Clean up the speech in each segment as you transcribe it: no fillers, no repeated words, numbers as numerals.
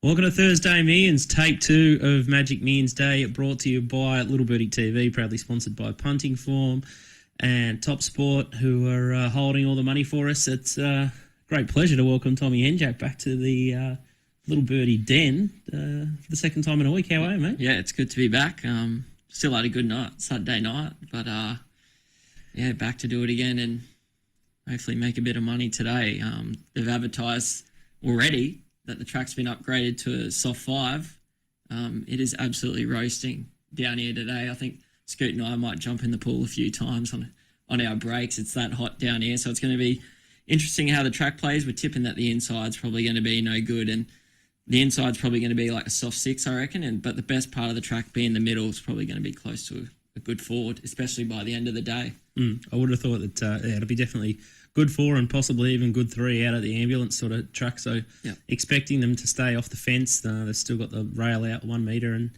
Welcome to Thursday Millions, take 2 of Magic Millions Day, brought to you by Little Birdie TV, proudly sponsored by Punting Form and Topsport, who are holding all the money for us. It's a great pleasure to welcome Tommy Henjak back to the Little Birdie Den for the second time in a week. How are you, mate? Yeah, it's good to be back. Still had a good night, Saturday night, but yeah, back to do it again and hopefully make a bit of money today. They've advertised already that the track's been upgraded to a soft 5. It is absolutely roasting down here today. I think Scoot and I might jump in the pool a few times on our breaks. It's that hot down here, so it's going to be interesting how the track plays. We're tipping that the inside's probably going to be no good, and the inside's probably going to be like a soft 6, I reckon. But the best part of the track being the middle is probably going to be close to a good forward, especially by the end of the day. I would have thought that it'll be definitely good 4 and possibly even good 3 out of the ambulance sort of track. So expecting them to stay off the fence. They've still got the rail out 1 metre and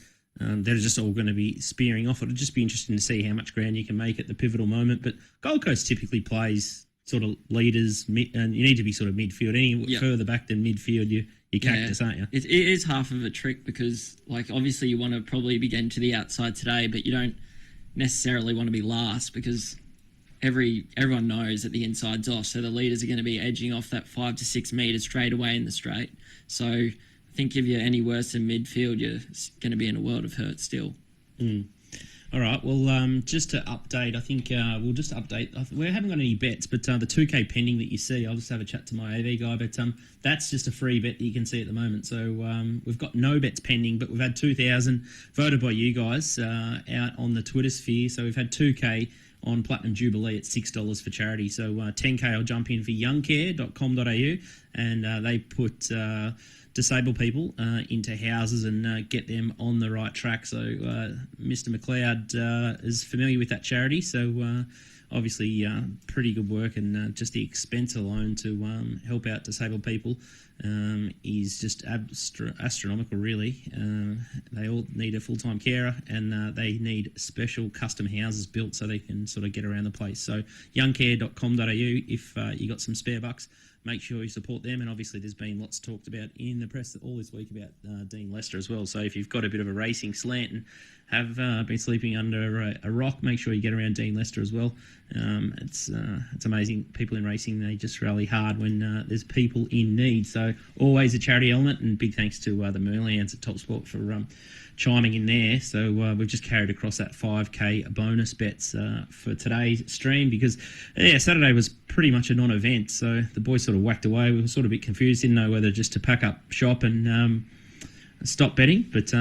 they're just all going to be spearing off. It'll just be interesting to see how much ground you can make at the pivotal moment. But Gold Coast typically plays sort of leaders, and you need to be sort of midfield. Any further back than midfield, you cactus, aren't you? It is half of a trick because, like, obviously you want to probably be getting to the outside today, but you don't necessarily want to be last because everyone knows that the inside's off, so the leaders are going to be edging off that 5 to 6 metres straight away in the straight. So I think if you're any worse than midfield, you're going to be in a world of hurt still. All right, well, just to update, I think we'll just update. We haven't got any bets, but the 2K pending that you see, I'll just have a chat to my AV guy, but that's just a free bet that you can see at the moment. So we've got no bets pending, but we've had 2,000 voted by you guys out on the Twitter sphere. So we've had 2K on Platinum Jubilee at $6 for charity. So 10K I'll jump in for youngcare.com.au, and they put disabled people into houses and get them on the right track. So Mr. McLeod is familiar with that charity. So obviously pretty good work, and just the expense alone to help out disabled people is just astronomical, really. They all need a full-time carer, and they need special custom houses built so they can sort of get around the place. So youngcare.com.au, if you got some spare bucks, make sure you support them. And obviously there's been lots talked about in the press all this week about Dean Lester as well. So if you've got a bit of a racing slant and have been sleeping under a rock, make sure you get around Dean Lester as well. It's amazing. People in racing, they just rally hard when there's people in need. So always a charity element, and big thanks to the Merlians at Topsport for chiming in there. So we've just carried across that 5K bonus bets for today's stream because, Saturday was pretty much a non-event. So the boys sort of whacked away. We were sort of a bit confused, didn't know whether just to pack up shop and stop betting. But,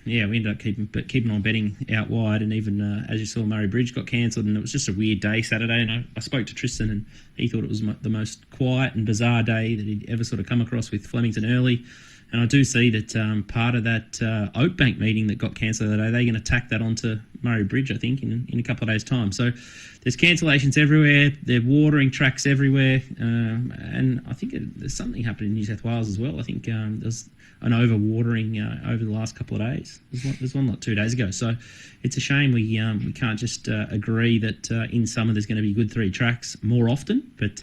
we ended up keeping on betting out wide. And even, as you saw, Murray Bridge got cancelled, and it was just a weird day Saturday. And I spoke to Tristan, and he thought it was the most quiet and bizarre day that he'd ever sort of come across with Flemington early. And I do see that part of that Oakbank meeting that got cancelled the other day, they're going to tack that onto Murray Bridge, I think, in a couple of days' time. So there's cancellations everywhere. They're watering tracks everywhere. And I think there's something happened in New South Wales as well. I think there's an over-watering over the last couple of days. There's one like 2 days ago. So it's a shame we can't just agree that in summer there's going to be good 3 tracks more often. But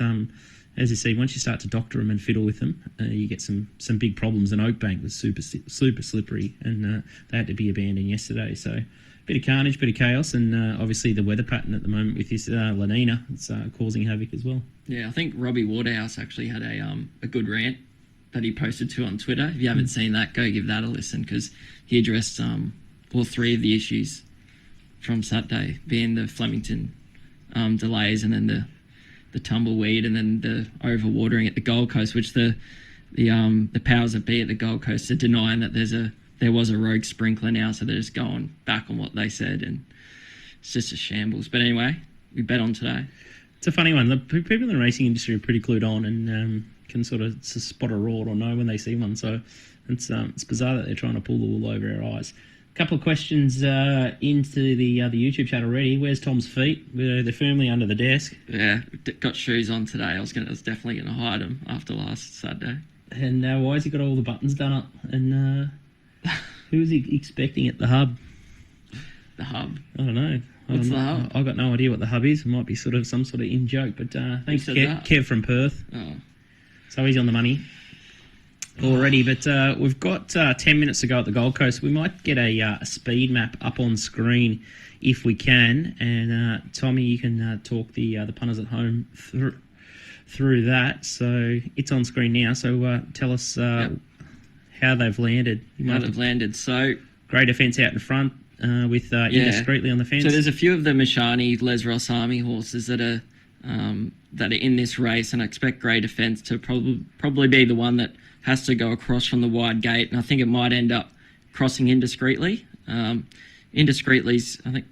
as you see, once you start to doctor them and fiddle with them, you get some big problems. And Oakbank was super slippery, and they had to be abandoned yesterday. So bit of carnage, bit of chaos, and obviously the weather pattern at the moment with this La Nina, it's causing havoc as well. Yeah, I think Robbie Waterhouse actually had a good rant that he posted to on Twitter. If you haven't seen that, go give that a listen, because he addressed all 3 of the issues from Saturday, being the Flemington delays, and then the tumbleweed, and then the overwatering at the Gold Coast, which the powers that be at the Gold Coast are denying that there was a rogue sprinkler now, so they're just going back on what they said, and it's just a shambles. But anyway, we bet on today. It's a funny one. The people in the racing industry are pretty clued on and can sort of spot a rod or know when they see one. So it's bizarre that they're trying to pull the wool over our eyes. Couple of questions into the YouTube chat already. Where's Tom's feet? They're firmly under the desk. Yeah, got shoes on today. I was definitely going to hide them after last Saturday. And why has he got all the buttons done up? And who's he expecting at the hub? The hub? I don't know. What's the hub? I've got no idea what the hub is. It might be some sort of in joke. But thanks, Kev from Perth. Oh. So he's on the money. already, but we've got 10 minutes to go at the Gold Coast. We might get a speed map up on screen if we can, and Tommy, you can talk the punters at home through that. So it's on screen now. So tell us how they've landed. So great defence out in front with Indiscreetly on the fence. So there's a few of the Mashani Les Ross Army horses that are in this race, and I expect Grey Defence to probably be the one that has to go across from the wide gate, and I think it might end up crossing Indiscreetly. Indiscreetly's, I think.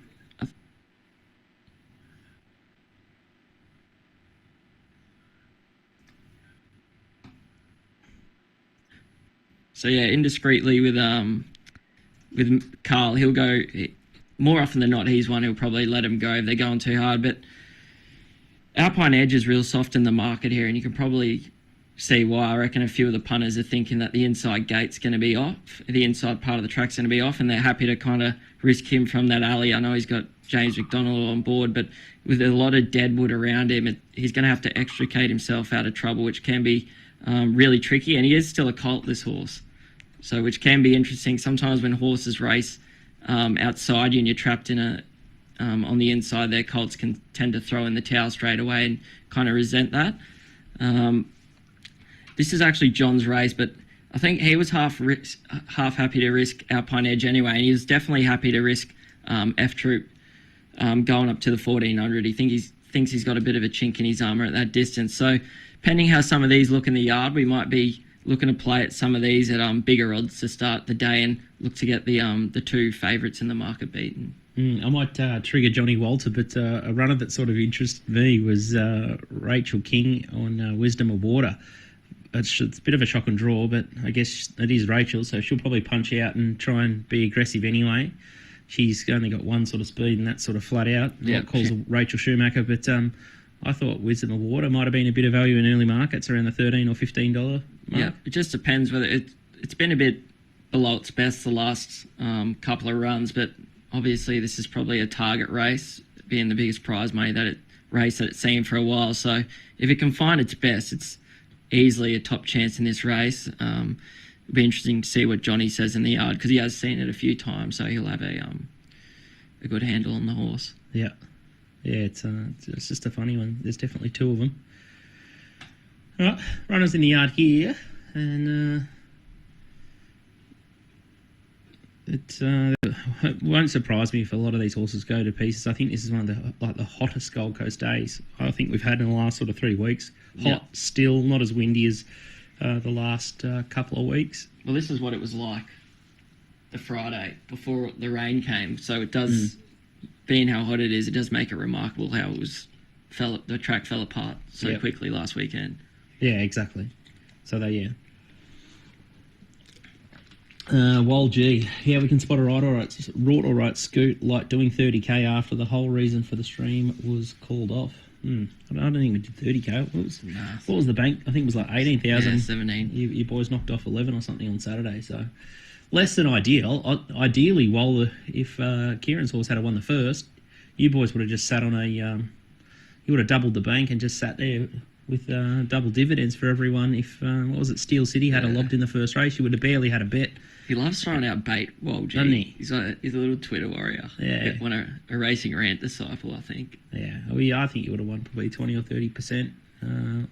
So yeah, Indiscreetly with Carl, he'll go more often than not. He's one who'll probably let him go if they're going too hard, but Alpine Edge is real soft in the market here, and you can probably see why. I reckon a few of the punters are thinking that the inside gate's going to be off, the inside part of the track's going to be off, and they're happy to kind of risk him from that alley. I know he's got James McDonald on board, but with a lot of deadwood around him, he's going to have to extricate himself out of trouble, which can be really tricky, and he is still a colt, this horse, so which can be interesting. Sometimes when horses race outside you and you're trapped in on the inside, their colts can tend to throw in the towel straight away and kind of resent that. This is actually John's race, but I think he was half happy to risk Alpine Edge anyway, and he was definitely happy to risk F Troop going up to the 1400. He thinks he's got a bit of a chink in his armour at that distance. So, pending how some of these look in the yard, we might be looking to play at some of these at bigger odds to start the day and look to get the two favourites in the market beaten. I might trigger Johnny Walter, but a runner that sort of interested me was Rachel King on Wisdom of Water. It's a bit of a shock and draw, but I guess it is Rachel, so she'll probably punch out and try and be aggressive anyway. She's only got one sort of speed, and that's sort of flat out. Yeah, calls Rachel Schumacher, but I thought Wisdom of Water might have been a bit of value in early markets around the $13 or $15 mark. Yeah, it just depends whether it's been a bit below its best the last couple of runs, but obviously this is probably a target race, being the biggest prize money race that it's seen for a while. So if it can find its best, it's easily a top chance in this race. It'll be interesting to see what Johnny says in the yard, because he has seen it a few times, so he'll have a good handle on the horse. Yeah, it's just a funny one. There's definitely two of them. All right, runners in the yard here, and it won't surprise me if a lot of these horses go to pieces. I think this is one of the hottest Gold Coast days I think we've had in the last sort of 3 weeks. Hot, still, not as windy as the last couple of weeks. Well, this is what it was like the Friday before the rain came. So it does, being how hot it is, it does make it remarkable how the track fell apart so quickly last weekend. Yeah, exactly. So Wall G. Yeah, we can spot a right all right Scoot, like doing 30k after the whole reason for the stream was called off. I don't think we did 30k. What was the bank? I think it was like 18,000. Yeah, 17. You boys knocked off 11 or something on Saturday, so less than ideal. Ideally, if Kieran's horse had won the first, you boys would have just sat on you would have doubled the bank and just sat there with double dividends for everyone. If Steel City had a lobbed in the first race, you would have barely had a bet. He loves throwing out bait. Well, gee, doesn't he? He's a little Twitter warrior. Yeah, a racing rant disciple, I think. Yeah, I think you would have won probably 20 or 30%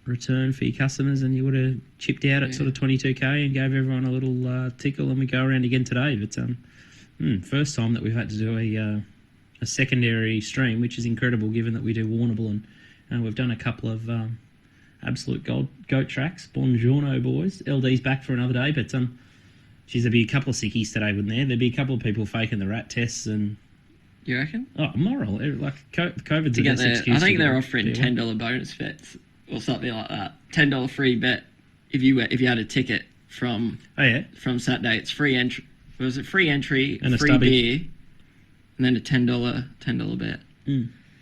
return for your customers, and you would have chipped out at sort of 22k and gave everyone a little tickle. And we go around again today. But first time that we've had to do a secondary stream, which is incredible given that we do Warrnambool, and we've done a couple of absolute goat tracks. Buongiorno, boys. LD's back for another day, but there'd be a couple of sickies today, wouldn't there? There'd be a couple of people faking the rat tests and. You reckon? Oh, moral. Like COVID's the best excuse. I think they're offering $10 bonus bets or something like that. $10 free bet if you had a ticket from Saturday. It's free entry. Was it free entry, and free beer, and then a $10 bet?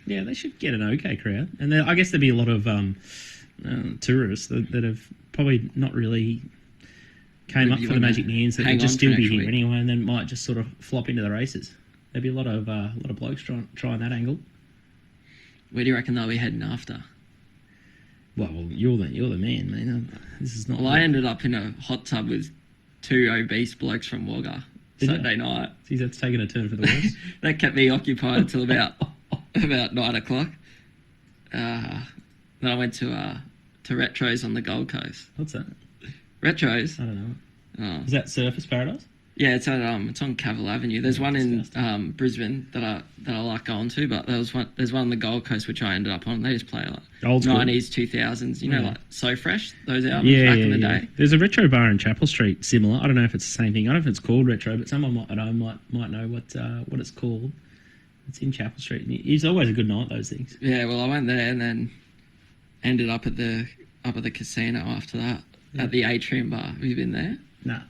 Yeah, they should get an okay crowd, and I guess there'd be a lot of tourists that have probably not really came up for the Magic Neons that would just still be here anyway, and then might just sort of flop into the races. There'd be a lot of blokes trying that angle. Where do you reckon they'll be heading after? Well, you're the man, man. This is not. Well, I ended up in a hot tub with 2 obese blokes from Wagga Saturday night. See, that's taken a turn for the worse. That kept me occupied until about 9 o'clock. Then I went to Retros on the Gold Coast. What's that? Retros? I don't know. Oh. Is that Surface Paradise? Yeah, it's on Cavill Avenue. There's one in Brisbane that I like going to, but there's one on the Gold Coast which I ended up on. They just play like Old school. 90s, 2000s. You know, like So Fresh, those albums back in the day. There's a retro bar in Chapel Street, similar. I don't know if it's the same thing. I don't know if it's called retro, but someone at home might know what it's called. It's in Chapel Street. It's always a good night, those things. Yeah, well, I went there and then ended up at the casino after that at the Atrium bar. Have you been there? Nah.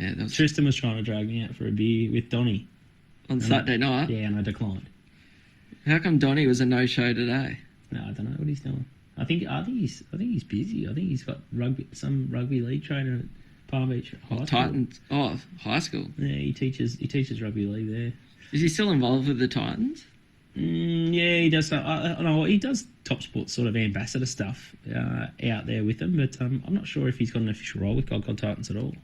Yeah, Tristan was trying to drag me out for a beer with Donny on Saturday night. Yeah, and I declined. How come Donny was a no-show today? No, I don't know what he's doing. I think he's busy. I think he's got some rugby league trainer at Palm Beach High School. Titans. Oh, high school. Yeah, he teaches rugby league there. Is he still involved with the Titans? Yeah, he does. He does Topsport sort of ambassador stuff out there with them, but I'm not sure if he's got an official role with Gold Coast Titans at all.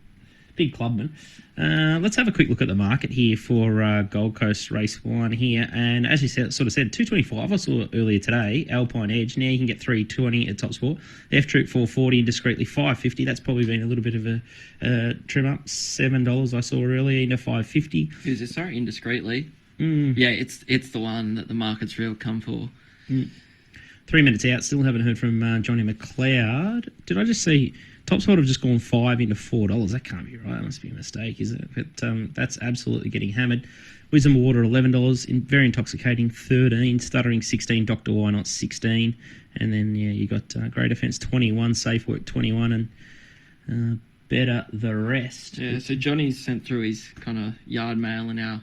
Big clubman. Let's have a quick look at the market here for Gold Coast Race 1 here. And as you said, 225 I saw earlier today, Alpine Edge. Now you can get 320 at Topsport. F-Troop 440 and discreetly 550. That's probably been a little bit of a trim up. $7 I saw earlier into 550. Who's this? Sorry, indiscreetly. Yeah, it's the one that the market's real come for. 3 minutes out. Still haven't heard from Johnny McLeod. Did I just see... Topsport have just gone 5 into $4. That can't be right. That must be a mistake, isn't it? But that's absolutely getting hammered. Wisdom Water, $11. Very Intoxicating, 13. Stuttering, 16. Dr. Why Not, 16. And then, you got Great Offence, 21. Safe Work, 21. And Better the rest. Yeah, so Johnny's sent through his kind of yard mail in our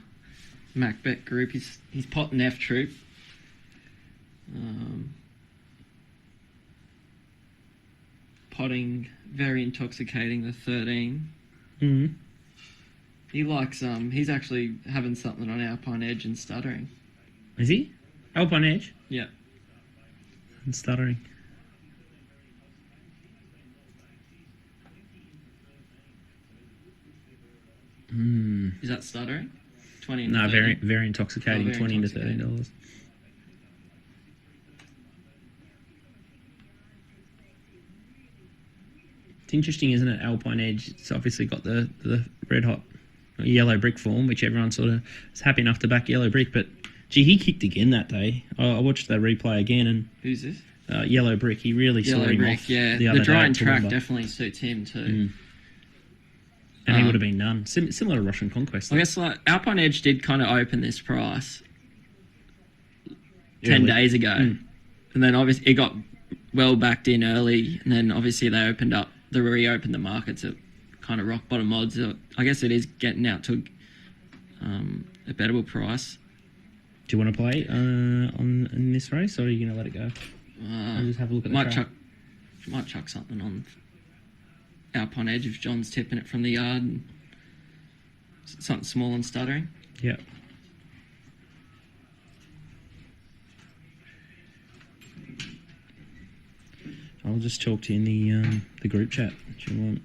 MacBet group. He's potting F-Troop. Potting Very Intoxicating, the 13. Mm-hmm. He likes he's actually having something on Alpine Edge and Stuttering. Is he? Alpine Edge? Yeah. And Stuttering. Is that Stuttering? 20. No, very Intoxicating, very 20 intoxicating. into $13. It's interesting, isn't it? Alpine Edge. It's obviously got the red hot yellow brick form, which everyone sort of is happy enough to back yellow brick. But gee, he kicked again that day. I watched that replay again, and who's this? Yellow brick. He really saw him off. Yeah, the drying track definitely suits him too. And he would have been none. Similar to Russian Conquest. I guess like Alpine Edge did kind of open this price 10 days ago, and then obviously it got well backed in early, and then obviously they reopened the markets at kind of rock bottom odds. So I guess it is getting out to a bettable price. Do you want to play in this race, or are you going to let it go? Just have a look at the track. Might chuck something on Alpine Edge if John's tipping it from the yard, and something small and Stuttering. Yeah. I'll just talk to you in the group chat if you want.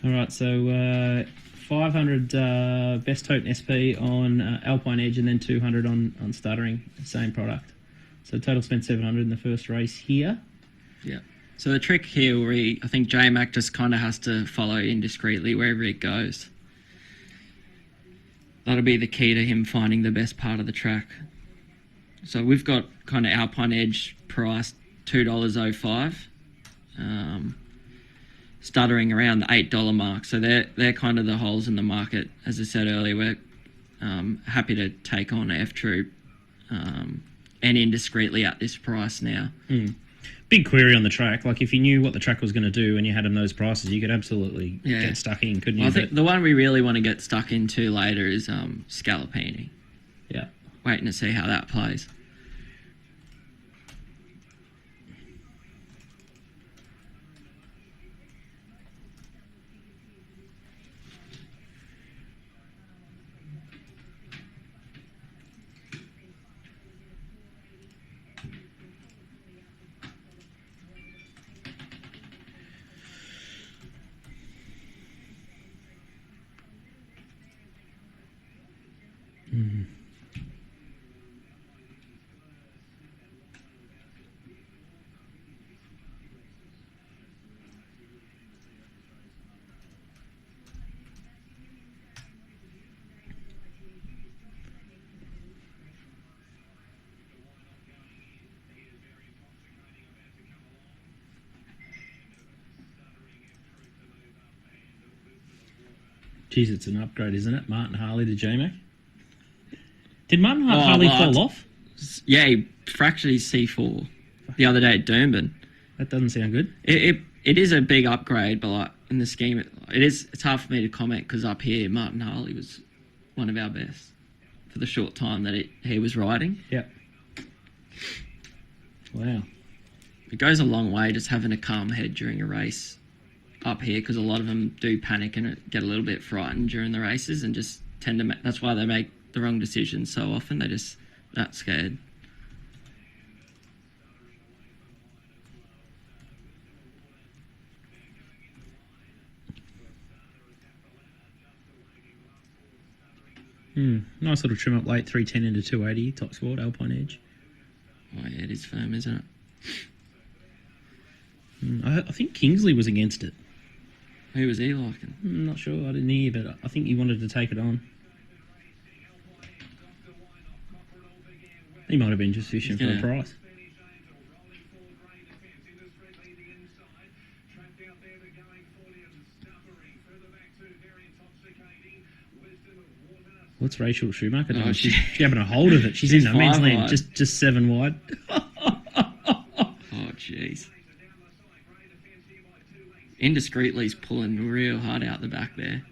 All right, so 500 best token SP on Alpine Edge, and then 200 on Stuttering, same product. So total spent 700 in the first race here. Yeah. So the trick here, I think J-Mac just kind of has to follow indiscreetly wherever it goes. That'll be the key to him finding the best part of the track. So we've got kind of Alpine Edge priced $2.05. Stuttering around the $8 mark. So they're kind of the holes in the market. As I said earlier, we're happy to take on F-Troop and indiscreetly at this price now. Big query on the track. Like, if you knew what the track was going to do and you had them those prices, you could absolutely get stuck in, couldn't you? I think the one we really want to get stuck into later is Scalapini. Yeah. Waiting to see how that plays. Jeez, it's an upgrade, isn't it? Martin Harley to J-Mac. Did Martin Harley fall off? Yeah, he fractured his C4 the other day at Doomben. That doesn't sound good. It is a big upgrade, but like in the scheme, it's hard for me to comment because up here, Martin Harley was one of our best for the short time that he was riding. Yep. Wow. It goes a long way just having a calm head during a race up here because a lot of them do panic and get a little bit frightened during the races and just tend to that's why they make the wrong decisions so often. They're just that scared. Nice little trim up late, 310 into 280, Topsport, Alpine Edge. Oh yeah, it is firm, isn't it? I think Kingsley was against it. Who was he liking? I'm not sure, I didn't hear, but I think he wanted to take it on. He might have been just fishing for a price. What's Rachel Schumacher doing? She's grabbing a hold of it. She's in no man's land, just 7 wide. Oh, jeez. Indiscreetly's pulling real hard out the back there.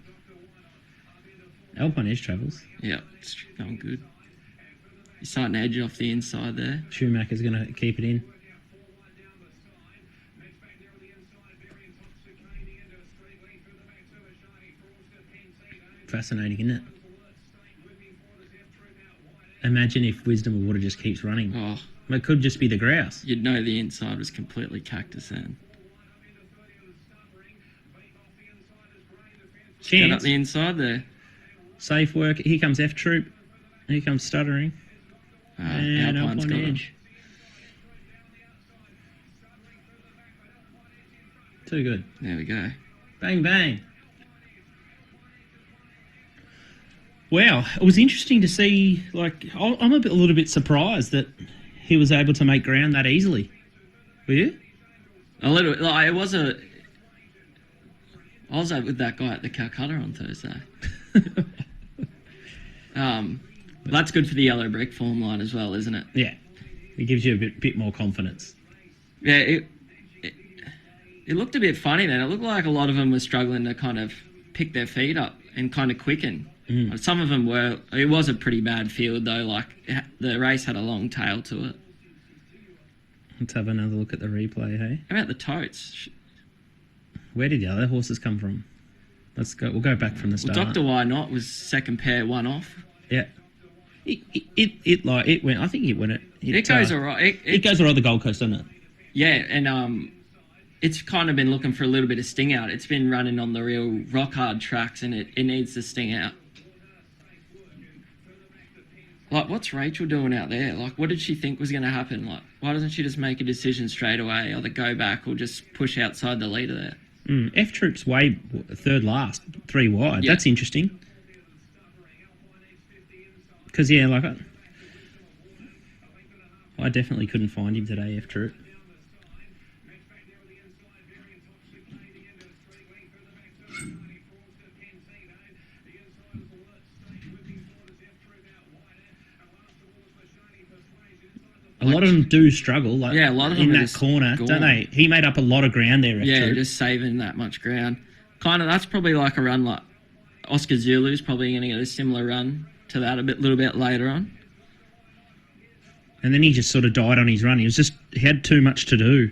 Alpine Edge travels. Yeah, it's going good. He's starting to edge off the inside there. Schumacher's going to keep it in. Fascinating, isn't it? Imagine if Wisdom of Water just keeps running. Oh, It could just be the grouse. you'd know the inside was completely cactus then. Get up Chance. the inside there. Safe work. Here comes F Troop. Here comes Stuttering. And Alpine's got Alpine him. Edge. Too good. There we go. Bang, bang. Wow, it was interesting to see. Like, I'm a little bit surprised that he was able to make ground that easily. Were you? A little. Like, it was a. I was out with that guy at the Calcutta on Thursday. That's good for the yellow brick form line as well, isn't it? Yeah, it gives you a bit more confidence. Yeah, it looked a bit funny then. It looked like a lot of them were struggling to kind of pick their feet up and kind of quicken. Some of them were. It was a pretty bad field though. Like the race had a long tail to it. Let's have another look at the replay. Hey, How about the totes? where did the other horses come from? Let's go. We'll go back from the Well, start. Dr. Why Not was second pair, one off. Yeah, it went. I think it went. It goes alright. It goes alright. The Gold Coast, doesn't it? Yeah, and it's kind of been looking for a little bit of sting out. It's been running on the real rock hard tracks, and it needs the sting out. Like, what's Rachel doing out there? Like, what did she think was going to happen? Like, why doesn't she just make a decision straight away, either go back or just push outside the leader there? F Troop's way third last, 3 wide. Yeah. That's interesting. Because yeah, like I definitely couldn't find him today, F Troop. A lot of them do struggle, like Yeah, a lot of them in are that just corner, gone. don't they? He made up a lot of ground there, F Yeah, Troop. just saving that much ground. Kind of, that's probably like a run like Oscar Zulu's probably going to get a similar run to that little bit later on. And then he just sort of died on his run. He had too much to do.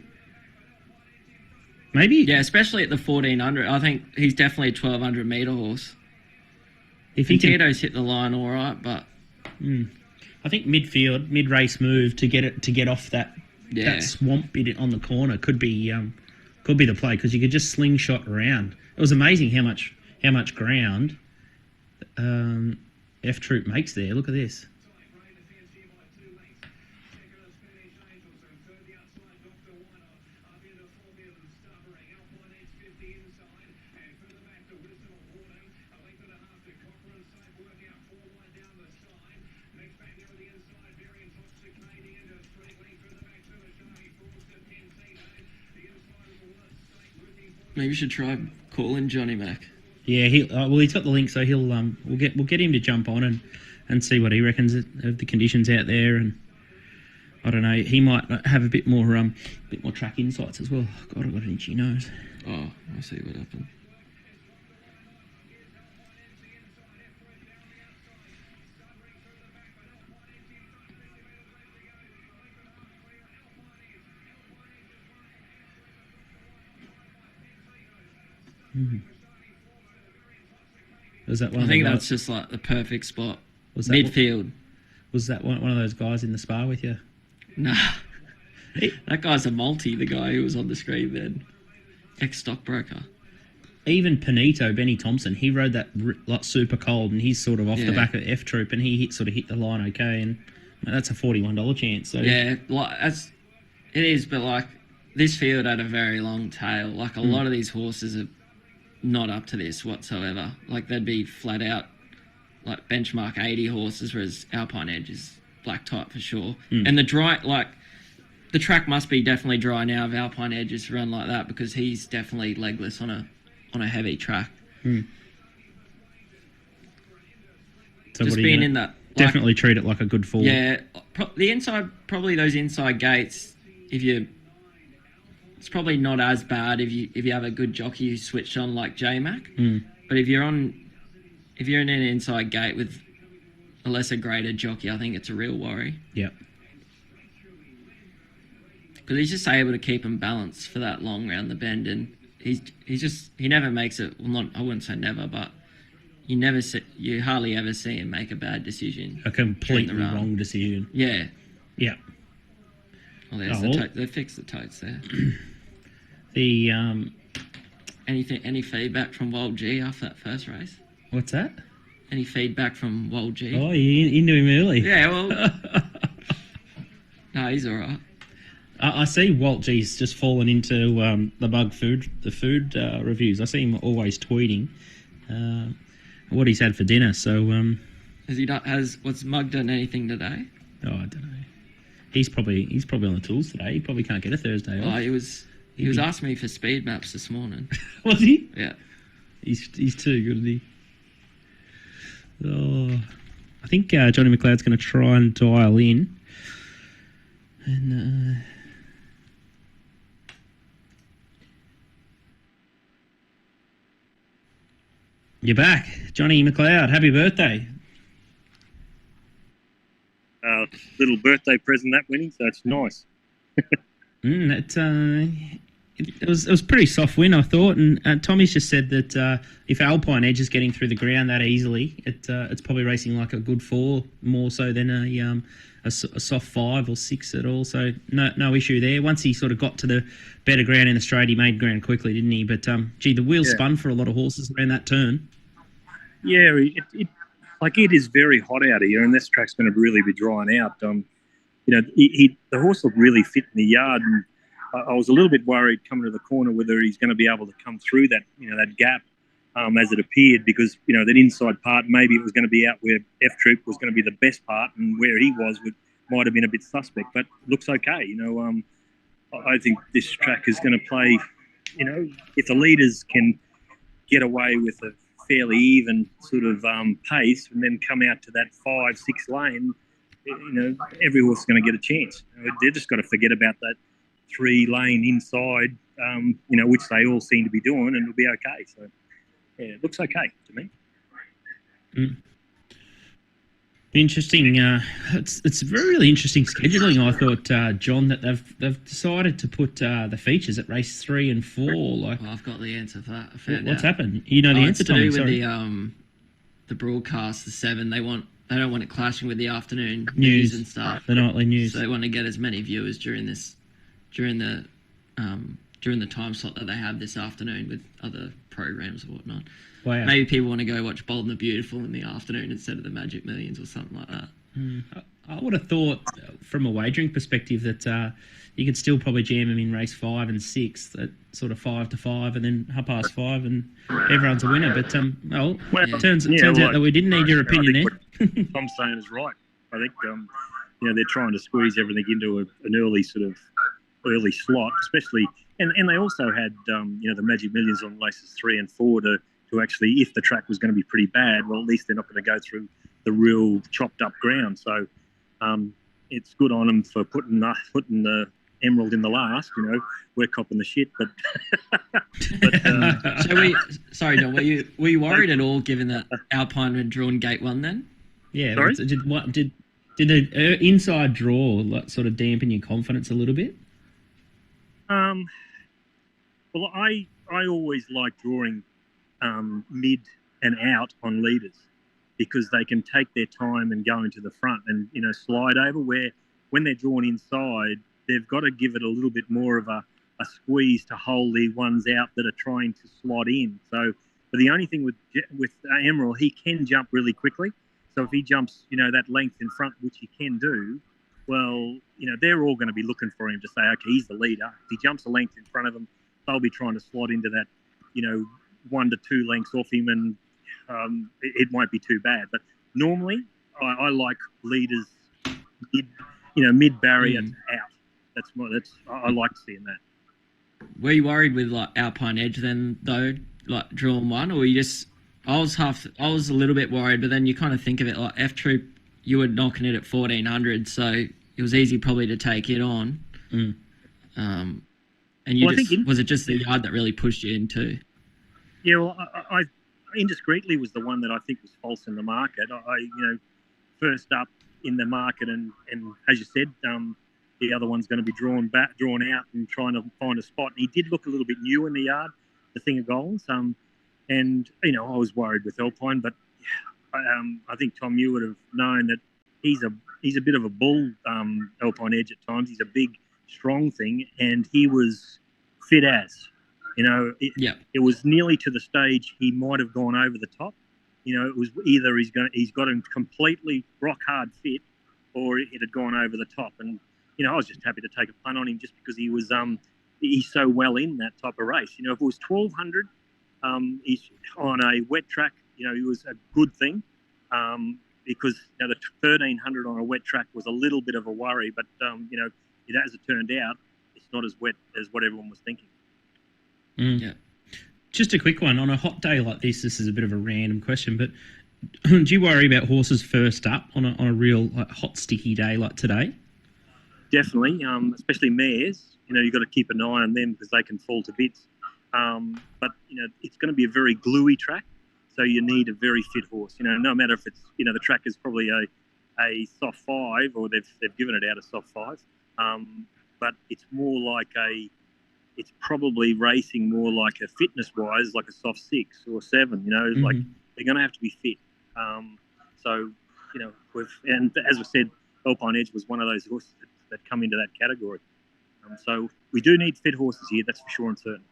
Maybe. Yeah, especially at the 1400. I think he's definitely a 1200 metre horse. If he can, Tito's hit the line all right, but I think midfield, mid-race move to get off that swamp bit on the corner could be the play because you could just slingshot around. It was amazing how much ground F Troop makes there. Look at this. maybe you should try calling Johnny Mac. Yeah, he's got the link, so we'll get him to jump on and see what he reckons of the conditions out there, and I don't know, he might have a bit more track insights as well. God, I've got an itchy nose. Oh, I see what happened. Was that one? I think that's just like the perfect spot. Was that midfield? Was that one of those guys in the spa with you? Nah, that guy's a multi. The guy who was on the screen then, ex-stockbroker. Even Benny Thompson, he rode that like super cold, and he's sort of off the back of F Troop, and he hit the line okay, and that's a $41 chance. So yeah, like it is, but like this field had a very long tail. Like a lot of these horses are not up to this whatsoever. Like they'd be flat out like benchmark 80 horses, whereas Alpine Edge is black type for sure. And the track must be definitely dry now if Alpine Edge is run like that, because he's definitely legless on a heavy track. So just being in that, definitely treat it like a good fall. Yeah, the inside, probably those inside gates. It's probably not as bad if you have a good jockey who switched on like J-Mac. But if you're in an inside gate with a lesser graded jockey, I think it's a real worry. Yeah. Because he's just able to keep him balanced for that long round the bend, and he never makes it. Well, not, I wouldn't say never, but you hardly ever see him make a bad decision. A completely wrong decision. Yeah. Yeah. Well, they fixed the totes there. Any feedback from Wild G after that first race? What's that? Any feedback from Wild G? Oh, you knew him early. Yeah, well, no, he's all right. I see Walt G's just fallen into the food reviews. I see him always tweeting what he's had for dinner. So what's Mug done anything today? Oh, I don't know. He's probably on the tools today. He probably can't get a Thursday off. Oh, he was asking me for speed maps this morning. Was he? Yeah. He's too good, isn't he? Oh, I think Johnny McLeod's going to try and dial in. And you're back, Johnny McLeod. Happy birthday! Little birthday present that winning, so it's nice. It was a pretty soft win, I thought, and Tommy's just said that if Alpine Edge is getting through the ground that easily, it's probably racing like a good 4 more so than a soft 5 or 6 at all. So no issue there. Once he sort of got to the better ground in the straight, he made ground quickly, didn't he? But the wheel spun for a lot of horses around that turn. Yeah, it is very hot out here, and this track's going to really be drying out. The horse looked really fit in the yard, and I was a little bit worried coming to the corner whether he's going to be able to come through that gap as it appeared, because that inside part, maybe it was going to be out where F Troop was going to be the best part, and where he might have been a bit suspect, but looks okay. I think this track is going to play. If the leaders can get away with a fairly even sort of pace and then come out to that 5-6 lane, every horse is going to get a chance. They've just got to forget about that 3-lane inside, which they all seem to be doing, and it'll be okay. So, yeah, it looks okay to me. Interesting. It's really interesting scheduling. I thought, John, that they've decided to put the features at race 3 and 4. Like, I've got the answer for that. What's happened? You know the answer, Tommy. It's to do with the broadcast, the 7. They don't want it clashing with the afternoon news and stuff. The nightly news. So they want to get as many viewers during the time slot that they have this afternoon with other programs or whatnot. Wow. Maybe people want to go watch Bold and the Beautiful in the afternoon instead of the Magic Millions or something like that. I would have thought, from a wagering perspective, that you could still probably jam them in race 5 and 6 at sort of 5 to 5, and then 5:30, and everyone's a winner. But it turns out that we didn't need your opinion there. What Tom's saying is right. I think they're trying to squeeze everything into an early slot, especially, and they also had the Magic Millions on races 3 and 4 to to actually, if the track was going to be pretty bad, well, at least they're not going to go through the real chopped up ground. So it's good on them for putting the Emerald in the last. We're copping the shit, but. Sorry, John. Were you worried at all, given that Alpine had drawn gate 1 then? Yeah. Sorry? Did the inside draw sort of dampen your confidence a little bit? Well, I always like drawing mid and out on leaders because they can take their time and go into the front and slide over. Where when they're drawn inside, they've got to give it a little bit more of a squeeze to hold the ones out that are trying to slot in. So, but the only thing with Emerald, he can jump really quickly. So if he jumps, that length in front, which he can do, well, they're all going to be looking for him to say, okay, he's the leader. If he jumps a length in front of them, they'll be trying to slot into that, 1 to 2 lengths off him, and it won't be too bad. But normally, I like leaders mid barrier out. I like seeing that. Were you worried with Alpine Edge then, though, drawing 1, or you just? I was a little bit worried, but then you kind of think of it like F Troop. You were knocking it at 1400, so it was easy probably to take it on. And was it just the yard that really pushed you into? Yeah, well, I Indiscreetly was the one that I think was false in the market. First up in the market, and as you said, the other one's going to be drawn out and trying to find a spot. And he did look a little bit new in the yard, the thing of goals. And I was worried with Alpine, but I think Tom, you would have known that he's a bit of a bull, Alpine Edge at times. He's a big, strong thing, and he was fit as. It was nearly to the stage he might have gone over the top. It was either he's got him completely rock hard fit, or it had gone over the top. And I was just happy to take a punt on him just because he was he's so well in that type of race. If it was 1200, he's on a wet track. He was a good thing because the 1300 on a wet track was a little bit of a worry. But as it turned out, it's not as wet as what everyone was thinking. Yeah. Just a quick one. On a hot day like this is a bit of a random question, but do you worry about horses first up on a real hot, sticky day like today? Definitely, especially mares. You've got to keep an eye on them because they can fall to bits. But it's going to be a very gluey track, so you need a very fit horse. No matter if it's the track is probably a soft 5 or they've given it out a soft 5, but it's more like it's probably racing more like a fitness wise like a soft 6 or 7. Like they're going to have to be fit. And as I said, Alpine Edge was one of those horses that come into that category. So we do need fit horses here, that's for sure and certain.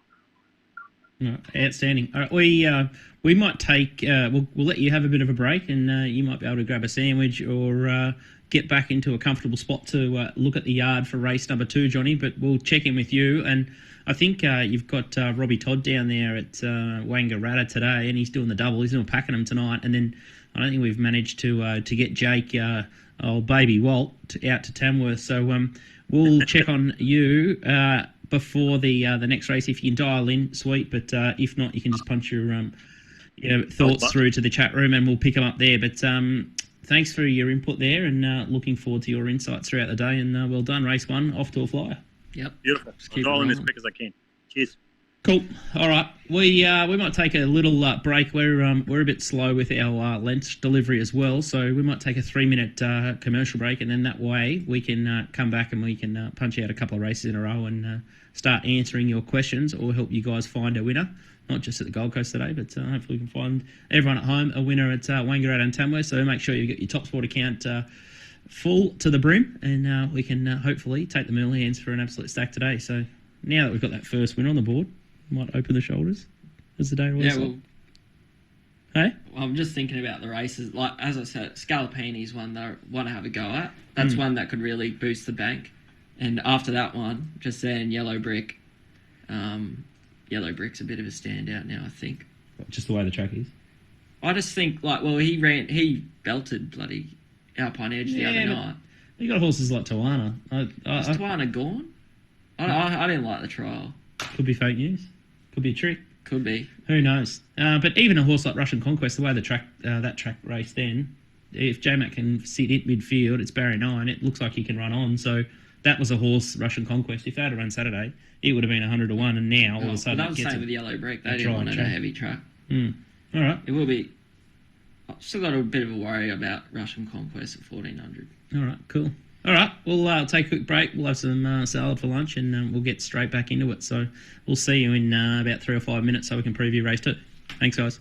No, outstanding. All right, we might take. We'll let you have a bit of a break, and you might be able to grab a sandwich or get back into a comfortable spot to look at the yard for race number 2, Johnny. But we'll check in with you, and I think you've got Robbie Todd down there at Wangaratta today, and he's doing the double. He's doing Pakenham tonight, and then I don't think we've managed to get Jake, old baby Walt, out to Tamworth. So we'll check on you before the next race. If you can dial in, sweet. But if not, you can just punch your thoughts through to the chat room, and we'll pick them up there. But thanks for your input there, and looking forward to your insights throughout the day. And well done, race 1, off to a flyer. Yep, beautiful. I'll dial in as quick as I can. Cheers. Cool. All right, we might take a little break. We're a bit slow with our lunch delivery as well, so we might take a 3-minute commercial break, and then that way we can come back and we can punch out a couple of races in a row and start answering your questions or help you guys find a winner. Not just at the Gold Coast today, but hopefully we can find everyone at home a winner at Wangaratta and Tamworth. So make sure you get your Topsport account full to the brim, and we can hopefully take the middle hands for an absolute stack today. So now that we've got that first winner on the board, might open the shoulders as the day rolls on. Hey? Well, I'm just thinking about the races. Like as I said, Scalapini's one that I want to have a go at. That's one that could really boost the bank. And after that one, just saying Yellow Brick. Yellow Brick's a bit of a standout now, I think. Just the way the track is. I just think he belted bloody Alpine Edge the other night. You got horses like Tawana. Is Tawana gone? I didn't like the trial. Could be fake news. Could be a trick. Could be. Who knows? But even a horse like Russian Conquest, the way the track that track raced then, if J-Mac can sit at midfield, it's barrier 9. It looks like he can run on. So that was a horse, Russian Conquest. If they had run Saturday, it would have been 100 to 1. And now all of a sudden, that was it the gets same with Yellow Brick. They didn't try want and a track. heavy track. All right. It will be. I've still got a bit of a worry about Russian Conquest at 1400. All right, cool. All right, we'll take a quick break. We'll have some salad for lunch, and we'll get straight back into it. So we'll see you in about 3 or 5 minutes so we can preview race 2. Thanks, guys.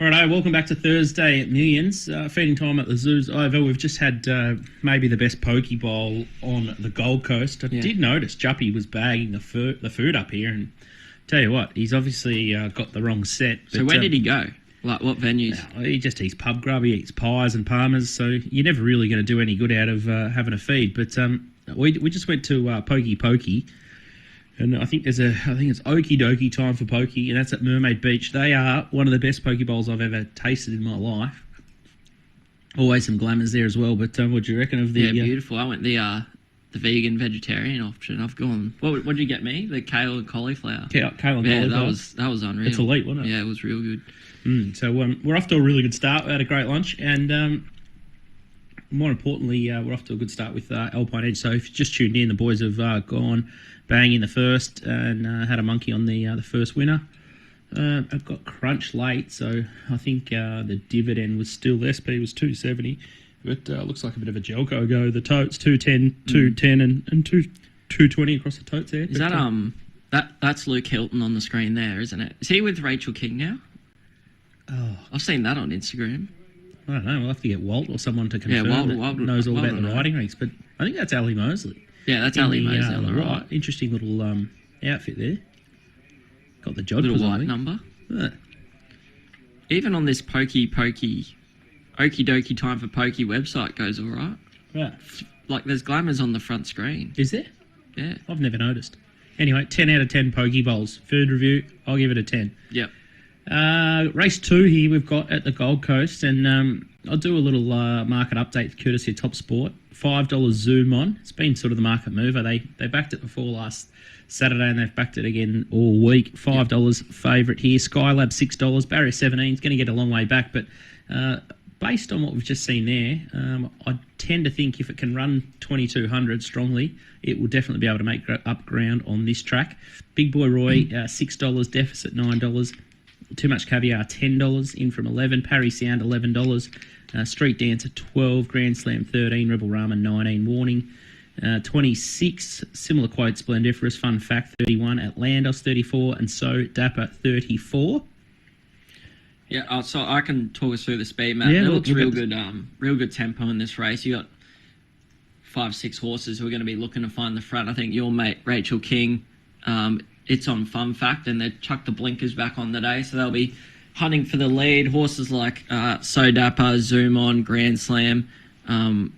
All right, welcome back to Thursday at Millions. Feeding time at the Zoo's over. We've just had maybe the best poke bowl on the Gold Coast. I did notice Juppy was bagging the food up here, and tell you what, he's obviously got the wrong set. But, so where did he go? Like what venues? He just eats pub grub, he eats pies and parmas, so you're never really going to do any good out of having a feed. But we just went to Pokey. And I think it's okie dokie time for pokey, and that's at Mermaid Beach. They are one of the best poke bowls I've ever tasted in my life. Always some glamours there as well. But what do you reckon of the? Yeah, beautiful. I went the vegan vegetarian option. I've gone. What did you get me? The kale and cauliflower. Kale and cauliflower. That was unreal. It's elite, wasn't it? Yeah, it was real good. So we're off to a really good start. We had a great lunch, and more importantly, we're off to a good start with Alpine Edge. So if you just tuned in, the boys have gone bang in the first and had a monkey on the first winner. I've got crunch late, so I think the dividend was still there. Speed was 270, but looks like a bit of a Jelko go. The totes 210, 210, and 220 across the totes there. Is that's Luke Hilton on the screen there, isn't it? Is he with Rachel King now? Oh, I've seen that on Instagram. I don't know. We'll have to get Walt or someone to confirm. Yeah, Walt knows all about the riding ranks, but I think that's Ali Mosley. Yeah, that's Ali Mosley on the right. Interesting little outfit there. Got the jodhpurs little on white number. Yeah. Even on this okie dokie time for pokey website goes all right. Right. Like there's glamours on the front screen. Is there? Yeah. I've never noticed. Anyway, 10 out of 10 pokey bowls. Food review, I'll give it a 10. Yep. Race 2 here we've got at the Gold Coast, and I'll do a little market update courtesy of Topsport. $5 Zoom on. It's been sort of the market mover. They backed it before last Saturday, and they've backed it again all week. $5 favourite here. Skylab $6. Barrier 17 is going to get a long way back, but based on what we've just seen there, I tend to think if it can run 2200 strongly, it will definitely be able to make up ground on this track. Big Boy Roy $6. Deficit $9. Too Much Caviar $10, in from 11. Parry Sound $11. Street Dancer 12. Grand Slam 13. Rebel Rama 19. Warning 26. Similar quote Splendiferous. Fun Fact 31. Atlantis 34. And So Dapper 34. Yeah, so I can talk us through the speed, Matt. Yeah, it looks real good tempo in this race. You got 5-6 horses who are going to be looking to find the front. I think your mate Rachel King, it's on Fun Fact, and they chucked the blinkers back on today, so they'll be hunting for the lead. Horses like So Dapper, Zoom On, Grand Slam,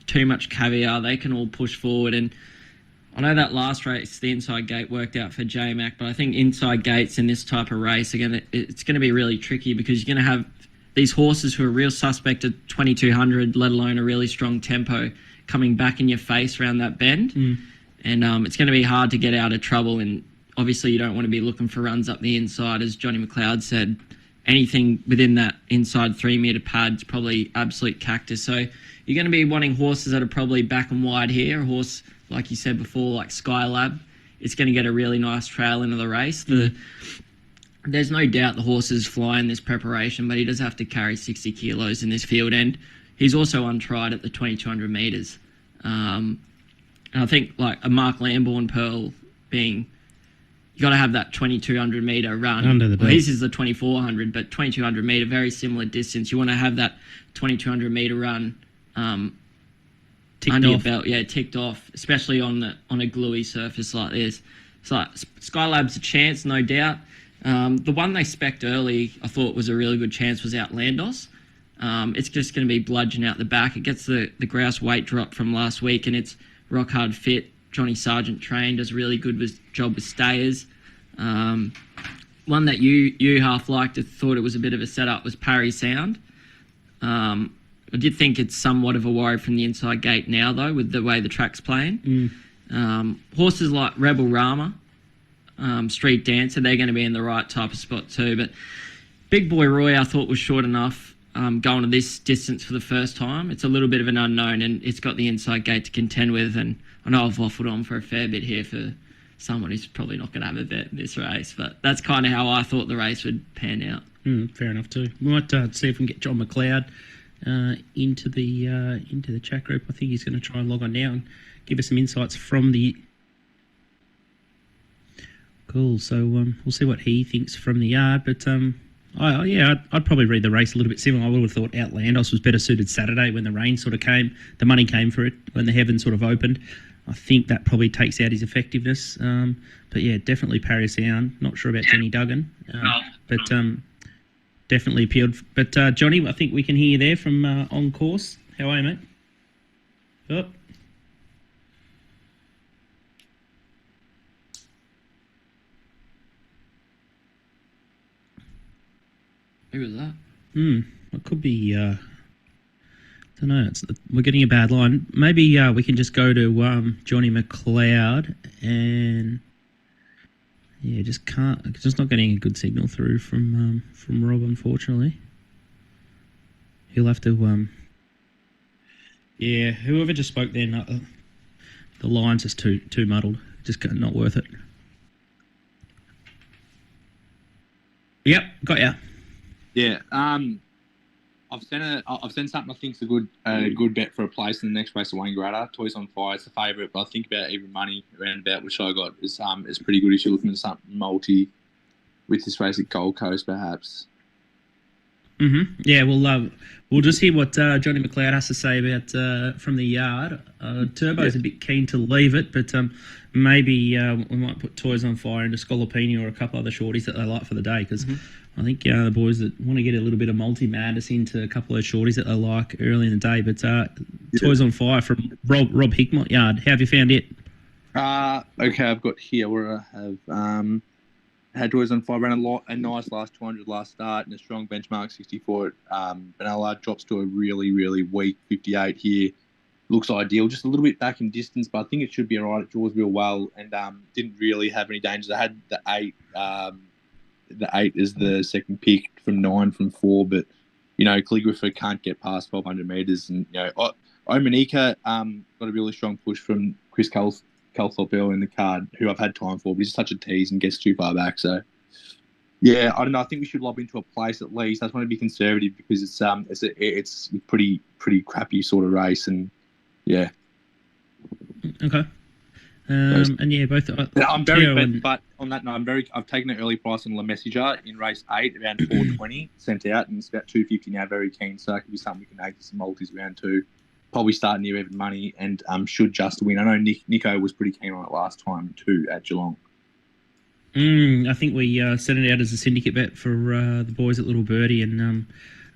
Too Much Caviar, they can all push forward. And I know that last race, the inside gate worked out for J-Mac, but I think inside gates in this type of race, again, it's going to be really tricky because you're going to have these horses who are real suspect at 2200, let alone a really strong tempo, coming back in your face around that bend. And it's going to be hard to get out of trouble, and obviously you don't want to be looking for runs up the inside. As Johnny McLeod said, anything within that inside 3 metre pad is probably absolute cactus. So you're going to be wanting horses that are probably back and wide here. A horse, like you said before, like Skylab, it's going to get a really nice trail into the race. There's no doubt the horse is flying this preparation, but he does have to carry 60 kilos in this field, and he's also untried at the 2200 metres. And I think like a Mark Lambourne Pearl being... You got to have that 2200 metre run. Under the belt. Well, his is the 2400, but 2200 metre, very similar distance. You want to have that 2200 metre run Ticked under your off. belt. Yeah, ticked off, especially on a gluey surface like this. So Skylab's a chance, no doubt. The one they spec'd early, I thought was a really good chance, was Outlandos. It's just going to be bludgeon out the back. It gets the grouse weight drop from last week, and it's rock hard fit. Johnny Sargent trained, does a really good job with stayers. One that you half liked, thought it was a bit of a setup, was Parry Sound. I did think it's somewhat of a worry from the inside gate now, though, with the way the track's playing. Horses like Rebel Rama, Street Dancer, they're going to be in the right type of spot too. But Big Boy Roy, I thought, was short enough going to this distance for the first time. It's a little bit of an unknown, and it's got the inside gate to contend with. And I know I've waffled on for a fair bit here for someone who's probably not going to have a bet in this race, but that's kind of how I thought the race would pan out. Fair enough too. We might see if we can get John McLeod into the chat group. I think he's going to try and log on now and give us some insights from the... Cool. So we'll see what he thinks from the yard, but I'd probably read the race a little bit similar. I would have thought Outlandos was better suited Saturday when the rain sort of came, the money came for it, when the heavens sort of opened. I think that probably takes out his effectiveness. But yeah, definitely Parry Sound. Not sure about Jenny Duggan, but definitely appealed. But Johnny, I think we can hear you there from On Course. How are you, mate? Oh. Who was that? It could be. Don't know. We're getting a bad line. Maybe we can just go to Johnny McLeod and just not getting a good signal through from Rob, unfortunately. He'll have to. Whoever just spoke there, the line's just too muddled. Just not worth it. Yep, got ya. Yeah, I've sent something I think's a good bet for a place in the next race at Wangaratta. Toys on Fire, it's the favourite, but I think about even money around about which I got is pretty good if you're looking at something multi with this race at Gold Coast, perhaps. Yeah, we'll just hear what Johnny McLeod has to say about from the yard. Turbo's a bit keen to leave it, but maybe we might put Toys on Fire into Scolopini or a couple other shorties that they like for the day, because I think the boys that want to get a little bit of multi-madness into a couple of shorties that they like early in the day. But Toys on Fire from Rob Hickmott yard. How have you found it? Okay, I've got here where I have had Toys on Fire, ran a nice last 200 last start and a strong benchmark 64 at Benalla. Drops to a really, really weak 58 here. Looks ideal, just a little bit back in distance, but I think it should be all right. It draws real well and didn't really have any dangers. I had the 8. The 8 is the second pick from 9 from 4, but Calligrapher can't get past 1,200 metres, and Omanika got a really strong push from Chris Calthorpe in the card, who I've had time for, but he's such a tease and gets too far back. So yeah, I don't know. I think we should lob into a place at least. I just want to be conservative because it's a pretty crappy sort of race, and yeah. Okay. And yeah, both. I'm very, but on that note, I've taken an early price on La Messenger in race 8, around 420, sent out, and it's about 250 now. Very keen, so that could be something we can add to some multis round 2. Probably start near even money, and should just win. I know Nico was pretty keen on it last time too at Geelong. I think we sent it out as a syndicate bet for the boys at Little Birdie, and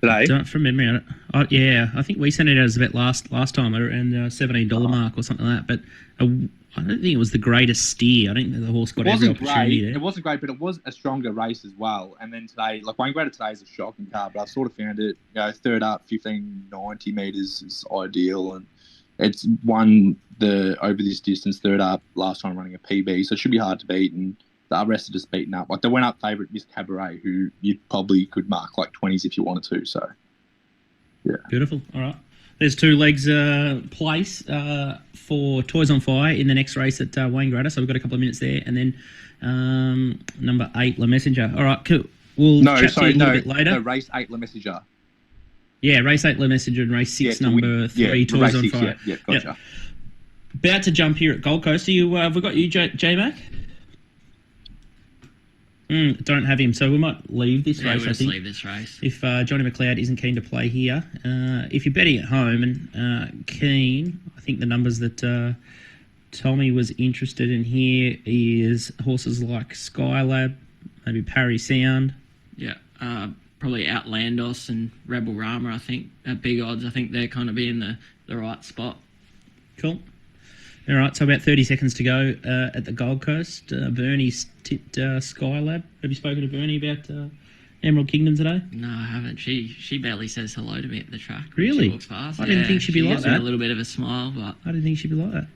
today. From memory, I think we sent it out as a bet last time around $17 mark or something like that. But I don't think it was the greatest steer. I don't think the horse got every opportunity there. It wasn't great, but it was a stronger race as well. And then today, like Wangaratta today is a shocking car, but I've sort of found it, third up, 1590 metres is ideal. And it's won over this distance, third up, last time running a PB. So it should be hard to beat. And the rest are just beaten up. Like they went up favourite Miss Cabaret, who you probably could mark like 20s if you wanted to. So, yeah. Beautiful. All right. There's 2 legs place for Toys on Fire in the next race at Wangaratta, so we've got a couple of minutes there. And then number 8, La Messenger. All right, cool. We'll chat to you a little bit later. No, race 8, La Messenger. Yeah, race 8, La Messenger, and race 6, number 3, Toys on Fire. Yeah, gotcha. Yep. About to jump here at Gold Coast. Have we got you, J-Mac? Don't have him, so we might leave this race. I think leave this race if Johnny McLeod isn't keen to play here. If you're betting at home and keen, I think the numbers that Tommy was interested in here is horses like Skylab, maybe Parry Sound. Yeah, probably Outlandos and Rebel Rama. I think at big odds. I think they're kind of be in the right spot. Cool. All right, so about 30 seconds to go at the Gold Coast. Bernie's tipped Skylab. Have you spoken to Bernie about Emerald Kingdom today? No, I haven't. She barely says hello to me at the track. Really? She walks past. I didn't think she'd be like gives that. Me a little bit of a smile, but I didn't think she'd be like that.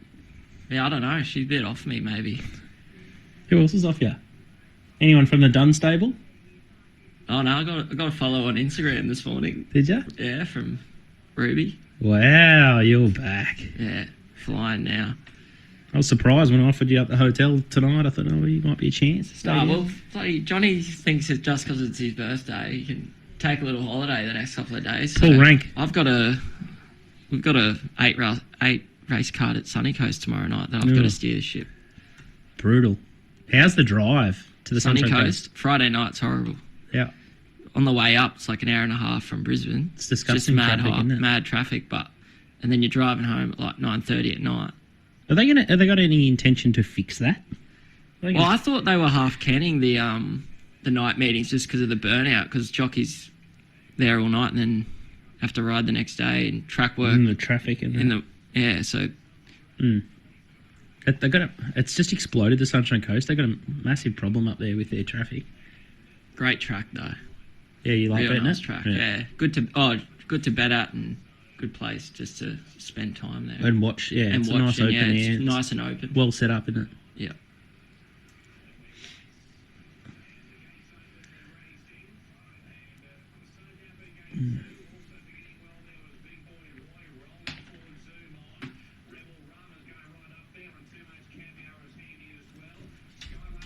Yeah, I don't know. She's a bit off me, maybe. Who else is off you? Anyone from the Dunn stable? Oh no, I got a follow on Instagram this morning. Did you? Yeah, from Ruby. Wow, you're back. Yeah. Flying now. I was surprised when I offered you up the hotel tonight. I thought, you might be a chance to stay well, Johnny thinks it's just because it's his birthday, he can take a little holiday the next couple of days. Full rank. We've got a 8 race card at Sunny Coast tomorrow night that I've got to steer the ship. Brutal. How's the drive to the Sunny Sunshine Coast? Friday night's horrible. Yeah. on the way up, it's like an hour and a half from Brisbane. It's disgusting Just mad traffic, isn't it? mad traffic, and then you're driving home at like 9:30 at night. Have they got any intention to fix that? Well, I thought they were half canning the night meetings just because of the burnout, because jockeys there all night and then have to ride the next day and track work. the traffic and so. They got it's just exploded, the Sunshine Coast. They got a massive problem up there with their traffic. Great track though. Yeah, you like Real betting nice it? track. Yeah. Good to bet at and good place just to spend time there. And watch. Yeah, And it's a nice open air. It's nice and open. Well set up, isn't it? Yeah.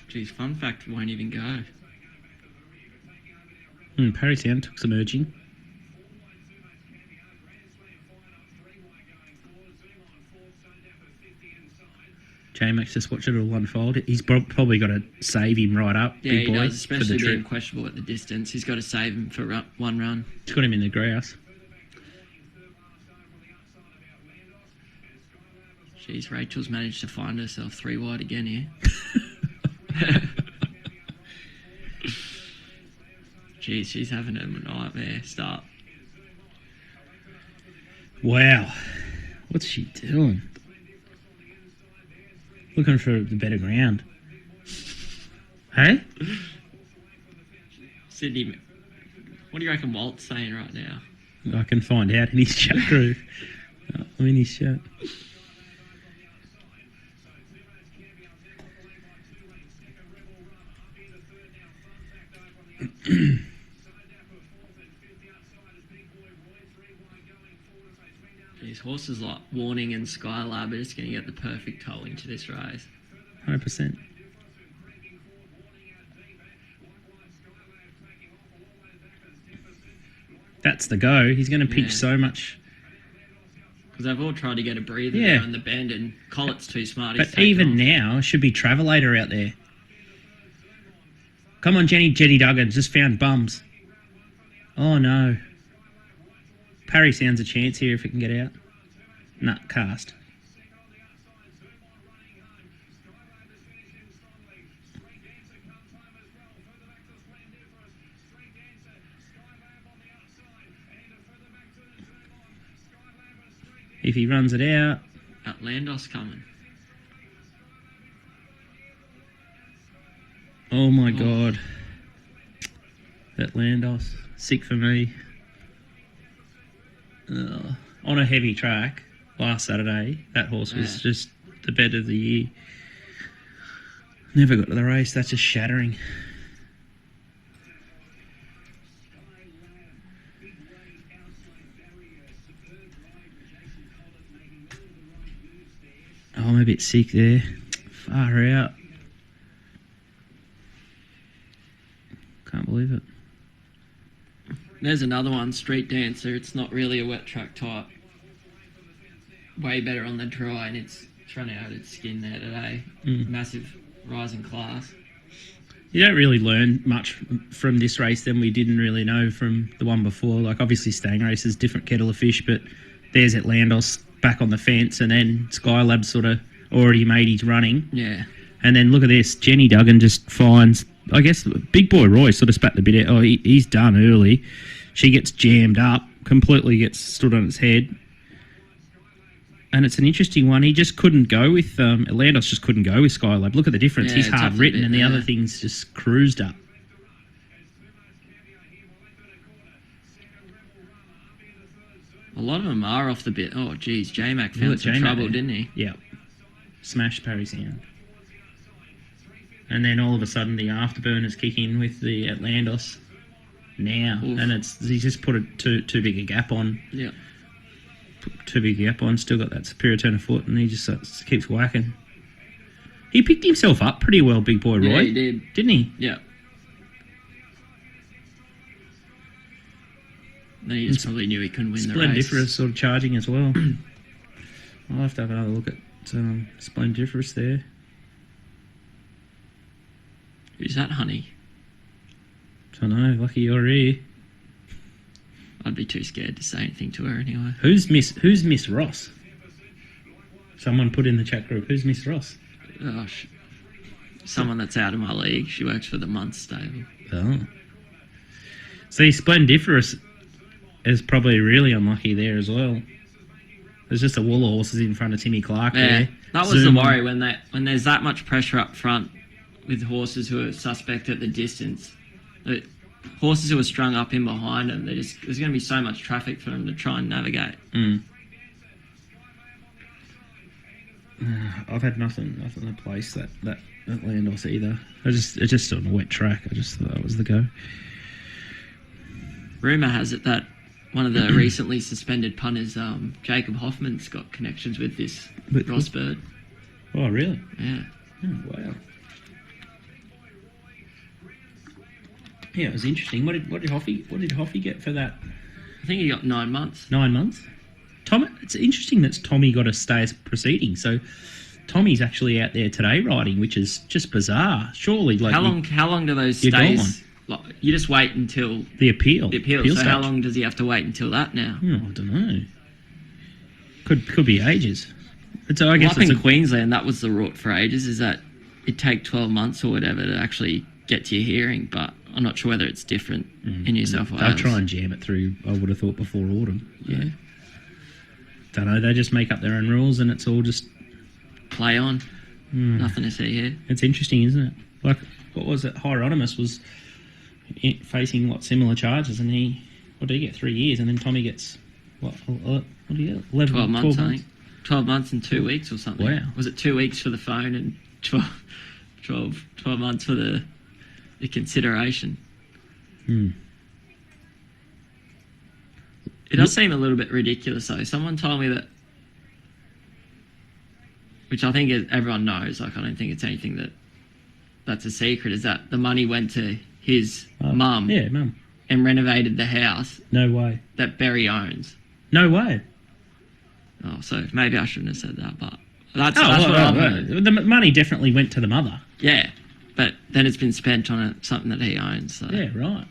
Geez, fun fact, won't even go. Paris Sound took some urging. J-Max just watched it all unfold. He's probably got to save him right up, Yeah, big he boy, does, especially for the being trip. questionable at the distance. He's got to save him for one run. He's got him in the grouse. Jeez, Rachel's managed to find herself 3 wide again here. Jeez, she's having a nightmare start. Wow. What's she doing? Looking for the better ground. Hey? Sydney, what do you reckon Walt's saying right now? I can find out in his chat group. I'm in his chat. These horses like Warning and Skylab are just going to get the perfect towing to this race. 100%. That's the go. He's going to pinch Yeah. so much. Because they've all tried to get a breather Yeah. there in the bend, and Collett's too smart. He's But taken even off. now, it should be Travelator out there. Come on, Jenny Duggan. Just found bums. Oh, no. Parry Sound's a chance here if it can get out. Nah, cast. If he runs it out. Outlandos coming. Oh, my God. That Landos. Sick for me. On a heavy track last Saturday, that horse was just the bet of the year. Never got to the race. That's just shattering. Oh, I'm a bit sick there. Far out. Can't believe it. There's another one, Street Dancer. It's not really a wet track type. Way better on the dry, and it's running out its skin there today. Massive rise in class. You don't really learn much from this race than we didn't really know from the one before. Like, obviously, Stang Race is different kettle of fish, but there's Atlandos back on the fence, and then Skylab sort of already made his running. Yeah. And then look at this. Jenny Duggan just finds, I guess, Big Boy Roy sort of spat the bit out. Oh, he's done early. She gets jammed up, completely gets stood on its head. And it's an interesting one. He just couldn't go with, Atlandos just couldn't go with Skylab. Look at the difference. Yeah, He's it's up hard a written, bit, and the yeah. other things just cruised up. A lot of them are off the bit. Oh, geez. J-Mac Look found at some J-Mac trouble, there. didn't he? Yeah. Smash Parry Sound. And then all of a sudden the afterburner's kicking with the Atlandos now. Oof. And he's just put too big a gap on. Yeah. Too big a gap on. Still got that superior turn of foot, and he just keeps whacking. He picked himself up pretty well, Big Boy Roy. Yeah, he did. Didn't he? Yeah. No, he just probably knew he couldn't win the race. Splendiferous sort of charging as well. I'll have to have another look at Splendiferous there. Who's that, honey? I know. Lucky you're here. I'd be too scared to say anything to her anyway. Who's Miss Ross? Someone put in the chat group. Who's Miss Ross? Gosh. Someone that's out of my league. She works for the Month stable. Oh. See, Splendiferous is probably really unlucky there as well. There's just a wall of horses in front of Timmy Clark there. That was the worry when there's that much pressure up front with horses who are suspect at the distance. The horses who are strung up in behind them, there's going to be so much traffic for them to try and navigate. I've had nothing to place that Landos either. It's just on a wet track. I just thought that was the go. Rumour has it that one of the recently suspended punters, Jacob Hoffman's got connections with this Ross Bird. Oh, really? Yeah. Oh, wow. Yeah, it was interesting. What did Hoffy get for that? I think he got 9 months. 9 months. It's interesting that Tommy got a stay as proceeding. So Tommy's actually out there today riding, which is just bizarre. Surely, like how long do those stays? Like, you just wait until the appeal. So stage. how long does he have to wait until that now? Oh, I don't know. Could be ages. So I guess up in Queensland, that was the route for ages. Is that it take 12 months or whatever to actually get to your hearing, but I'm not sure whether it's different in New South Wales. They'll try and jam it through, I would have thought, before autumn. Yeah. Don't know, they just make up their own rules and it's all just... Play on. Nothing to see here. It's interesting, isn't it? Like, what was it? Hieronymus was facing, similar charges and what did he get? 3 years and then Tommy gets, what do you get? 11, 12 months, I think. 12 months and 2 weeks or something. Wow. Was it 2 weeks for the phone and 12 months for the consideration? It does seem a little bit ridiculous, though. Someone told me that, which I think everyone knows, like I don't think it's anything that's a secret, is that the money went to his mum. Yeah, mum. And renovated the house. No way. That Berry owns. No way. Oh, so maybe I shouldn't have said that, but that's what I've heard. The money definitely went to the mother. Yeah, but then it's been spent on something that he owns. So. Yeah, right.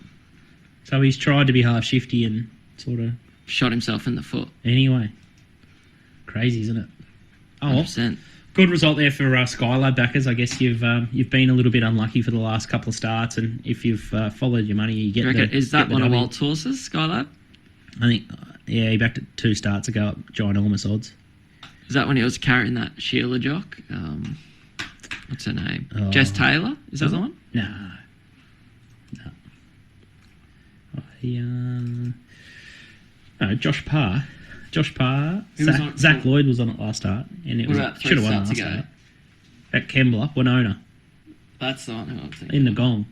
So he's tried to be half shifty and sort of... Shot himself in the foot. Anyway. Crazy, isn't it? Oh, 100%. Good result there for Skylab backers. I guess you've been a little bit unlucky for the last couple of starts, and if you've followed your money, you get is that one of Walt's horses, Skylab? I think, he backed it 2 starts ago at ginormous odds. Is that when he was carrying that Sheila jock? What's her name? Jess Taylor? Is that the one? No. No, Josh Parr. Zach Lloyd was on it last start, and it should have won last start. At Kembla, Winona. That's the one I was thinking. In the gong.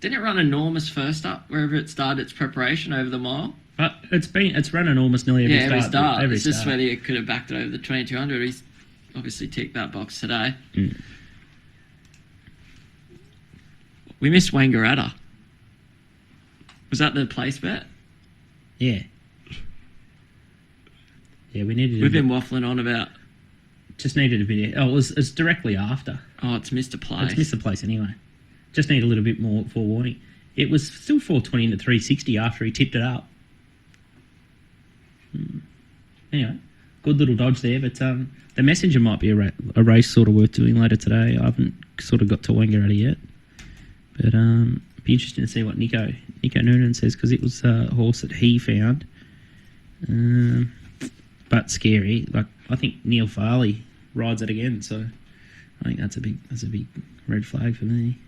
Didn't it run enormous first up wherever it started its preparation over the mile? But it's run enormous nearly every start. It's just whether you could have backed it over the 2200. He's obviously ticked that box today. We missed Wangaratta. Was that the place bet? Yeah. Yeah, we needed... We've been waffling on about... Just needed a bit... it's directly after. Oh, it's missed a place. It's missed a place anyway. Just need a little bit more forewarning. It was still 420 into 360 after he tipped it up. Anyway, good little dodge there, but the Messenger might be a race sort of worth doing later today. I haven't sort of got to Wangaratta yet. But be interesting to see what Nico Noonan says, because it was a horse that he found. But scary. Like, I think Neil Farley rides it again, so I think that's a big red flag for me.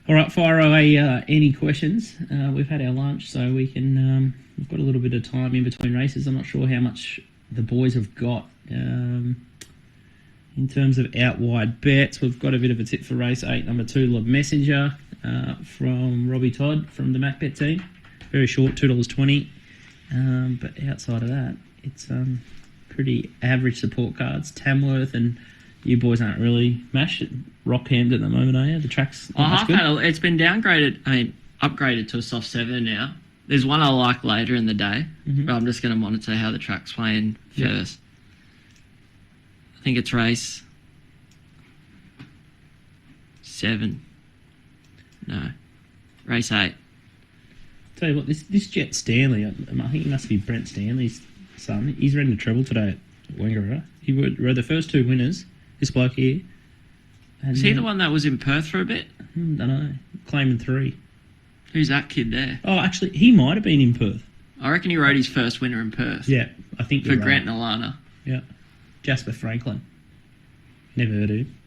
All right, fire away any questions. We've had our lunch, so we can. We've got a little bit of time in between races. I'm not sure how much the boys have got in terms of out wide bets. We've got a bit of a tip for race 8, number 2, Love Messenger. From Robbie Todd from the MacBet team. Very short, $2.20. But outside of that, it's pretty average support cards. Tamworth, and you boys aren't really mashed at Rockhampton at the moment, are you? The track's not much good. It's been downgraded, upgraded to a soft 7 now. There's one I like later in the day, but I'm just going to monitor how the track's playing first. I think it's race 7. No. Race 8. Tell you what, this Jet Stanley, I think he must be Brent Stanley's son. He's ridden the treble today at Wangara. He rode the first 2 winners, this bloke here. And, Is he the one that was in Perth for a bit? Don't know. Claiming 3. Who's that kid there? Oh, actually, he might have been in Perth. I reckon he rode his first winner in Perth. Yeah, I think For you're Grant right. and Alana. Yeah. Jasper Franklin. Never heard of him.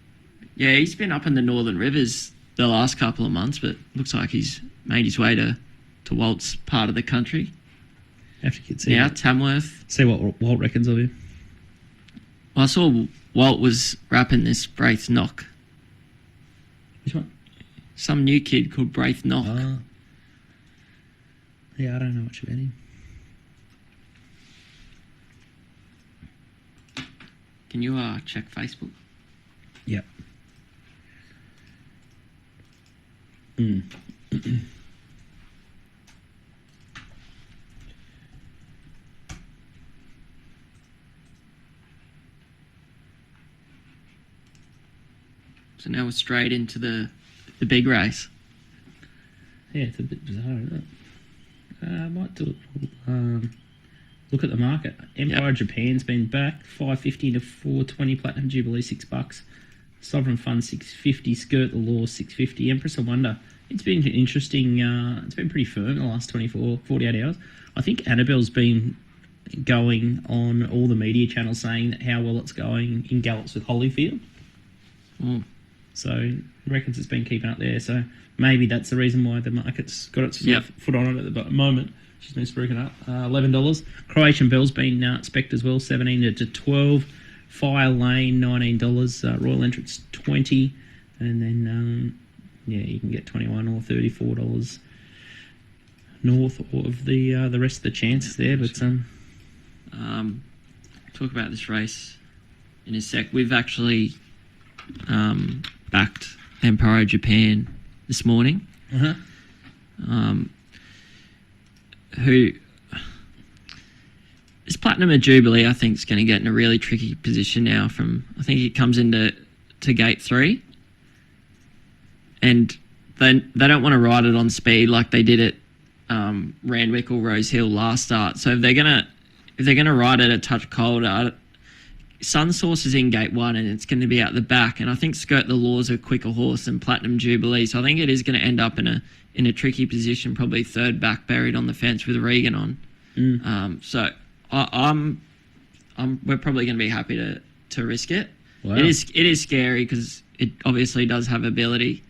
Yeah, he's been up in the Northern Rivers the last couple of months, but looks like he's made his way to Walt's part of the country. Have to see Tamworth. See what Walt reckons of him. Well, I saw Walt was rapping this Braith Knock. Which one? Some new kid called Braith Knock. Yeah, I don't know much about him. Can you check Facebook? Yep. So now we're straight into the big race. Yeah, it's a bit bizarre, isn't it? I might do look at the market. Empire Japan's been back 550 to 420. Platinum Jubilee $6. Sovereign Fund 650. Skirt the Law 650. Empress of Wonder. It's been interesting. It's been pretty firm in the last 48 hours. I think Annabelle's been going on all the media channels saying that how well it's going in gallops with Holyfield. So reckons it's been keeping up there. So maybe that's the reason why the market's got its foot on it at the moment. She's been spruiking up. $11. Croatian Bell's been spec'd as well, 17 to 12. Fire Lane, $19. Royal Entrance, 20. And then, you can get 21 or $34 north of the rest of the chances there. But talk about this race in a sec. We've actually backed Empire Japan this morning. Who this Platinum of Jubilee, I think, is going to get in a really tricky position now. I think it comes into gate 3, and then they don't want to ride it on speed like they did at Randwick or Rose Hill last start. So if they're gonna ride it a touch colder, Sun Source is in gate 1 and it's going to be out the back. And I think Skirt the Law's a quicker horse than Platinum Jubilee. So I think it is going to end up in a tricky position, probably third back buried on the fence with Regan on. So we're probably going to be happy to risk it. Wow. It is scary because it obviously does have ability.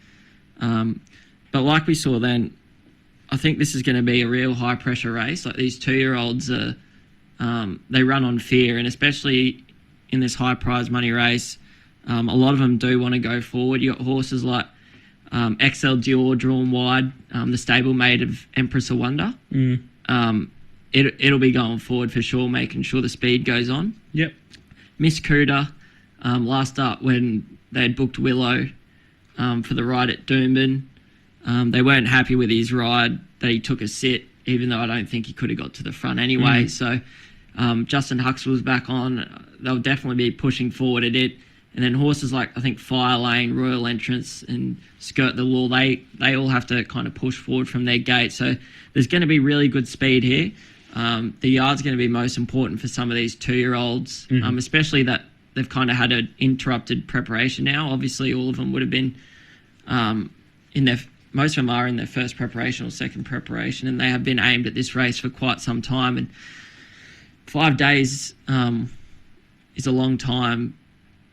But like we saw then, I think this is going to be a real high pressure race. Like these 2-year-olds they run on fear, and especially in this high prize money race, a lot of them do want to go forward. You got horses like XL Dior drawn wide, the stablemate of Empress of Wonder. It'll be going forward for sure, making sure the speed goes on. Yep. Miss Cooter, last up when they had booked Willow for the ride at Doomben, they weren't happy with his ride, that he took a sit, even though I don't think he could have got to the front anyway. So Justin Huxtable was back on. They'll definitely be pushing forward at it. And then horses like, I think, Fire Lane, Royal Entrance and Skirt the Law, they all have to kind of push forward from their gate. So there's going to be really good speed here. The yard's going to be most important for some of these 2-year-olds, especially that they've kind of had an interrupted preparation now. Obviously, all of them would have been most of them are in their first preparation or second preparation, and they have been aimed at this race for quite some time. And 5 days is a long time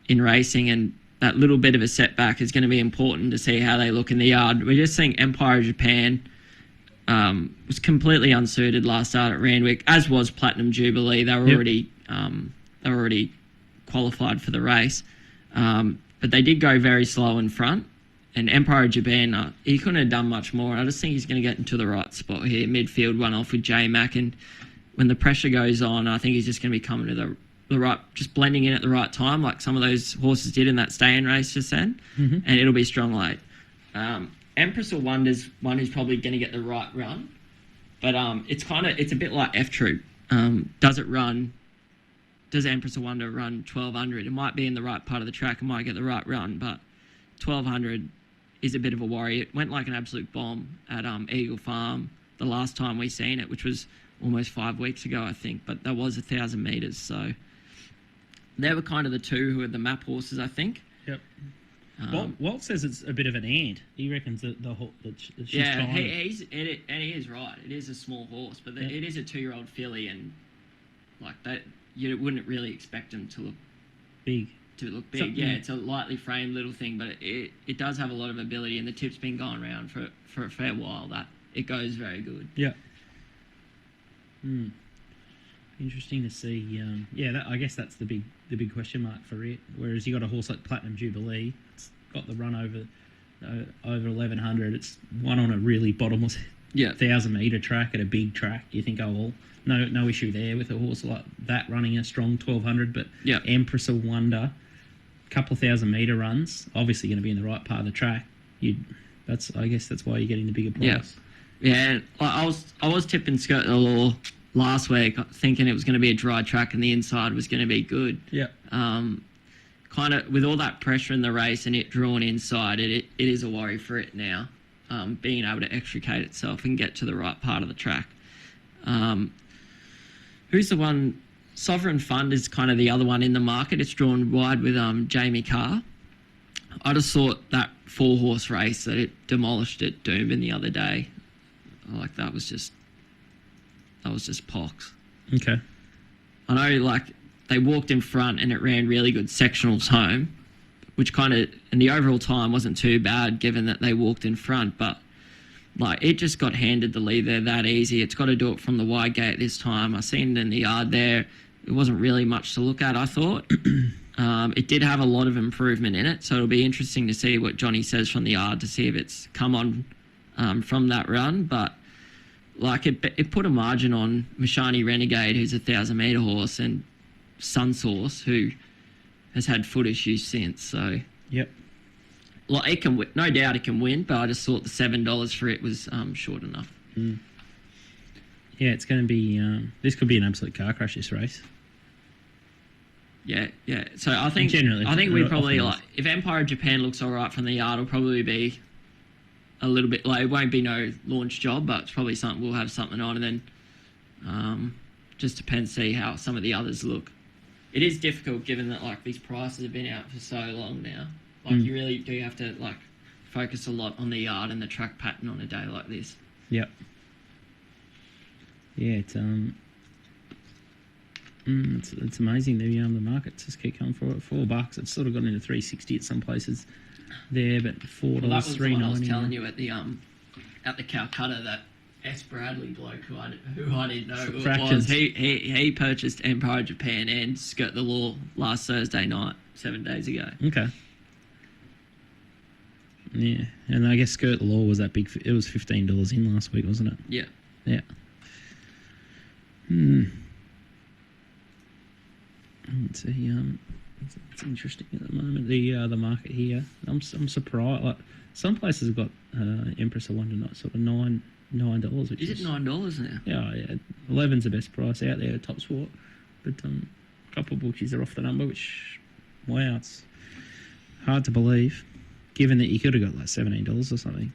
in racing, and that little bit of a setback is going to be important to see how they look in the yard. We're just seeing Empire Japan was completely unsuited last start at Randwick, as was Platinum Jubilee. They were already qualified for the race, but they did go very slow in front. And Empire Japan, he couldn't have done much more. I just think he's going to get into the right spot here, midfield, one off with J-Mac, and when the pressure goes on, I think he's just going to be coming to the right, just blending in at the right time, like some of those horses did in that stay-in race just then, and it'll be strong late. Empress of Wonder's one who's probably going to get the right run, but it's a bit like F Troop. Does Empress of Wonder run 1200? It might be in the right part of the track, it might get the right run, but 1200 is a bit of a worry. It went like an absolute bomb at Eagle Farm the last time we seen it, which was almost 5 weeks ago, I think. But that was 1,000 metres, so they were kind of the two who are the map horses, I think. Yep. Walt says it's a bit of an ant. He reckons that she's yeah, tiny. he is right. It is a small horse, but it is a 2-year-old filly, and like that, you wouldn't really expect him to look big. Yeah, it's a lightly framed little thing, but it does have a lot of ability, and the tip's been going around for a fair while that it goes very good. Yeah. Interesting to see. I guess that's the big question mark for it. Whereas you got a horse like Platinum Jubilee, it's got the run over 1100. It's won on a really bottomless 1,000 metre track at a big track. You think, oh well, no issue there with a horse like that running a strong 1200. But Empress of Wonder, couple of 1,000 metre runs, obviously going to be in the right part of the track. I guess that's why you're getting the bigger price. Yeah. I was tipping Skirt the Law last week, thinking it was going to be a dry track and the inside was going to be good. Yeah. Kind of with all that pressure in the race and it drawn inside, it is a worry for it now. Being able to extricate itself and get to the right part of the track. Who's the one? Sovereign Fund is kind of the other one in the market. It's drawn wide with Jamie Carr. I just thought that 4-horse race that it demolished at Doomben the other day, like that was just pox. Okay. I know, like, they walked in front and it ran really good sectionals home, which kind of, and the overall time wasn't too bad given that they walked in front, but like it just got handed the lead there that easy. It's got to do it from the wide gate this time. I seen it in the yard there. It wasn't really much to look at, I thought. It did have a lot of improvement in it, so it'll be interesting to see what Johnny says from the yard to see if it's come on from that run. But like it put a margin on Mashani Renegade, who's a 1,000 metre horse, and Sunsource, who has had foot issues since. So yep, like it can win, no doubt it can win, but I just thought the $7 for it was short enough. Yeah, it's going to be. This could be an absolute car crash, this race. Yeah. So I think we probably like if Empire of Japan looks all right from the yard, it'll probably be a little bit like it won't be no launch job, but it's probably something we'll have something on, and then just depends see how some of the others look. It is difficult given that like these prices have been out for so long now. Like you really do have to like focus a lot on the yard and the track pattern on a day like this. Yep. Yeah, it's amazing the markets just keep coming for it. $4. It's sort of gone into $3.60 at some places there, but $4, well, that was the one I was $3.90. telling you at the Calcutta, that S. Bradley bloke who I didn't know who it was. He purchased Empire Japan and Skirt the Law last Thursday night, 7 days ago. Okay. Yeah, and I guess Skirt the Law was that big. It was $15 in last week, wasn't it? Yeah. Yeah. Let's see. It's interesting at the moment. The market here. I'm surprised. Like some places have got Empress of Wonder not sort of $9. Which is it $9 now? Yeah. 11's the best price out there at Topsport, but a couple of bookies are off the number. Which, wow, it's hard to believe, given that you could have got like $17 or something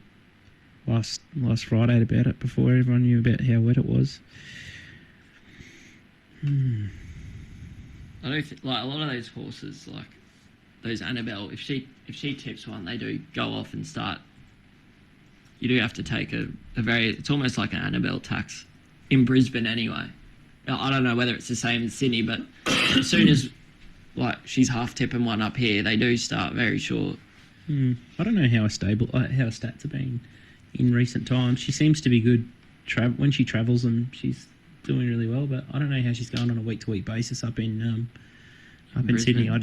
last Friday about it before everyone knew about how wet it was. I don't think, like a lot of those horses, like those Annabelle, if she tips one, they do go off and start. You do have to take a very. It's almost like an Annabelle tax in Brisbane anyway. Now, I don't know whether it's the same in Sydney, but as soon as like she's half tipping one up here, they do start very short. I don't know how stable how her stats have been in recent times. She seems to be good when she travels, and she's doing really well. But I don't know how she's going on a week-to-week basis up in Sydney. In Sydney. I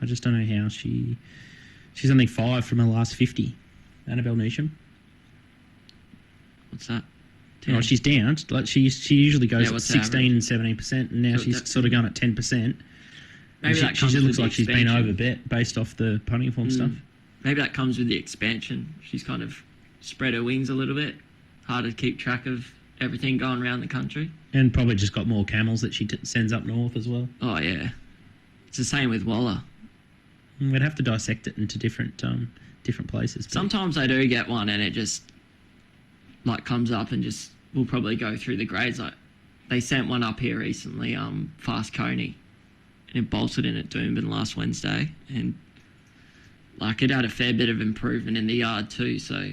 just don't know how she's only 5 from her last 50. Annabelle Neesham. What's that? Oh, she's down. Like she usually goes at 16 average? and 17%, and now she's sort of going at 10%. Maybe that comes she with looks the like she's expansion. been overbet based off the punting form stuff. Maybe that comes with the expansion. She's kind of spread her wings a little bit. Hard to keep track of everything going around the country. And probably just got more camels that she sends up north as well. Oh, yeah. It's the same with Waller. We'd have to dissect it into different different places. But Sometimes I do get one and it just like comes up and just will probably go through the grades. Like they sent one up here recently, Fast Coney, and it bolted in at Doomben last Wednesday, and like it had a fair bit of improvement in the yard too. So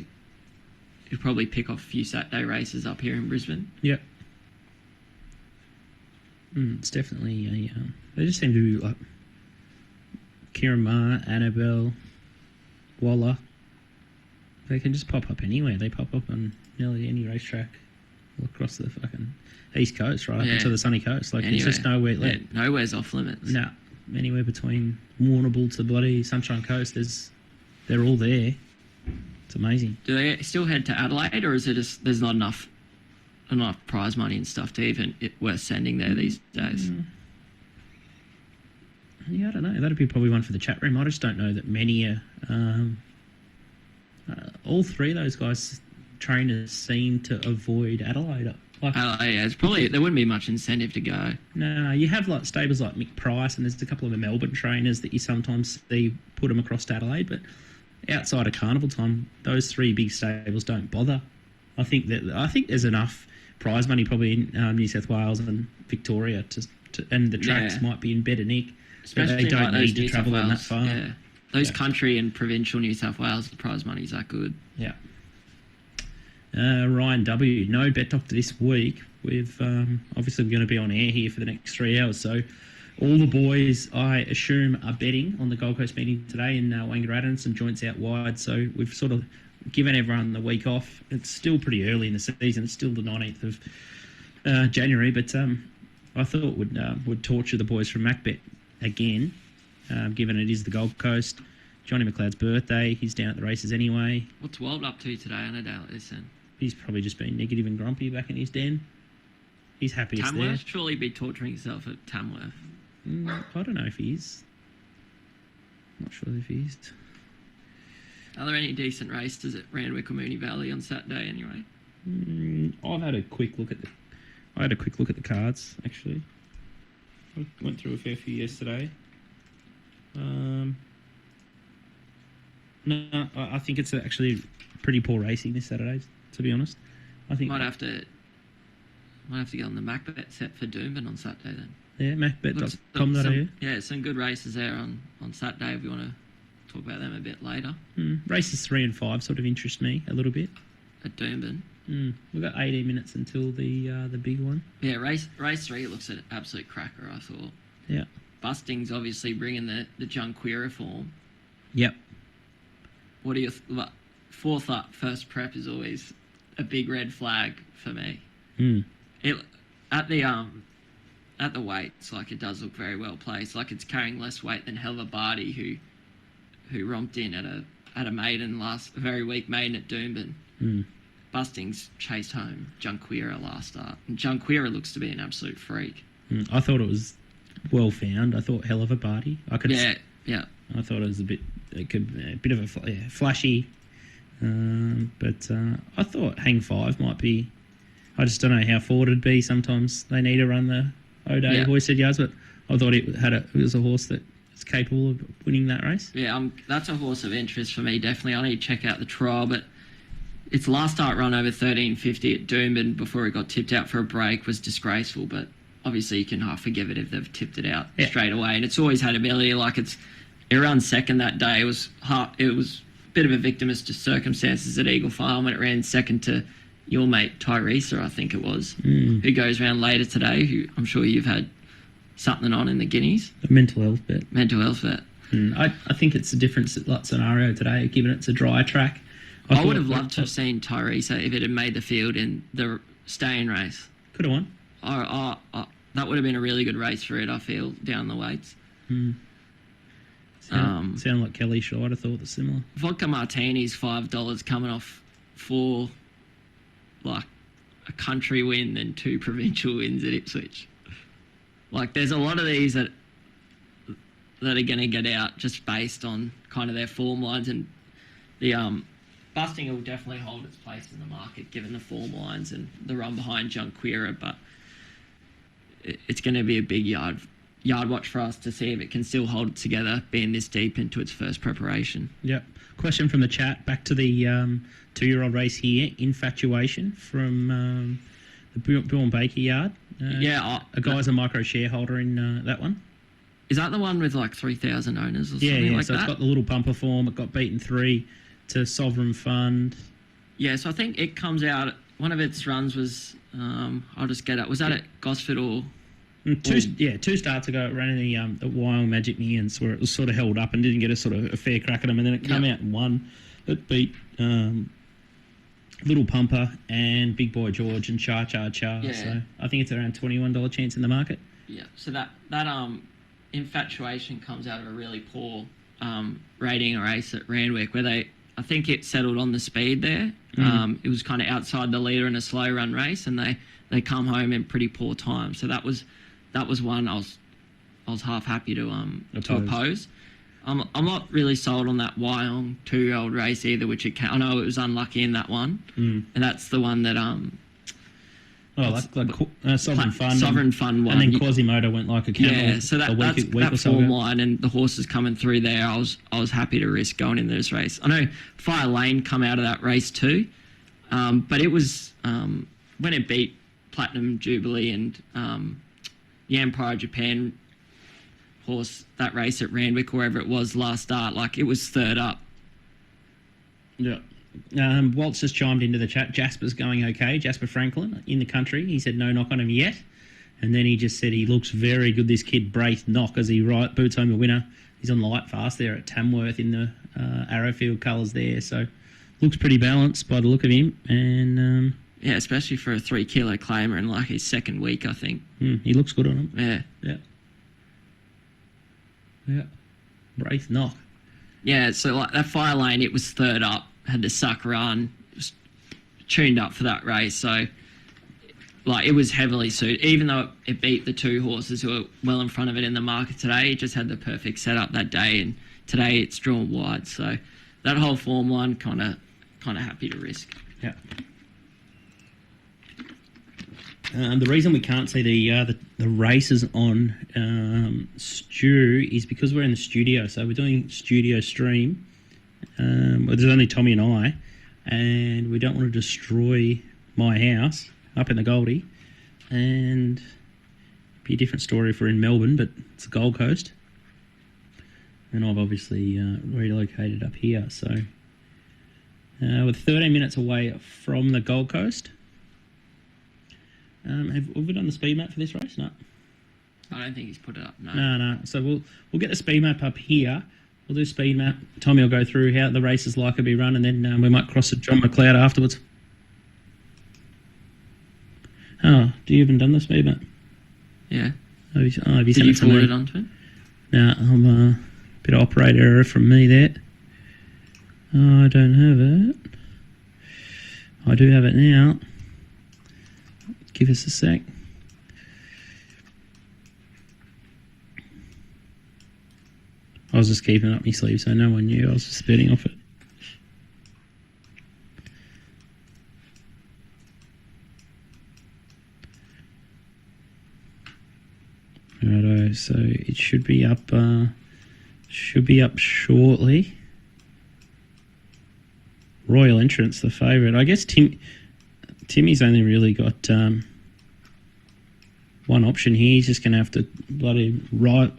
you'll probably pick off a few Saturday races up here in Brisbane. Yep. It's definitely a. They just seem to be like Kieran Ma, Annabelle, Waller. They can just pop up anywhere. They pop up on nearly any racetrack all across the fucking East Coast, right up into the sunny coast. Like Anywhere. there's just nowhere. Yeah, nowhere's off limits. No, anywhere between Warrnambool to bloody Sunshine Coast, they're all there. It's amazing. Do they still head to Adelaide, or is it just there's not enough prize money and stuff to even worth sending there these days? Yeah, I don't know. That'd be probably one for the chat room. I just don't know that many are. All three of those guys, trainers, seem to avoid Adelaide. Like, Yeah, it's probably there wouldn't be much incentive to go. no, you have like stables like Mick Price, and there's a couple of Melbourne trainers that you sometimes see put them across to Adelaide, but outside of carnival time, those three big stables don't bother. I think there's enough prize money probably in New South Wales and Victoria and the tracks might be in better nick. Especially they don't like need those to New travel South on that Wales, far. Yeah. Those country and provincial New South Wales, the prize money's that good. Yeah. Ryan W. No bet doctor this week. We've obviously we're going to be on air here for the next 3 hours. So all the boys, I assume, are betting on the Gold Coast meeting today in Wangaratta, and some joints out wide. So we've sort of given everyone the week off. It's still pretty early in the season. It's still the 19th of January. But I thought would torture the boys from MacBet again, given it is the Gold Coast. Johnny McLeod's birthday. He's down at the races anyway. What's Wald up to today on a day like this then? He's probably just been negative and grumpy back in his den. He's happiest there. Tamworth? Surely be torturing himself at Tamworth. I don't know if he is. Not sure if he is. Are there any decent races at Randwick or Moonee Valley on Saturday anyway? I've had a quick look at the cards actually. I went through a fair few yesterday. No, I think it's actually pretty poor racing this Saturday, to be honest. I think Might have to get on the MacBet set for Doomben on Saturday then. Yeah, macbet.com.au. Yeah, some good races there on Saturday if you want to talk about them a bit later. Races 3 and 5 sort of interest me a little bit. At Doomben. We've got 18 minutes until the big one. Yeah, race 3 looks an absolute cracker, I thought. Yeah. Busting's obviously bringing the Junqueira form. Yep. What are your fourth up first prep is always a big red flag for me. It at the weights, like it does look very well placed. Like it's carrying less weight than Birdie, who romped in at a maiden a very weak maiden at Doomben. Busting's chased home Junqueira last start, and Junqueira looks to be an absolute freak. I thought it was well found. I thought hell of a Birdie. Yeah. I thought it was a bit of a flashy, but I thought Hang 5 might be. I just don't know how forward it'd be. Sometimes they need to run the O'Day hoisted yards, but I thought it was a horse that is capable of winning that race. Yeah, that's a horse of interest for me. Definitely, I need to check out the trial, but its last start run over 13.50 at Doomben before it got tipped out for a break was disgraceful. But obviously, you can half forgive it if they've tipped it out straight away. And it's always had ability. Like it ran second that day. It was a bit of a victim as to circumstances at Eagle Farm when it ran second to your mate Tyresa, I think it was, who goes around later today, who I'm sure you've had something on in the Guineas. A mental health bet. I think it's a different scenario today, given it's a dry track. I would have loved to have seen Tyresa if it had made the field in the staying race. Could have won. That would have been a really good race for it, I feel, down the weights. Sound like Kelly Shaw. I'd have thought that's similar. Vodka Martini's $5 coming off 4 like a country win and 2 provincial wins at Ipswich. Like there's a lot of these that are going to get out just based on kind of their form lines, and the Busting will definitely hold its place in the market given the form lines and the run behind Junqueira, but it's going to be a big yard yard watch for us to see if it can still hold it together, being this deep into its first preparation. Yep. Question from the chat. Back to the 2-year-old race here. Infatuation from the Bill Baker yard. A guy's a micro shareholder in that one. Is that the one with like 3,000 owners or something like so that? It's got the little bumper form. It got beaten 3 to Sovereign Fund. Yeah, so I think it comes out. One of its runs was, I'll just get it. Was that at Gosford or? Two starts ago it ran in the Wyong Magic Millions where it was sort of held up and didn't get a sort of a fair crack at them, and then it came out and won. It beat Little Pumper and Big Boy George and Cha Cha Cha. Yeah. So I think it's around $21 chance in the market. Yeah. So that infatuation comes out of a really poor rating or race at Randwick where I think it settled on the speed there. It was kind of outside the leader in a slow run race, and they come home in pretty poor time. So that was one I was half happy to oppose. I'm not really sold on that Wyong 2-year-old race either, which I know it was unlucky in that one, and that's the one that Sovereign Fund. Sovereign Fund one. And then Quasimodo went like a camel. Yeah, so that form line and the horses coming through there, I was happy to risk going into this race. I know Fire Lane come out of that race too, but it was when it beat Platinum Jubilee and the Empire of Japan horse, that race at Randwick, wherever it was last start, like it was third up. Yeah. Walt's just chimed into the chat. Jasper's going okay. Jasper Franklin in the country. He said no knock on him yet. And then he just said he looks very good, this kid, Braith Knock, as he boots home a winner. He's on light fast there at Tamworth in the Arrowfield colours there. So looks pretty balanced by the look of him. And yeah, especially for a 3 kilo claimer in like his second week, I think. He looks good on him. Yeah. Yeah. Braith Knock. Yeah, so like that Fire Lane, it was third up, had to suck run, was tuned up for that race. So like it was heavily suited, even though it beat the 2 horses who were well in front of it in the market today. It just had the perfect setup that day, and today it's drawn wide. So that whole form line kind of happy to risk. Yeah. The reason we can't see the races on Stu is because we're in the studio. So we're doing Studio Stream. There's only Tommy and I, and we don't want to destroy my house up in the Goldie. And it'd be a different story if we're in Melbourne, but it's the Gold Coast. And I've obviously relocated up here. So we're 13 minutes away from the Gold Coast. Have we done the speed map for this race? No. I don't think he's put it up. No. So we'll get the speed map up here. We'll do speed map. Tommy will go through how the race is likely to be run, and then we might cross at John McLeod afterwards. Oh, do you haven't done the speed map? Yeah. Have you Did sent you it to forward me? it onto him? No, I'm a bit of operator error from me there. I don't have it. I do have it now. Give us a sec. I was just keeping it up my sleeve so no one knew. I was just spitting off it. Righto, so it should be up shortly. Royal Entrance, the favourite. I guess Timmy's only really got one option here. He's just going to have to bloody ride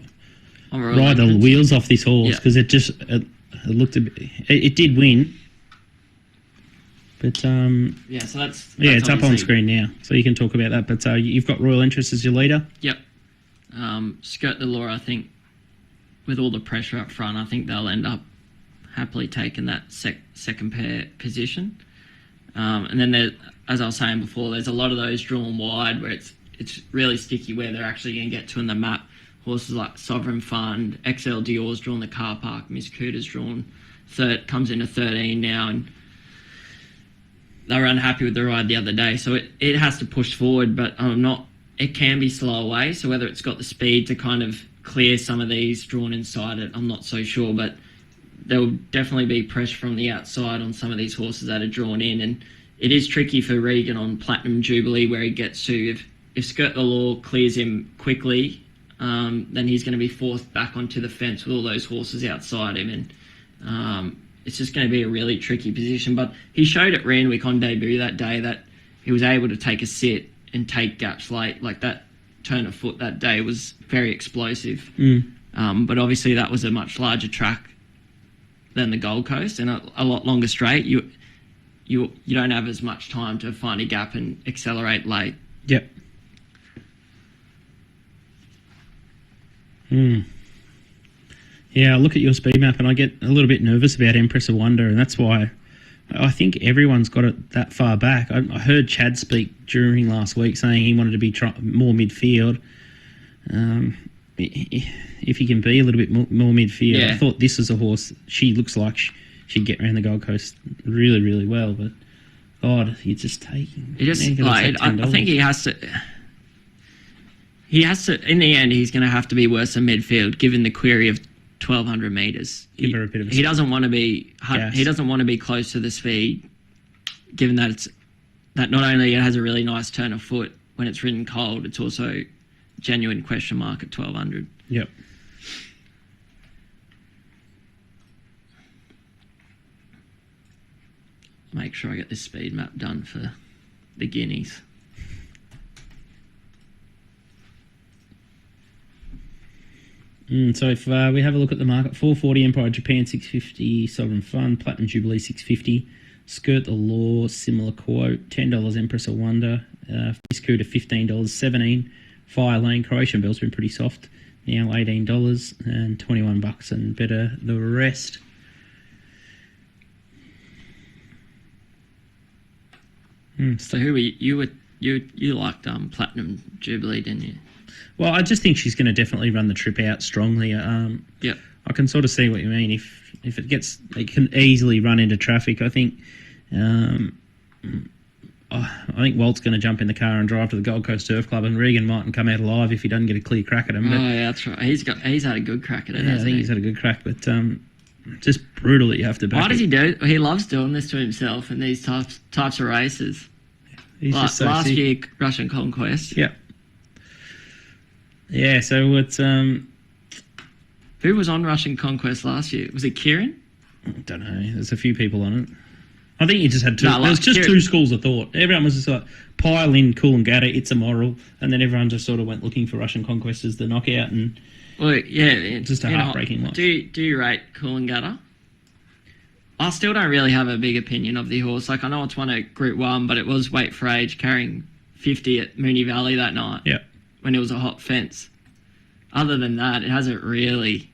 the wheels off this horse because it looked a bit. It did win, but yeah. So that's it's up on screen now, so you can talk about that. But you've got Royal Interest as your leader. Yep. Skirt the Law, I think, with all the pressure up front, I think they'll end up happily taking that second pair position. And then there, as I was saying before, there's a lot of those drawn wide where it's really sticky where they're actually going to get to in the map. Horses like Sovereign Fund, XL Dior's drawn the car park, Miss Cooter's drawn third, comes into 13 now, and they were unhappy with the ride the other day. So it has to push forward, but it can be slow away. So whether it's got the speed to kind of clear some of these drawn inside it, I'm not so sure, but there will definitely be pressure from the outside on some of these horses that are drawn in, and it is tricky for Regan on Platinum Jubilee where he gets to. If Skirt the Law clears him quickly, then he's going to be forced back onto the fence with all those horses outside him, and it's just going to be a really tricky position. But he showed at Randwick on debut that day that he was able to take a sit and take gaps late. Like that turn of foot that day was very explosive. But obviously that was a much larger track than the Gold Coast and a lot longer straight. You don't have as much time to find a gap and accelerate late. Yep. Yeah, I look at your speed map and I get a little bit nervous about Empress of Wonder, and that's why I think everyone's got it that far back. I heard Chad speak during last week saying he wanted to be more midfield. If he can be a little bit more midfield, Yeah. I thought this is a horse. She looks like she'd get around the Gold Coast really, really well. But God, you're just taking. It just like I think he has to. He has to. In the end, he's going to have to be worse than midfield, given the query of 1,200 meters. Give her a bit of. He doesn't want to be. Gas. He doesn't want to be close to the speed, given that that not only it has a really nice turn of foot when it's ridden cold, it's also genuine question mark at 1,200. Yep. Make sure I get this speed map done for the guineas. So if we have a look at the market, 440 Empire Japan 650, Sovereign Fun, Platinum Jubilee 650, Skirt the Law, similar quote, $10 Empress of Wonder, Scooter $15, 17, Fire Lane, Croatian Bell's been pretty soft, now $18 and $21 and better the rest. So who were you liked Platinum Jubilee, didn't you? Well, I just think she's going to definitely run the trip out strongly. Yep. I can sort of see what you mean. If it can easily run into traffic. I think Walt's going to jump in the car and drive to the Gold Coast Surf Club, and Regan mightn't come out alive if he doesn't get a clear crack at him. Oh yeah, that's right. He's had a good crack at it. Yeah, I think he's had a good crack, but just brutal that you have to back. Why does he do? He loves doing this to himself in these types of races. He's just so last sick. year, Russian Conquest. Yep. Yeah, so it's Who was on Russian Conquest last year? Was it Kieran? I don't know. There's a few people on it. I think you just had two. No, like, there was just Kieran- two schools of thought. Everyone was just like pile in Coolangatta, it's a moral, and then everyone just sort of went looking for Russian Conquest as the knockout, and Well, yeah, Just a heartbreaking loss. Do you rate Coolangatta? I still don't really have a big opinion of the horse. Like I know it's won at Group 1, but it was weight for age, carrying 50 at Moonee Valley that night. yeah. When it was a hot fence. Other than that, it hasn't really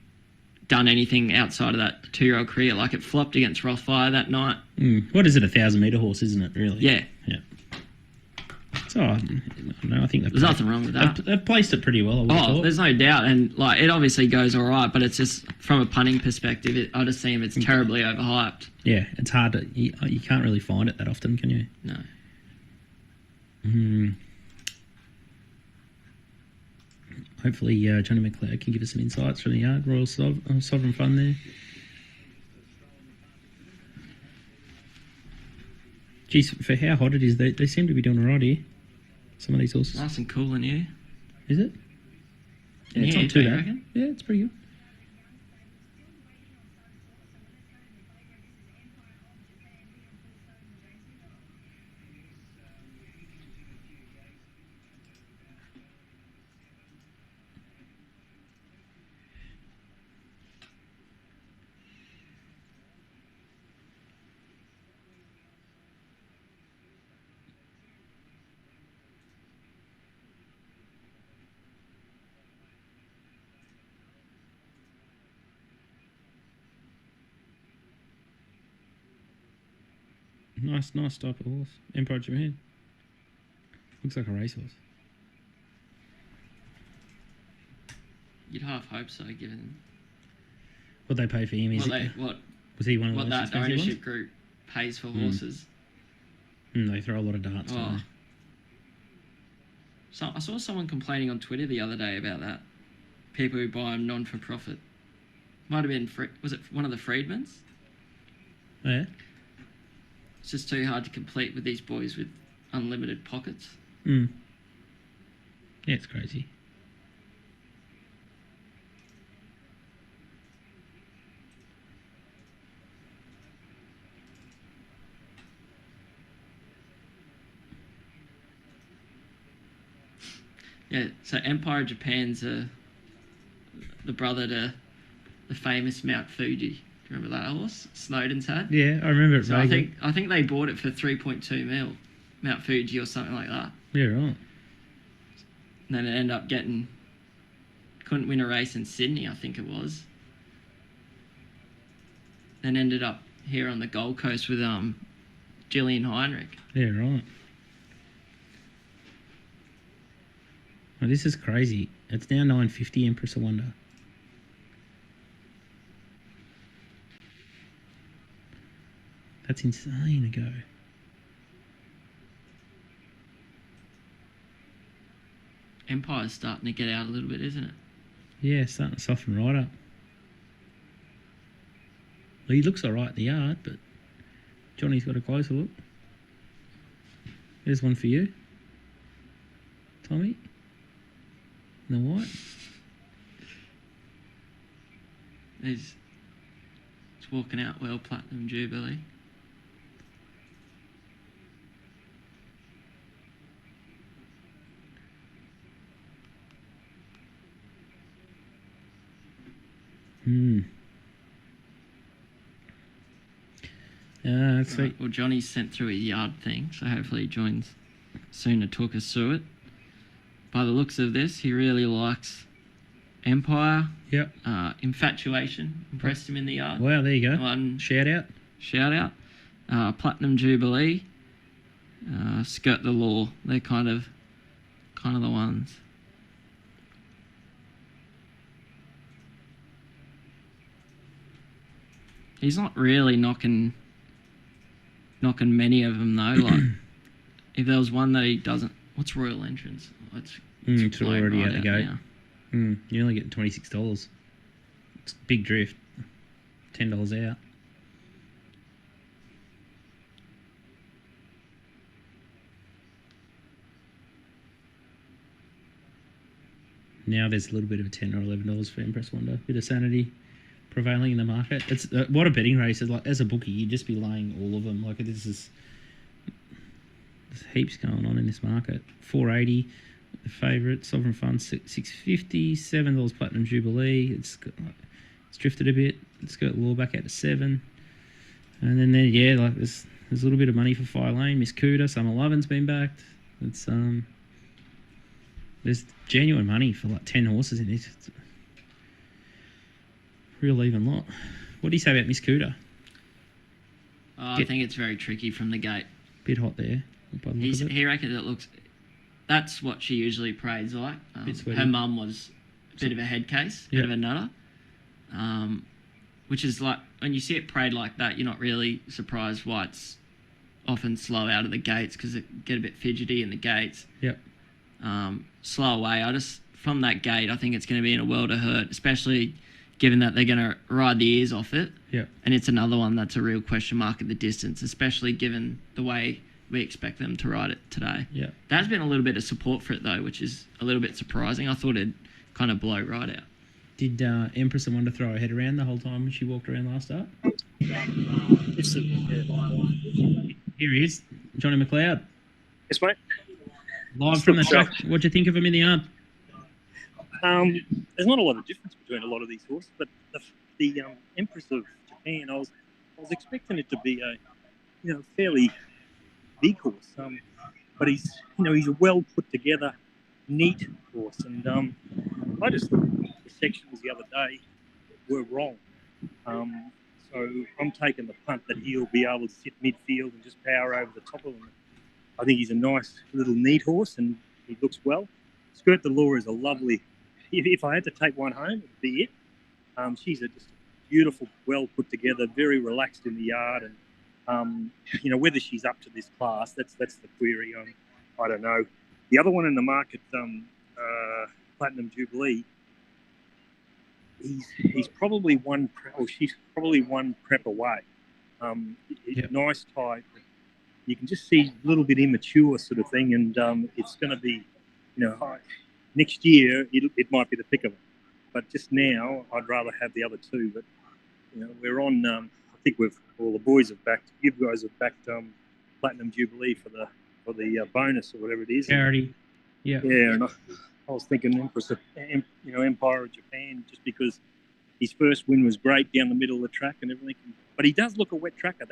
done anything outside of that 2-year-old career. Like it flopped against Rothfire that night. What is it? 1,000-meter horse, isn't it? Really? Yeah. Yeah. So I don't know. I think There's nothing wrong with that. They've placed it pretty well. I would have Oh, thought. there's no doubt. And like it obviously goes all right, but it's just from a punting perspective, I just see him, it's terribly overhyped. Yeah, it's hard to. You can't really find it that often, can you? No. Hopefully, Johnny McLeod can give us some insights from the yard. Royal Sovereign Fun there. Geez, for how hot it is, they seem to be doing all right here. Some of these horses. Nice and cool in here. Is it? Yeah, it's Yeah, not too you bad. reckon? Yeah, it's pretty good. Nice type of horse. Empire Japan. Looks like a racehorse. You'd half hope so, given What they pay for him? Was he one of the what most that expensive ownership ones? group pays for horses. They throw a lot of darts. Oh. Don't they? So I saw someone complaining on Twitter the other day about that. People who buy them non-for-profit. Might have been, was it one of the Freedmans? Oh, yeah? It's just too hard to compete with these boys with unlimited pockets. Yeah, it's crazy. Yeah, so Empire of Japan's the brother to the famous Mount Fuji. Do you remember that horse Snowden's had? Yeah, I remember it. So I think they bought it for 3.2 mil, Mount Fuji or something like that. Yeah, right. And then it ended up couldn't win a race in Sydney, I think it was. Then ended up here on the Gold Coast with Gillian Heinrich. Yeah, right. Oh, this is crazy. It's now 950 Empress of Wonder. That's insane to go. Empire's starting to get out a little bit, isn't it? Yeah, starting to soften right up. Well, he looks all right in the yard, but Johnny's got a closer look. There's one for you, Tommy. In the white. It's walking out well, Platinum Jubilee. Sweet. Well, Johnny's sent through a yard thing, so hopefully he joins soon to talk us through it. By the looks of this, he really likes Empire. Yep. Infatuation impressed him in the yard. Wow, there you go. One shout out. Platinum Jubilee. Skirt the Law. They're kind of the ones. He's not really knocking many of them though. Like if there was one that he doesn't, what's Royal Entrance? It's already out the gate. Now. You're only getting $26. It's a big drift. $10 out. Now there's a little bit of a $10 or $11 for Empress Wonder. Bit of sanity prevailing in the market. It's what a betting race is like. As a bookie, you'd just be laying all of them. Like there's heaps going on in this market. 480, the favourite Sovereign Fund 650, $7 Platinum Jubilee. It's drifted a bit. It's got Law back out to 7, and then there's a little bit of money for Fire Lane. Miss Cuda, Summer Lovin's been backed. It's there's genuine money for like 10 horses in it. It's a real even lot. What do you say about Miss Cuda? I think it's very tricky from the gate. Bit hot there. He reckons it looks. That's what she usually prays like. Her mum was a bit of a head case, bit of a nutter. Which is like when you see it prayed like that, you're not really surprised why it's often slow out of the gates because it get a bit fidgety in the gates. Yep. Slow away. From that gate, I think it's going to be in a world of hurt, especially given that they're going to ride the ears off it. Yep. And it's another one that's a real question mark at the distance, especially given the way we expect them to ride it today. Yeah. There's been a little bit of support for it though, which is a little bit surprising. I thought it'd kind of blow right out. Did Empress Wonder throw her head around the whole time when she walked around last start? Here he is, Johnny McLeod. Yes, mate. Live from the track. What'd you think of him in the yard? There's not a lot of difference between a lot of these horses, but the Empress of Japan, I was expecting it to be a fairly big horse, but he's a well put together, neat horse, and I just thought the sections the other day were wrong. So I'm taking the punt that he'll be able to sit midfield and just power over the top of them. I think he's a nice little neat horse and he looks well. Skirt the Law is a lovely. If I had to take one home, it'd be it. She's just beautiful, well put together, very relaxed in the yard, and whether she's up to this class, that's the query. I don't know. The other one in the market, Platinum Jubilee, he's probably one, or she's probably one prep away. Nice type. You can just see a little bit immature sort of thing, and it's going to be, next year it might be the pick of it. But just now, I'd rather have the other two. But we're on. I think all the boys have backed. You guys have backed Platinum Jubilee for the bonus or whatever it is. Charity. Yeah. Yeah, and I was thinking Empire of Japan, just because his first win was great down the middle of the track and everything. But he does look a wet tracker.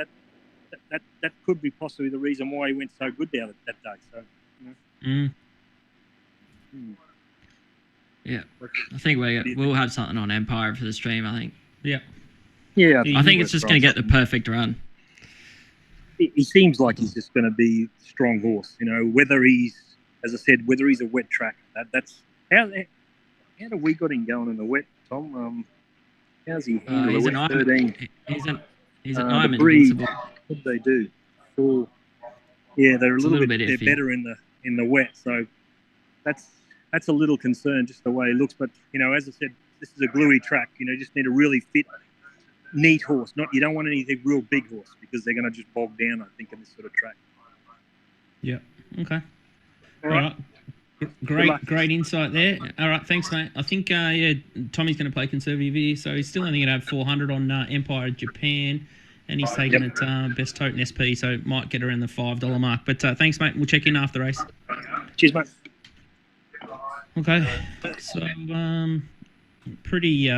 That could be possibly the reason why he went so good down that day. So, Yeah, I think we'll have something on Empire for the stream. I think. Yeah. Yeah, I think it's just going to get the perfect run. He seems like he's just going to be a strong horse. Whether he's, as I said, whether he's a wet track. That's how do we got him going in the wet, Tom? How's he handle He's the an wet Iron. 13? He's an Iron breed, Invincible. what do they do? Yeah, they're a little bit iffy. better in the wet. So that's a little concern, just the way he looks. But as I said, this is a gluey track. You just need a really fit, neat horse. You don't want any real big horse, because they're going to just bog down, I think, in this sort of track. Yeah. Okay. All right. Great insight there. All right, thanks, mate. I think Tommy's going to play conservative here, so he's still only going to have 400 on Empire Japan, and he's taking it best tote and SP, so might get around the $5 mark. But thanks, mate. We'll check in after the race. Cheers, mate. Okay, so pretty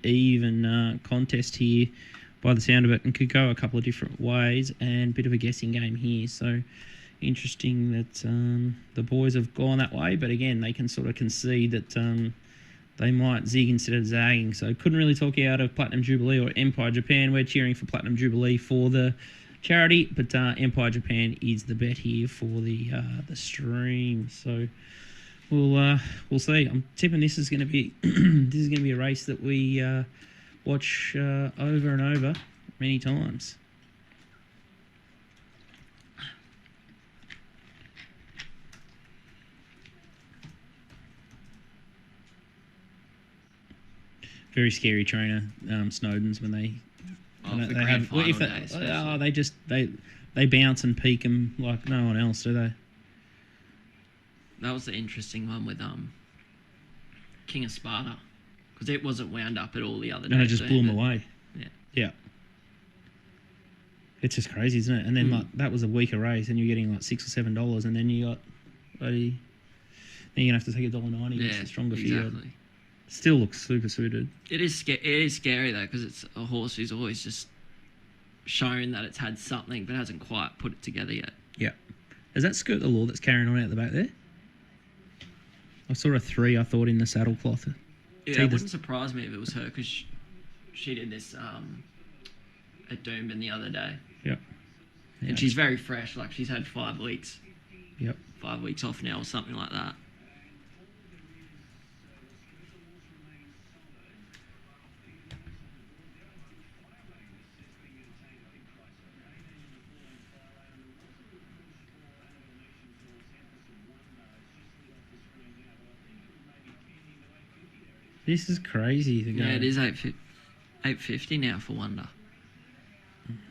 even contest here by the sound of it, and could go a couple of different ways, and a bit of a guessing game here. So interesting that the boys have gone that way, but again, they can sort of concede that they might zig instead of zagging. So couldn't really talk you out of Platinum Jubilee or Empire Japan. We're cheering for Platinum Jubilee for the charity, but Empire Japan is the bet here for the stream. So we'll see. I'm tipping this is going to be a race that we watch over and over many times. Very scary trainer, Snowden's, when they they bounce and peak them like no one else, do they? That was the interesting one with King of Sparta, because it wasn't wound up at all the other day. And it just blew them away. Yeah. It's just crazy, isn't it? And then that was a weaker race, and you're getting like $6 or $7, and then you got then you're gonna have to take $1.90 against a stronger field. Still looks super suited. It is scary though, because it's a horse who's always just shown that it's had something, but hasn't quite put it together yet. Yeah. Is that Skirt the Law that's carrying on out the back there? I saw a 3, I thought, in the saddle cloth. Yeah, it wouldn't surprise me if it was her, because she did this at Doomben the other day. Yep. Yeah. And she's very fresh. Like, she's had 5 weeks. Yep. 5 weeks off now or something like that. This is crazy to go. Yeah, it is $8.50 now for Wonder.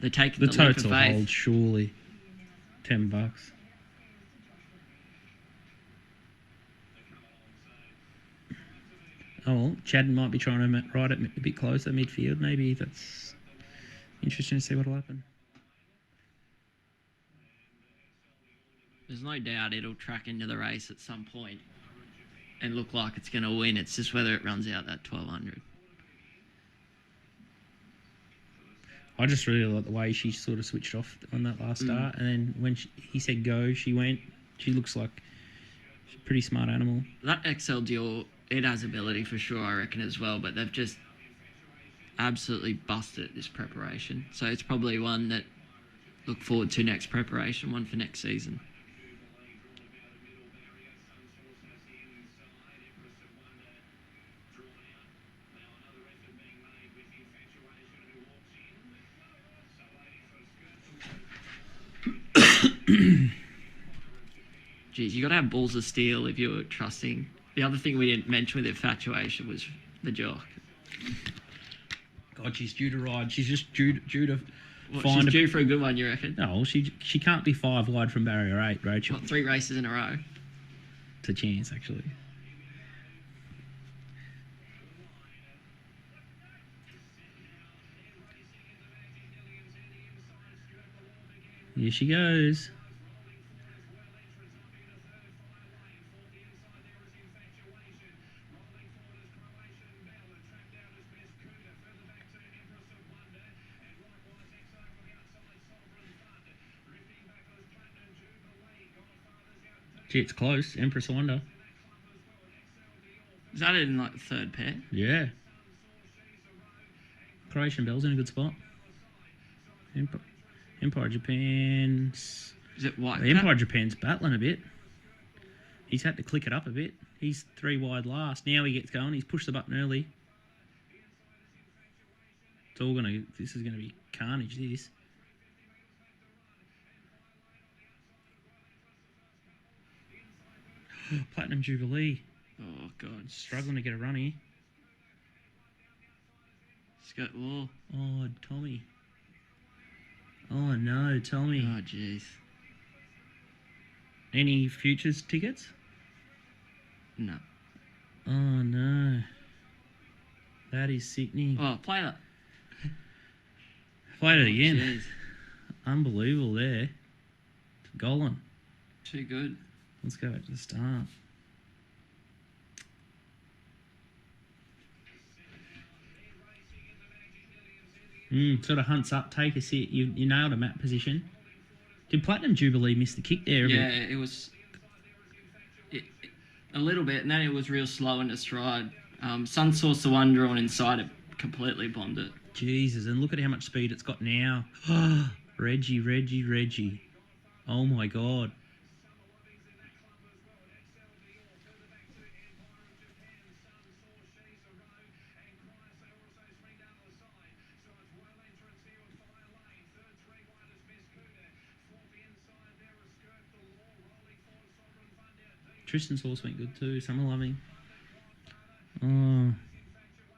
They're taking the the leap totes of will faith. hold surely $10. Oh, well, Chad might be trying to ride it a bit closer midfield. Maybe that's interesting to see what'll happen. There's no doubt it'll track into the race at some point and look like it's going to win. It's just whether it runs out that 1200. I just really like the way she sort of switched off on that last start, and then when he said go, she went. She looks like she's a pretty smart animal. That XL Dior, it has ability for sure, I reckon, as well, but they've just absolutely busted this preparation. So it's probably one that look forward to next preparation, one for next season. Geez, you got to have balls of steel if you're trusting. The other thing we didn't mention with infatuation was the jock. God, she's due to ride. She's just due to find. She's due for a good one, you reckon? No, she can't be 5 wide from barrier 8, Rachel. What, 3 races in a row? It's a chance, actually. Here she goes. Gee, it's close. Empress, I wonder. Is that in like the third pair? Yeah. Croatian Bell's in a good spot. Empire Japan's... Is it white? Empire Japan's battling a bit. He's had to click it up a bit. He's 3 wide last. Now he gets going. He's pushed the button early. It's all gonna... This is gonna be carnage, this. Platinum Jubilee. Oh, God. Struggling to get a run here. Skirt Law. Oh, Tommy. Oh, no, Tommy. Oh, jeez. Any futures tickets? No. Oh, no. That is sickening. Oh, play that. Played it again. Jeez. Unbelievable there. Golan. Too good. Let's go back to the start. Sort of hunts up, take a sit. You nailed a map position. Did Platinum Jubilee miss the kick there a Yeah, bit? it was a little bit, and then it was real slow into stride. Sun Source, the one drawn inside it, completely bombed it. Jesus, and look at how much speed it's got now. Reggie. Oh my God. Tristan's horse went good too. Summer Loving. Oh,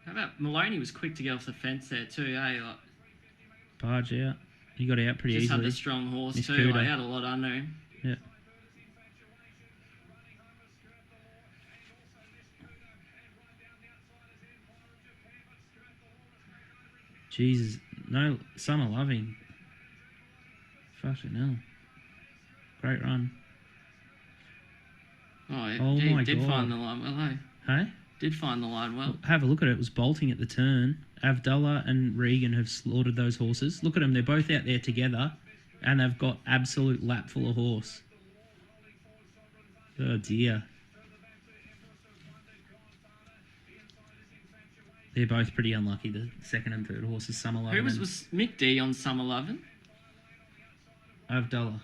How about Maloney was quick to get off the fence there too, eh? Like, barge out. He got out pretty just easily. had the strong horse Miss too. Cooter. Like, he had a lot under him. Yeah. Jesus, no, Summer Loving. Fucking hell. Great run. Oh, yeah. Oh He my did God. find the line well, eh? Hey? Did find the line well. Have a look at it. It was bolting at the turn. Avdullah and Regan have slaughtered those horses. Look at them. They're both out there together, and they've got absolute lap full of horse. Oh, dear. They're both pretty unlucky, the second and third horses, Summer Loving. Who was Mick D on Summer Lovin'? Avdullah.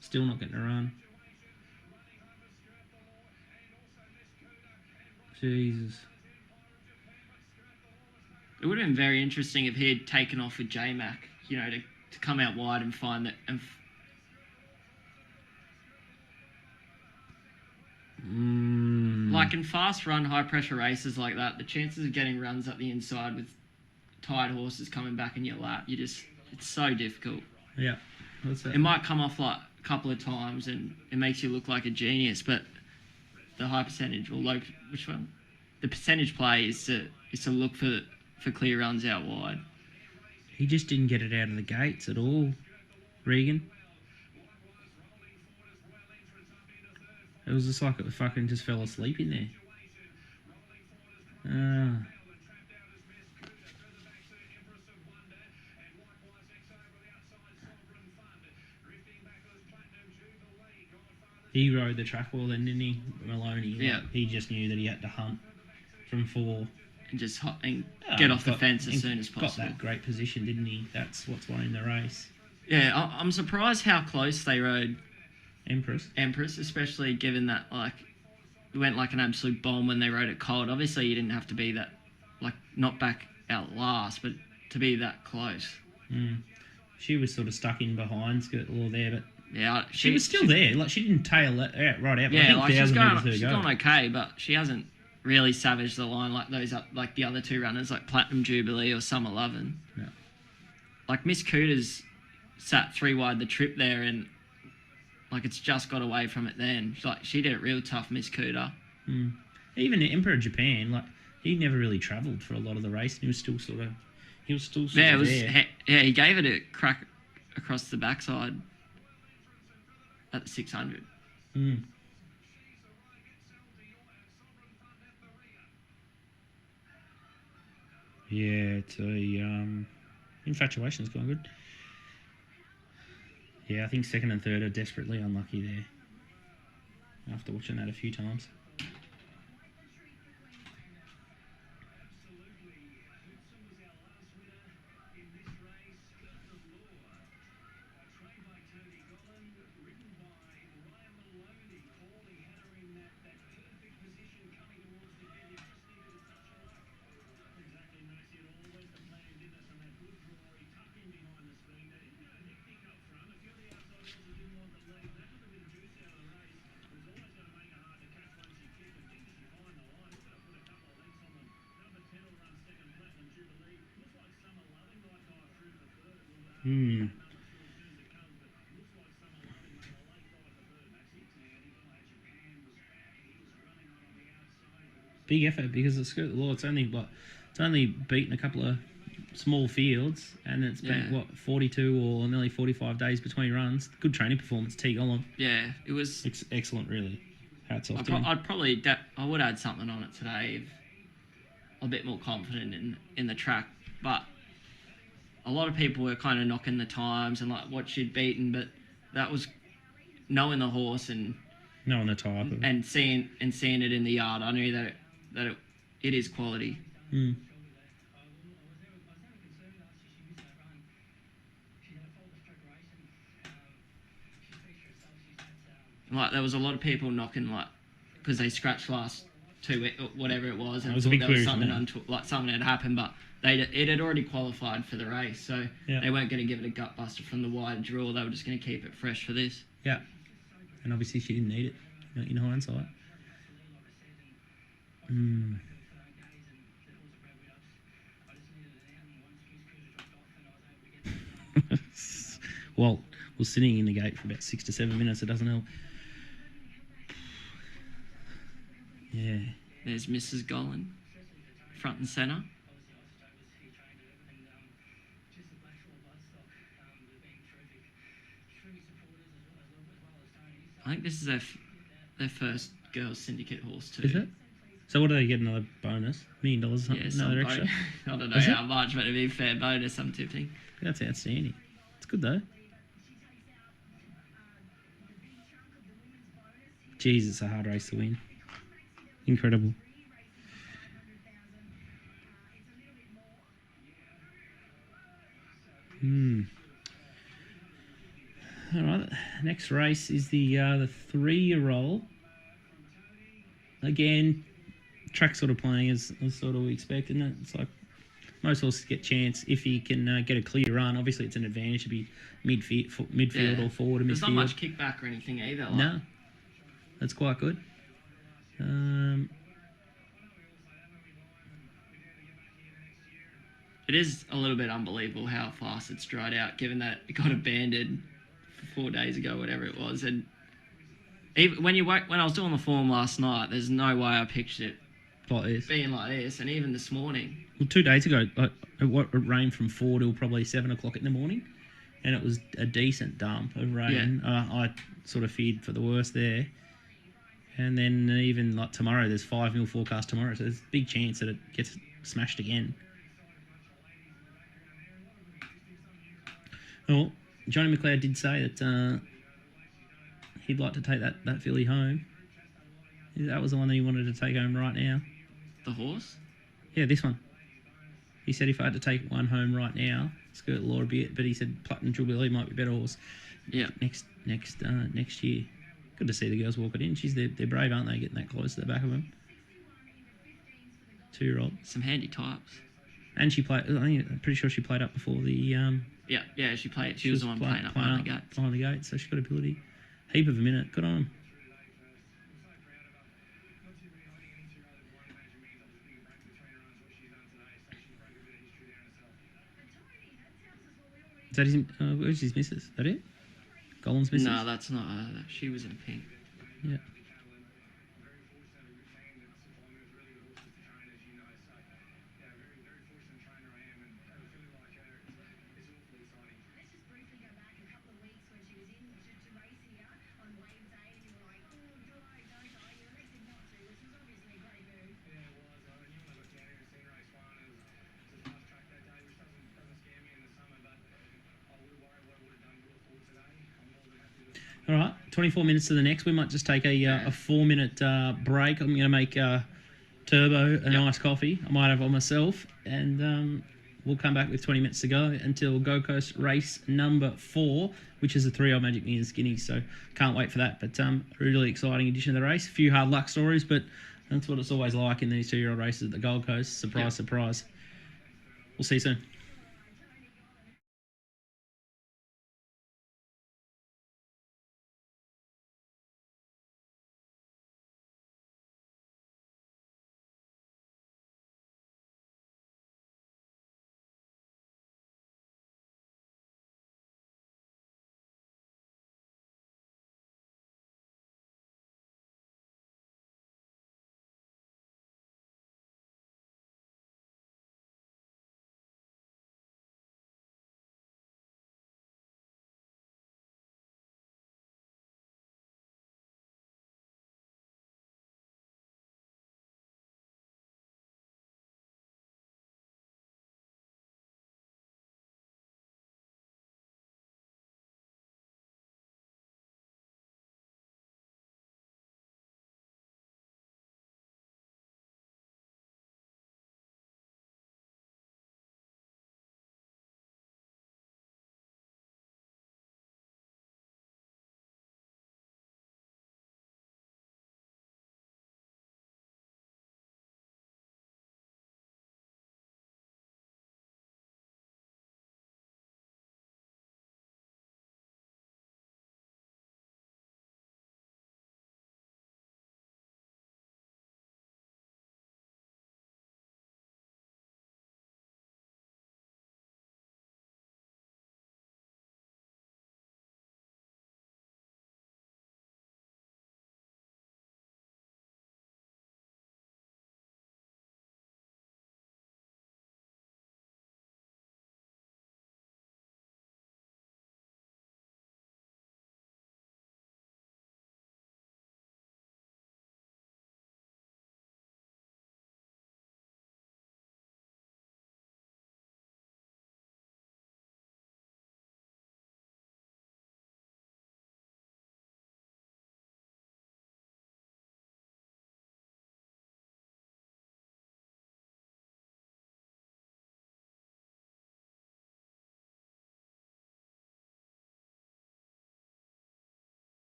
Still not getting a run. Jesus. It would have been very interesting if he had taken off with J-Mac, you know, to come out wide and find that. And like in fast run, high pressure races like that, the chances of getting runs up the inside with tired horses coming back in your lap, it's so difficult. Yeah. What's that? It might come off like a couple of times and it makes you look like a genius, but the high percentage or low, which one? The percentage play is to look for clear runs out wide. He just didn't get it out of the gates at all, Regan. It was just like it fucking just fell asleep in there. He rode the track well then, didn't he, Maloney? Yeah. Like, he just knew that he had to hunt from 4. And just get off the Got- fence as and soon as possible. Got that great position, didn't he? That's what's won him the race. Yeah, I'm surprised how close they rode Empress. especially given that like it went like an absolute bomb when they rode it cold. Obviously, you didn't have to be that like not back out last, but to be that close. She was sort of stuck in behind Skirt Law there, but Yeah, she was still there. Like, she didn't tail it out right out. But I Yeah, think like she's 1,000 going, metres to she's go. going okay, but she hasn't really savaged the line like like the other two runners, like Platinum Jubilee or Summer Lovin'. Yeah. Like Miss Cooter's sat 3 wide the trip there, and like it's just got away from it. Then she did it real tough, Miss Cooter. Even the Emperor of Japan, like, he never really travelled for a lot of the race. He was still sort of Yeah, it was. there. He gave it a crack across the backside at the 600. Yeah, it's a Infatuation's going good. Yeah, I think second and third are desperately unlucky there. after watching that a few times. Big effort because it's Scoot the Law. It's only beaten a couple of small fields, and it's been 42 or nearly 45 days between runs. Good training performance, T. Gollan. Yeah, it was Excellent, really. Hats off to him. I would add something on it today. If I'm a bit more confident in the track, but a lot of people were kind of knocking the times and like what she'd beaten, but that was knowing the horse and knowing the type of and seeing it in the yard. I knew that it is quality. Like there was a lot of people knocking like because they scratched last 2 whatever it was, and it was a big there was query something had happened, but it had already qualified for the race, so they weren't going to give it a gut buster from the wide draw. They were just going to keep it fresh for this. Yeah, and obviously she didn't need it in hindsight. Well, was sitting in the gate for about 6 to 7 minutes. It doesn't help. Yeah. There's Mrs. Gollan, front and centre. I think this is their first girls syndicate horse too. Is it? So what do they get? Another bonus? $1 million or something? Yeah, another extra? I don't know how much, but it'd be a fair bonus, I'm tipping. That's outstanding. It's good though. Jeez, it's a hard race to win. Incredible. All right, next race is the 3-year-old. Again, track sort of playing as sort of we expect, isn't it? It's like most horses get chance if he can get a clear run. Obviously, it's an advantage to be midfield or forward to midfield. There's not much kickback or anything either. Like. No, that's quite good. It is a little bit unbelievable how fast it's dried out, given that it got abandoned 4 days ago, whatever it was. And even when I was doing the form last night, there's no way I pictured it being like this. And even this morning. Well, 2 days ago, it rained from 4 till probably 7 o'clock in the morning, and it was a decent dump of rain. Yeah. I sort of feared for the worst there. And then even like tomorrow, there's 5 mil forecast tomorrow, so there's a big chance that it gets smashed again. Well, Johnny McLeod did say that he'd like to take that filly home. That was the one that he wanted to take home right now. The horse? Yeah, this one. He said if I had to take one home right now, Skirt Law a bit, but he said Platinum Jubilee might be a better horse. Yeah. Next year. Good to see the girls walk it in. They're brave, aren't they, getting that close to the back of them? 2-year-old. Some handy types. And she played. I'm pretty sure she played up before the. Yeah, she played. She was the one playing up behind the gate. Behind the gate, so she's got ability. Heap of a minute. Good on him. Is that his? Where's his missus? Is that it? Gollan's missus? No, that's not her. She was in pink. Yeah. All right, 24 minutes to the next. We might just take a 4-minute break. I'm going to make Turbo a nice coffee. I might have one myself, and we'll come back with 20 minutes to go until Gold Coast race number 4, which is the 3-year-old Magic Millions Guineas. So can't wait for that. But really exciting edition of the race. A few hard luck stories, but that's what it's always like in these 2-year-old races at the Gold Coast. Surprise, surprise. We'll see you soon.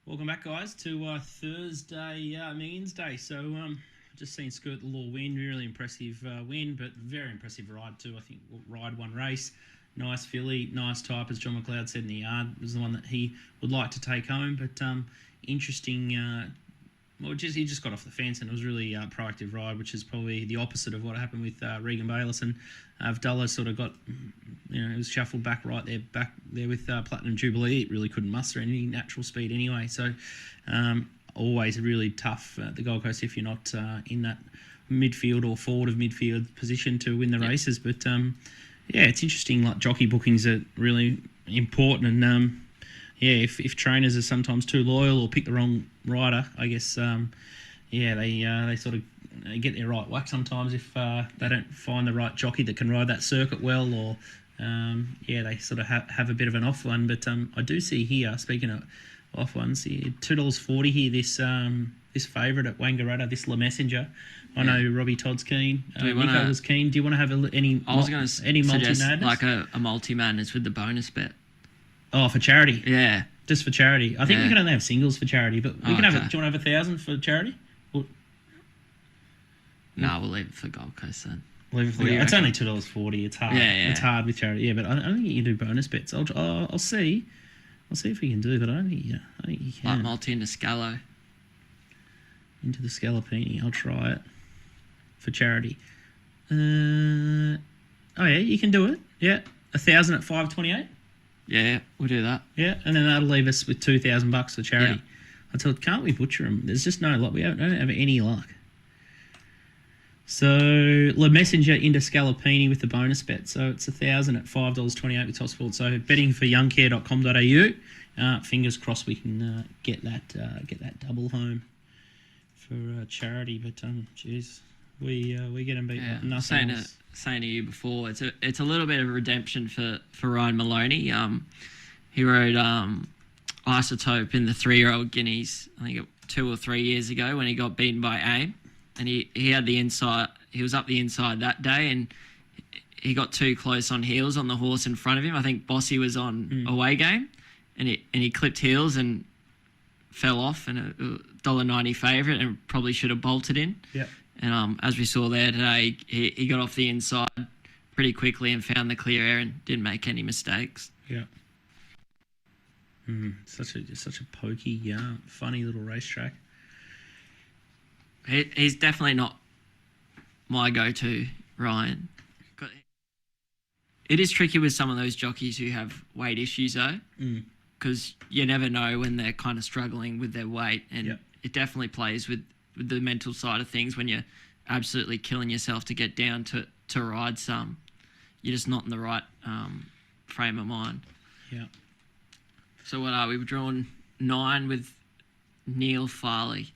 Welcome back, guys, to Thursday Millions Day. So, just seen Skirt the Law win. Really impressive win, but very impressive ride too. I think ride one race. Nice filly, nice type, as John McLeod said in the yard. Was the one that he would like to take home, but interesting. He just got off the fence, and it was really proactive ride, which is probably the opposite of what happened with Regan Bayliss. And Avdulla sort of got, it was shuffled back there with Platinum Jubilee. It really couldn't muster any natural speed anyway. So always really tough at the Gold Coast if you're not in that midfield or forward of midfield position to win the races. But it's interesting. Like jockey bookings are really important, and if trainers are sometimes too loyal or pick the wrong rider, I guess, they sort of get their right whack sometimes if they don't find the right jockey that can ride that circuit well, or, they sort of have a bit of an off one. But I do see here, speaking of off ones, $2.40 here, this favourite at Wangaratta, this La Messenger. I know Robbie Todd's keen. Nico was keen. Do you want to have any multi-madness? Like a multi-madness with the bonus bet. Oh, for charity? Yeah. Just for charity. I think we can only have singles for charity, but we can have it. Do you want to have 1,000 for charity? No, we'll leave it for Gold Coast then. It's only $2.40. It's hard. Yeah. It's hard with charity. Yeah, but I don't think you can do bonus bets. I'll see. I'll see if we can do it, but I don't think you can. Like multi into Scallo. Into the Scalapini. I'll try it for charity. You can do it. Yeah. 1,000 at 5.28. Yeah, we'll do that. Yeah, and then that'll leave us with $2,000 for charity. Yeah. I thought, can't we butcher them? There's just no luck. We don't have any luck. So, La Messenger into Scalapini with the bonus bet. So it's 1,000 at $5.28 with Topsport. So betting for youngcare.com.au. Fingers crossed we can get that double home for charity. But jeez, we get them beat like nothing else. Saying to you before, it's a little bit of redemption for Ryan Maloney. He rode Isotope in the 3-year-old Guineas, I think 2 or 3 years ago, when he got beaten by AIM, and he had the inside. He was up the inside that day, and he got too close on heels on the horse in front of him. I think Bossy was on away game, and he clipped heels and fell off, and a $1.90 favourite, and probably should have bolted in. Yeah. And as we saw there today, he got off the inside pretty quickly and found the clear air and didn't make any mistakes. Yeah. Such a pokey, funny little racetrack. He's definitely not my go-to, Ryan. It is tricky with some of those jockeys who have weight issues, though, because you never know when they're kind of struggling with their weight, and it definitely plays with the mental side of things. When you're absolutely killing yourself to get down to ride some, you're just not in the right frame of mind. Yeah. So what are we? We've drawn 9 with Neil Farley.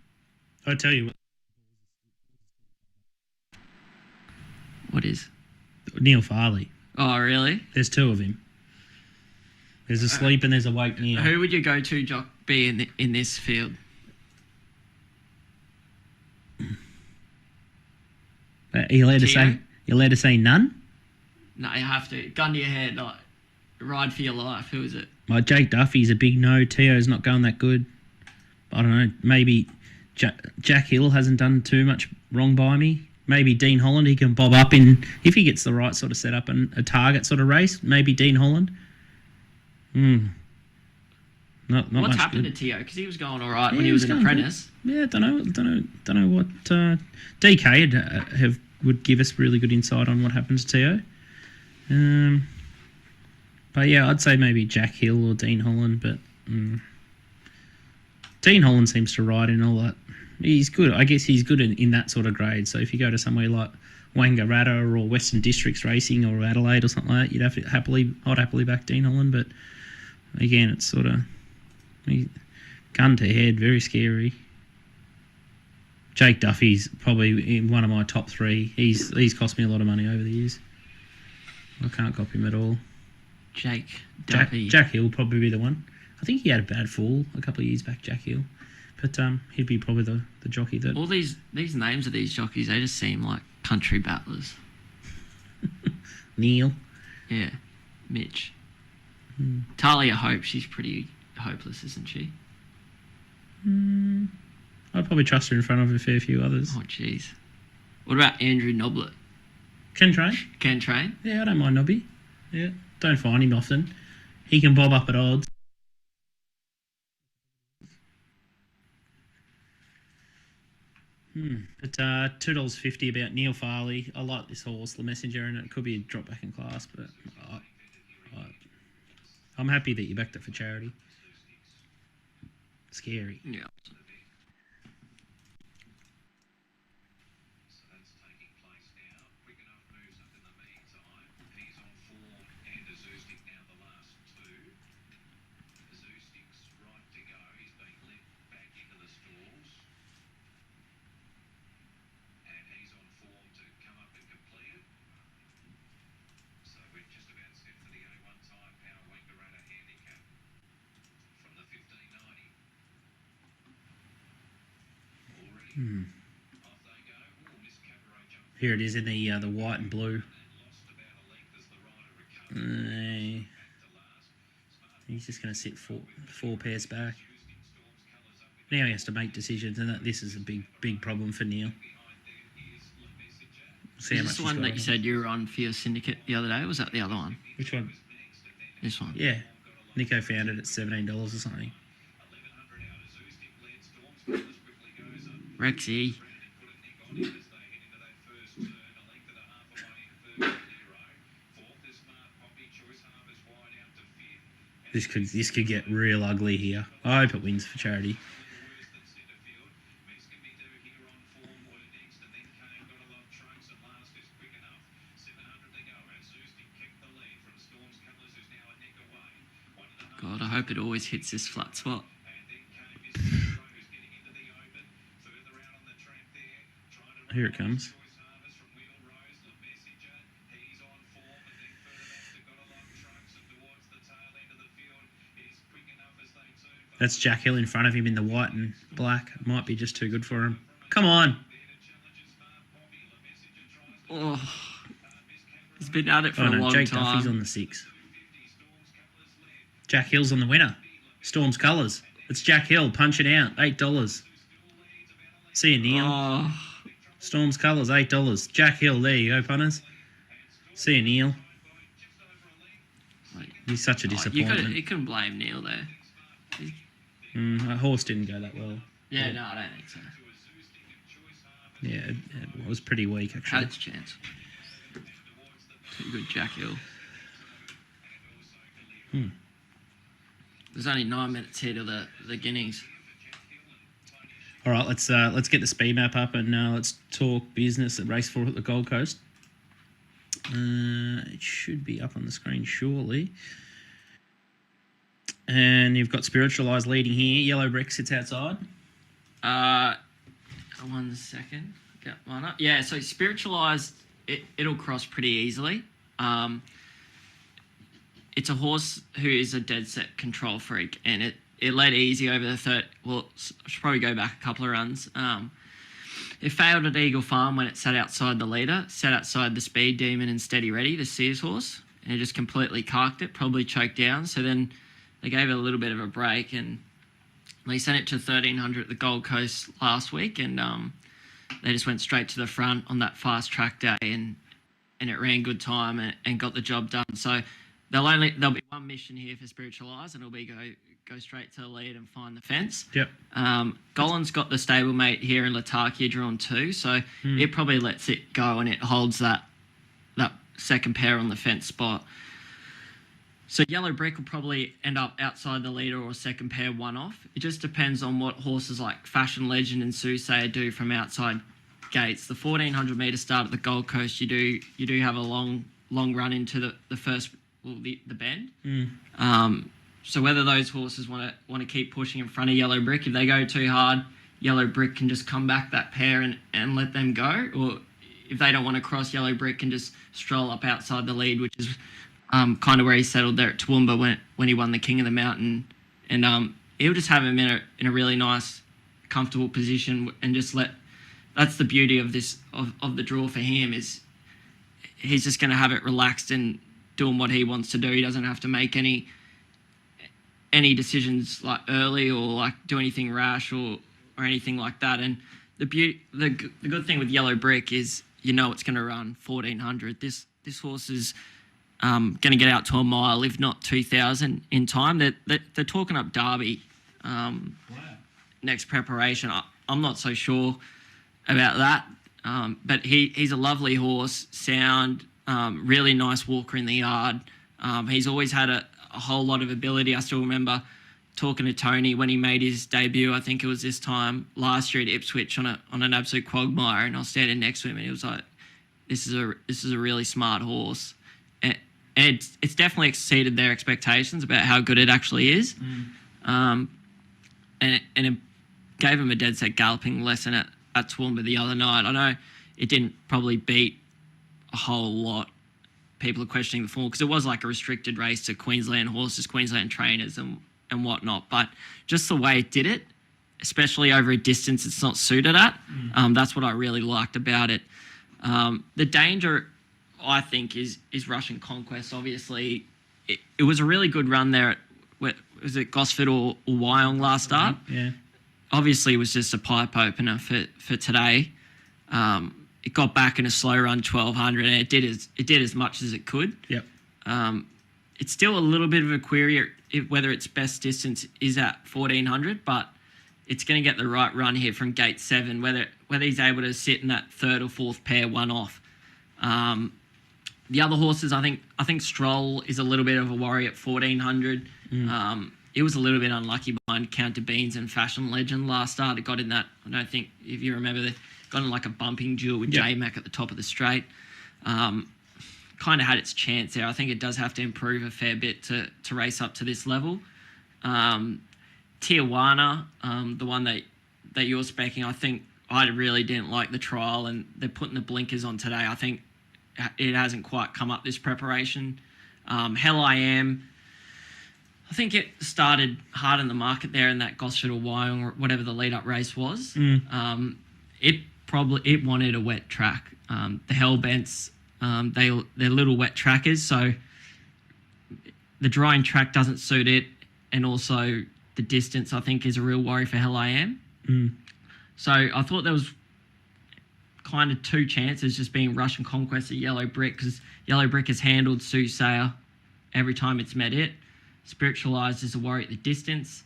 I tell you what. What is? Neil Farley. Oh, really? There's 2 of him. There's a sleep and there's a wake Neil. Who would your go-to jock be in this field? You're allowed to say none? No, you have to. Gun to your head, like, ride for your life. Who is it? Well, Jake Duffy's a big no. Teo's not going that good. I don't know. Maybe Jack Hill hasn't done too much wrong by me. Maybe Dean Holland, he can bob up in, if he gets the right sort of setup and a target sort of race, maybe Dean Holland. Not What's much happened good. to Teo? Because he was going all right when he was an apprentice. Good. Yeah, don't know what DK would give us really good insight on what happened to Teo. But yeah, I'd say maybe Jack Hill or Dean Holland. But Dean Holland seems to ride in all that. He's good. I guess he's good in that sort of grade. So if you go to somewhere like Wangaratta or Western Districts Racing or Adelaide or something like that, I'd happily back Dean Holland. But again, it's sort of gun to head, very scary. Jake Duffy's probably in one of my top 3. He's cost me a lot of money over the years. I can't copy him at all. Jake Duffy. Jack Hill would probably be the one. I think he had a bad fall a couple of years back, Jack Hill. But he'd be probably the jockey that... All these names of these jockeys, they just seem like country battlers. Neil. Yeah. Mitch. Talia Hope, she's pretty hopeless, isn't she? I'd probably trust her in front of a fair few others. Oh, jeez. What about Andrew Noblet? Can train. Can train? Yeah, I don't mind Nobby. Yeah, don't find him often. He can bob up at odds. But $2.50 about Neil Farley. I like this horse, the Messenger, and it could be a drop back in class, but I'm happy that you backed it for charity. Scary. Yeah. Here it is in the white and blue. He's just going to sit four pairs back. Now he has to make decisions, and this is a big problem for Neil. See how Is much this the one that you said you were on for your syndicate the other day? Or was that the other one? Which one? This one. Yeah. Nico found it at $17 or something. Rexy. This could get real ugly here. I hope it wins for charity. God, I hope it always hits this flat spot. Here it comes. That's Jack Hill in front of him in the white and black. Might be just too good for him. Come on. Oh, he's been at it for a long Jake time. Duffy's on the 6. Jack Hill's on the winner. Storm's Colours. It's Jack Hill. Punch it out. $8. See you, Neil. Oh, Storm's Colours, $8. Jack Hill, there you go, punters. See you, Neil. He's such a disappointment. you couldn't blame Neil there. That horse didn't go that well. Yeah, no, I don't think so. Yeah, it was pretty weak, actually. Had its chance. Too good, Jack Hill. There's only 9 minutes here to the Guineas. All right, let's get the speed map up and let's talk business at race 4 at the Gold Coast. It should be up on the screen shortly. And you've got Spiritualized leading here. Yellow Brick sits outside. 1 second. Get one up. Yeah, so Spiritualized, it'll cross pretty easily. It's a horse who is a dead set control freak, and it led easy over the third. Well, I should probably go back a couple of runs. It failed at Eagle Farm when it sat outside the leader, sat outside the Speed Demon and Steady Ready, the Sears horse, and it just completely carked it, probably choked down. So then they gave it a little bit of a break, and they sent it to 1300 at the Gold Coast last week, and they just went straight to the front on that fast track day, and it ran good time and got the job done. So there'll be one mission here for Spiritualized, and it'll be go straight to the lead and find the fence. Yep. Golan's got the stablemate here in Latakia drawn 2, so it probably lets it go and it holds that second pair on the fence spot. So Yellow Brick will probably end up outside the leader or second pair one off. It just depends on what horses like Fashion Legend and Soothsayer do from outside gates. The 1400 metre start at the Gold Coast, you do have a long run into the first, the bend. So whether those horses want to keep pushing in front of Yellow Brick, if they go too hard, Yellow Brick can just come back that pair and let them go. Or if they don't want to cross, Yellow Brick can just stroll up outside the lead, which is kind of where he settled there at Toowoomba when he won the King of the Mountain. And he'll just have him in a really nice, comfortable position and just that's the beauty of this of the draw for him, is he's just going to have it relaxed and doing what he wants to do. He doesn't have to make any any decisions like early or like do anything rash or anything like that. And the good thing with Yellow Brick is it's going to run 1400. This horse is going to get out to a mile, if not 2000 in time. They're talking up Derby next preparation. I'm not so sure about that, but he's a lovely horse, sound, really nice walker in the yard. He's always had a whole lot of ability. I still remember talking to Tony when he made his debut. I think it was this time last year at Ipswich on an absolute quagmire, and I was standing next to him, and he was like, "This is a really smart horse," and it's definitely exceeded their expectations about how good it actually is. And it gave him a dead set galloping lesson at Toowoomba the other night. I know it didn't probably beat a whole lot. People are questioning the form because it was like a restricted race to Queensland horses, Queensland trainers and whatnot. But just the way it did it, especially over a distance it's not suited at, that's what I really liked about it. The danger, I think, is Russian Conquest. Obviously, it was a really good run there was it Gosford or Wyong last start? Yeah. Obviously, it was just a pipe opener for today. It got back in a slow run 1200, and it did as much as it could. Yep. It's still a little bit of a query whether its best distance is at 1400, but it's going to get the right run here from gate 7. Whether he's able to sit in that third or fourth pair one off. The other horses, I think Stroll is a little bit of a worry at 1400. It was a little bit unlucky behind Counter Beans and Fashion Legend last start. It got in that, I don't think, if you remember, they got in like a bumping duel with J-Mac at the top of the straight. Kind of had its chance there. I think it does have to improve a fair bit to race up to this level. Tijuana, the one that you're speccing, I think I really didn't like the trial, and they're putting the blinkers on today. I think it hasn't quite come up this preparation. Hell I Am, I think it started hard in the market there in that Gosford or Wyong or whatever the lead-up race was. It wanted a wet track. The Hellbents, they're little wet trackers, so the drying track doesn't suit it, and also the distance, I think, is a real worry for Hell I Am. So I thought there was kind of two chances, just being Russian Conquest at Yellow Brick, because Yellow Brick has handled Soothsayer every time it's met it. Spiritualized is a worry at the distance.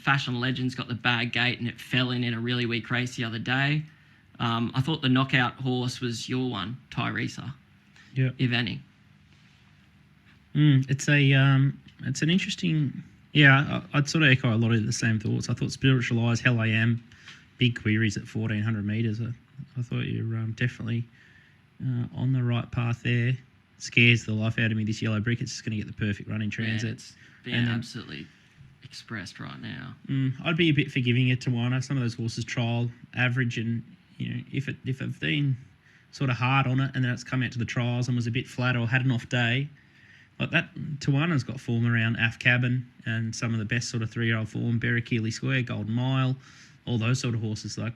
Fashion Legends got the bad gate, and it fell in a really weak race the other day. I thought the knockout horse was your one, Tyresa, if any. It's an interesting. Yeah, I'd sort of echo a lot of the same thoughts. I thought Spiritualized, Hell I Am, big queries at 1400 metres. I thought you're definitely on the right path there. Scares the life out of me, this Yellow Brick. It's just going to get the perfect run in transit. It's being absolutely expressed right now. I'd be a bit forgiving at Tijuana. Some of those horses trial average, and if it's been sort of hard on it and then it's come out to the trials and was a bit flat or had an off day, like that, Tijuana's got form around Af Cabin and some of the best sort of 3-year-old form, Berrikeely Square, Golden Mile, all those sort of horses. Like,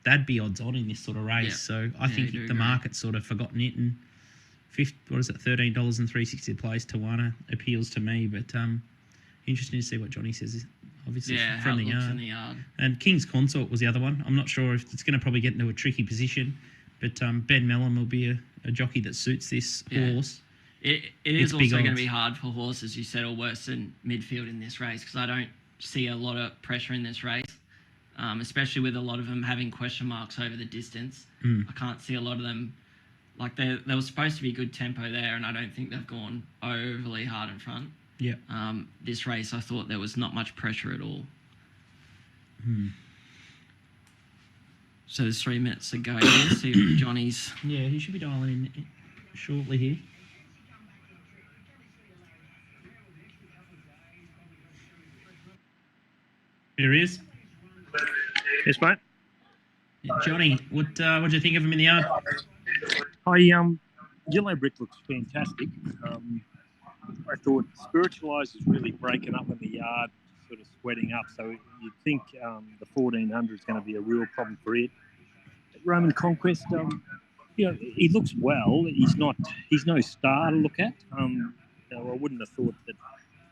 that'd be odds on in this sort of race. Yeah. So I think the market's sort of forgotten it, and $13.03 a place, Tijuana appeals to me. But interesting to see what Johnny says, obviously, from the yard. And King's Consort was the other one. I'm not sure if it's going to probably get into a tricky position, but Ben Mellon will be a jockey that suits this horse. It is also going to be hard for horses who settle worse than midfield in this race, because I don't see a lot of pressure in this race, especially with a lot of them having question marks over the distance. I can't see a lot of them. Like, there was supposed to be good tempo there, and I don't think they've gone overly hard in front. Yeah. This race, I thought there was not much pressure at all. So there's 3 minutes to go here. See if Johnny's... Yeah, he should be dialing in shortly here. Here he is. Yes, mate. Yeah, Johnny, what do you think of him in the yard? Yellow Brick looks fantastic. I thought Spiritualized is really breaking up in the yard, sort of sweating up. So you'd think the 1400 is going to be a real problem for it. Roman Conquest, he looks well. He's no star to look at. I wouldn't have thought that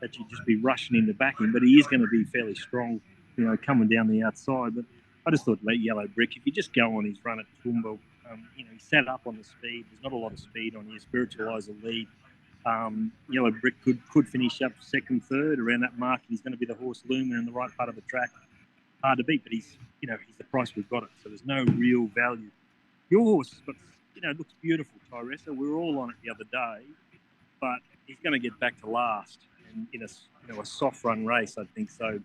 that you'd just be rushing in to back him, but he is going to be fairly strong, coming down the outside. But I just thought Yellow Brick, if you just go on his run at Toowoomba, he sat up on the speed. There's not a lot of speed on here. Spiritualise the lead. Yellow Brick could finish up second, third around that mark. He's going to be the horse looming in the right part of the track. Hard to beat, but he's the price we've got it. So there's no real value. Your horse has got, looks beautiful, Tyressa. We were all on it the other day, but he's going to get back to last and in a soft run race, I think. So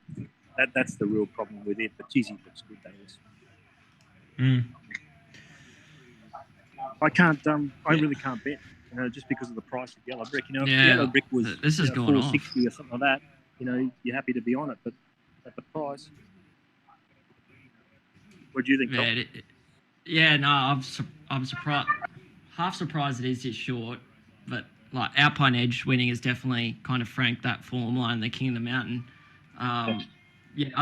that's the real problem with it. But geez, he looks good, that horse. I can't. I really can't bet. Just because of the price of Yellow Brick. If Yellow Brick was this is going $4.60 or something like that, you're happy to be on it. But at the price, what do you think, Tom? I'm surprised. Half surprised it is this short, but like Alpine Edge winning has definitely kind of franked that form line, the King of the Mountain. I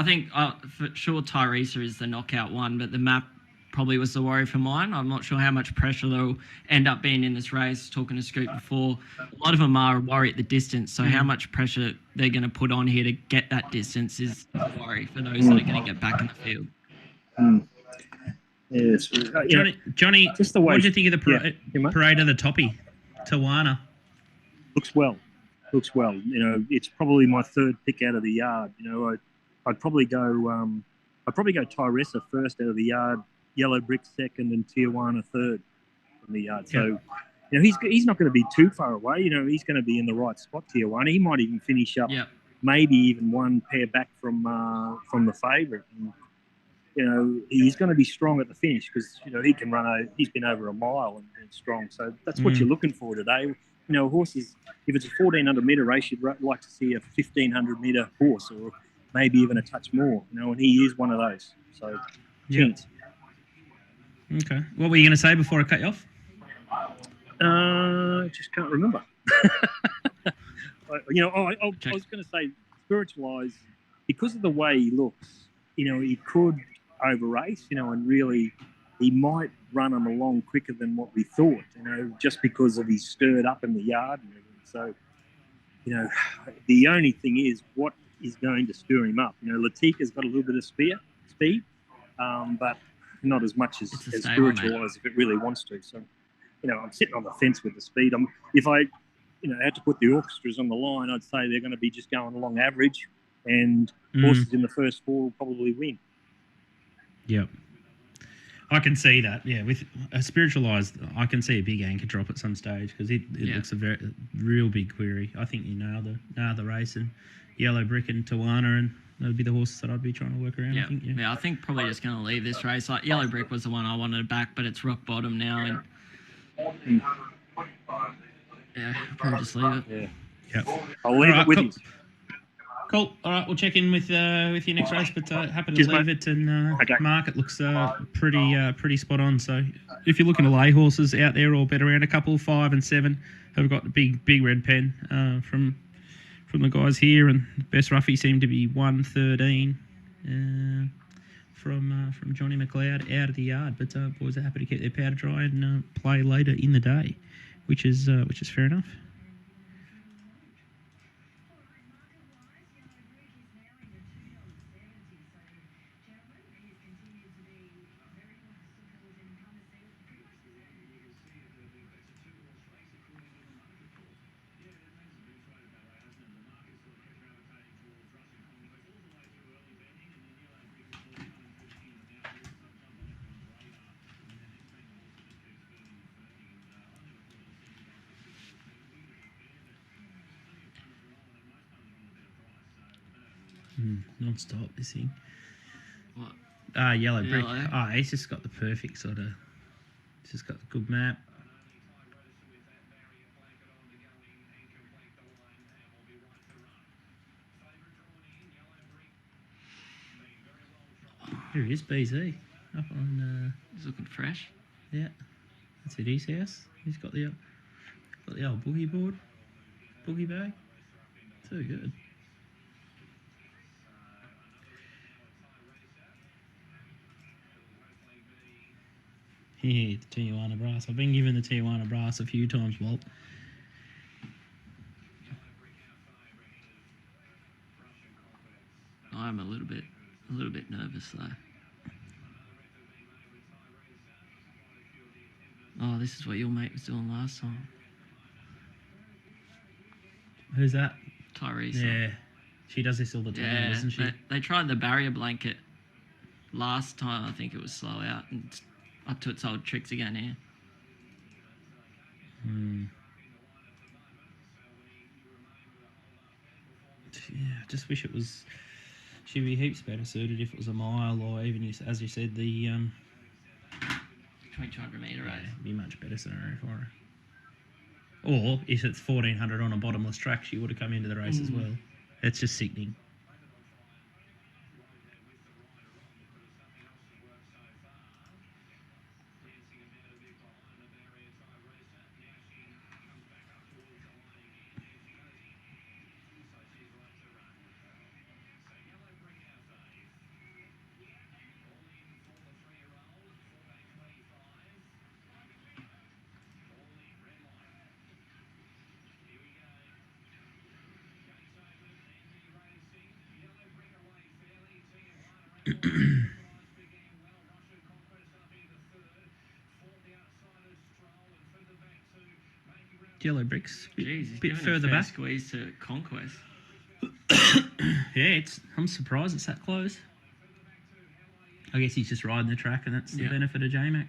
think for sure Tyresa is the knockout one, but the map probably was the worry for mine. I'm not sure how much pressure they'll end up being in this race. Talking to Scoot before, a lot of them are worried at the distance. So how much pressure they're going to put on here to get that distance is a worry for those that are going to get back in the field. Yes. Johnny, just the way. What did you think of the parade of the toppy, Tawana? Looks well. It's probably my third pick out of the yard. I'd probably go Tyresa first out of the yard, Yellow Brick second, and Tijuana third from the yard. So, he's not going to be too far away. He's going to be in the right spot, Tijuana. He might even finish up, maybe even one pair back from the favourite. He's going to be strong at the finish because, he can run he's been over a mile and strong. So that's what you're looking for today. Horses, if it's a 1,400 metre race, you'd like to see a 1,500 metre horse or maybe even a touch more, and he is one of those. So, chance. Okay. What were you going to say before I cut you off? Just can't remember. I was going to say Spiritualise, because of the way he looks, he could over race, and really he might run him along quicker than what we thought, just because of his stirred up in the yard and everything. So, the only thing is what is going to stir him up. Latika's got a little bit of speed, but not as much as Spiritualise if it really wants to. So, I'm sitting on the fence with the speed. If I, had to put the orchestras on the line, I'd say they're going to be just going along average, and horses in the first four will probably win. Yep. I can see that. Yeah, with a Spiritualised, I can see a big anchor drop at some stage because it looks a real big query. I think you nailed the race, and Yellow Brick and Tawana, and that'd be the horses that I'd be trying to work around. Yeah, I think probably just going to leave this race. Like Yellow Brick was the one I wanted back, but it's rock bottom now, and probably just leave it. Yeah. I'll leave it with you. Cool. All right, we'll check in with your next race, but happy to leave it. And market looks pretty spot on. So if you're looking to lay horses out there or bet around, a couple 5 and 7 have got a big red pen from the guys here, and best roughie seemed to be 113 from Johnny McLeod out of the yard. But boys are happy to keep their powder dry and play later in the day, which is fair enough. Non-stop, this thing. What? Yellow Brick. Oh, he's just got the perfect sort of... He's just got the good map. Here he is, BZ. Up on... He's looking fresh. Yeah. That's at his house. He's got the old boogie board. Boogie bag. So good. Yeah, the Tijuana brass. I've been given the Tijuana brass a few times, Walt. I'm a little bit nervous though. Oh, this is what your mate was doing last time. Who's that? Tyrese. Yeah. She does this all the time, doesn't she? They tried the barrier blanket last time. I think it was slow out and it's up to its old tricks again here. Yeah, I just wish it was. She'd be heaps better suited if it was a mile or even, as you said, the 2200 metre race. be much better scenario for her. Or if it's 1400 on a bottomless track, she would have come into the race as well. It's just sickening. Yellow bricks, Jeez, he's bit giving further a fair back. squeeze to Conquest. Yeah, I'm surprised it's that close. I guess he's just riding the track, and that's the benefit of J-Mac.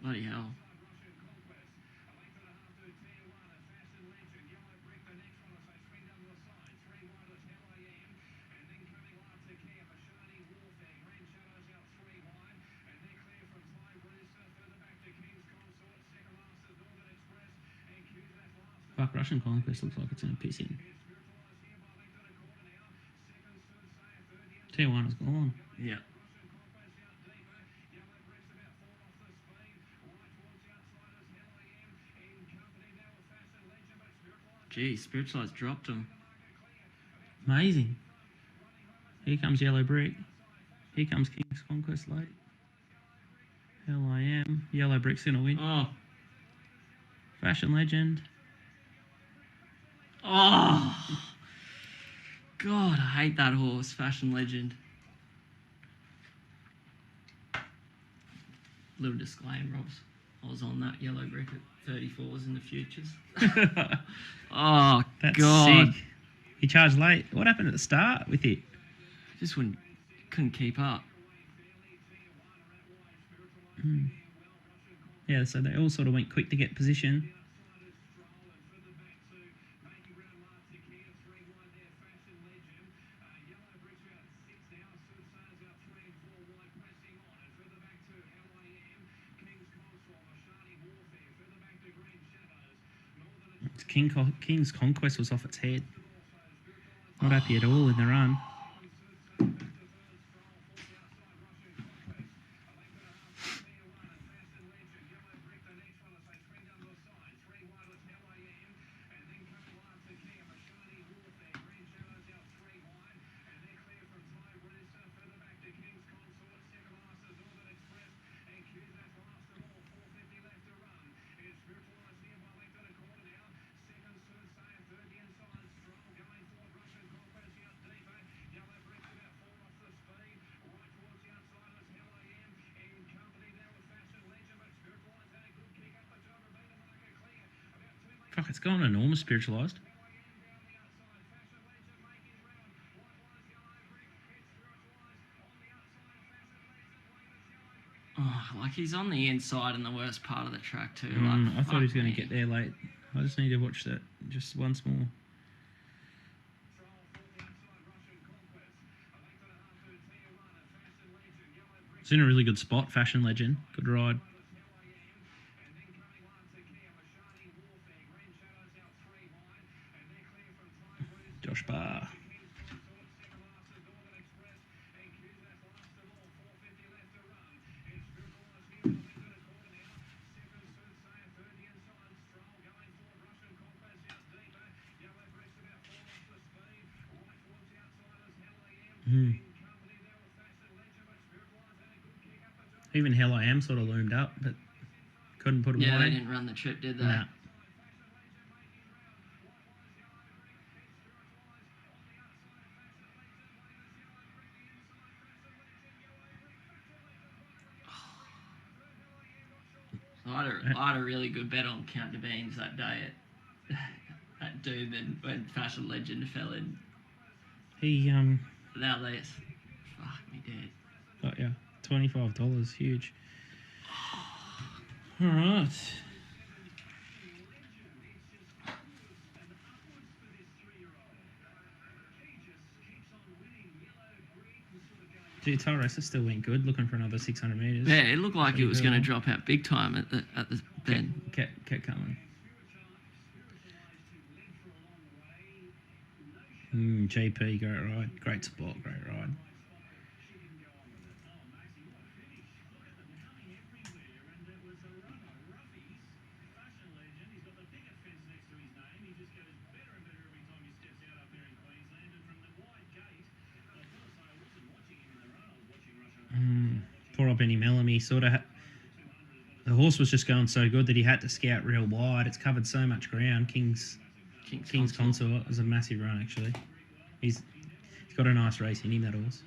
Bloody hell. Fuck, Russian Conquest looks like it's in a pissing. Tijuana's gone. Yeah. Gee, Spiritualized dropped him. Amazing. Here comes Yellow Brick. Here comes King's Conquest late. Hell I am. Yellow Brick's gonna win. Oh. Fashion Legend. Oh. God, I hate that horse, Fashion Legend. Little disclaimer, I was on that Yellow Brick at 34s in the futures. Oh, That's God. sick. He charged late. What happened at the start with it? Just couldn't keep up. Yeah, so they all sort of went quick to get position. King's Conquest was off its head. Not happy at all in the run. Fuck, it's gone enormous spiritualized. Oh, like he's on the inside in the worst part of the track too. I thought he was going to get there late. I just need to watch that just once more. It's in a really good spot, Fashion Legend. Good ride. Josh Barr. Even Hell I Am sort of loomed up, but Couldn't put them Yeah, away. they didn't run the trip, did they? Nah. So I had a really good bet on Count the Beans that day at Doom, and when Fashion Legend fell in. He Now they fuck me dead. got you $25. Huge. All right. Gee, Tyresa still went good, looking for another 600 metres. Yeah, it looked like it was going to Pretty drop out big time at the bend. Kept coming. GP, great ride. Great spot, great ride. Poor old Benny Mellamy sort of. The horse was just going so good that he had to scout real wide. It's covered so much ground. King's Consort is a massive run, actually. He's got a nice race in him, that horse.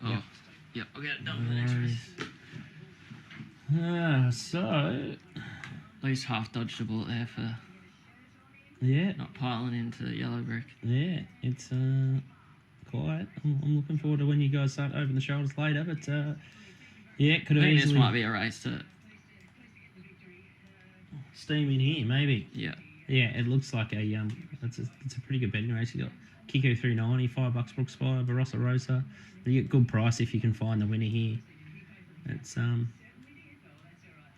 Oh, yep. I'll get it done for the next race. So At least half dodged a bullet there for yeah, not piling into the yellow brick. yeah, it's quiet. I'm looking forward to when you guys start opening the shoulders later, but yeah, it could I have think this easily might be a race to. steam in here, maybe. Yeah. Yeah, it looks like it's a pretty good betting race. You got Kiko 390, $5 Brook Spire, Barossa Rosa. You get good price if you can find the winner here. It's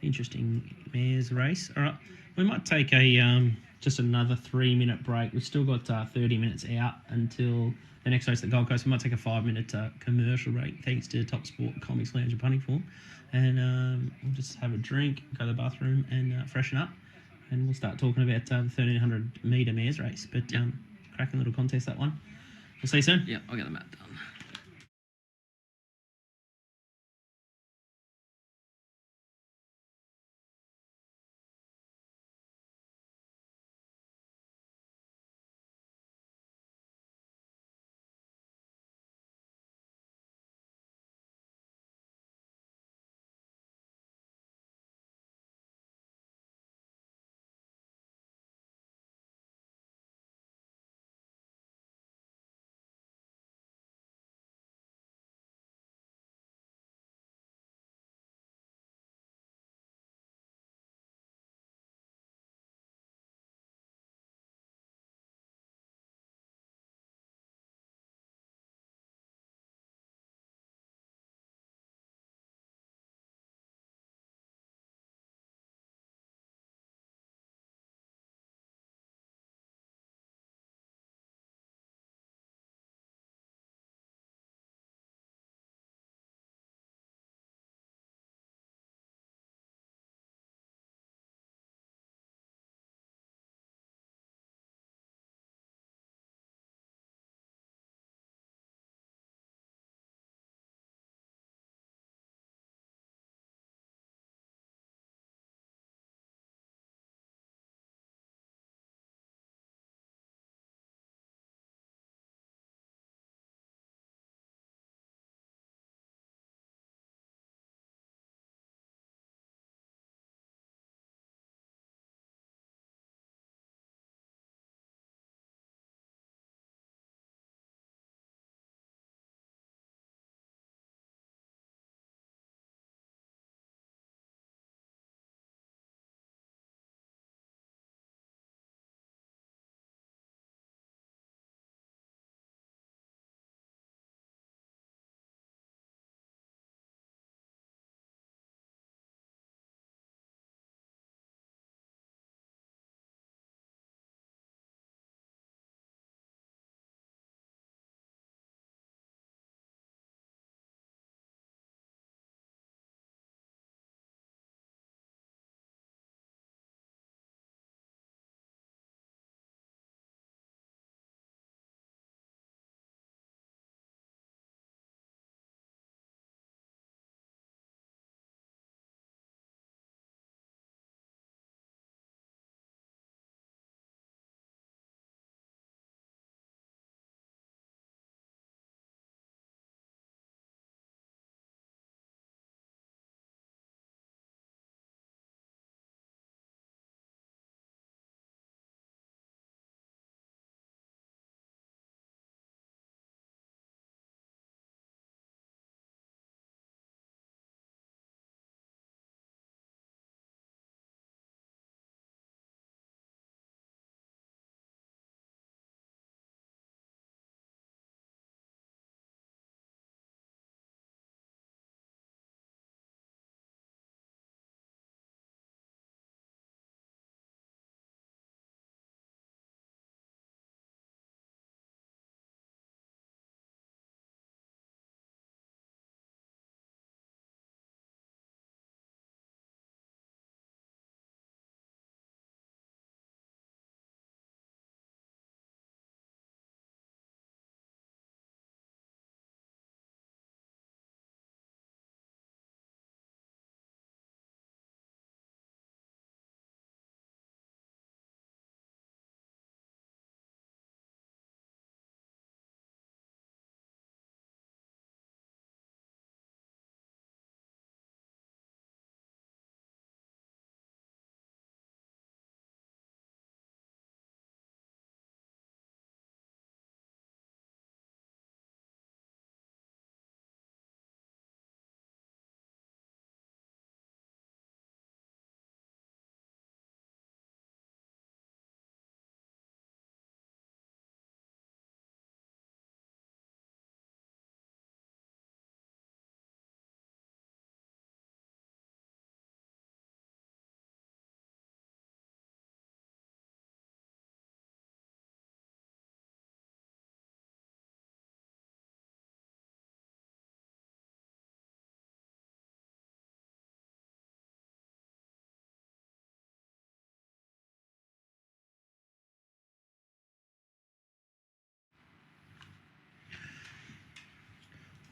interesting mares race. All right, we might take a just another 3-minute break. We've still got 30 minutes out until the next race at the Gold Coast. We might take a 5-minute commercial break thanks to Topsport Comics Lounge and Punting Form, and we'll just have a drink, go to the bathroom, and freshen up. And we'll start talking about the 1,300 metre mares race. But cracking little contest, that one. We'll see you soon. Yeah, I'll get the map done.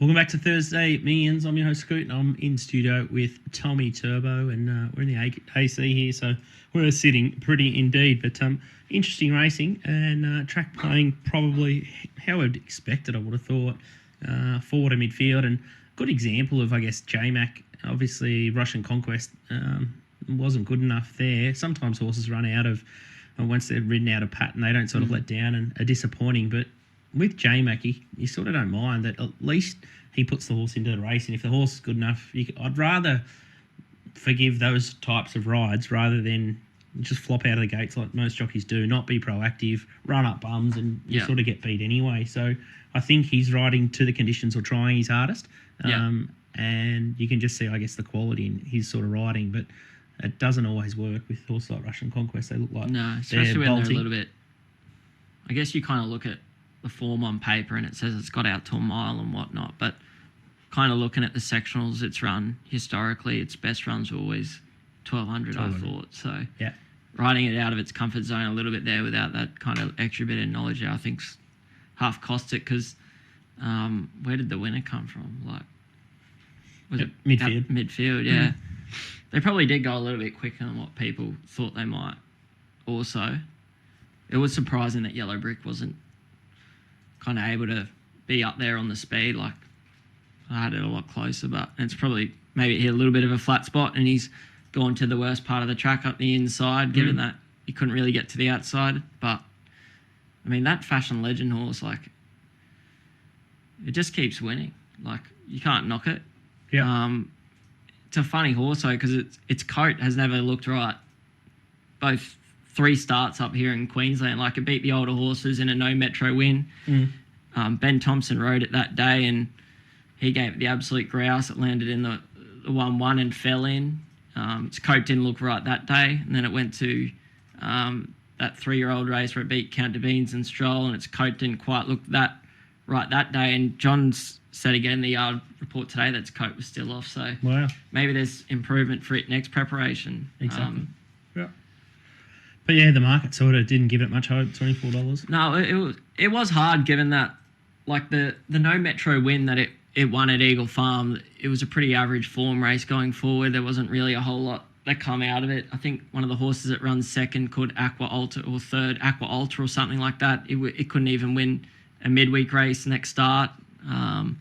Welcome back to Thursday Millions. I'm your host Scoot, and I'm in studio with Tommy Turbo, and we're in the AC here, so we're sitting pretty indeed. But interesting racing and track playing probably how I'd expected. I would have thought forward to midfield, and good example of, I guess, J-Mac. Obviously, Russian Conquest wasn't good enough there. Sometimes horses run out of once they're ridden out of pattern, they don't sort of let down and are disappointing, but with J-Mac, you sort of don't mind that at least he puts the horse into the race, and if the horse is good enough, I'd rather forgive those types of rides rather than just flop out of the gates like most jockeys do, not be proactive, run up bums, and you sort of get beat anyway. So I think he's riding to the conditions or trying his hardest, and you can just see, I guess, the quality in his sort of riding, but it doesn't always work with horses like Russian Conquest. They look like especially when they're a little bit. I guess you kind of look at the form on paper and it says it's got out to a mile and whatnot, but kind of looking at the sectionals it's run historically, its best runs were always 1200, I thought. So riding it out of its comfort zone a little bit there without that kind of extra bit of knowledge, I think's half cost it, because where did the winner come from? Like, was it midfield? Midfield, yeah. They probably did go a little bit quicker than what people thought they might. Also, it was surprising that Yellow Brick wasn't kind of able to be up there on the speed. Like, I had it a lot closer, but it's probably maybe hit a little bit of a flat spot and he's gone to the worst part of the track up the inside, given that he couldn't really get to the outside. But, I mean, that Fashion Legend horse, like, it just keeps winning. Like, you can't knock it. Yeah. It's a funny horse, though, because its coat has never looked right. Both 3 starts up here in Queensland. Like, it beat the older horses in a no metro win. Ben Thompson rode it that day and he gave it the absolute grouse. It landed in the 1-1 and fell in. Its coat didn't look right that day, and then it went to that 3-year-old race where it beat Count de Beans and Stroll, and its coat didn't quite look that right that day. And John's said again in the yard report today that its coat was still off. So maybe there's improvement for it next preparation. Exactly. But yeah, the market sort of didn't give it much hope. $24. No, it was hard, given that, like, the no metro win that it won at Eagle Farm, it was a pretty average form race going forward. There wasn't really a whole lot that come out of it. I think one of the horses that runs second called Aqua Ultra, or third Aqua Ultra or something like that, it couldn't even win a midweek race next start. And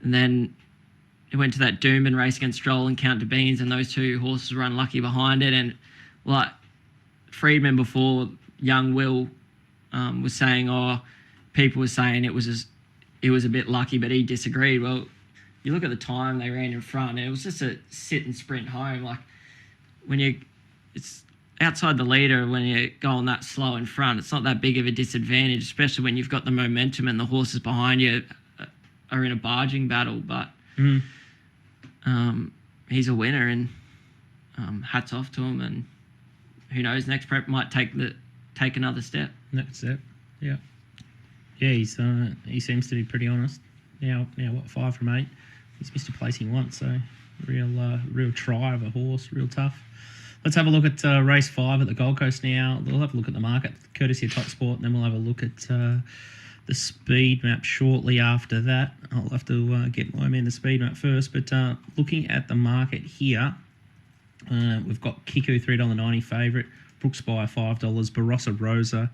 then it went to that Doomben race against Stroll and Count de Beans, and those 2 horses were unlucky behind it. And, like, Friedman before, young Will was saying, people were saying it was a bit lucky, but he disagreed. Well, you look at the time they ran in front, and it was just a sit and sprint home. Like, it's outside the leader, when you're going that slow in front, it's not that big of a disadvantage, especially when you've got the momentum and the horses behind you are in a barging battle. But he's a winner, and hats off to him. And who knows, next prep might take another step. Next step, yeah. Yeah, he seems to be pretty honest. Now what, 5 from 8? He's missed a placing once, so real try of a horse, real tough. Let's have a look at race 5 at the Gold Coast now. We'll have a look at the market, courtesy of Topsport, and then we'll have a look at the speed map shortly after that. I'll have to get my man the speed map first, but looking at the market here, we've got Kiku $3.90 favourite, Brooks by $5, Barossa Rosa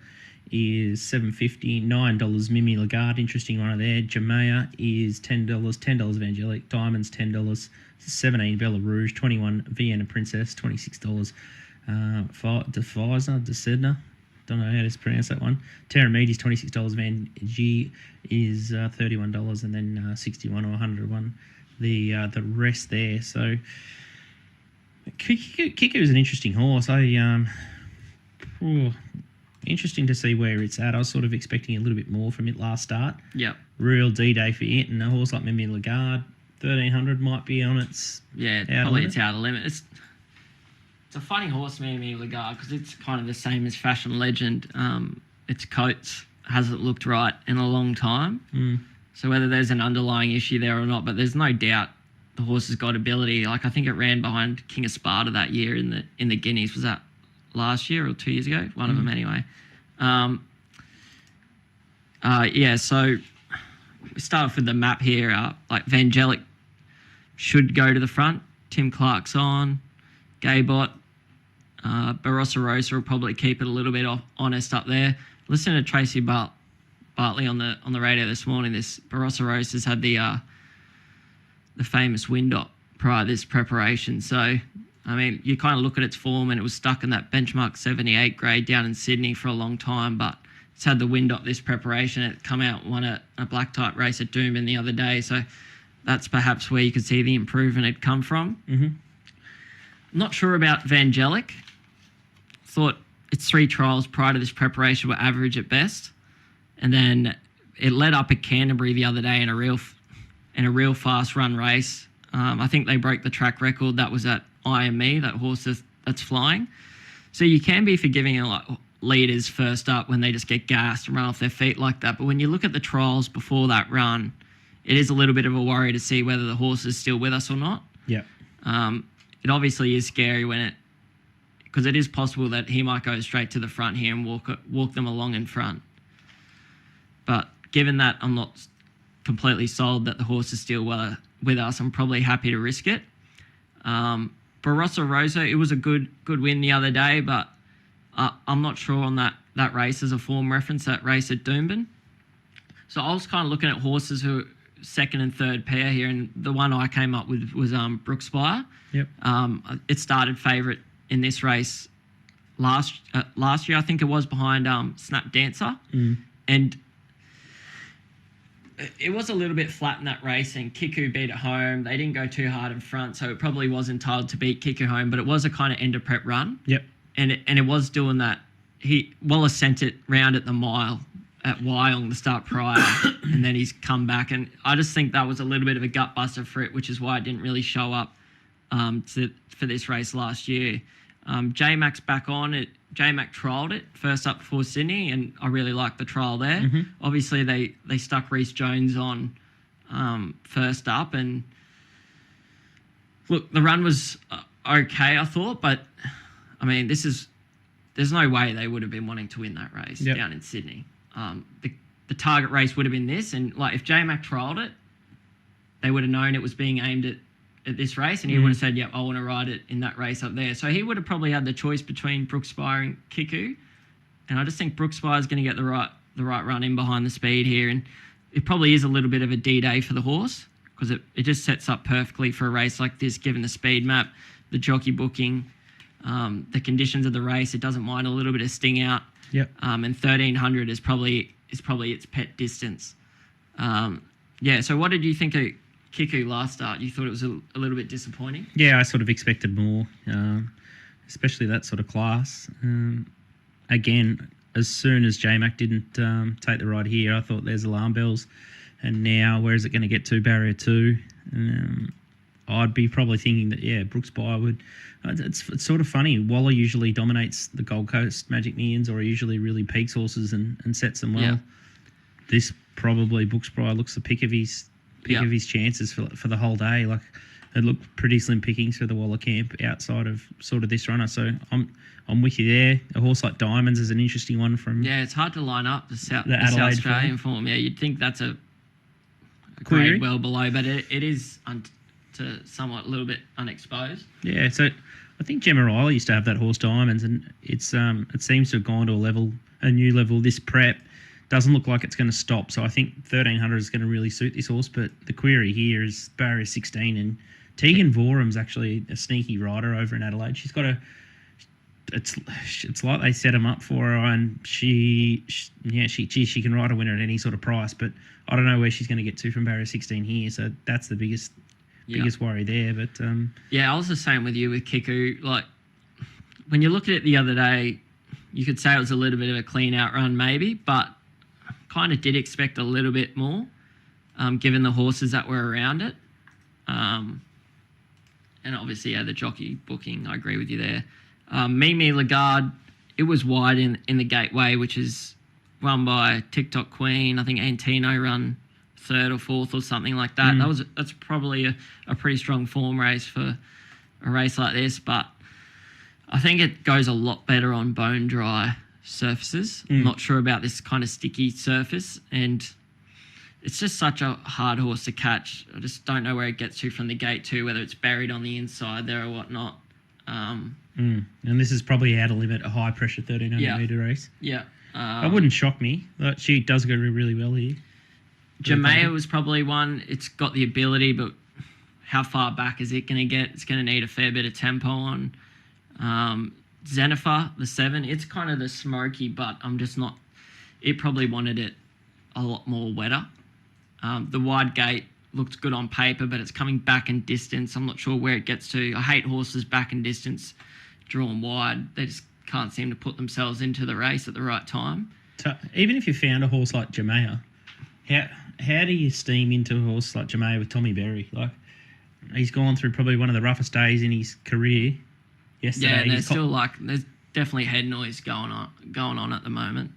is $7.50, $9 Mimi Lagarde, interesting one there. Jamea is $10 Evangelic, Diamonds $10, 17 Bella Rouge, 21 Vienna Princess, $26. Desedna, don't know how to pronounce that one. Terra Mead is $26, Van G is $31, and then 61 or 101 the rest there. So Kiku is an interesting horse. Interesting to see where it's at. I was sort of expecting a little bit more from it last start. Yeah. Real D-Day for it, and a horse like Mimi Lagarde, 1,300 might be on its probably its outer limit. It's a funny horse, Mimi Lagarde, because it's kind of the same as Fashion Legend. Its coats hasn't looked right in a long time. So whether there's an underlying issue there or not, but there's no doubt the horse has got ability. Like, I think it ran behind King of Sparta that year in the Guineas. Was that last year or 2 years ago? One of them anyway. So we start off with the map here. Like Vangelic should go to the front. Tim Clark's on. Gaybot. Barossa Rosa will probably keep it a little bit honest up there. Listen to Tracy Bartley on the radio this morning. This Barossa Rosa's had the famous wind up prior to this preparation. So, I mean, you kind of look at its form and it was stuck in that benchmark 78 grade down in Sydney for a long time, but it's had the wind up this preparation. It come out and won a black type race at Doomben the other day. So that's perhaps where you could see the improvement had come from. Mm-hmm. Not sure about Vangelic. Thought its 3 trials prior to this preparation were average at best. And then it led up at Canterbury the other day in a real fast run race. I think they broke the track record that was at IME, that horse that's flying. So you can be forgiving like leaders first up when they just get gassed and run off their feet like that. But when you look at the trials before that run, it is a little bit of a worry to see whether the horse is still with us or not. Yeah. It obviously is scary because it is possible that he might go straight to the front here and walk them along in front. But given that I'm not completely sold that the horse is still with us, I'm probably happy to risk it. Barossa Rosa, it was a good win the other day, but I'm not sure on that race as a form reference, that race at Doomben. So I was kind of looking at horses who are second and third pair here, and the one I came up with was Brookspire. Yep. It started favourite in this race last year, I think it was, behind Snap Dancer. And it was a little bit flat in that race, and Kiku beat it home. They didn't go too hard in front, so it probably was entitled to beat Kiku home, but it was a kind of end of prep run. Yep. And it was doing that. Wallace sent it round at the mile at Wyong the start prior, and then he's come back. And I just think that was a little bit of a gut buster for it, which is why it didn't really show up for this race last year. J-Mac's back on it. J-Mac trialled it first up before Sydney, and I really liked the trial there. Mm-hmm. Obviously, they stuck Reece Jones on first up, and look, the run was okay, I thought, but I mean, there's no way they would have been wanting to win that race down in Sydney. The target race would have been this, and like if J-Mac trialled it, they would have known it was being aimed at this race, and he would have said, yep, I want to ride it in that race up there. So he would have probably had the choice between Brookspire and Kiku, and I just think Brookspire is going to get the right run in behind the speed here, and it probably is a little bit of a D-day for the horse, because it just sets up perfectly for a race like this, given the speed map, the jockey booking, the conditions of the race. It doesn't mind a little bit of sting out. Yep. And 1300 is probably its pet distance. So what did you think of Kiku last start? You thought it was a little bit disappointing? Yeah, I sort of expected more, especially that sort of class. Again, as soon as J-Mac didn't take the ride here, I thought there's alarm bells. And now, where is it going to get to? Barrier 2. I'd be probably thinking that, Brookspire would. It's sort of funny. Waller usually dominates the Gold Coast Magic Millions, or really, really peaks horses and sets them well. Yeah. This probably Brookspire looks the pick of his chances for the whole day. Like, it looked pretty slim pickings for the Waller camp outside of sort of this runner. So I'm with you there. A horse like Diamonds is an interesting one from. Yeah, it's hard to line up the South Adelaide form. Yeah, you'd think that's a Query. grade well below, but it is somewhat a little bit unexposed. Yeah, so I think Gemma Riley used to have that horse Diamonds, and it seems to have gone to a new level. This prep doesn't look like it's going to stop, so I think 1300 is going to really suit this horse. But the query here is barrier 16, and Tegan Vorum's actually a sneaky rider over in Adelaide. She's got it's like they set him up for her, and she can ride a winner at any sort of price, but I don't know where she's going to get to from barrier 16 here. So that's the biggest worry there. But I was the same with you with Kiku. Like, when you look at it the other day, you could say it was a little bit of a clean out run maybe, but kind of did expect a little bit more, given the horses that were around it. And obviously, the jockey booking, I agree with you there. Mimi Lagarde, it was wide in the gateway, which is run by TikTok Queen. I think Antino run third or fourth or something like that. That's probably a pretty strong form race for a race like this, but I think it goes a lot better on bone dry surfaces. I'm not sure about this kind of sticky surface, and it's just such a hard horse to catch. I just don't know where it gets to from the gate too, whether it's buried on the inside there or whatnot. And this is probably out of limit, a high pressure 1300 metre race. Yeah. That wouldn't shock me. She does go really well here. Jamea was probably one. It's got the ability, but how far back is it going to get? It's going to need a fair bit of tempo on. Zenifer, the 7, it's kind of the smoky, but I'm just not... It probably wanted it a lot more wetter. The wide gate looked good on paper, but it's coming back in distance. I'm not sure where it gets to. I hate horses back in distance drawn wide. They just can't seem to put themselves into the race at the right time. So even if you found a horse like Jamea, how do you steam into a horse like Jamea with Tommy Berry? Like, he's gone through probably one of the roughest days in his career yesterday. Yeah, there's still there's definitely head noise going on at the moment.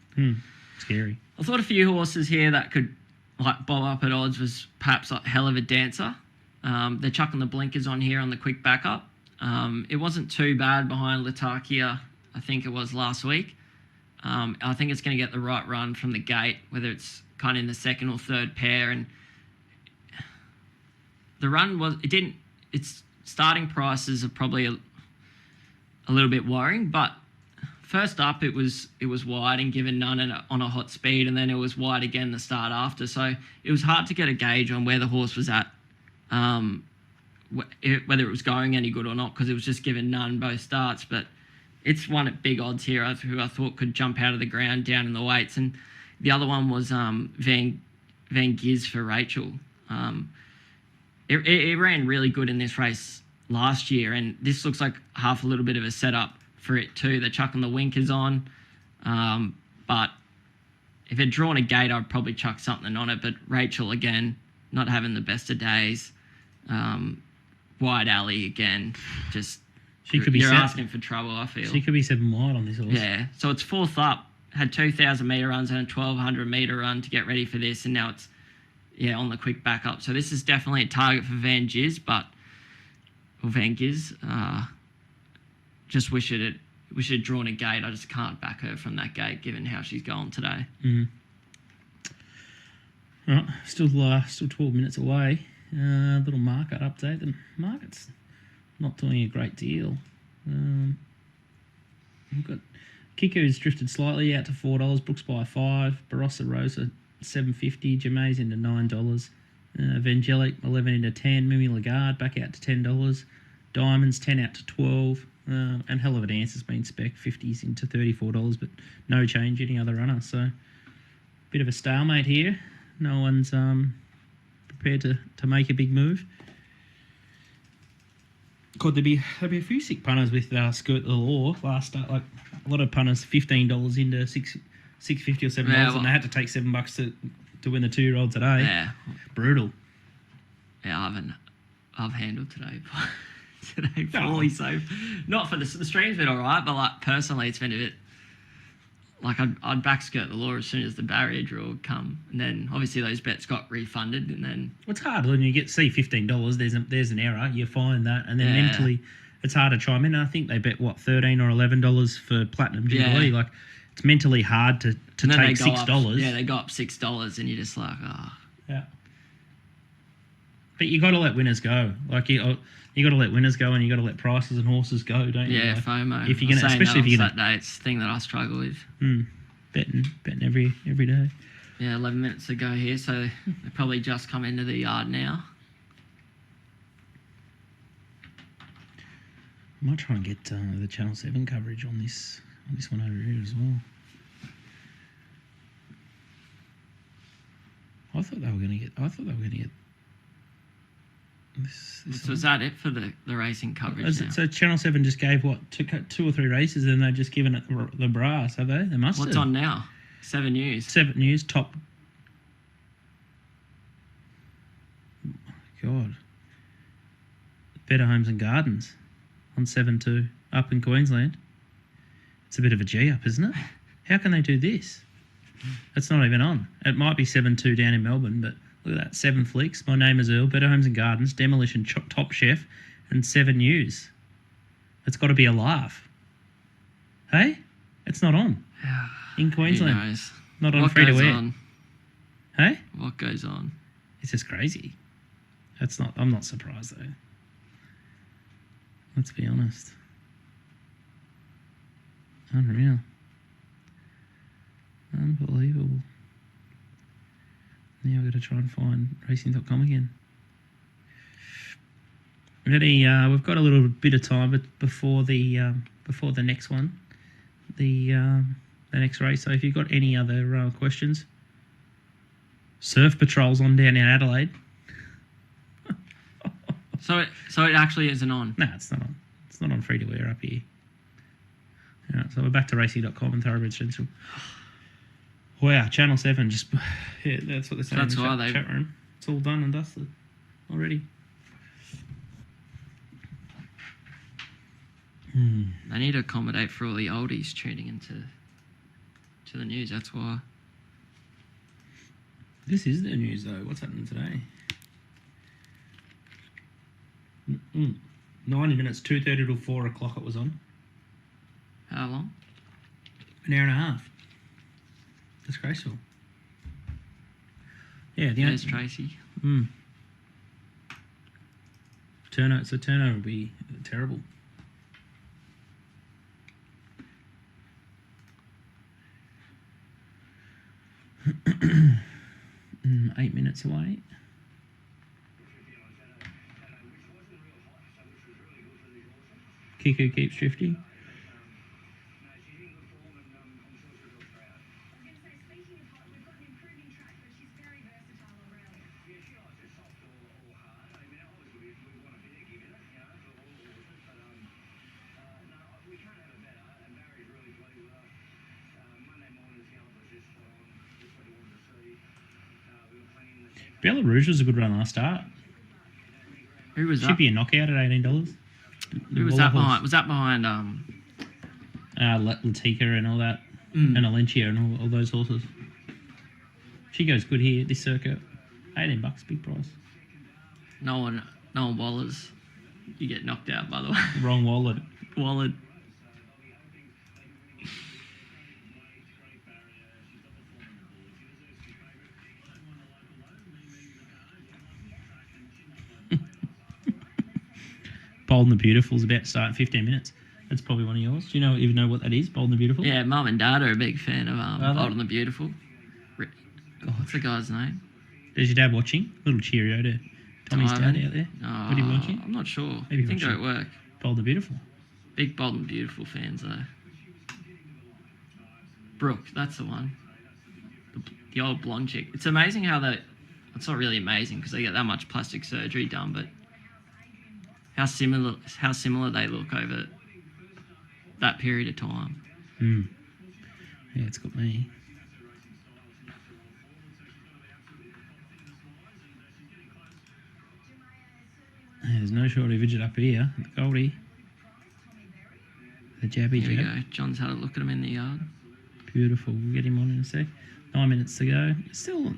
Scary. I thought a few horses here that could bob up at odds was perhaps a Hell of a Dancer. They're chucking the blinkers on here on the quick backup. It wasn't too bad behind Latakia, I think it was last week. I think it's going to get the right run from the gate, whether it's kind of in the second or third pair. And the run its starting prices are probably a little bit worrying, but first up it was wide and given none on a hot speed, and then it was wide again the start after. So it was hard to get a gauge on where the horse was at, whether it was going any good or not, because it was just given none both starts. But it's one at big odds here, who I thought could jump out of the ground down in the weights. And the other one was Van Giz for Rachel. It ran really good in this race last year, and this looks like half a little bit of a setup for it too. They're chucking the winkers on, but if it drawn a gate, I'd probably chuck something on it. But Rachel, again, not having the best of days. Wide alley again, just... You're asking for trouble, I feel. She could be 7 wide on this horse. Yeah, so it's fourth up. Had 2,000 metre runs and a 1,200 metre run to get ready for this, and now it's on the quick backup. So this is definitely a target for Van Giz, just wish it had drawn a gate. I just can't back her from that gate, given how she's going today. All right, still 12 minutes away. Little market update. The market's not doing a great deal. We've got Kiko's drifted slightly out to $4. Brooks by $5. Barossa Rosa $7.50. Jame's into $9. Vangelic 11 into 10. Mimi Lagarde back out to $10. Diamonds 10 out to 12. And Hell of a Dance has been spec 50s into $34, but no change any other runner. So bit of a stalemate here. No one's prepared to make a big move. Could there be a few sick punters with Skirt the Law last start? Like a lot of punters, $15 into $6.50 or $7, and they had to take $7 to win the 2-year-old today. Yeah, brutal. Yeah, I've handled today poorly. So not for the stream's been all right, but like personally, it's been a bit. Like I'd back Skirt the Law as soon as the barrier draw would come, and then obviously those bets got refunded, and then it's hard when you see $15. There's an error, you find that, and then mentally it's hard to chime in. And I think they bet $13 or $11 for Platinum Jubilee. Like it's mentally hard to take $6. Yeah, they go up $6, and you're just like, yeah. But you got to let winners go. Like you got to let winners go, and you got to let prices and horses go, don't you? Yeah, like, FOMO. If you're gonna, especially if you're gonna, Saturday, it's the thing that I struggle with. Betting every day. Yeah, 11 minutes to go here, so they probably just come into the yard now. I might try and get the Channel 7 coverage on this one over here as well. I thought they were going to get. So is that it for the racing coverage now? So Channel 7 just gave, two or three races, and they've just given it the brass, have they? They must have. What's on now? 7 News. 7 News, top. God. Better Homes and Gardens on 7-2 up in Queensland. It's a bit of a G-up, isn't it? How can they do this? It's not even on. It might be 7-2 down in Melbourne, but... Look at that, 7 flicks. My Name is Earl, Better Homes and Gardens, Demolition, Top Chef, and 7 News. It's got to be a laugh. Hey? It's not on. In Queensland. Who knows? Not on free to air. Hey? What goes on? It's just crazy. I'm not surprised though. Let's be honest. Unreal. Unbelievable. Now I've got to try and find racing.com again. Ready? We've got a little bit of time, but before the next one, the next race. So if you've got any other questions, Surf Patrol's on down in Adelaide. So it actually isn't on. No, it's not on. It's not on free to air up here. Yeah, so we're back to racing.com and Thoroughbred Central. Wow, Channel 7 just... Yeah, that's what they're saying That's in why the chat room. It's all done and dusted already. They need to accommodate for all the oldies tuning into the news. That's why. This is the news, though. What's happening today? 90 minutes, 2:30 till 4 o'clock it was on. How long? An hour and a half. Disgraceful. Yeah, There's Tracy. Turnover would be terrible. Mm, 8 minutes away. Kiku keeps drifting. Bella Rouge was a good run last start. Who was Should that? be a knockout at $18. Who was that behind? Was that behind? Latika and all that, and Alencia and all those horses. She goes good here at this circuit. $18, big price. No one wallers. You get knocked out, by the way. Wrong wallet. Wallet. Bold and the Beautiful is about to start in 15 minutes. That's probably one of yours. Do you even know what that is, Bold and the Beautiful? Yeah, Mum and Dad are a big fan of they? Bold and the Beautiful. What's the guy's name? Is your dad watching? Little cheerio to Tommy's dad out there. What are you watching? I'm not sure. Maybe I think they're at watching. work. Bold and the Beautiful. Big Bold and Beautiful fans, though. Brooke, that's the one. The old blonde chick. It's amazing how they... It's not really amazing because they get that much plastic surgery done, but how similar they look over that period of time. Yeah, it's got me. There's no shortage up here. The Goldie. The jabby Here we jab. go. John's had a look at him in the yard. Beautiful. We'll get him on in a sec. 9 minutes to go. Still...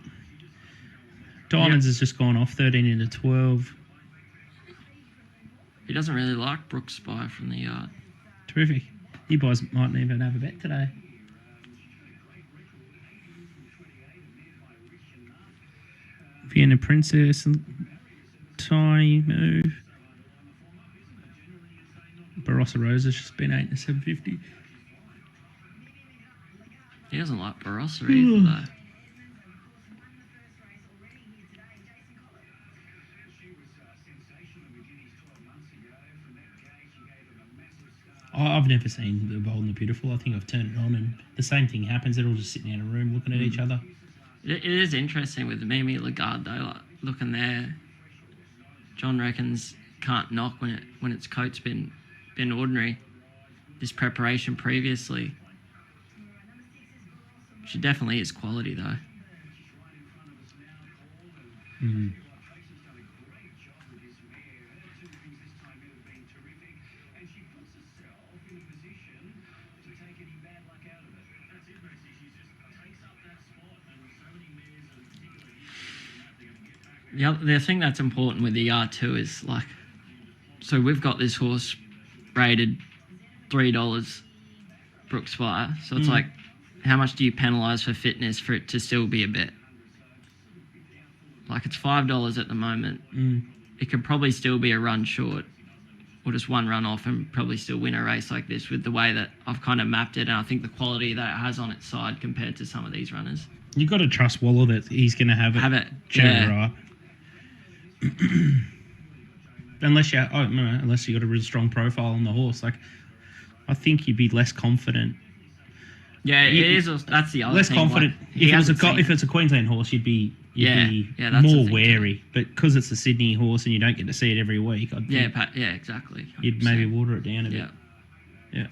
Diamonds has just gone off 13 into 12. He doesn't really like Brooke Spy from the yard. Terrific. You boys might even have a bet today. Vienna Princess, tiny move. Barossa Rosa's just been 8 to 750. He doesn't like Barossa either, though. I've never seen the Bold and the Beautiful. I think I've turned it on and the same thing happens. They're all just sitting in a room looking at each other. It is interesting with Mimi Lagarde, though, like, looking there. John reckons can't knock when its coat's been ordinary. This preparation previously. She definitely is quality, though. The thing that's important with the R2 is, like, so we've got this horse rated $3 Brooks Spire. So it's like, how much do you penalise for fitness for it to still be a bet? Like it's $5 at the moment. Mm. It could probably still be a run short, or just one run off, and probably still win a race like this with the way that I've kind of mapped it, and I think the quality that it has on its side compared to some of these runners. You've got to trust Waller that he's going to have it. Yeah. Right. Unless you got a really strong profile on the horse, like I think you'd be less confident. Yeah, it is. That's the other less thing. confident. Like, if it's a Queensland horse, you'd be that's more the thing wary. But because it's a Sydney horse and you don't get to see it every week, I'd think exactly. 100%. you'd maybe water it down a bit. Yeah. Yeah.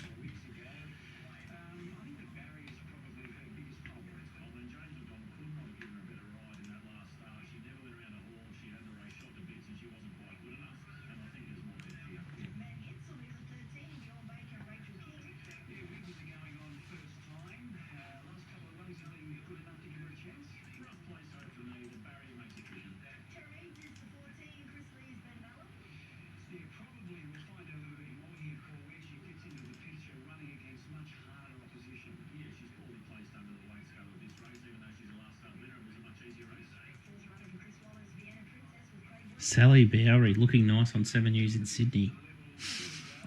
Sally Bowery looking nice on 7 News in Sydney.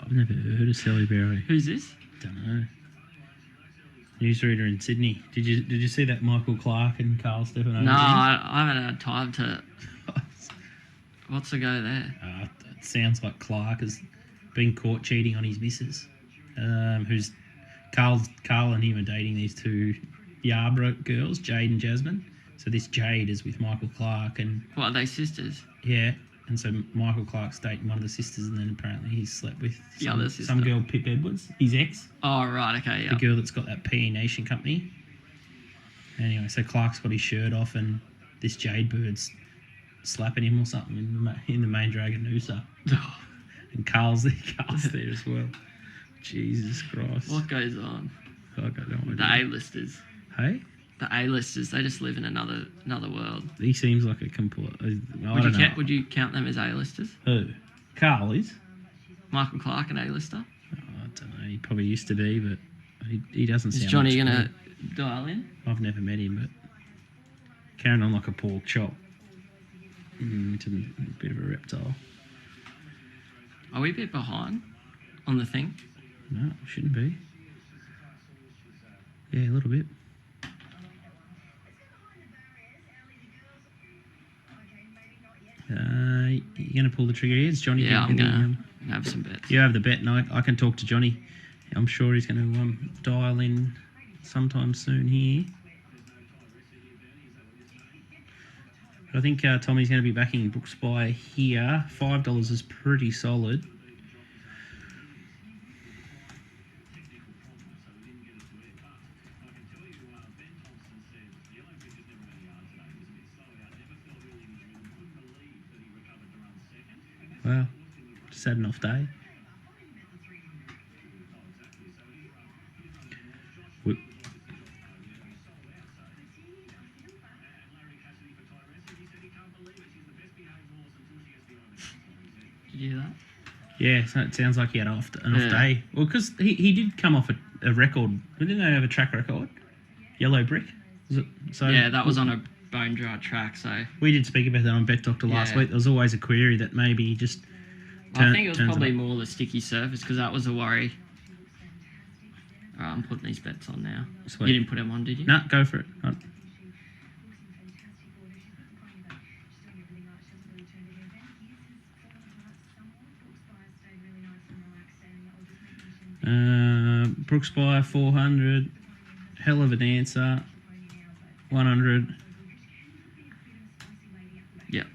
I've never heard of Sally Bowery. Who's this? Don't know. Newsreader in Sydney. Did you see that Michael Clark and Carl Stefano? No, I haven't had time to. What's the go there? It sounds like Clark has been caught cheating on his missus. Who's Carl and him are dating these two Yarborough girls, Jade and Jasmine. So this Jade is with Michael Clark and... What, are they sisters? Yeah, and so Michael Clark's dating one of the sisters, and then apparently he's slept with some girl, Pip Edwards, his ex. Oh, right, okay, yeah. The girl that's got that PE Nation company. Anyway, so Clark's got his shirt off, and this Jade Bird's slapping him or something in the main Dragon Noosa. And Carl's there as well. Jesus Christ. What goes on? I don't know. The A-listers. Hey? The A-listers, they just live in another world. He seems like a complete... I don't know. Would you count them as A-listers? Who? Carl is? Michael Clark an A-lister? Oh, I don't know. He probably used to be, but he doesn't sound... Is Johnny going to dial in? I've never met him, but carrying on like a pork chop. It's a bit of a reptile. Are we a bit behind on the thing? No, shouldn't be. Yeah, a little bit. You're going to pull the trigger here? Is Johnny? Yeah, I'm going to have some bets. You have the bet, and I can talk to Johnny. I'm sure he's going to dial in sometime soon here. But I think Tommy's going to be backing Brooks by here. $5 is pretty solid. Well, just had an off day. Whoop. Did you hear that? Yeah, so it sounds like he had an off day. Well, because he did come off a record. Didn't they have a track record? Yellow Brick? Was it? So yeah, that was on a bone dry track, so... We did speak about that on Bet Doctor last week. There was always a query that maybe he just... I think it was probably more the sticky surface, because that was a worry. All right, I'm putting these bets on now. Sweet. You didn't put them on, did you? No, go for it. Brooks by 400. Hell of an answer. 100. Yep.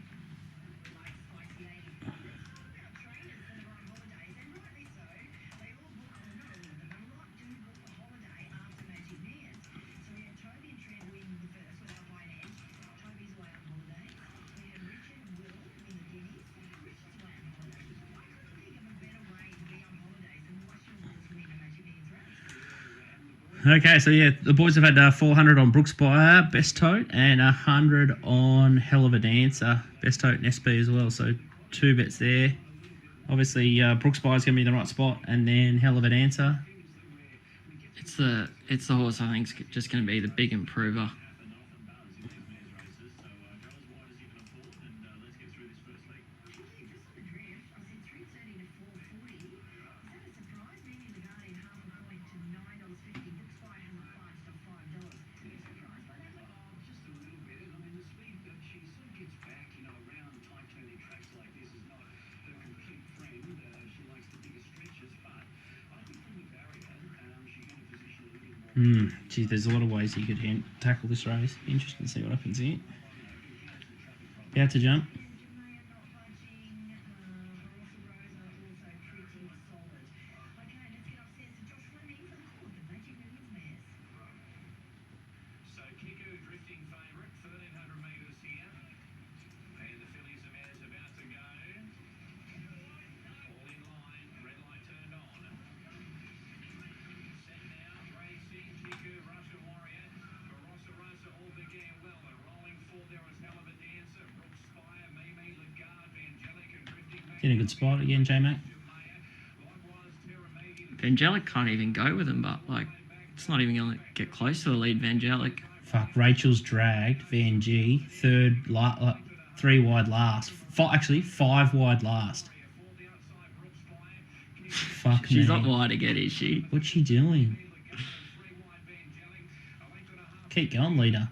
Okay, so yeah, the boys have had 400 on Brooks Buyer, Best Tote, and 100 on Hell of a Dancer, Best Tote and SB as well. So 2 bets there. Obviously, Brooks Buyer's going to be in the right spot, and then Hell of a Dancer. It's the horse I think is just going to be the big improver. Gee, there's a lot of ways you could tackle this race. Interesting to see what happens here. About to jump. In a good spot again, J-Mac. Vangelic can't even go with him, but like it's not even going to get close to the lead. Vangelic. Fuck, Rachel's dragged. Van G, third, 3 wide last. Actually, 5 wide last. Fuck me. She's not wide again, is she? What's she doing? Keep going, leader.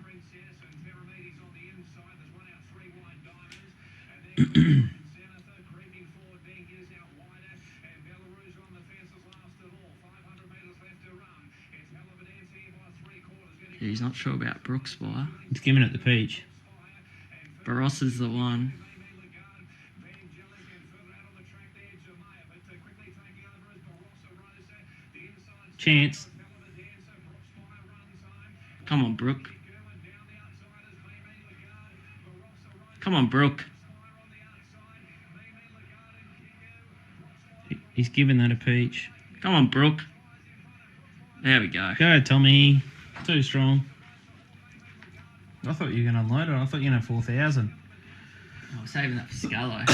Yeah, he's not sure about Brooks Spire. He's giving it the peach. Barros is the one. Chance. Come on, Brooke. Come on, Brooke. He's giving that a peach. Come on, Brooke. There we go. Go, Tommy. Too strong. I thought you were going to unload it. I thought you were going to have 4,000. I was saving that for Scallo.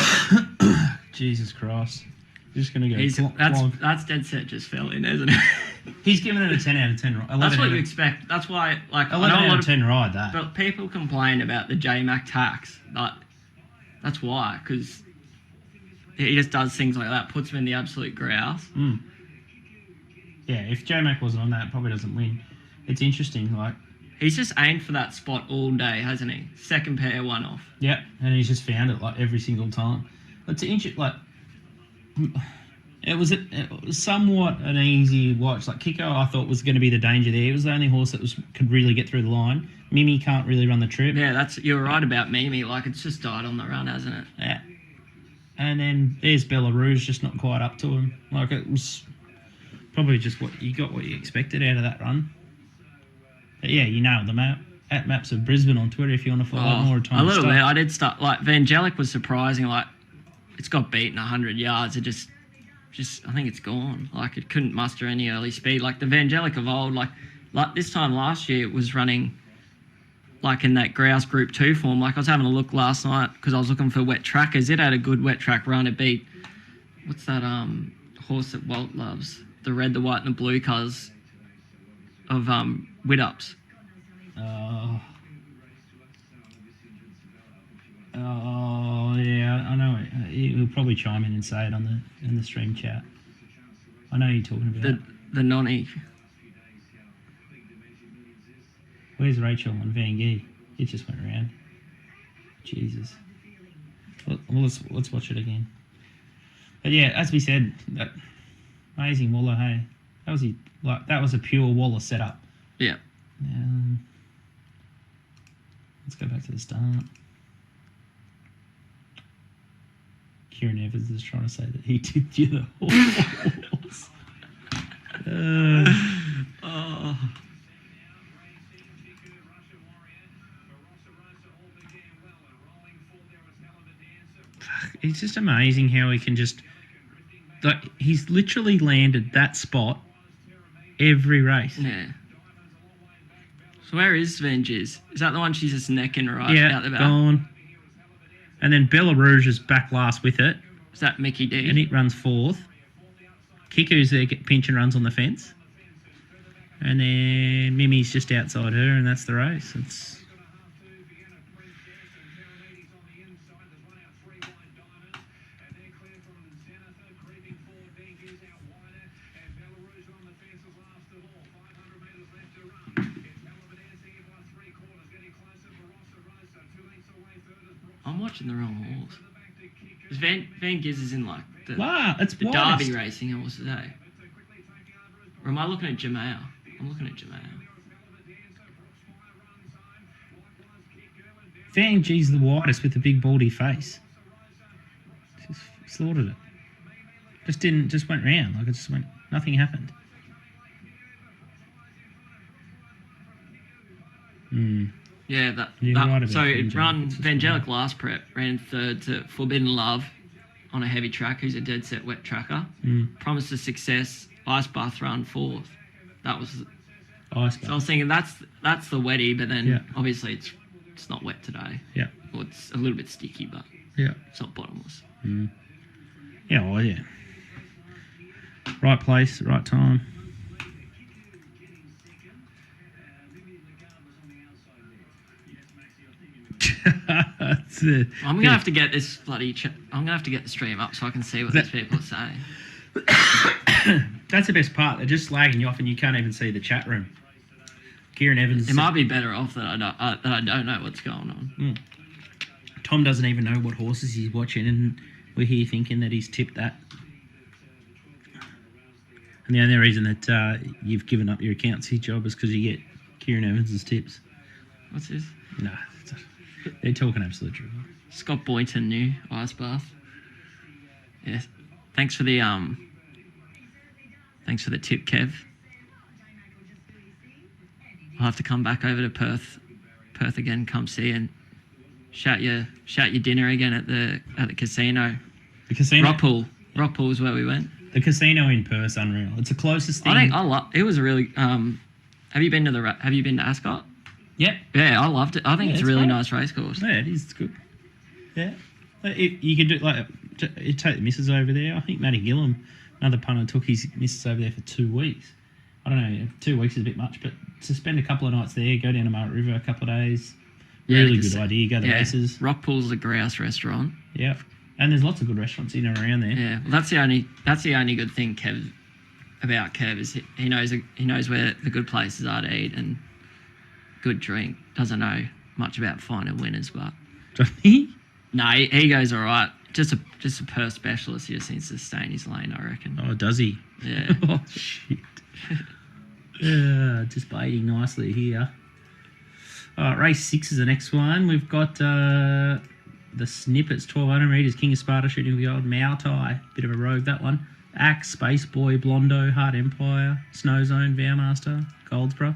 Jesus Christ. Just going to go. That's dead set just fell in, isn't it? He's giving it a 10 out of 10. That's what you expect. That's why, like, 11 out of 10 ride, that. But people complain about the J-Mac tax. But that's why, because he just does things like that, puts him in the absolute grouse. Yeah, if J-Mac wasn't on that, probably doesn't win. It's interesting, like... He's just aimed for that spot all day, hasn't he? Second pair, one off. Yep, and he's just found it, like, every single time. It's like... It was somewhat an easy watch. Like, Kiko, I thought, was going to be the danger there. He was the only horse that could really get through the line. Mimi can't really run the trip. Yeah, you're right about Mimi. Like, it's just died on the run, hasn't it? Yeah. And then there's Belarus, just not quite up to him. Like, it was probably just what you expected out of that run. But yeah, you nailed the map. At Maps of Brisbane on Twitter if you want to follow more time. A little bit. I did start, like, Vangelic was surprising. Like, it's got beaten 100 yards. It just I think it's gone. Like, it couldn't muster any early speed. Like, the Vangelic of old, like this time last year, it was running, like, in that grouse Group 2 form. Like, I was having a look last night because I was looking for wet trackers. It had a good wet track run. It beat, what's that horse that Walt loves? The red, the white, and the blue colours of Widdup's. Oh yeah, I know. He'll probably chime in and say it in the stream chat. I know you're talking about the nonny. Where's Rachel and Van Gee? It just went around. Jesus. Well, let's watch it again. But yeah, as we said, that amazing Waller. Hey, that was a pure Waller setup. Yeah. Let's go back to the start. Kieran Evans is trying to say that he did you the horse. It's just amazing how he can just... Like, he's literally landed that spot every race. Yeah. So where is Venge's? Is that the one she's just necking right out the back? Yeah, gone. And then Belarus is back last with it. Is that Mickey D? And it runs fourth. Kiku's there, pinch and runs on the fence. And then Mimi's just outside her, and that's the race. It's... I'm watching the wrong horse. Van Giz is in like the Wow, it's Derby racing horse today. Or am I looking at Jamea? I'm looking at Jermaine. Fang G's the widest with the big baldy face. Just slaughtered it. Just went round. Like it just went, nothing happened. Yeah, You're right about so it Vangelis. run It's just Vangelis last prep, ran third to Forbidden Love on a heavy track, who's a dead set wet tracker. Promised a success, Ice Bath run fourth. That was Ice so I was thinking that's the wetty, but then Yeah. obviously it's not wet today. Yeah. Well, it's a little bit sticky, but Yeah. it's not bottomless. Yeah, well, yeah. Right place, right time. That's it. I'm gonna have to get this I'm gonna have to get the stream up so I can see what these people are saying. That's the best part. They're just slagging you off, and you can't even see the chat room. Kieran Evans. It might be better off that I don't know what's going on. Tom doesn't even know what horses he's watching, and we're here thinking that he's tipped that. And the only reason that you've given up your accountancy job is because you get Kieran Evans' tips. What's this? No, they're talking absolute truth. Scott Boynton new Ice Bath. Yeah. Thanks for the tip, Kev. I'll have to come back over to Perth again, come see and shout your dinner again at the casino. The casino. Rock Pool is where we went. The casino in Perth's unreal. It's the closest thing. It was a really have you been to Ascot? Yep. Yeah, I loved it. I think it's a really great. nice race course. Yeah, it is. It's good. Yeah. You could do you take the missus over there. I think Matty Gillum, another punter, took his missus over there for 2 weeks. I don't know, 2 weeks is a bit much, but to spend a couple of nights there, go down to Margaret River a couple of days, really good idea. Go to the races. Rockpool's a grouse restaurant. Yeah, and there's lots of good restaurants in and around there. Yeah, well, that's the only good thing about Kev is he knows where the good places are to eat and good drink. Doesn't know much about finding winners, but no, he goes all right. Just a Perth specialist. He just needs to stay in his lane, I reckon. Oh, does he? Yeah. Oh shit. Yeah, just baiting nicely here. Race 6 is the next one. We've got the snippets, 1200 metres, King of Sparta shooting with the old Mautai. Bit of a rogue, that one. Axe, Space Boy, Blondo, Heart Empire, Snow Zone, Vowmaster, Goldsboro.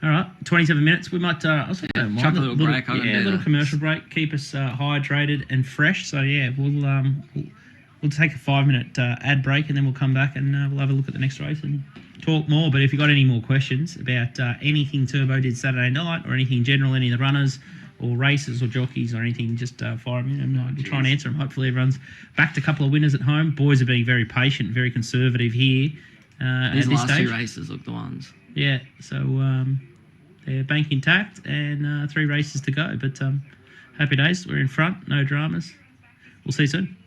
All right, 27 minutes. We might chuck a little break. A little commercial break. Keep us hydrated and fresh. So yeah, we'll take a 5-minute ad break and then we'll come back and we'll have a look at the next race and talk more. But if you've got any more questions about anything Turbo did Saturday night or anything general, any of the runners or races or jockeys or anything, just fire them in and we'll try and answer them. Hopefully everyone's backed a couple of winners at home. Boys are being very patient, very conservative here at this last stage. 2 races look the ones. Yeah, so they're bank intact and 3 races to go. But happy days. We're in front. No dramas. We'll see you soon.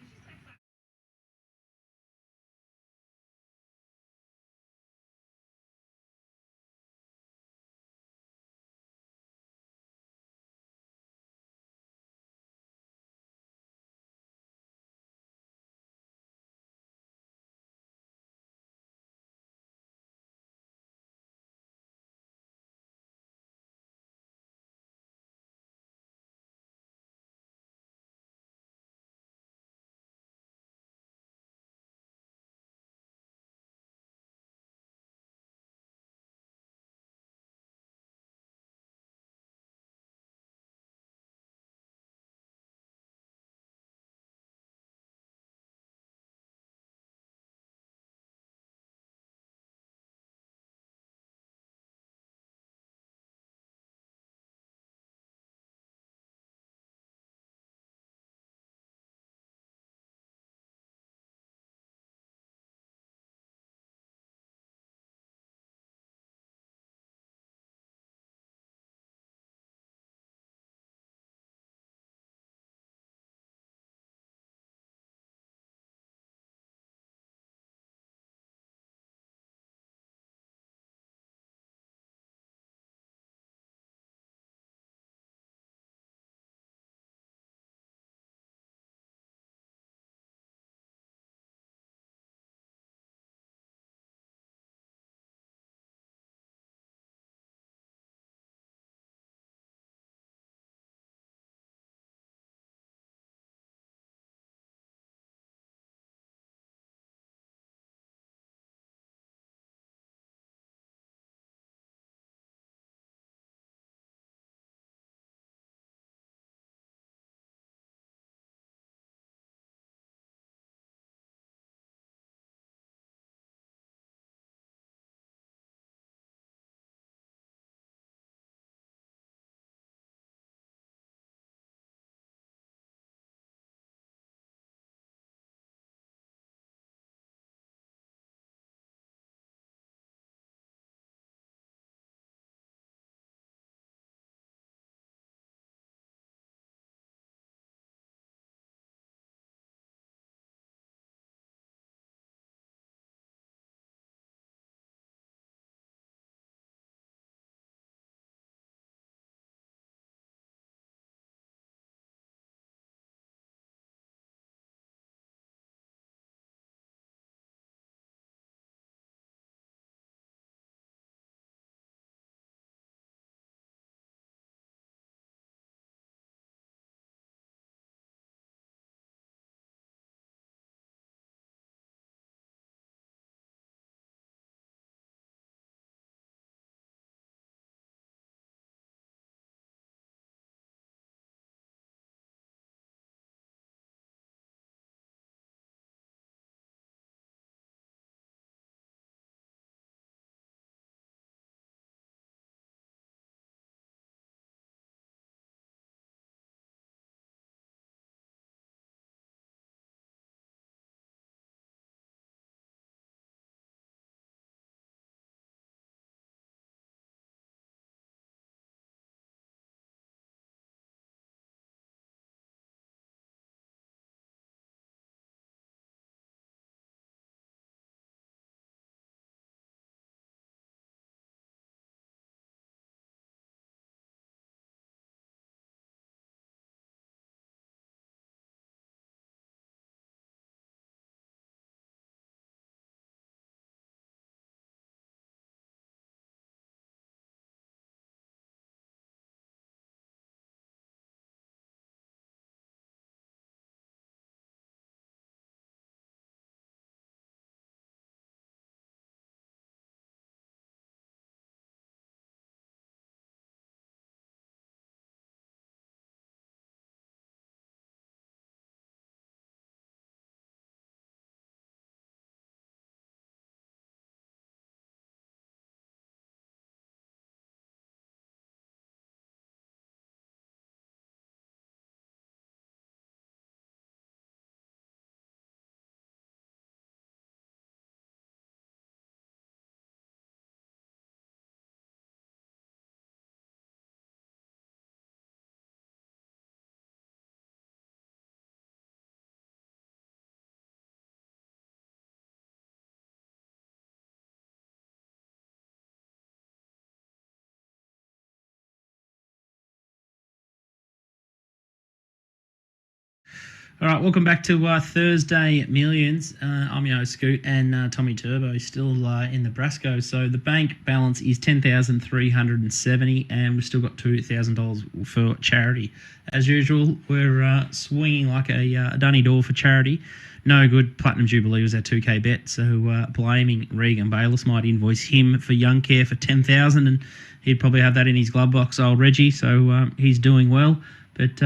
All right, welcome back to Thursday Millions. I'm your host, Scoot, and Tommy Turbo is still in the Brasco. So the bank balance is $10,370, and we've still got $2,000 for charity. As usual, we're swinging like a dunny door for charity. No good. Platinum Jubilee was our 2K bet, so blaming Regan Bayless might invoice him for Young Care for $10,000, and he'd probably have that in his glove box, old Reggie. So he's doing well, but.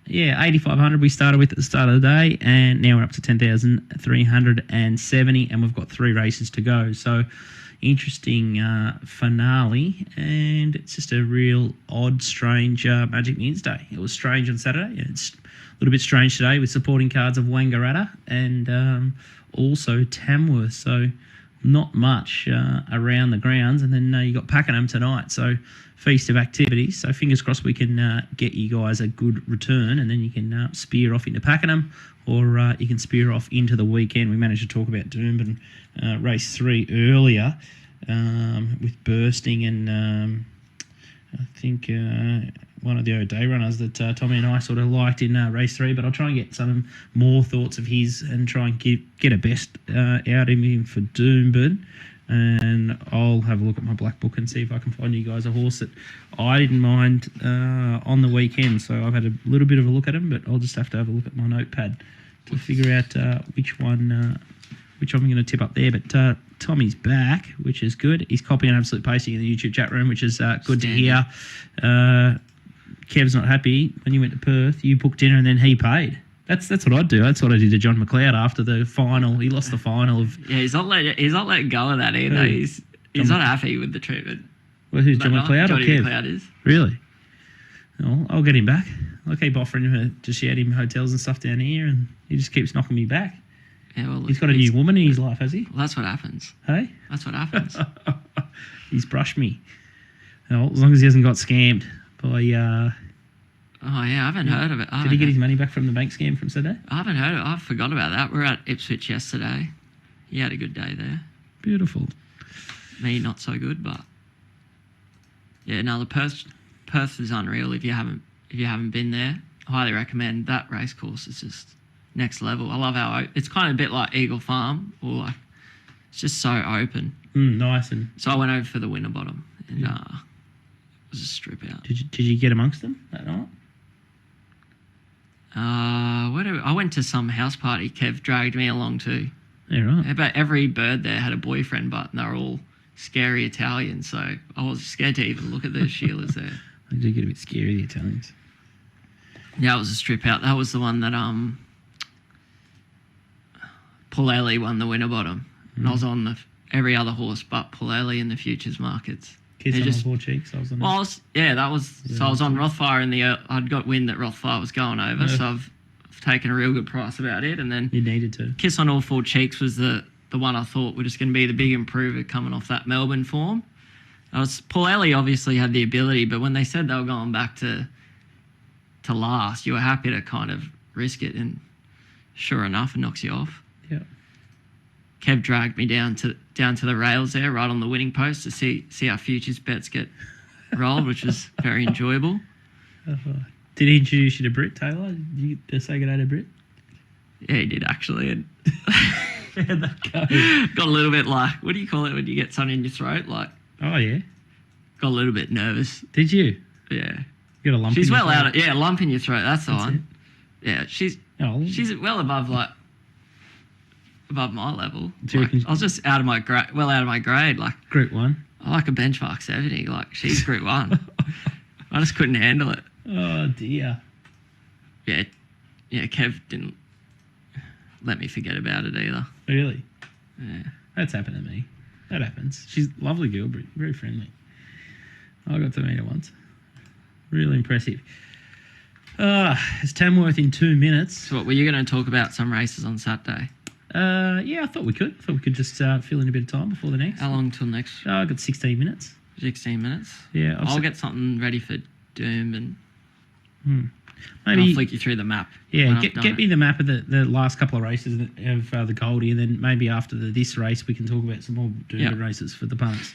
Yeah, 8,500 we started with at the start of the day, and now we're up to 10,370, and we've got 3 races to go. So, interesting finale, and it's just a real odd, strange Magic Millions day. It was strange on Saturday, and it's a little bit strange today with supporting cards of Wangaratta and also Tamworth. So, not much around the grounds, and then you got Pakenham tonight. So, feast of activities. So fingers crossed we can get you guys a good return, and then you can spear off into Pakenham, or you can spear off into the weekend. We managed to talk about Doomben race 3 earlier with Bursting and I think one of the O'Day runners that Tommy and I sort of liked in race 3, but I'll try and get some more thoughts of his and try and get a best out of him for Doomben. And I'll have a look at my black book and see if I can find you guys a horse that I didn't mind on the weekend. So I've had a little bit of a look at him, but I'll just have to have a look at my notepad to figure out which one I'm going to tip up there. But Tommy's back, which is good. He's copying absolute pasting in the YouTube chat room, which is good to hear. Kev's not happy. When you went to Perth, you booked dinner and then he paid. That's what I'd do. That's what I did to John McLeod after the final. He lost the final of. Yeah, he's not letting go of that either. He's not happy with the treatment. Well, who's John McLeod or Kev? McLeod is. Really? Well, I'll get him back. I'll keep offering him to shout him hotels and stuff down here, and he just keeps knocking me back. Yeah, well, he's got a new woman in his life, has he? Well, that's what happens. Hey? That's what happens. He's brushed me. Well, as long as he hasn't got scammed by. Oh, yeah, I haven't heard of it. Did he get his money back from the bank scam from Saturday? I haven't heard of it. I forgot about that. We were at Ipswich yesterday. He had a good day there. Beautiful. Me, not so good, but... Yeah, no, the Perth is unreal. If you haven't been there, I highly recommend that race course. It's just next level. I love how... It's kind of a bit like Eagle Farm, or like... It's just so open. Nice. And so I went over for the Winterbottom, and it was a strip out. Did you get amongst them that night? I went to some house party Kev dragged me along to. Yeah, right. About every bird there had a boyfriend, but they're all scary Italians, so I was scared to even look at the Sheilas there. They do get a bit scary, the Italians. Yeah, it was a strip out. That was the one that Paulelli won the Winterbottom. And I was on every other horse but Paulelli in the futures markets. Kids on all 4 cheeks. I was on. Well, I was on Rothfire I'd got wind that Rothfire was going over, so I've taken a real good price about it. And then you needed to. Kiss on All 4 Cheeks was the one I thought was just going to be the big improver coming off that Melbourne form. Paulelli obviously had the ability, but when they said they were going back to last, you were happy to kind of risk it, and sure enough, it knocks you off. Yeah. Kev dragged me down to the rails there, right on the winning post, to see our futures bets get rolled, which was very enjoyable. Did he introduce you to Britt Taylor? Did you get to say good day to Britt? Yeah, he did actually. And got a little bit like, what do you call it when you get something in your throat? Like, oh yeah, got a little bit nervous. Did you? Yeah. You got a lump. She's in your well throat? out. Yeah, lump in your throat. That's the one. Yeah, she's well above above my level. Like, I was just out of my grade. Like Group 1. I like a benchmark 70. Like she's Group 1. I just couldn't handle it. Oh dear. Yeah. Kev didn't let me forget about it either. Really? Yeah. That's happened to me. That happens. She's a lovely girl, very friendly. I got to meet her once. Really impressive. It's Tamworth in 2 minutes. So what, were you going to talk about some races on Saturday? Yeah, I thought we could. Just fill in a bit of time before the next. How long till next? I got 16 minutes. 16 minutes? Yeah. I'll get something ready for Doom and maybe I'll flick you through the map. Yeah, get me the map of the last couple of races of the Goldie, and then maybe after this race we can talk about some more Doom races for the punts.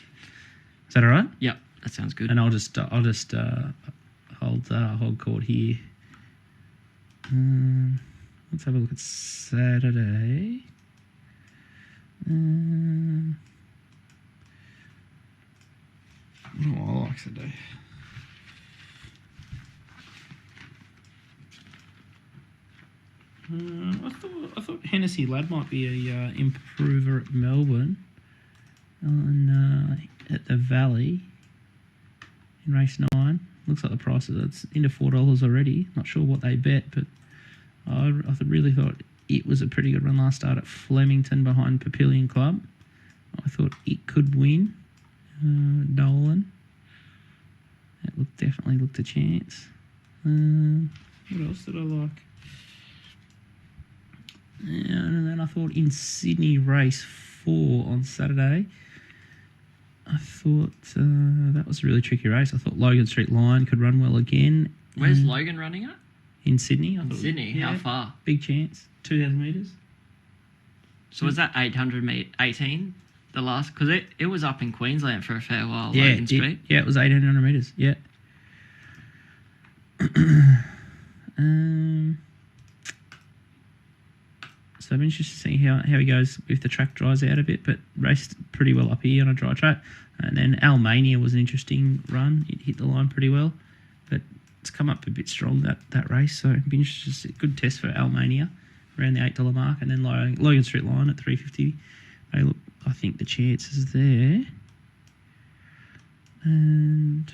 Is that all right? Yep, that sounds good. And I'll just hold court here. Let's have a look at Saturday. What do I like Saturday? I thought Hennessy Lad might be a improver at Melbourne at the Valley in race 9. Looks like the price it's into $4 already. Not sure what they bet, but I really thought it was a pretty good run last start at Flemington behind Papillion Club. I thought it could win. Nolan. That definitely looked a chance. What else did I like? And then I thought in Sydney race 4 on Saturday, I thought that was a really tricky race. I thought Logan Street Line could run well again. Where's Logan running at? In Sydney. In Sydney? How far? Big chance. 2,000 metres. So was that 18? The last? Because it was up in Queensland for a fair while, Yeah, Logan Street. It was 1,800 metres. Yeah. So I'm interested to see how he goes if the track dries out a bit, but raced pretty well up here on a dry track. And then Almania was an interesting run. It hit the line pretty well, but it's come up a bit strong, that race. So it'd be interesting to see. Good test for Almania around the $8 mark. And then Logan Street Line at $3.50. Hey, look, I think the chances there. And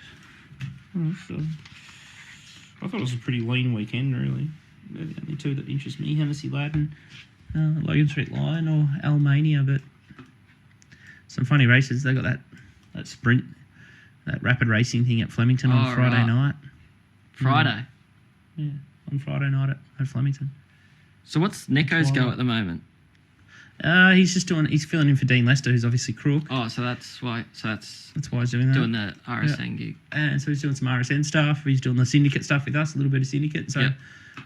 what else? I thought it was a pretty lean weekend, really. They're the only two that interest me, Hennessy Lad and Logan Street Line or Almania, but some funny races. They got that sprint, that rapid racing thing at Flemington on Friday night. Friday? Yeah, on Friday night at Flemington. So what's Nico's go at the moment? He's filling in for Dean Lester, who's obviously crook. Oh, so that's why. That's why he's doing that. Doing the RSN gig. And so he's doing some RSN stuff. He's doing the syndicate stuff with us, a little bit of syndicate. So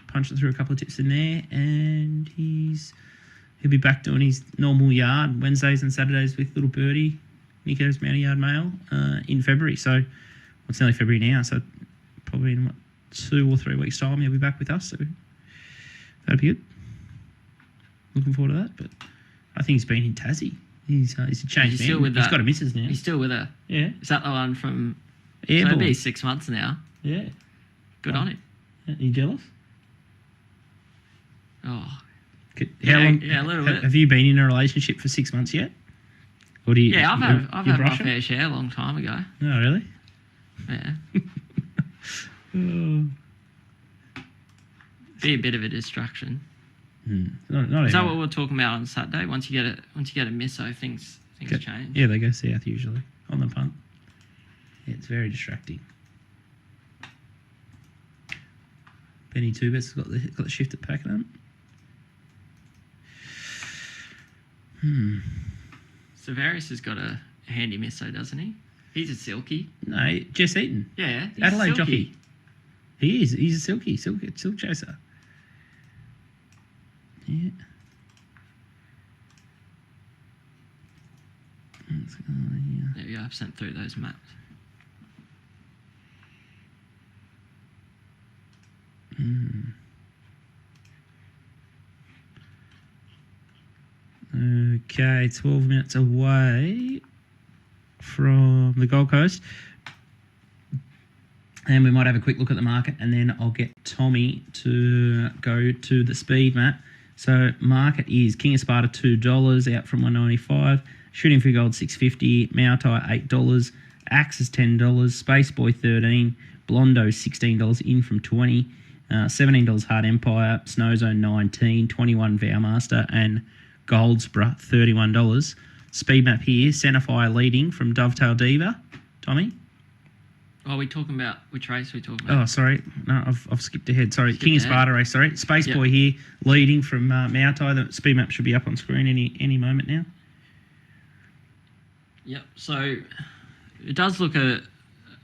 punching through a couple of tips in there, and he'll be back doing his normal yard Wednesdays and Saturdays with little Birdie, Nico's Mountain Yard Mail, in February. So it's nearly February now, so probably in 2 or 3 weeks' time he'll be back with us. So that'll be good. Looking forward to that, but I think he's been in Tassie. He's a changed man. He's got a missus now. He's still with her. Yeah. Is that the one from? Airborne. So it'll be 6 months now. Yeah. Good on him. Are you jealous? Oh. How long? Yeah, a little bit. Have you been in a relationship for 6 months yet? Or do you? Yeah, I've had my fair share a long time ago. Oh, really? Yeah. Oh. Be a bit of a distraction. Not Is that what we're talking about on Saturday? Once you get a misso, things change. Yeah, they go south usually on the punt. Yeah, it's very distracting. Benny Tubet's got the shift at Pakenham. Severius has got a handy misso, doesn't he? He's a silky. No, Jess Eaton. Yeah, he's Adelaide silky. jockey. He is. He's a silk chaser. Yeah. Let's go here. There you go. I've sent through those maps. Okay, 12 minutes away from the Gold Coast. And we might have a quick look at the market, and then I'll get Tommy to go to the speed map. So market is King of Sparta $2 out from $1.95, Shooting for Gold $6.50, Mautai $8, Axe is $10, Space Boy $13, Blondo $16 in from $20, $17 Hard Empire, Snowzone $19, $21 Vowmaster, and Goldsborough $31. Speed map here, Centerfire leading from Dovetail Diva. Tommy? Oh, are we talking about which race are we talking about? Oh, sorry. No, I've skipped ahead. Sorry. King of Sparta race, sorry. Space Boy here, leading from Mautai. The speed map should be up on screen any moment now. Yep. So it does look a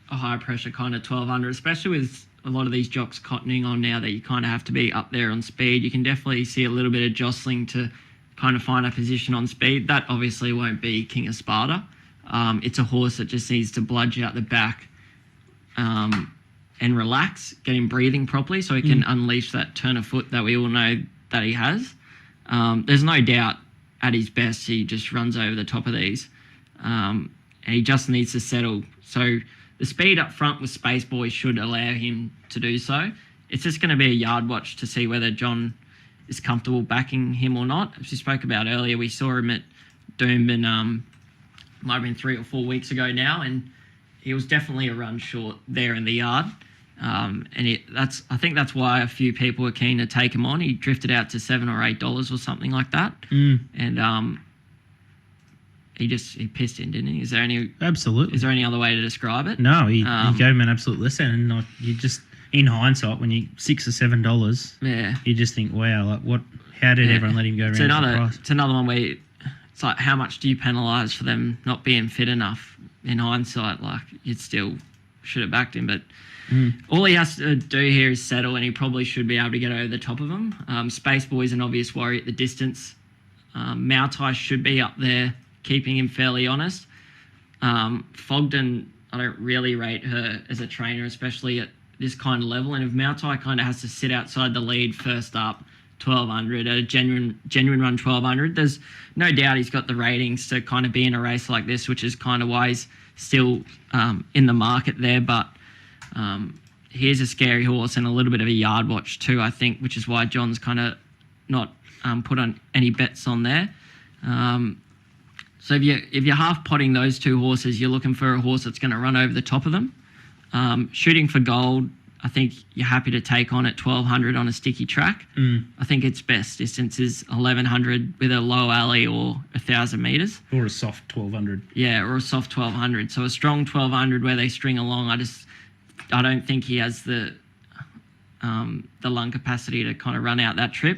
high pressure kind of 1200, especially with a lot of these jocks cottoning on now that you kind of have to be up there on speed. You can definitely see a little bit of jostling to kind of find a position on speed. That obviously won't be King of Sparta. It's a horse that just needs to bludge out the back and relax, get him breathing properly so he can unleash that turn of foot that we all know that he has. There's no doubt at his best he just runs over the top of these. And he just needs to settle. So the speed up front with Space Boy should allow him to do so. It's just going to be a yard watch to see whether John is comfortable backing him or not. As we spoke about earlier, we saw him at Doomben, might have been 3 or 4 weeks ago now, and he was definitely a run short there in the yard. And I think that's why a few people were keen to take him on. He drifted out to $7 or $8 or something like that. And he pissed in, didn't he? Absolutely. Is there any other way to describe it? No, he gave him an absolute lesson, and you just, in hindsight, when you $6 or $7, you just think, wow, like what? How did everyone let him go around? It's another one where it's like, how much do you penalise for them not being fit enough? In hindsight, like, you'd still should have backed him, but all he has to do here is settle, and he probably should be able to get over the top of him. Space Boy's an obvious worry at the distance. Mautai should be up there, keeping him fairly honest. Fogden, I don't really rate her as a trainer, especially at this kind of level. And if Mautai kind of has to sit outside the lead first up, 1200 at a genuine run 1200, there's no doubt he's got the ratings to kind of be in a race like this, which is kind of why he's still in the market there. But here's a scary horse and a little bit of a yard watch too, I think, which is why John's kind of not put on any bets on there. So if you're half potting those two horses, you're looking for a horse that's going to run over the top of them. Shooting for gold, I think you're happy to take on at 1200 on a sticky track. I think its best distance is 1100 with a low alley or 1,000 metres. Or a soft 1200. Yeah, or a soft 1200. So a strong 1200 where they string along. I don't think he has the lung capacity to kind of run out that trip.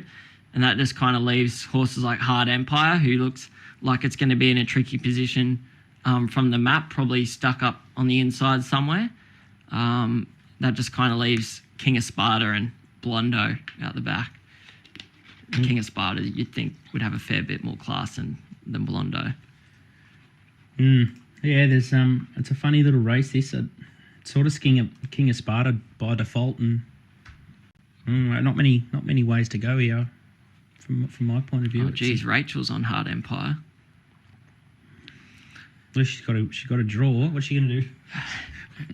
And that just kind of leaves horses like Hard Empire, who looks like it's going to be in a tricky position from the map, probably stuck up on the inside somewhere. That just kind of leaves King of Sparta and Blondo out the back. King of Sparta, you'd think, would have a fair bit more class than Blondo. Yeah, there's it's a funny little race, this. Sort of King of Sparta by default, and not many ways to go here from my point of view. Oh, geez, Rachel's on Hard Empire. Well, she's got a draw. What's she going to do?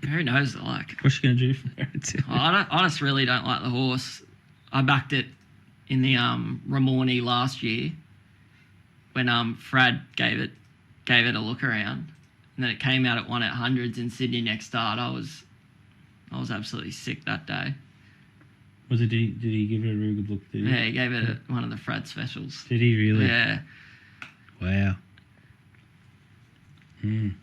Who knows? Like, what's she going to do for her? I just really don't like the horse. I backed it in the Ramornie last year when Frad gave it a look around, and then it came out at 1 at hundreds in Sydney next start. I was absolutely sick that day. Was it? Did he give it a real good look? Yeah, he gave it one of the Frad specials. Did he really? Yeah. Wow. An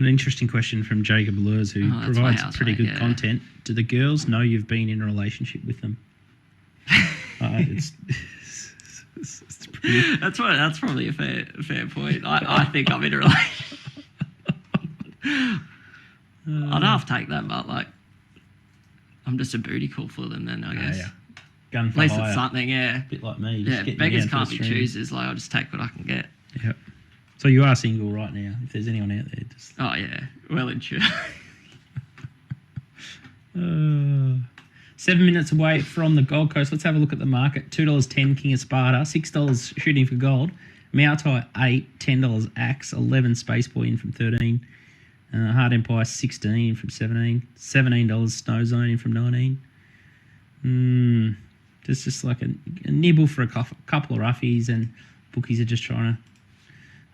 interesting question from Jacob Lures, who provides pretty good content. Do the girls know you've been in a relationship with them? It's pretty... That's probably a fair point. I think I'm in a relationship. I'd half take that, but like, I'm just a booty call for them then, I guess. Yeah. Gun for at least hire. it's something, yeah. A bit like me. Yeah, beggars can't be choosers. Like, I'll just take what I can get. Yep. So you are single right now. If there's anyone out there, just... Oh, yeah. Well and true. 7 minutes away from the Gold Coast. Let's have a look at the market. $2.10 King of Sparta, $6 Shooting for Gold, Mautai $8, $10 Axe, 11 Space Boy in from 13, Hard Empire 16 from 17, $17 Snow Zone in from 19. There's just like a nibble for a couple of roughies, and bookies are just trying to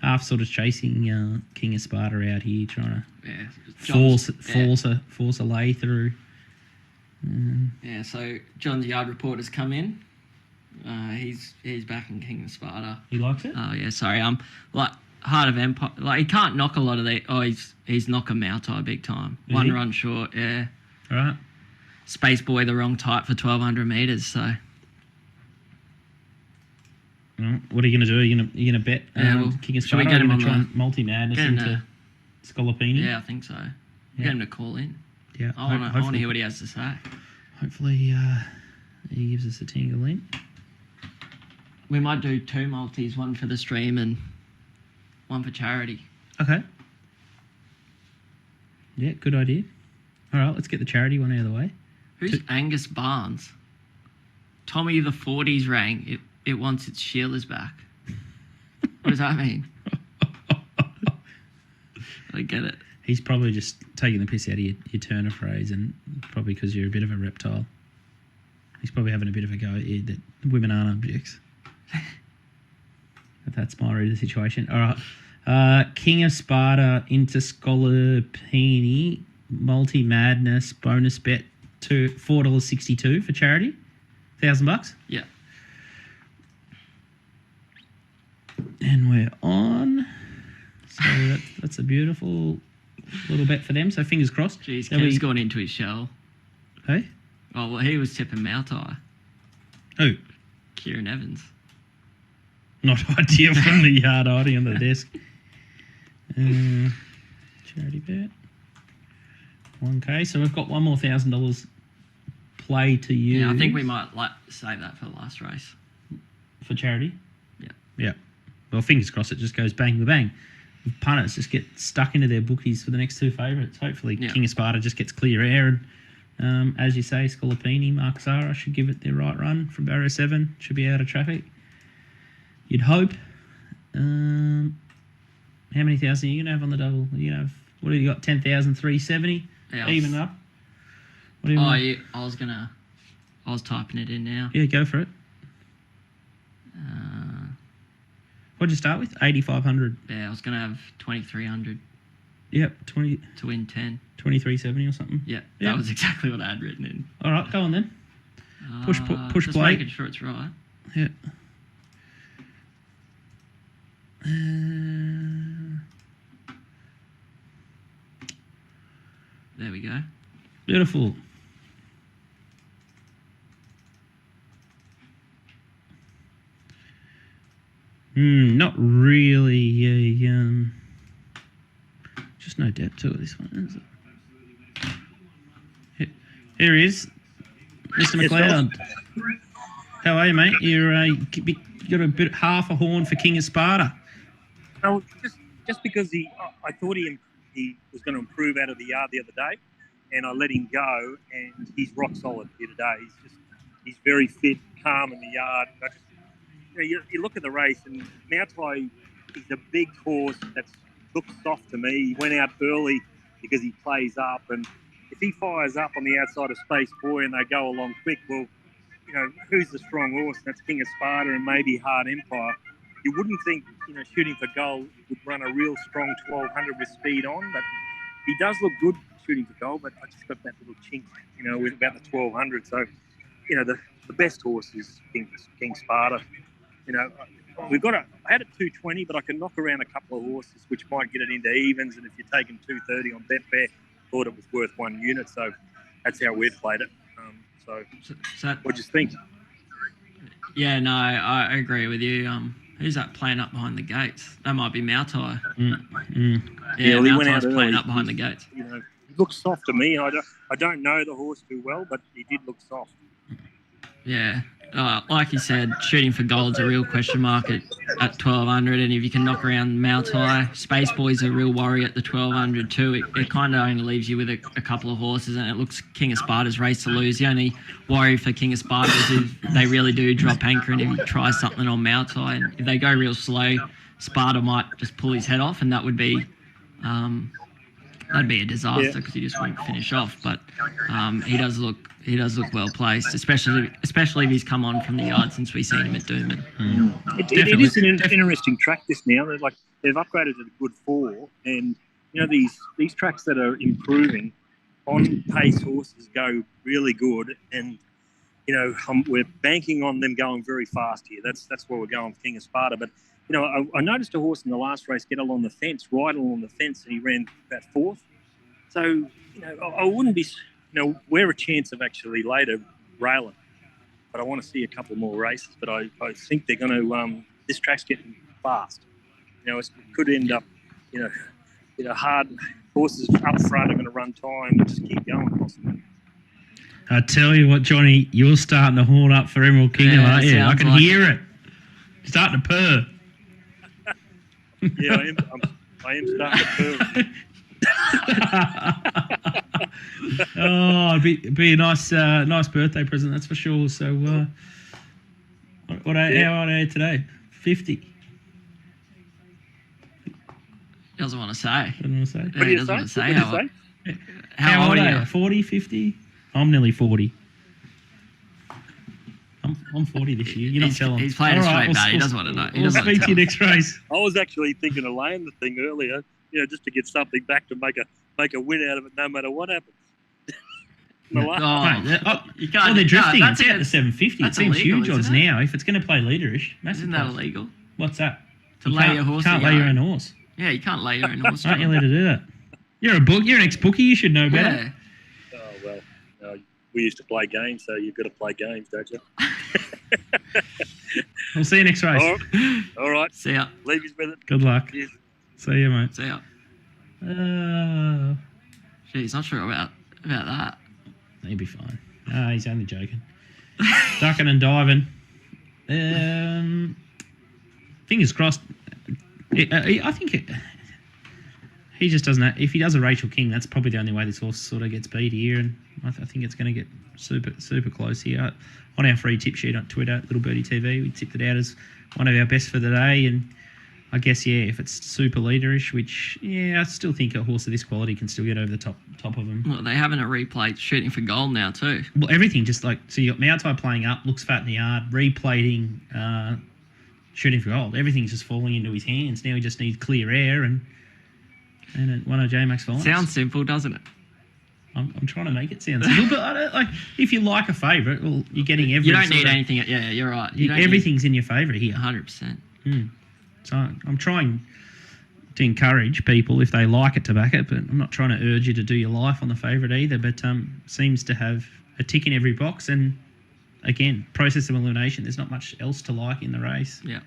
half sort of chasing King of Sparta out here, trying to force a lay through. Yeah, so John's yard report has come in. He's back in King of Sparta. He likes it? Oh yeah, sorry. Like Heart of Empire, like he can't knock a lot of the. Oh, he's knocking Mautai big time. Is One he? run short. Yeah. All right. Space Boy the wrong type for 1200 meters. So. What are you going to do? Are you going to bet King of Sparta? Should we get him on the multi-madness into Scalopini? Yeah, I think so. Get him to call in. Yeah, I want to hear what he has to say. Hopefully he gives us a tingle in. We might do 2 multis, one for the stream and one for charity. Okay. Yeah, good idea. All right, let's get the charity one out of the way. Who's Angus Barnes? Tommy the 40s rang. It wants its Sheila's back. What does that mean? I get it. He's probably just taking the piss out of your Turner phrase, and probably because you're a bit of a reptile. He's probably having a bit of a go at you that women aren't objects. But that's my read of the situation. All right. King of Sparta into Scolopini, multi-madness, bonus bet to $4.62 for charity. $1,000. Yeah. And we're on. So that's a beautiful little bet for them. So fingers crossed. Jeez, Kev's gone into his shell. Hey? Oh, well, he was tipping Mautai. Who? Kieran Evans. Not ideal from the yard hiding on the desk. Charity bet. 1K. So we've got one more $1,000 play to use. Yeah, I think we might save that for the last race. For charity? Yeah. Yeah. Well, fingers crossed it just goes bang the bang. Punters just get stuck into their bookies for the next two favourites. Hopefully King of Sparta just gets clear air. And as you say, Scolopini, Mark Zara should give it their right run from barrier 7. Should be out of traffic. You'd hope. How many thousand are you going to have on the double? You have, what have you got? 10,370? Yeah, Even up? What do you want? Yeah, I was typing it in now. Yeah, go for it. What'd you start with? 8,500. Yeah, I was going to have 2,300 Yep, 20, to win 10. 2370 or something. Yeah, that was exactly what I had written in. All right, go on then. Push just play. making sure it's right. Yeah. There we go. Beautiful. Not really just no depth to it, this one, is it? Here he is, Mr. McLeod. How are you, mate? You got a bit half a horn for King of Sparta. No, just because I thought he was going to improve out of the yard the other day, and I let him go, and he's rock solid here today. He's very fit, calm in the yard. You look at the race, and Mautai, he's a big horse that looks soft to me. He went out early because he plays up, and if he fires up on the outside of Space Boy and they go along quick, well, who's the strong horse? That's King of Sparta and maybe Hard Empire. You wouldn't think, shooting for goal would run a real strong 1200 with speed on, but he does look good shooting for goal, but I just got that little chink, with about the 1200. So, the best horse is King Sparta. I had it 220, but I can knock around a couple of horses, which might get it into evens. And if you're taking 230 on Betfair, thought it was worth 1 unit. So that's how we've played it. So what do you think? Yeah, no, I agree with you. Who's that playing up behind the gates? That might be Mautai. Yeah, he went out Mautai's playing up behind the gates. He looks soft to me. I don't know the horse too well, but he did look soft. Yeah. Like you said, shooting for gold's a real question mark at 1,200, and if you can knock around Mautai, Space Boy's a real worry at the 1,200 too. It kind of only leaves you with a couple of horses, and it looks King of Sparta's race to lose. The only worry for King of Sparta is if they really do drop anchor and if he tries something on Mautai, and if they go real slow, Sparta might just pull his head off, and that would be that'd be a disaster because he just won't finish off. But he does look well placed, especially if he's come on from the yard since we've seen him at Doomben. It is an interesting track this now. They've upgraded it a good 4, and these tracks that are improving on pace horses go really good, and we're banking on them going very fast here. That's where we're going with King of Sparta. But I noticed a horse in the last race get along the fence, right along the fence, and he ran about 4th. So I wouldn't be. We're a chance of actually later railing, but I want to see a couple more races. But I think they're going to. This track's getting fast. It could end up, hard horses up front are going to run time and just keep going. Possibly. I tell you what, Johnny, you're starting to horn up for Emerald Kingdom, aren't you? I can hear it. Starting to purr. Yeah, I am starting to purr. Oh, it'd be a nice birthday present, that's for sure. So, how are you today? 50. Doesn't want to say. Doesn't want to say. Yeah, he doesn't want to say. How old are you? 40, 50? I'm nearly 40. I'm 40 this year. You're not telling. He's playing a straight bet. He doesn't want to know. We'll speak to you next race. I was actually thinking of laying the thing earlier, just to get something back to make a win out of it, no matter what happens. You can't. They're drifting. That's it's out to 750. It seems illegal, huge odds isn't it? now. If it's going to play leaderish, massive Isn't that price. illegal? What's that? To lay your horse? Can't lay your own horse. Yeah, you can't lay your own horse. Aren't you allowed to do that? You're an ex-bookie. You should know better. Yeah. Oh, well, we used to play games, so you've got to play games, don't you? We'll see you next race. All right. See ya. Leave you with it. Good luck. Cheers. See you, mate. See ya. Uh, Jeez, not sure about that. He'll be fine. He's only joking. Ducking and diving. Fingers crossed. I think he just doesn't. If he does a Rachel King, that's probably the only way this horse sort of gets beat here, and I think it's going to get super close here. On our free tip sheet on Twitter, Little Birdie TV, we tipped it out as one of our best for the day, and I guess if it's super leaderish, which I still think a horse of this quality can still get over the top of them. Well, they're having a replay shooting for gold now too. Well, everything just so you got Mautai playing up, looks fat in the yard, replating, shooting for gold. Everything's just falling into his hands. Now he just needs clear air and one of J-Max finals. Sounds simple, doesn't it? I'm trying to make it sound simple, but I don't, if you like a favourite, well, you're getting every. You don't need anything. Yeah, you're right. Everything's in your favour here. 100%. So I'm trying to encourage people, if they like it, to back it, but I'm not trying to urge you to do your life on the favourite either. But seems to have a tick in every box, and again, process of elimination. There's not much else to like in the race. Yeah.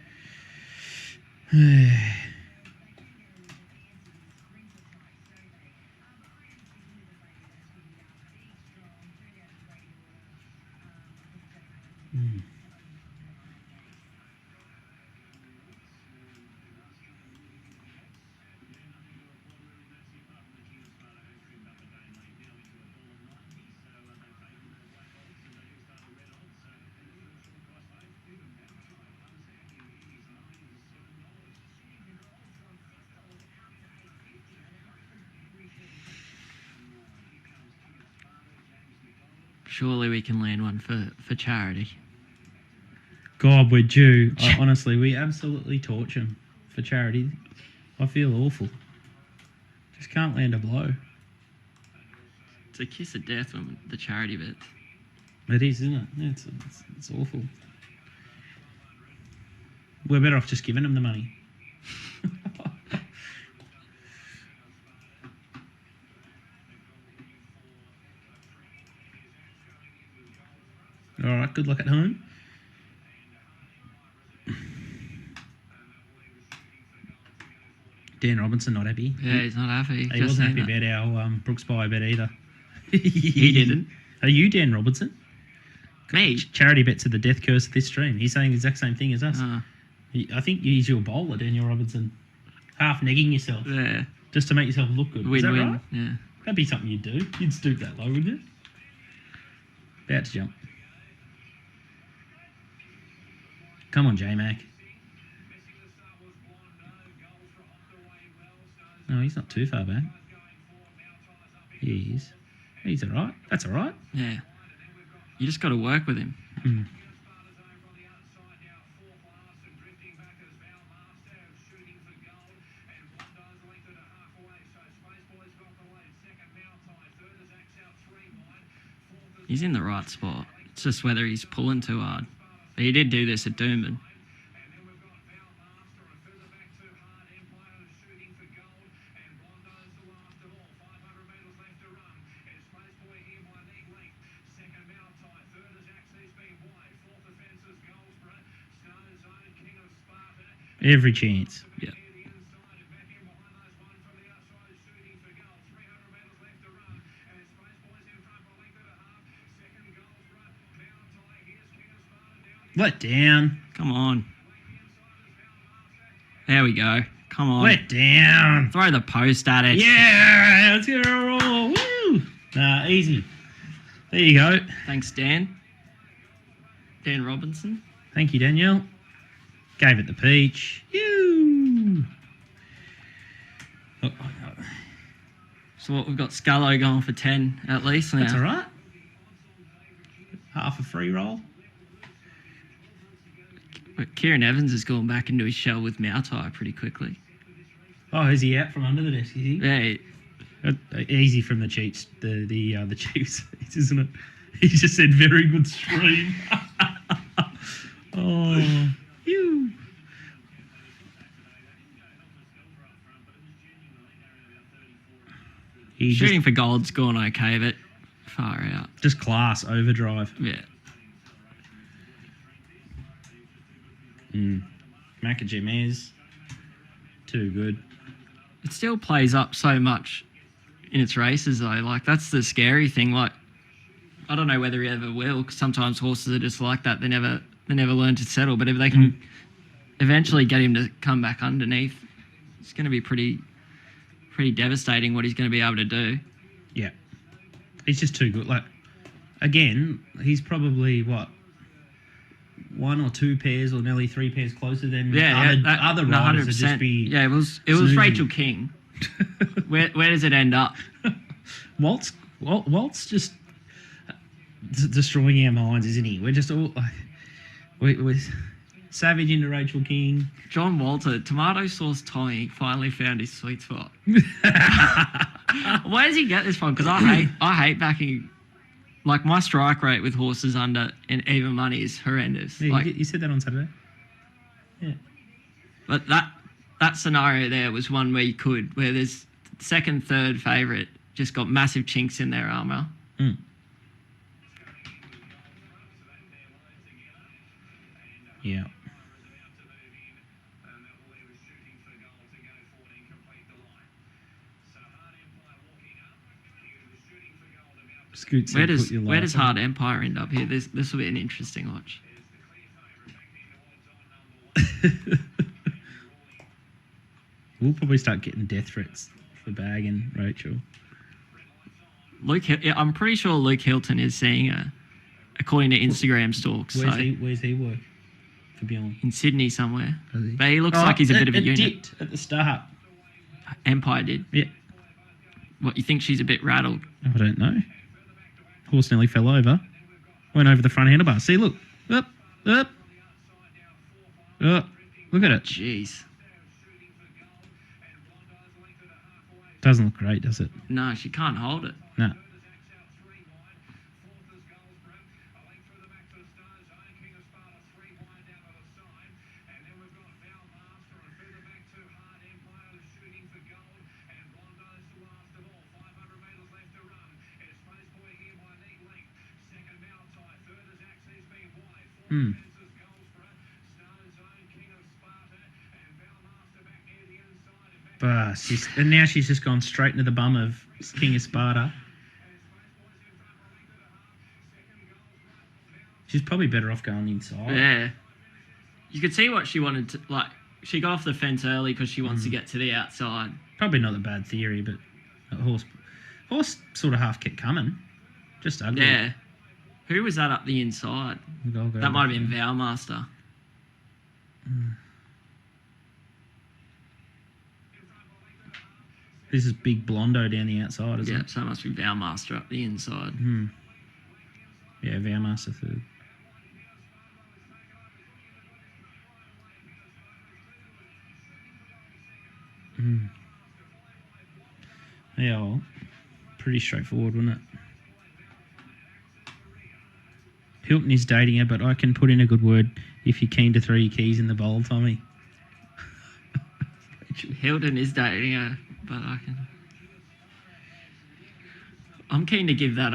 Surely we can land one for charity. God, we're due. Honestly, we absolutely torch him for charity. I feel awful. Just can't land a blow. It's a kiss of death when the charity bets. It is, isn't it? Yeah, it's awful. We're better off just giving him the money. All right, good luck at home. Dan Robinson not happy. Yeah, he's not happy. He wasn't happy about our Brooks Buy bet either. He didn't. Are you Dan Robinson? Me? Charity bets are the death curse of this stream. He's saying the exact same thing as us. I think he's your bowler, Daniel Robinson. Half negging yourself. Yeah. Just to make yourself look good. Is that Win-win. right? Yeah. That'd be something you'd do. You'd stoop that low, wouldn't you? About to jump. Come on, J-Mac. No, he's not too far back. He is. He's all right. That's all right. Yeah. You just got to work with him. He's in the right spot. It's just whether he's pulling too hard. But he did do this at Doomben. Every chance. Yeah. Let down. Come on. There we go. Come on. Let down. Throw the post at it. Yeah, let's get a roll. Woo! Nah, easy. There you go. Thanks, Dan. Dan Robinson. Thank you, Danielle. Gave it the peach. You. Oh. So what, we've got Scallo going for 10 at least now. That's all right. Half a free roll. But Kieran Evans has gone back into his shell with Mautai pretty quickly. Oh, is he out from under the desk? Is he? Yeah. Easy from the Chiefs. The Chiefs, isn't it? He just said very good stream. Oh, you. Shooting for gold's gone okay, but far out. Just class overdrive. Yeah. Macajimez. Too good. It still plays up so much in its races, though. Like, that's the scary thing. Like, I don't know whether he ever will, 'cause sometimes horses are just like that. They never learn to settle. But if they can eventually get him to come back underneath, it's going to be pretty devastating what he's going to be able to do. Yeah. He's just too good. Like, again, he's probably, what, 1 or 2 pairs or nearly 3 pairs closer than other riders. 100%. Just be it was snoozing. Rachel King. Where does it end up? Walt's just destroying our minds, isn't he? We're just all like, we're savage into Rachel King. John Walter, tomato sauce Tommy, finally found his sweet spot. Where does he get this from? Because I hate backing. Like, my strike rate with horses under and even money is horrendous. Yeah, like, you said that on Saturday. Yeah. But that scenario there was one where you could, where there's second, third favourite just got massive chinks in their armour. Yeah. Scoot said, where does Hard Empire end up here? This will be an interesting watch. We'll probably start getting death threats for bagging Rachel. I'm pretty sure Luke Hilton is seeing according to Instagram stalks. Where's he work? For Bjorn? In Sydney somewhere. Does he? But he looks like he's a bit of a unit. Dipped at the start. Empire did. Yeah. What, you think she's a bit rattled? I don't know. Horse nearly fell over. Went over the front handlebar. See, look. Up. Look at it. Jeez. Doesn't look great, does it? No, she can't hold it. No. And now she's just gone straight into the bum of King of Sparta. She's probably better off going inside. Yeah. You could see what she wanted to, like, she got off the fence early because she wants to get to the outside. Probably not a bad theory, but a horse sort of half kept coming. Just ugly. Yeah. Who was that up the inside? That might have been Vowmaster. This is big Blondo down the outside, isn't it? Yeah, so it must be Vowmaster up the inside. Yeah, Vowmaster third. Yeah, well, pretty straightforward, wasn't it? Hilton is dating her, but I can put in a good word if you're keen to throw your keys in the bowl, Tommy. Hilton is dating her, but I'm keen to give that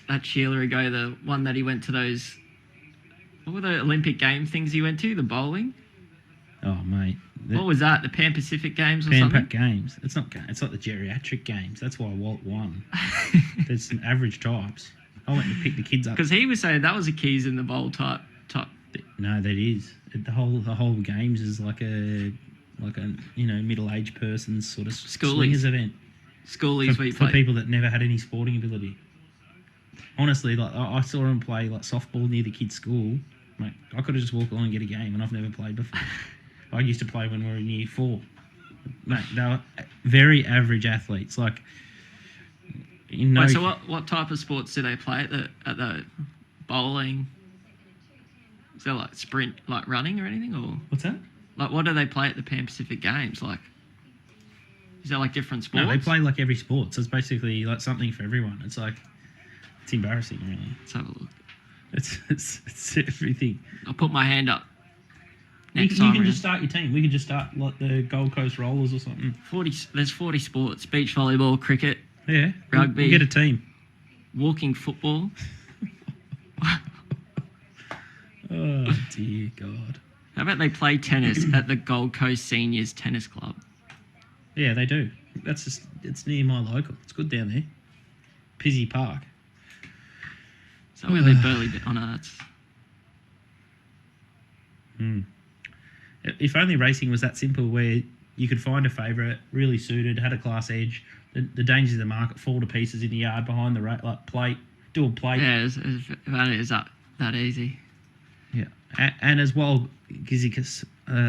that Sheila a go, the one that he went to those, what were the Olympic game things he went to, the bowling? Oh, mate. What was that? The Pan Pacific Games or Pan something? Pac Games. It's not. It's like the geriatric games. That's why Walt won. There's some average types. I went to pick the kids up because he was saying that was a keys in the bowl type. No, that is the whole games is like a middle-aged person's sort of swingers event. schoolies we for play. people that never had any sporting ability. Honestly, like I saw him play like softball near the kids' school. Mate, I could have just walked along and get a game, and I've never played before. I used to play when we were in year 4. Mate, they were very average athletes. Like, Wait, so what type of sports do they play at the bowling? Is there like sprint, like running or anything, or What's that? like what do they play at the Pan Pacific Games? Like, is there like different sports? No, they play like every sport. So it's basically like something for everyone. It's like it's embarrassing, really. Let's have a look. It's everything. I'll put my hand up. You Next can time just start your team. We could just start like the Gold Coast Rollers or something. 40. There's 40 sports: beach volleyball, cricket, Yeah, Rugby. We'll get a team. walking football. Oh dear God. How about they play tennis at the Gold Coast Seniors Tennis Club? Yeah, they do. It's near my local. It's good down there. Pizzey Park. So where they Burley bit on Arts. If only racing was that simple, where you could find a favourite, really suited, had a class edge. The dangers of the market fall to pieces in the yard behind the like plate, dual plate. Yeah, if only it was that easy. Yeah, and as well, Gizikas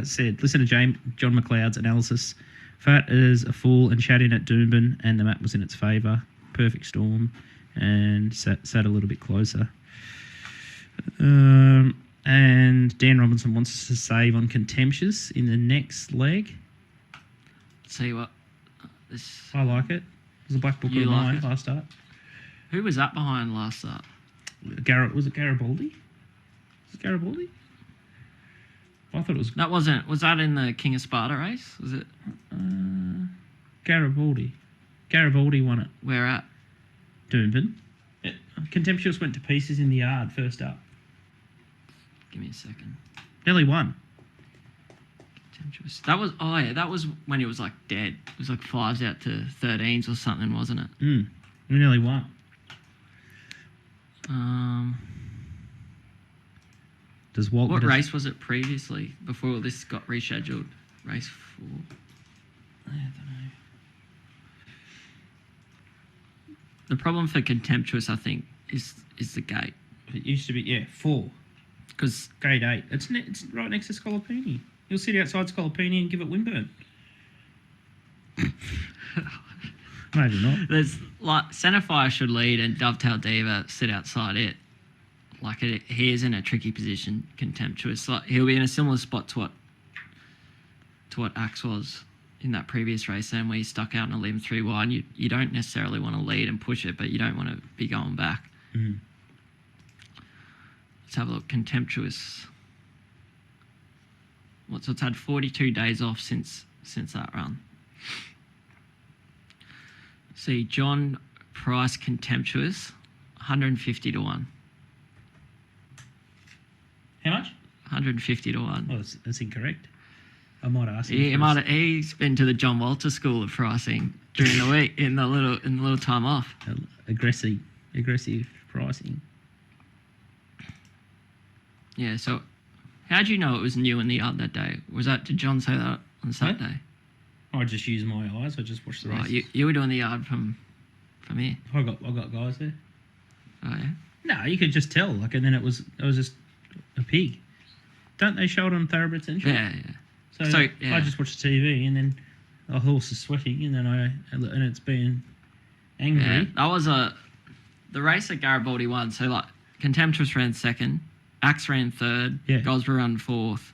said, listen to John McLeod's analysis. Fat is a fool and shat in at Doomben, and the map was in its favour. Perfect storm, and sat a little bit closer. And Dan Robinson wants us to save on Contemptuous in the next leg. See what? I like it. It was a black book You of like mine it? last start. Who was that behind last start? Was it Garibaldi? Was it Garibaldi? I thought it was That wasn't. Was that in the King of Sparta race? Was it? Garibaldi. Garibaldi won it. Where at? Doomben. Contemptuous went to pieces in the yard first up. Give me a second. Nearly won. Contemptuous. That was. Oh yeah, that was when it was like dead. It was like 5s out to 13s or something, wasn't it? We nearly won. Does Walt What get a- race was it previously before this got rescheduled? Race 4. I don't know. The problem for Contemptuous, I think, is the gate. It used to be 4. Because Grade 8. It's right next to Scolopini. You'll sit outside Scolopini and give it Windburn. Maybe not. there's like Centerfire should lead and Dovetail Diva sit outside it. Like he is in a tricky position. Contemptuous. Like he'll be in a similar spot to what Axe was in that previous race, and where he stuck out in a limb 3 wide. You don't necessarily want to lead and push it, but you don't want to be going back. Let's have a look. Contemptuous. So it's had 42 days off since that run. See, John Price Contemptuous, 150 to 1. How much? 150 to 1. Oh, that's incorrect. I might ask him. He's been to the John Walter School of Pricing during the week in the little time off. Aggressive pricing. Yeah. So, how do you know it was new in the yard that day? Did John say that on Saturday? I just use my eyes. I just watch the race. Right. You were doing the yard from here. I got guys there. Oh yeah. No, you could just tell. Like, and then it was just a pig. Don't they show it on Thoroughbred Central? Yeah. So yeah. I just watch the TV, and then a horse is sweating, and then and it's being angry. Yeah. That was the race that Garibaldi won. So like Contemptuous ran 2nd, Axe ran 3rd, Yeah. Gosborough ran 4th,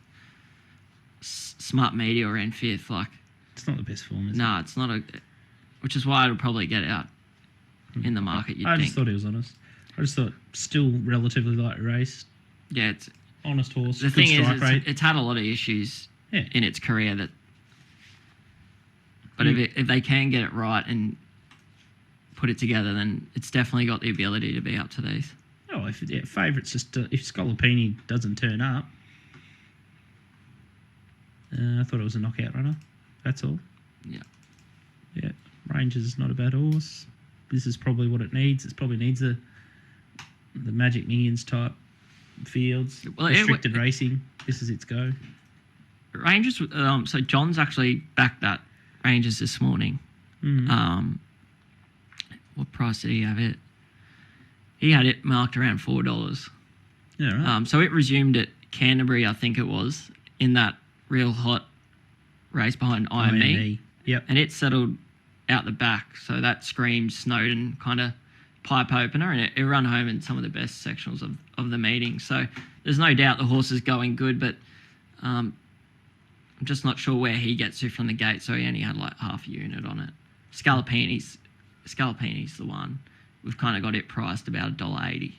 Smart Media ran 5th. Like. It's not the best form, is it? No, it's not which is why it'll probably get out in the market, I you'd just think. thought he was honest. I just thought still relatively light race, Yeah, it's honest horse, the good thing strike is rate. it's had a lot of issues Yeah. in its career but if they can get it right and put it together, then it's definitely got the ability to be up to these. Oh, favourites just if Scolopini doesn't turn up. I thought it was a knockout runner. That's all. Yeah. Yeah, Rangers is not a bad horse. This is probably what it needs. It probably needs the Magic Minions type fields, Well, restricted racing. This is its go. Rangers, so John's actually backed that Rangers this morning. what price did he have it? He had it marked around $4. Yeah, right. So it resumed at Canterbury, I think it was, in that real hot race behind IME. Yep. And it settled out the back. So that screamed Snowden kind of pipe opener, and it ran home in some of the best sectionals of the meeting. So there's no doubt the horse is going good, but I'm just not sure where he gets to from the gate. So he only had like half a unit on it. Scalapini's the one. We've kind of got it priced about $1.80.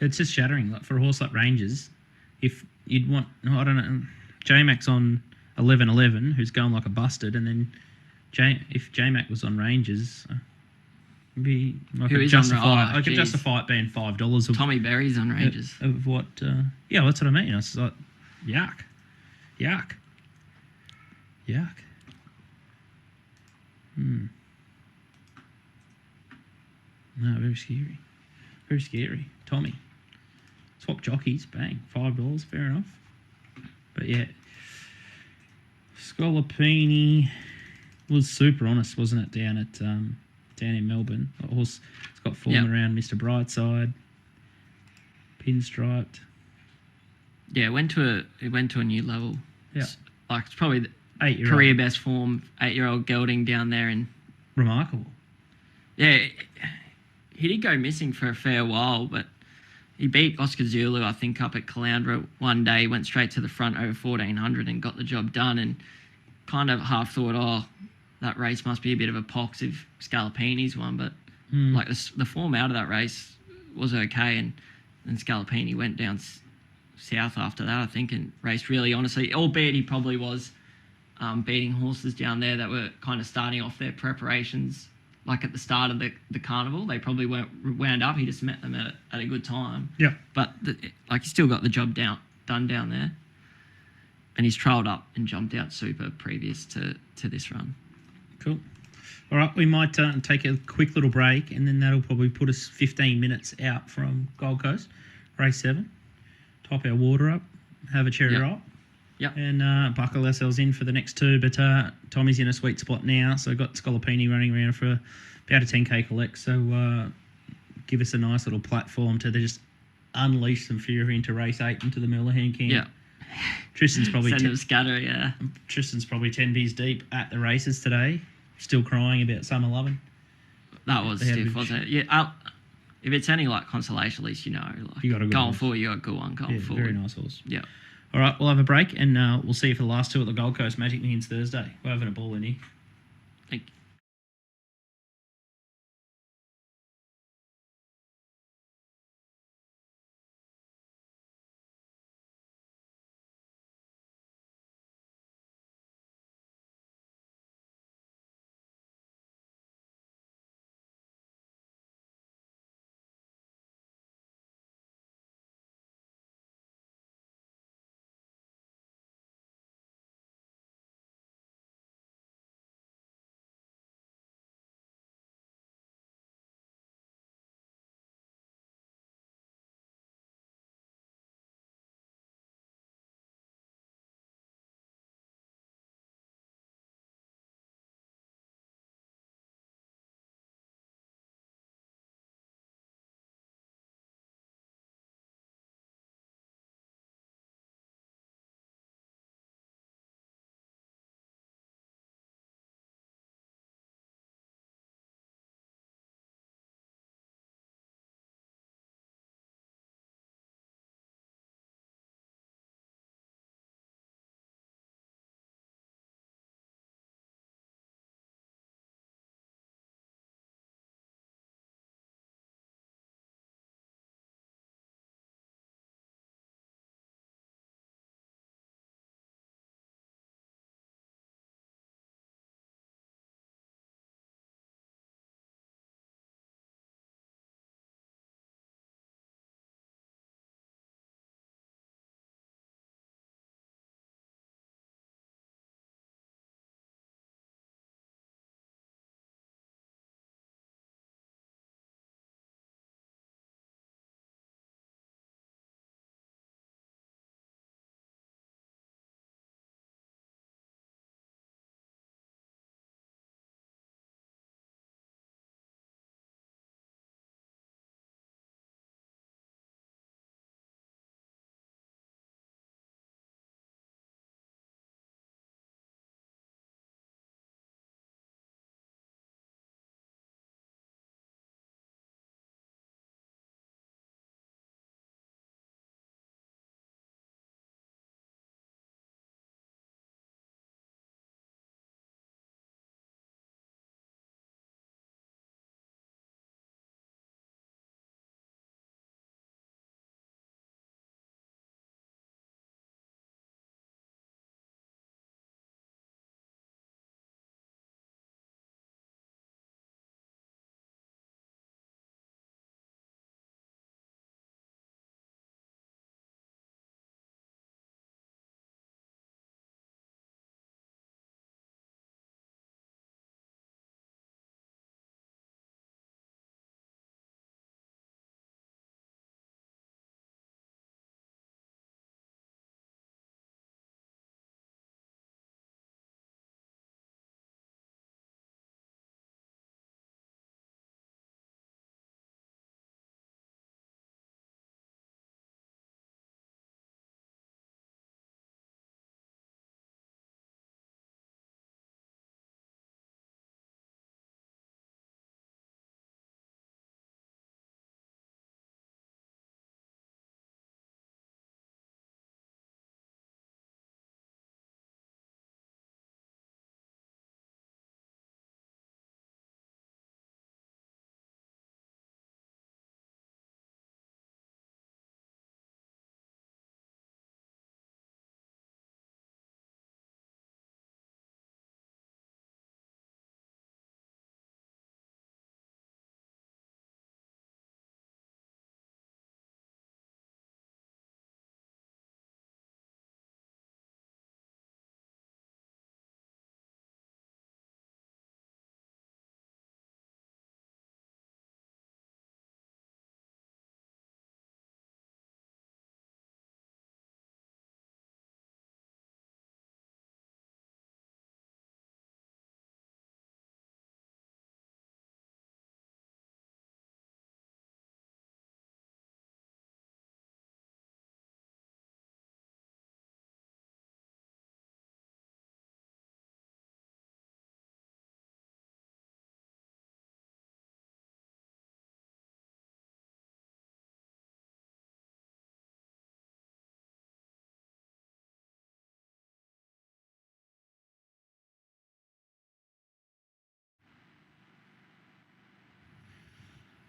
It's just shattering. Like for a horse like Rangers, if you'd want, I don't know, J-Mac's on 11.11, who's going like a busted, and then if J-Mac was on Rangers, be I could justify it being $5 of Tommy Berry's on Rangers. Of what? Yeah, that's what I mean. It's like yuck. No, very scary. Very scary. Tommy. Swap jockeys, bang. $5, fair enough. But yeah. Scolapini was super honest, wasn't it, down in Melbourne. The horse has got form around Mr. Brightside. Pinstriped. Yeah, it went to a new level. Yeah. It's probably the 8-year-old. career best form, 8-year-old gelding down there, and Remarkable. yeah, he did go missing for a fair while, but he beat Oscar Zulu, I think, up at Caloundra one day, went straight to the front over 1400 and got the job done, and kind of half thought, that race must be a bit of a pox if Scalapini's won, but like the form out of that race was okay, and Scalapini went down south after that, I think, and raced really honestly, albeit he probably was beating horses down there that were kind of starting off their preparations like at the start of the carnival. They probably weren't wound up. He just met them at a good time. Yeah. But he still got the job done down there. And he's trailed up and jumped out super previous to this run. Cool. All right, we might take a quick little break, and then that'll probably put us 15 minutes out from Gold Coast, race 7. Top our water up, have a cherry roll. Yep. And buckle ourselves in for the next 2. But Tommy's in a sweet spot now, so got Scolapini running around for about a 10k collect. So give us a nice little platform to just unleash some fury into race 8 into the Millerhand camp. Yeah. Tristan's probably Tristan's probably 10 beers deep at the races today, still crying about Summer Lovin'. That was stiff, wasn't it? Yeah. If it's any like consolation, at least you know, like you got a good going horse. forward, you got a good one going forward. Very nice horse. Yeah. All right, we'll have a break, and we'll see you for the last 2 at the Gold Coast Magic Millions Thursday. We're having a ball in here. Thank you.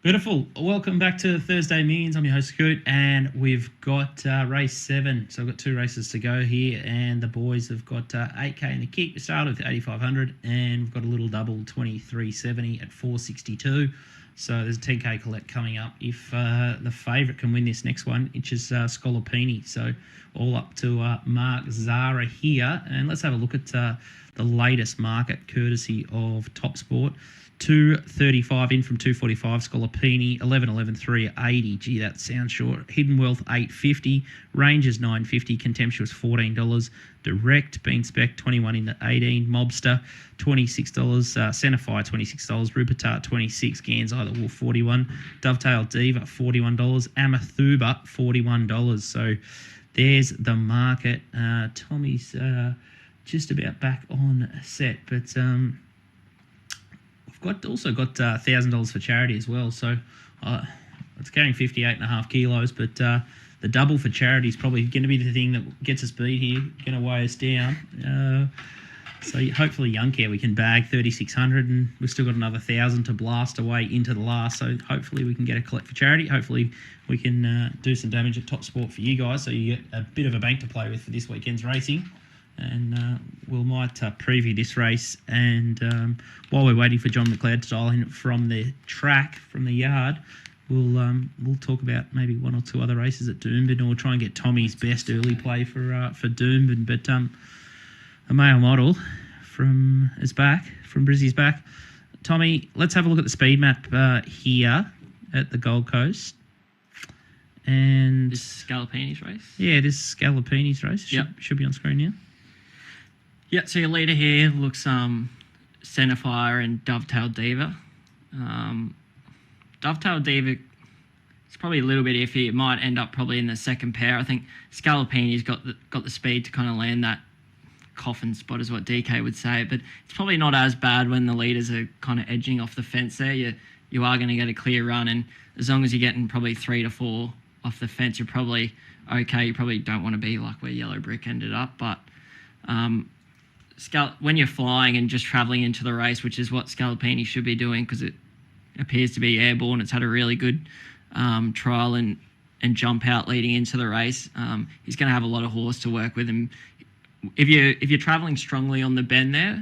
Beautiful. Welcome back to Thursday Millions. I'm your host, Scoot, and we've got race 7. So I've got 2 races to go here, and the boys have got 8K in the kick. We started with 8,500, and we've got a little double 23.70 at 462. So there's a 10K collect coming up if the favourite can win this next one, which is Scolopini. So all up to Mark Zara here. And let's have a look at the latest market, courtesy of Topsport. 235 in from 245. Scolopini 11.11.3 at 80. Gee, that sounds short. Hidden Wealth 850. Rangers 950. Contemptuous $14. Direct being spec 21 in at 18. Mobster $26. Centerfire $26. Rupertart 26. Gansai the Wolf 41. Dovetail Diva $41. Amathuba $41. So there's the market. Tommy's just about back on set, but also got $1,000 for charity as well. So it's carrying 58.5 kilos, but the double for charity is probably going to be the thing that gets us beat here, going to weigh us down. So hopefully Young Care we can bag 3,600, and we've still got another 1,000 to blast away into the last. So hopefully we can get a collect for charity. Hopefully we can do some damage at Topsport for you guys, so you get a bit of a bank to play with for this weekend's racing. And we might preview this race, and while we're waiting for John McLeod to dial in from the track, from the yard, we'll talk about maybe 1 or 2 other races at Doomben, or try and get Tommy's best early play for Doomben. But a male model is back, from Brizzy's back. Tommy, let's have a look at the speed map here at the Gold Coast. And This is Scalapini's race? Yeah, this is Scalapini's race. Should be on screen now. Yeah, so your leader here looks Centerfire and Dovetail Diva. Dovetail Diva, it's probably a little bit iffy. It might end up probably in the second pair. I think Scalapini's got the speed to kind of land that coffin spot, is what DK would say. But it's probably not as bad when the leaders are kind of edging off the fence there. You are going to get a clear run, and as long as you're getting probably 3 to 4 off the fence, you're probably okay. You probably don't want to be like where Yellow Brick ended up, but when you're flying and just travelling into the race, which is what Scalapini should be doing, because it appears to be airborne. It's had a really good trial and jump out leading into the race. He's going to have a lot of horse to work with, and if you're travelling strongly on the bend there,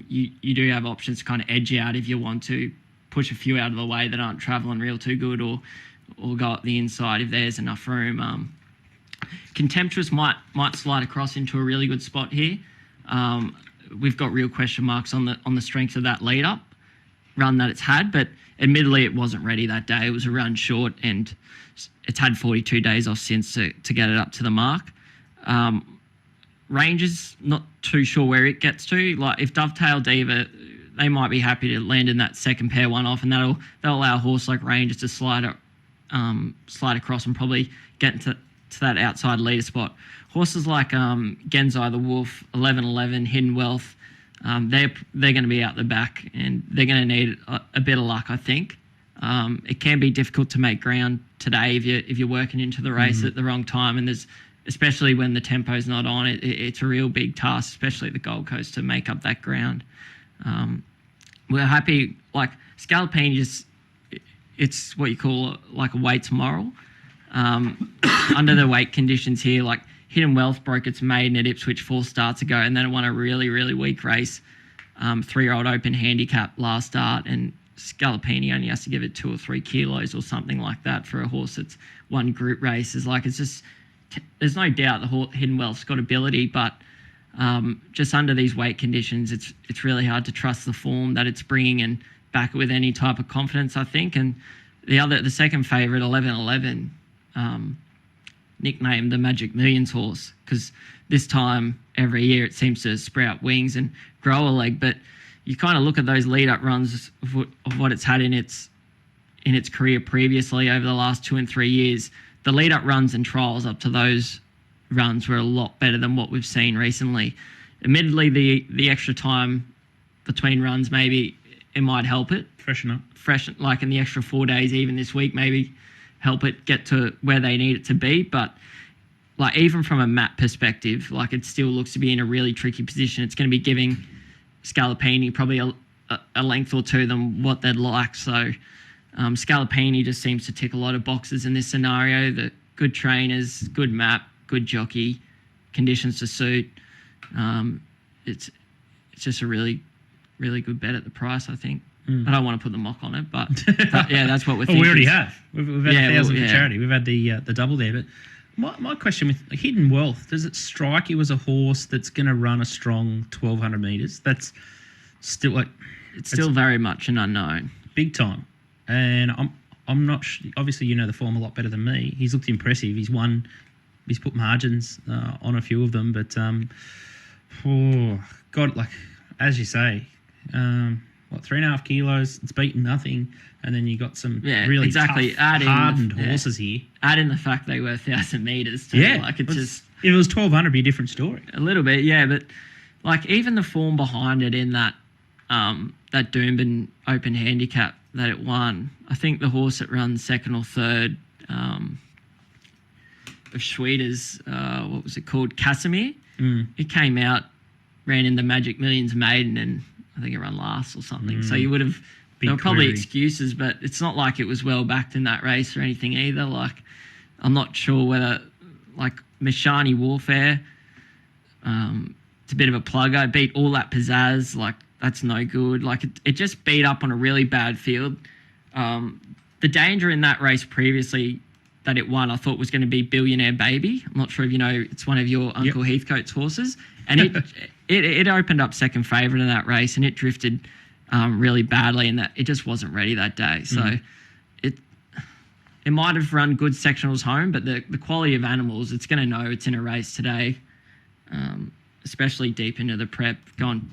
you do have options to kind of edge out if you want to, push a few out of the way that aren't travelling real too good, or go up the inside if there's enough room. Contemptuous might slide across into a really good spot here. We've got real question marks on the strength of that lead up run that it's had, but admittedly it wasn't ready that day. It was a run short, and it's had 42 days off since to get it up to the mark. Rangers, not too sure where it gets to. Like if Dovetail Diva, they might be happy to land in that second pair one off, and that'll allow a horse like Rangers to slide across and probably get into that outside leader spot. Horses like Genzai the Wolf, 11.11, Hidden Wealth, they're going to be out the back, and they're going to need a bit of luck, I think. It can be difficult to make ground today if you're working into the race at the wrong time, and especially when the tempo's not on, it's a real big task, especially at the Gold Coast, to make up that ground. We're happy, like Scalapini, it's what you call like a weights moral. Under the weight conditions here, like Hidden Wealth broke its maiden at Ipswich 4 starts ago, and then it won a really, really weak race, 3-year-old open handicap last start, and Scalapini only has to give it 2 or 3 kilos or something like that for a horse that's won group races. Like it's just, there's no doubt the Hidden Wealth's got ability, but just under these weight conditions, it's really hard to trust the form that it's bringing and back it with any type of confidence, I think. And the second favourite, 11.11, nicknamed the Magic Millions horse, because this time every year it seems to sprout wings and grow a leg. But you kind of look at those lead-up runs of what it's had in its career previously over the last 2 and 3 years. The lead-up runs and trials up to those runs were a lot better than what we've seen recently. Admittedly, the extra time between runs, maybe it might help it. Freshen, like in the extra 4 days, even this week, maybe help it get to where they need it to be. But like even from a map perspective, like it still looks to be in a really tricky position. It's going to be giving Scalapini probably a length or two than what they'd like. So Scalapini just seems to tick a lot of boxes in this scenario. The good trainers, good map, good jockey, conditions to suit. It's just a really, really good bet at the price, I think. I don't want to put the mock on it, but yeah, that's what we're thinking. We already have. We've had 1,000 for yeah. charity. We've had the double there. But my question with Hidden Wealth, does it strike you as a horse that's going to run a strong 1,200 metres? That's still like... It's still very much an unknown. Big time. And I'm not... Obviously, you know the form a lot better than me. He's looked impressive. He's won... He's put margins on a few of them. But, God, like, as you say... 3.5 kilos, it's beaten nothing, and then you got some really tough, hardened horses here. Add in the fact they were 1,000 metres too. Like it's just... If it was 1,200, it'd be a different story. A little bit, yeah, but like even the form behind it in that that Doomben Open handicap that it won, I think the horse that runs second or third of Schweda's, what was it called, Casimir? It came out, ran in the Magic Millions maiden, and I think it ran last or something. So you would have... There were probably excuses, but it's not like it was well backed in that race or anything either. Like, I'm not sure whether... Like, Mishani Warfare, it's a bit of a plugger. Beat all that pizzazz. Like, that's no good. Like, it just beat up on a really bad field. The danger in that race previously that it won, I thought was going to be Billionaire Baby. I'm not sure if you know, it's one of your Uncle Heathcote's horses. And it opened up second favourite in that race, and it drifted really badly, and that it just wasn't ready that day. So it might have run good sectionals home, but the quality of animals, it's going to know it's in a race today, especially deep into the prep.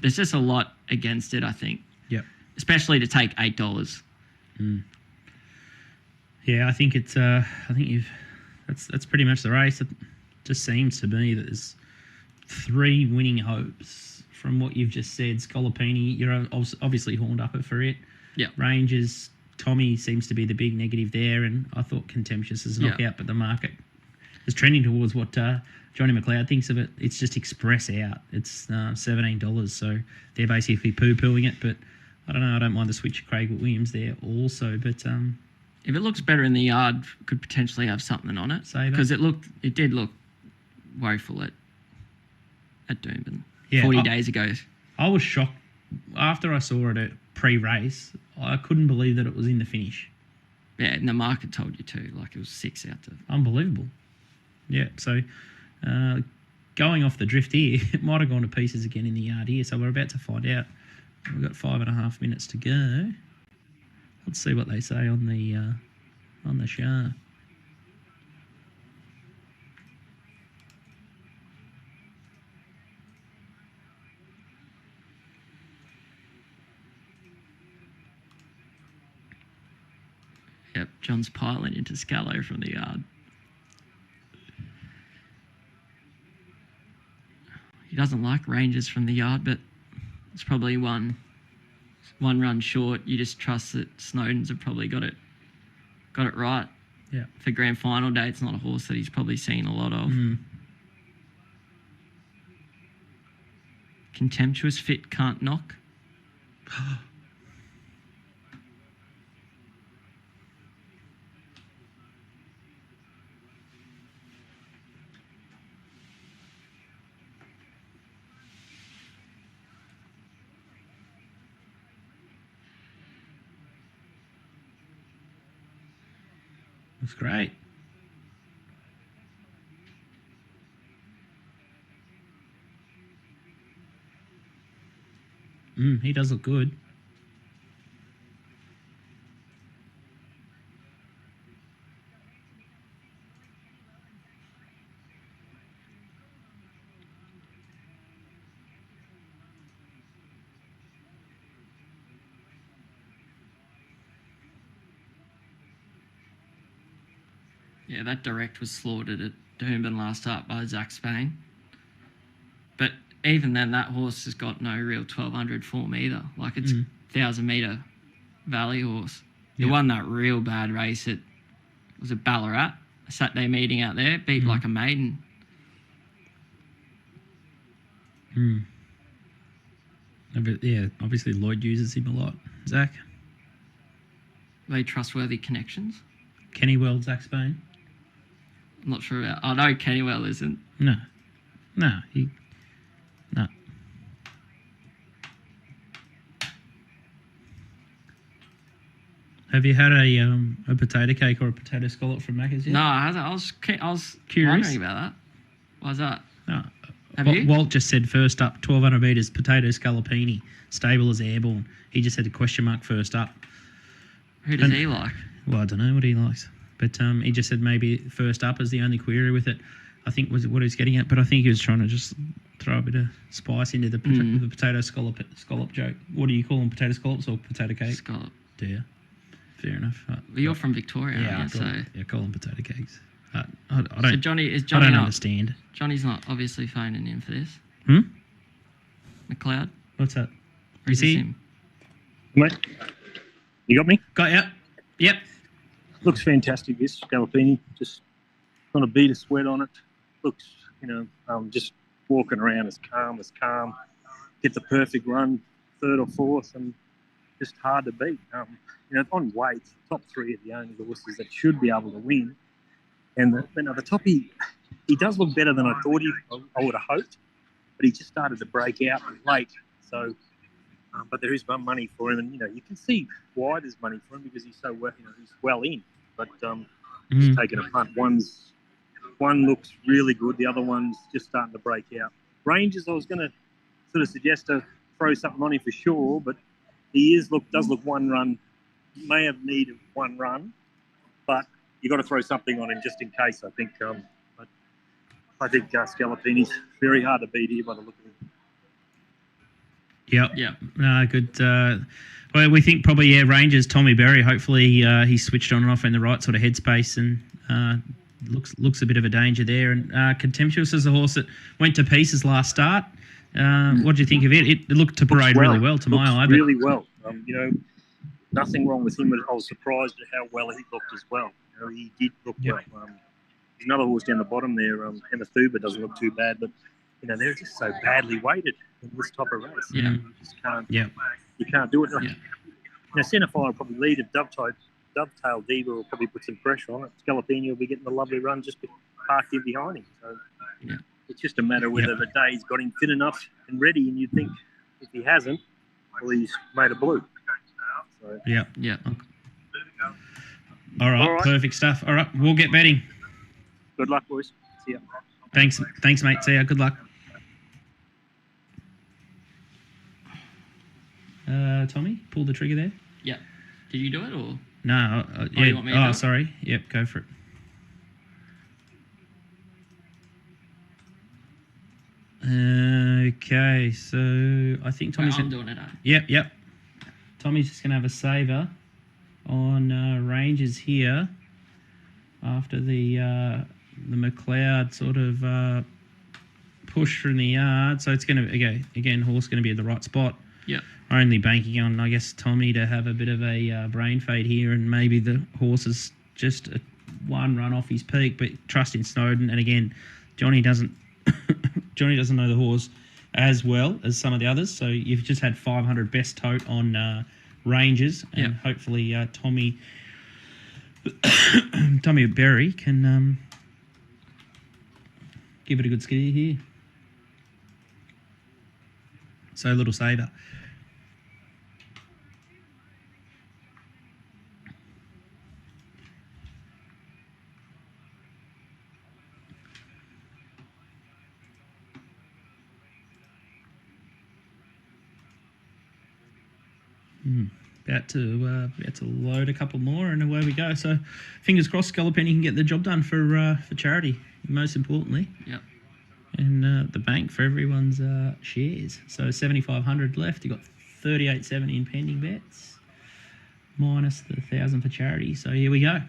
There's just a lot against it, I think. Yep. Especially to take $8. Yeah, I think it's. That's pretty much the race. It just seems to me that there's 3 winning hopes from what you've just said. Scalapini, you're obviously horned up for it. Yeah. Rangers, Tommy seems to be the big negative there, and I thought Contemptuous is a knockout, but the market is trending towards what Johnny McLeod thinks of it. It's just Express out. It's $17, so they're basically poo-pooing it, but I don't know. I don't mind the switch of Craig Williams there also, but... if it looks better in the yard, could potentially have something on it. Because it did look woeful at Doomben 40 days ago. I was shocked after I saw it at pre-race. I couldn't believe that it was in the finish. Yeah, and the market told you too. Like it was 6 out of... Unbelievable. Yeah, so going off the drift here, it might have gone to pieces again in the yard here. So we're about to find out. We've got 5.5 minutes to go. Let's see what they say on the show. Yep, John's piling into Scallo from the yard. He doesn't like Rangers from the yard, but it's probably one run short. You just trust that Snowden's have probably got it right. Yeah. For grand final day, it's not a horse that he's probably seen a lot of. Contemptuous fit can't knock. That's great. He does look good. Yeah, that direct was slaughtered at Doomben last up by Zach Spain. But even then, that horse has got no real 1,200 form either. Like, it's 1,000-metre valley horse. He won that real bad race at, was it Ballarat? A Saturday meeting out there. Beat like a maiden. Yeah, obviously Lloyd uses him a lot. Zach? Very trustworthy connections. Kennywell, Zach Spain? I'm not sure about. I know Kennywell isn't. No. No. Have you had a potato cake or a potato scallop from Macca's yet? No, I was Curious? wondering about that. Why's that? No. Have you? Walt just said first up, 1,200 metres, potato scallopini, stable as airborne. He just had a question mark first up. Who does he like? Well, I don't know what he likes. But he just said maybe first up is the only query with it. I think was what he's getting at. But I think he was trying to just throw a bit of spice into the potato scallop joke. What do you call them, potato scallops or potato cake? Scallop. Do you? Fair enough. Well, you're from Victoria, Yeah, aren't you? I call them potato cakes. I don't. So Johnny I don't not, understand. Johnny's not obviously phoning in for this. McLeod? What's that? Or is Is he? this him? Mate, you got me? Got ya. Yep. Looks fantastic, this Scalapini. Just not a beat of sweat on it. Looks, just walking around as calm. Get the perfect run, third or fourth, and just hard to beat. On weight, top three are the only horses that should be able to win. And the top, he does look better than I thought I would have hoped, but he just started to break out late. So, but there is money for him, and you can see why there's money for him because he's so well, he's well in. But he's taking a punt. One looks really good, the other one's just starting to break out. Rangers, I was going to sort of suggest to throw something on him for sure, but he does look one run. May have needed one run, but you got to throw something on him just in case. I think. I think Scalapini's very hard to beat here by the look of him. Yep. No, good. Well, we think probably Rangers. Tommy Berry. Hopefully, he's switched on and off in the right sort of headspace and looks a bit of a danger there. And Contemptuous is a horse that went to pieces last start. What do you think of it? It looked to parade really well to my eye. Really well. Nothing wrong with him. I was surprised at how well he looked as well. He did look well. There's another horse down the bottom there, Hemathuba, doesn't look too bad, but they're just so badly weighted in this type of race. Yeah. You just can't. Yeah. You can't do it. Yeah. Centre Fire will probably lead. If Dovetail Diva will probably put some pressure on it. Scalapini will be getting a lovely run just parked in behind him. So it's just a matter whether the day's got him fit enough and ready. And you'd think if he hasn't, well, he's made a blue. So, Yeah. All right, perfect stuff. All right, we'll get betting. Good luck, boys. See ya. Thanks, mate. See ya. Good luck. Tommy, pull the trigger there. Yeah. Did you do it or? No. You want me to do it? Sorry. Yep, go for it. Okay, so I think Tommy's... I'm doing it. Yep. Tommy's just going to have a saver on Rangers here after the McLeod sort of push from the yard. So it's going to, again, horse going to be at the right spot. Yeah. Only banking on, I guess, Tommy to have a bit of a brain fade here, and maybe the horse is just one run off his peak, but trust in Snowden. And again, Johnny doesn't know the horse as well as some of the others. So you've just had 500 best tote on Rangers, and hopefully Tommy Berry can give it a good ski here. So little saver. About to load a couple more, and away we go. So, fingers crossed, Scalapini can get the job done for charity, most importantly. Yep. And the bank for everyone's shares. So 7,500 left. You got 38.70 in pending bets, minus the 1,000 for charity. So here we go.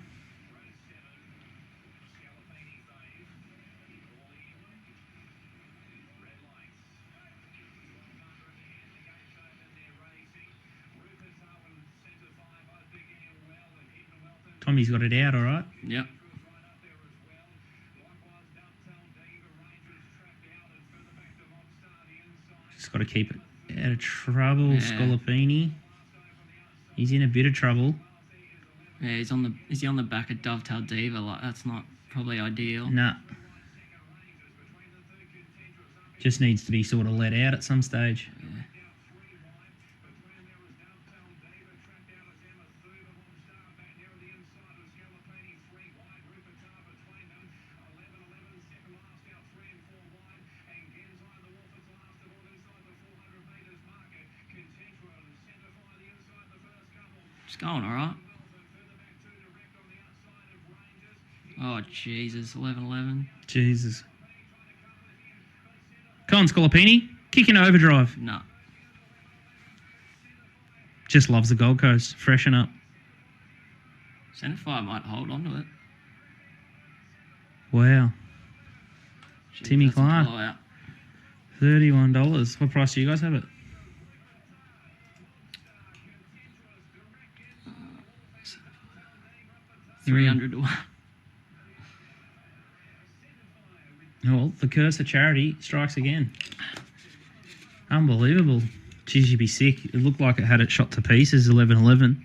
Tommy's got it out, all right. Yep. Just got to keep it out of trouble, Scalapini. He's in a bit of trouble. Yeah, is he on the back of Dovetail Diva? Like, that's not probably ideal. Nah. Just needs to be sort of let out at some stage. Yeah. It's going all right. Oh, Jesus, 11-11. Jesus. Come on, Scalapini. Kick in overdrive. No. Just loves the Gold Coast. Freshen up. Centerfire might hold on to it. Wow. Gee, Timmy that's a Clark. blowout. $31. What price do you guys have it? $300 to 1. Oh, the curse of charity strikes again. Unbelievable. Geez, you'd be sick. It looked like it had it shot to pieces, 11-11.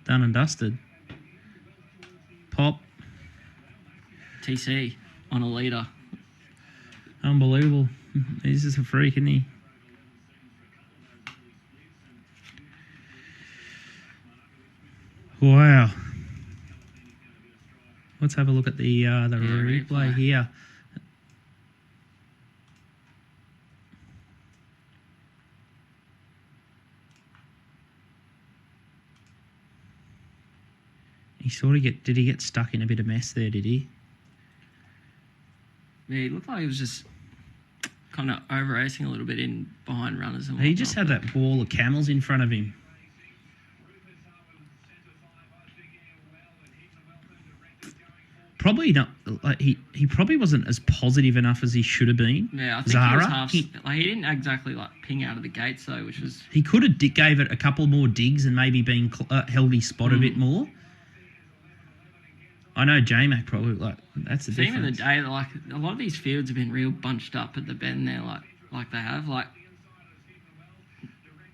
Done and dusted. Pop. TC on a leader. Unbelievable. He's just a freak, isn't he? Wow. Let's have a look at the replay replay. here. He sort of did he get stuck in a bit of mess there, did he? Yeah, he looked like he was just kind of over racing a little bit in behind runners and He just had whatnot, that wall of camels in front of him. Probably not. Like he probably wasn't as positive enough as he should have been. Yeah, I think Zara, he was half. He didn't exactly like ping out of the gates though, which was. he could have gave it a couple more digs and maybe been held his spot a bit more. I know J-Mac probably that's the Theme of difference. the day, like a lot of these fields have been real bunched up at the bend there, like they have. Like,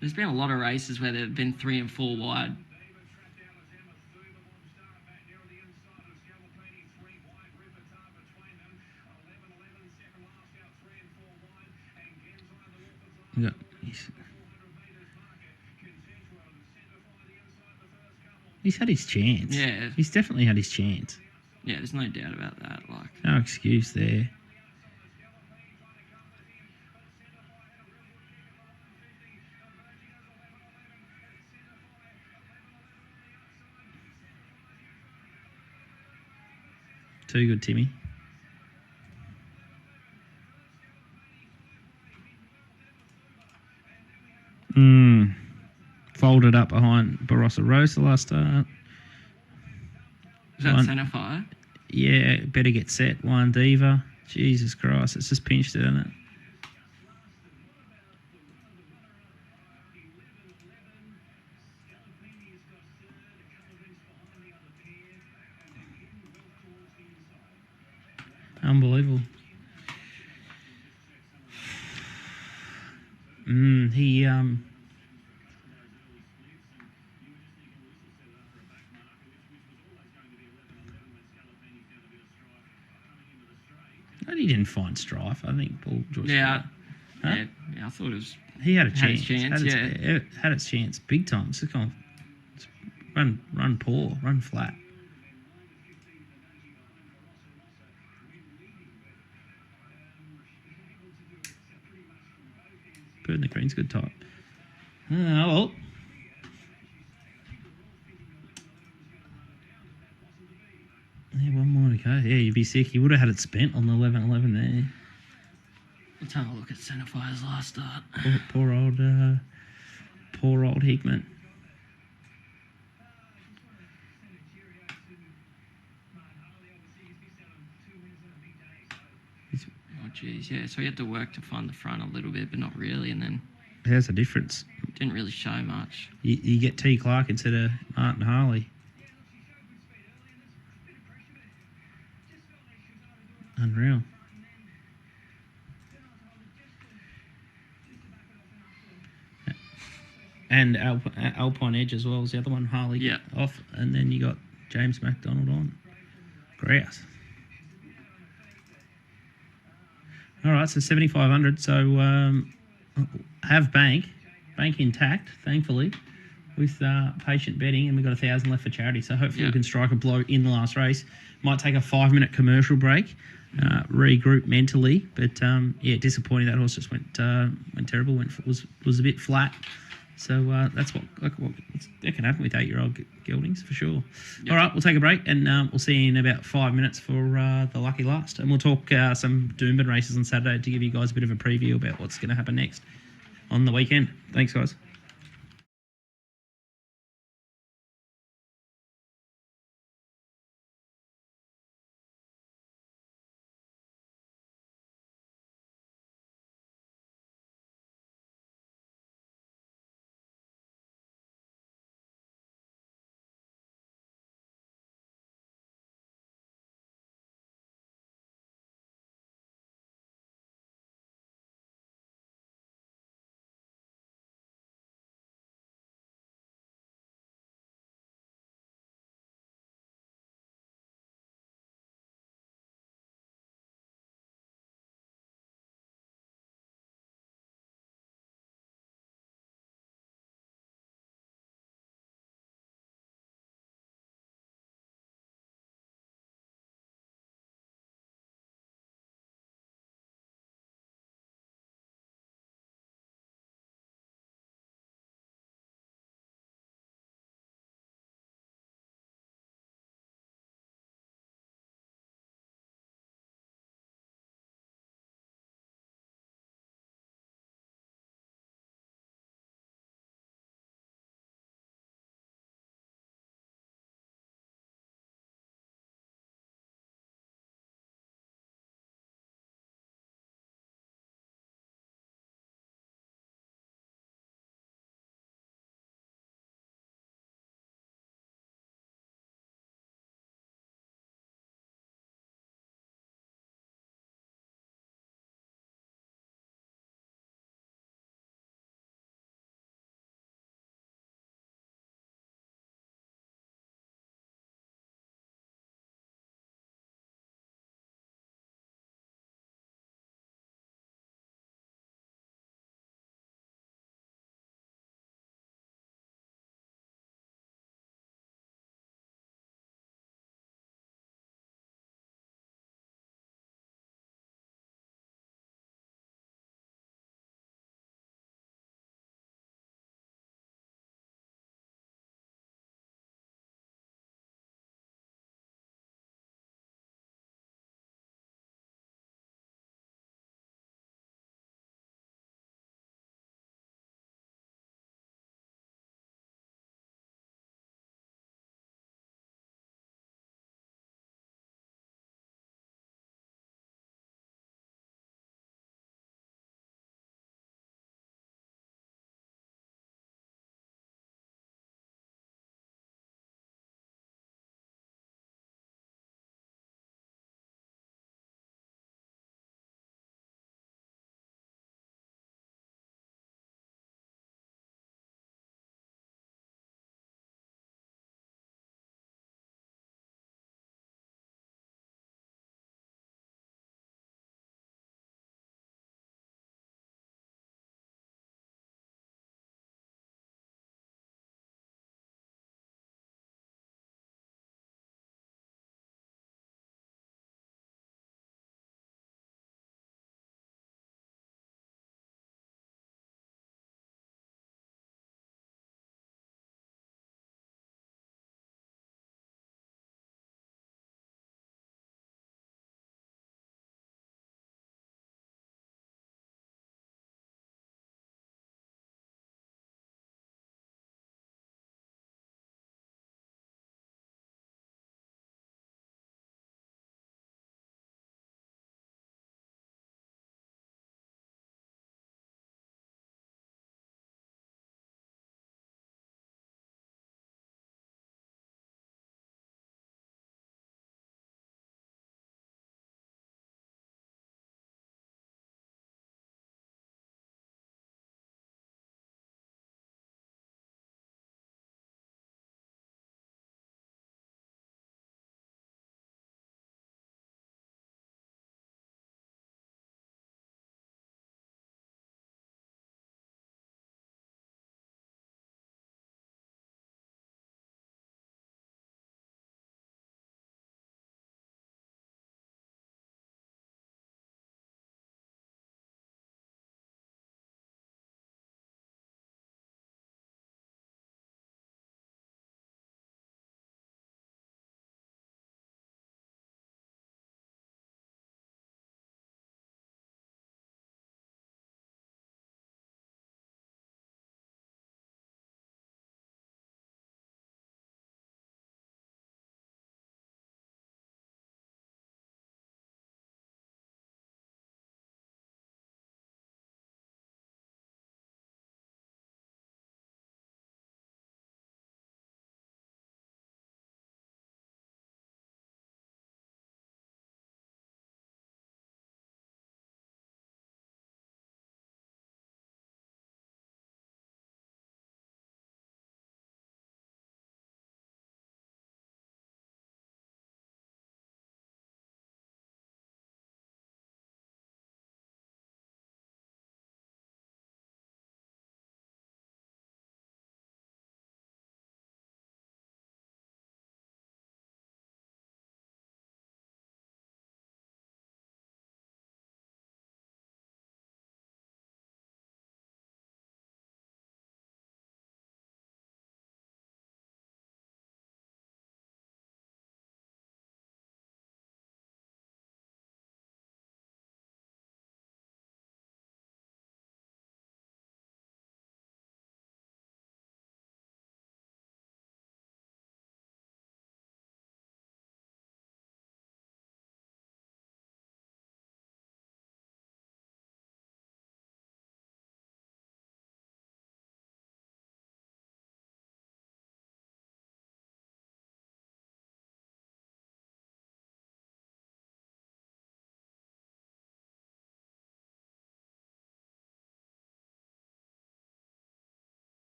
there's been a lot of races where they've been 3 and 4 wide. Yeah. He's had his chance. Yeah. He's definitely had his chance. Yeah, there's no doubt about that. Like, No excuse there. Too good, Timmy. Folded up behind Barossa Rosa last start. is that One- centre fire? Yeah, better get set. One Diva. Jesus Christ, it's just pinched it, isn't it? Unbelievable. He he didn't find strife. I think Paul George. Yeah. Huh? Yeah, I thought it was. He had a Had chance. his chance, Had its chance big time. It's just gone. Run poor, run flat. Bird in the green's good type. Oh well. Yeah, one more to go. Yeah, you'd be sick. He would have had it spent on the 11-11 there. Let's have a look at centre fire's last start. Poor old Hickman. Oh, jeez, yeah. So he had to work to find the front a little bit, but not really, and then There's a difference. didn't really show much. You get T. Clark instead of Martin Harley. Unreal. And Alpine Edge as well was the other one. Harley Yeah. off. And then you got James McDonald on. Grouse. All right, so 7,500. So have bank intact, thankfully, with patient betting, and we've got 1,000 left for charity. So hopefully we can strike a blow in the last race. Might take a 5-minute commercial break, regroup mentally. But disappointing that horse just went terrible. Was a bit flat. So that's what that can happen with 8-year-old geldings for sure. Yep. All right, we'll take a break, and we'll see you in about 5 minutes for the lucky last, and we'll talk some Doomben races on Saturday to give you guys a bit of a preview about what's going to happen next on the weekend. Thanks, guys.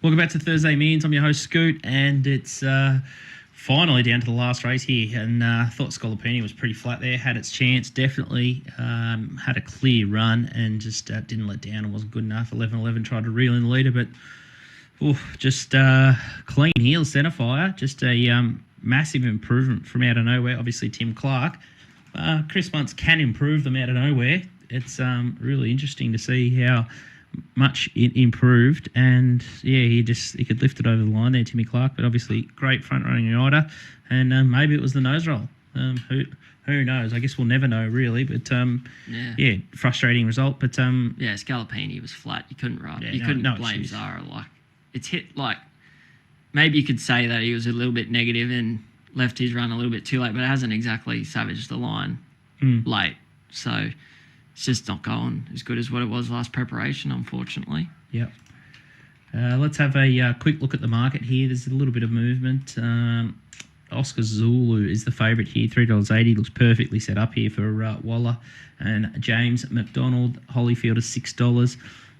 Welcome back to Thursday Means. I'm your host, Scoot, and it's finally down to the last race here. And I thought Scolopini was pretty flat there, had its chance, definitely had a clear run and just didn't let down and wasn't good enough. 11-11 tried to reel in the leader, but just clean heel centerfire, just a massive improvement from out of nowhere. Obviously, Tim Clark. Chris Muntz can improve them out of nowhere. It's really interesting to see how much it improved, and he could lift it over the line there, Timmy Clark. But obviously, great front running rider, and maybe it was the nose roll. Who knows? I guess we'll never know really. But frustrating result. But Scalapini was flat. You couldn't ride. You couldn't blame Zara. Like it's hit. Like maybe you could say that he was a little bit negative and left his run a little bit too late, but it hasn't exactly savaged the line late. So it's just not going as good as what it was last preparation, unfortunately. Yep. Let's have a quick look at the market here. There's a little bit of movement. Oscar Zulu is the favourite here, $3.80. Looks perfectly set up here for Waller. And James McDonald, Holyfield is $6.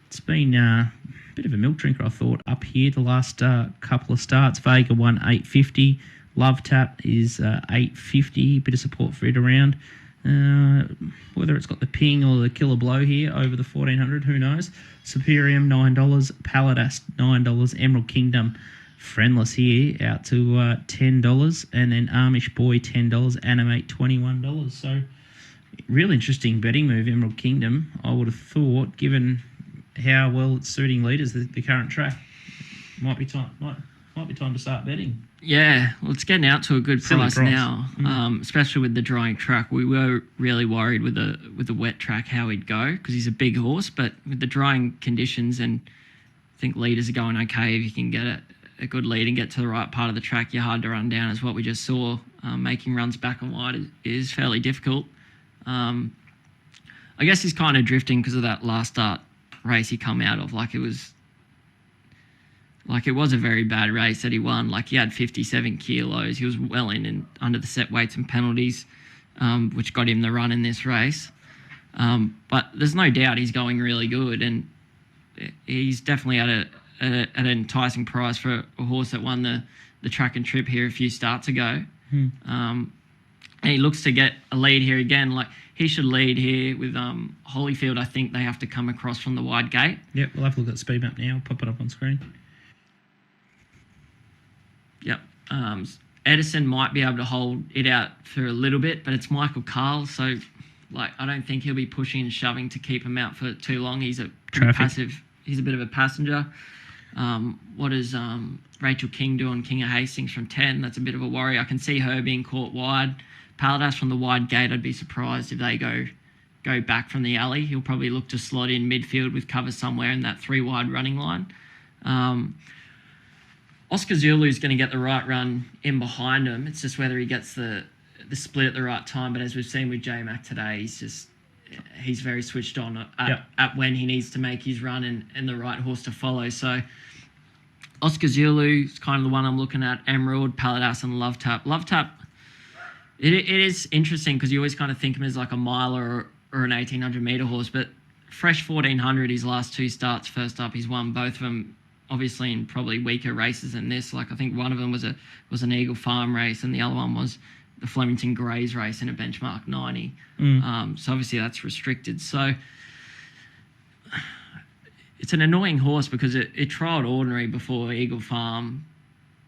It's been a bit of a milk drinker, I thought, up here the last couple of starts. Vega won $8.50. Love Tap is $8.50. Bit of support for it around. Whether it's got the ping or the killer blow here over the 1400, who knows? Superium $9, Paladas $9, Emerald Kingdom friendless here out to $10, and then Amish Boy $10, Animate $21. So real interesting betting move, Emerald Kingdom. I would have thought, given how well it's suiting leaders, the current track, might be time to start betting. Yeah, well, it's getting out to a good price now, especially with the drying track. We were really worried with the wet track how he'd go because he's a big horse, but with the drying conditions, and I think leaders are going okay. If you can get a good lead and get to the right part of the track, you're hard to run down, as what we just saw. Making runs back and wide is fairly difficult. I guess he's kind of drifting because of that last start race he come out of. It was a very bad race that he won. Like, he had 57 kilos. He was well in and under the set weights and penalties, which got him the run in this race. But there's no doubt he's going really good, and he's definitely at an enticing price for a horse that won the track and trip here a few starts ago. And he looks to get a lead here again. Like, he should lead here with Holyfield. I think they have to come across from the wide gate. Yep, we'll have a look at the speed map now. I'll pop it up on screen. Yep. Edison might be able to hold it out for a little bit, but it's Michael Carl, so I don't think he'll be pushing and shoving to keep him out for too long. He's a passive. He's a bit of a passenger. What does Rachel King do on King of Hastings from 10? That's a bit of a worry. I can see her being caught wide. Paladas from the wide gate, I'd be surprised if they go back from the alley. He'll probably look to slot in midfield with cover somewhere in that 3 wide running line. Oscar Zulu's going to get the right run in behind him. It's just whether he gets the split at the right time. But as we've seen with J-Mac today, he's very switched on at when he needs to make his run and the right horse to follow. So Oscar Zulu is kind of the one I'm looking at. Emerald, Paladas, and Love Tap. Love Tap, it is interesting because you always kind of think of him as like a miler or an 1800 metre horse. But fresh 1400, his last 2 starts, first up, he's won both of them. Obviously, in probably weaker races than this. Like, I think one of them was an Eagle Farm race, and the other one was the Flemington Greys race in a benchmark 90. So obviously that's restricted. So it's an annoying horse because it trialled ordinary before Eagle Farm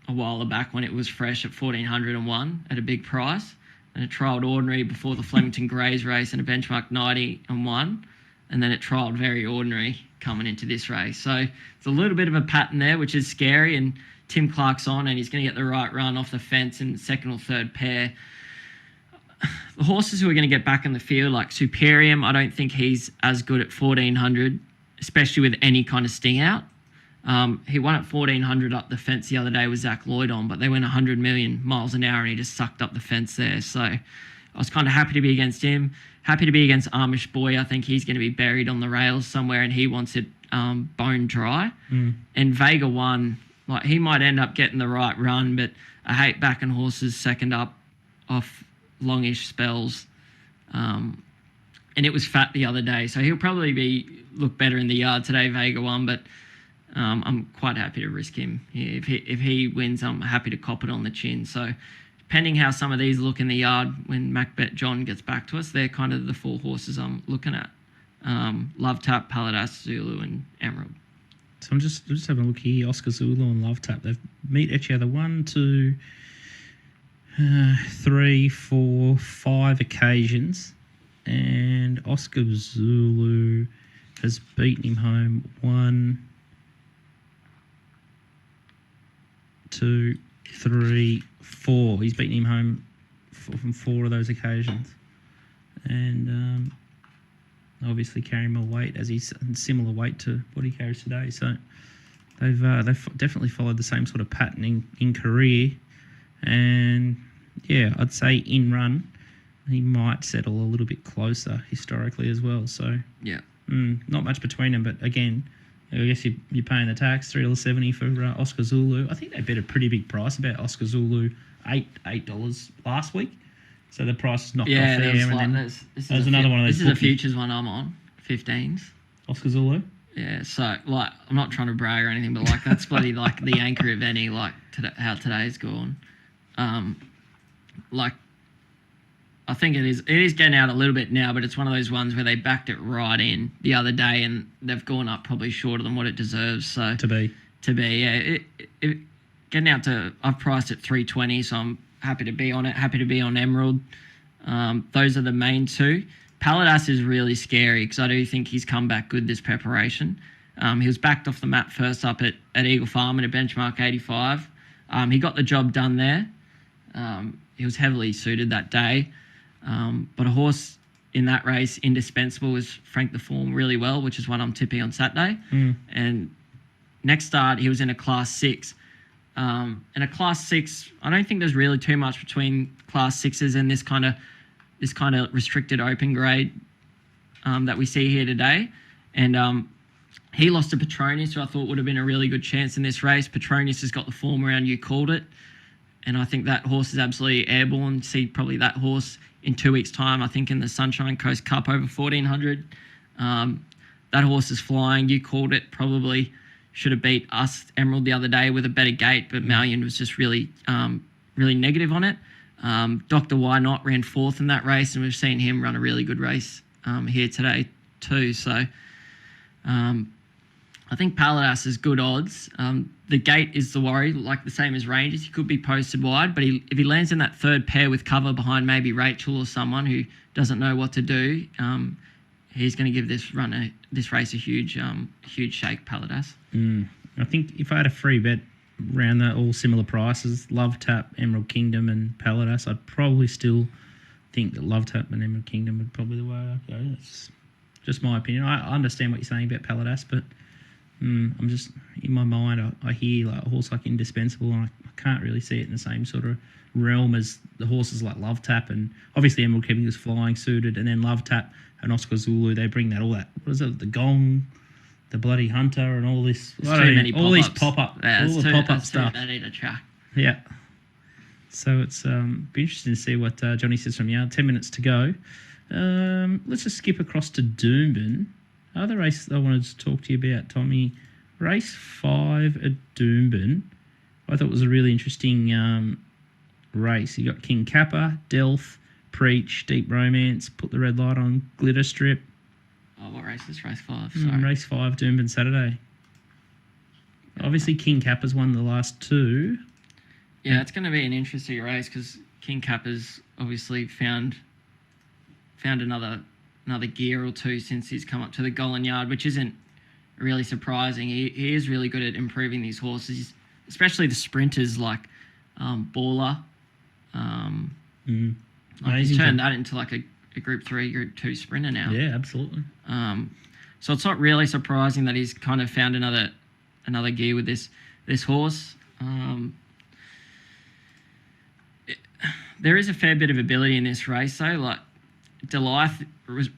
a while back when it was fresh at 1401 at a big price, and it trialled ordinary before the Flemington Greys race in a benchmark 90 and won, and then it trialled very ordinary coming into this race. So it's a little bit of a pattern there, which is scary, and Tim Clark's on, and he's going to get the right run off the fence in the second or third pair. The horses who are going to get back in the field, like Superium, I don't think he's as good at 1400, especially with any kind of sting out. He won at 1400 up the fence the other day with Zach Lloyd on, but they went 100 million miles an hour and he just sucked up the fence there. So I was kind of happy to be against him. Happy to be against Amish Boy. I think he's going to be buried on the rails somewhere and he wants it bone dry. And Vega 1, like, he might end up getting the right run, but I hate backing horses second up off longish spells. And it was fat the other day, so he'll probably look better in the yard today, Vega 1, but I'm quite happy to risk him. Yeah, if he wins, I'm happy to cop it on the chin. So depending how some of these look in the yard when MacBet John gets back to us, they're kind of the 4 horses I'm looking at. Love Tap, Paladas, Zulu, and Emerald. So I'm just having a look here. Oscar Zulu and Love Tap. They've meet each other 1, 2, 3, 4, 5 occasions, and Oscar Zulu has beaten him home 1, 2, 3, 4. He's beaten him home from 4 of those occasions, and obviously carrying more weight as he's similar weight to what he carries today. So they've definitely followed the same sort of pattern in career, and yeah, I'd say in run he might settle a little bit closer historically as well. So yeah, not much between them, but again, I guess you're paying the tax, $3.70 for Oscar Zulu. I think they bet a pretty big price about Oscar Zulu, $8 last week. So the price is knocked off there. There's another one of those. This is a futures one I'm on, 15s. Oscar Zulu. Yeah, so like I'm not trying to brag or anything, but like that's bloody like the anchor of any like how today's gone. Like I think it is getting out a little bit now, but it's one of those ones where they backed it right in the other day and they've gone up probably shorter than what it deserves. So to be, yeah, it getting out to I've priced it 320, so I'm happy to be on it. Happy to be on Emerald. Those are the main 2. Paladas is really scary because I do think he's come back good this preparation. He was backed off the map first up at Eagle Farm in a benchmark 85. He got the job done there. He was heavily suited that day. But a horse in that race, indispensable, was Frank the Form really well, which is what I'm tipping on Saturday. And next start, he was in a Class 6. In a Class 6, I don't think there's really too much between Class 6s and this kind of restricted open grade that we see here today. And he lost to Petronius, who I thought would have been a really good chance in this race. Petronius has got the form around, you called it. And I think that horse is absolutely airborne. See probably that horse in 2 weeks' time, I think in the Sunshine Coast Cup over 1,400. That horse is flying. You called it. Probably should have beat us, Emerald, the other day with a better gate, but Malian was just really negative on it. Dr. Why Not ran 4th in that race, and we've seen him run a really good race here today too. So I think Paladas is good odds. The gate is the worry, like the same as Rangers. He could be posted wide, but if he lands in that 3rd pair with cover behind maybe Rachel or someone who doesn't know what to do, he's going to give this race a huge shake, Paladas. I think if I had a free bet around that, all similar prices, Love Tap, Emerald Kingdom, and Paladas, I'd probably still think that Love Tap and Emerald Kingdom would probably the way I'd go. That's just my opinion. I understand what you're saying about Paladas, but I'm just, in my mind, I hear like a horse like Indispensable, and I can't really see it in the same sort of realm as the horses like Love Tap, and obviously Emerald Kingdom is flying suited, and then Love Tap and Oscar Zulu, they bring that, all that, what is it, the Gong, the bloody Hunter, and all this. All these pop-up, yeah, all the pop-up stuff. They need a track. Yeah. So it's be interesting to see what Johnny says from yard. 10 minutes to go. Let's just skip across to Doomben. Other race I wanted to talk to you about, Tommy. Race 5 at Doomben. I thought it was a really interesting race. You got King Kappa, Delph, Preach, Deep Romance, Put the Red Light on, Glitter Strip. Oh, what race is race 5? Sorry. Race 5, Doomben Saturday. Obviously, King Kappa's won the last 2. Yeah, it's going to be an interesting race because King Kappa's obviously found another gear or 2 since he's come up to the Golan Yard, which isn't really surprising. He is really good at improving these horses, especially the sprinters like Baller. He's turned that into like a Group 3, Group 2 sprinter now. Yeah, absolutely. So it's not really surprising that he's kind of found another gear with this horse. There is a fair bit of ability in this race, though. Like Delight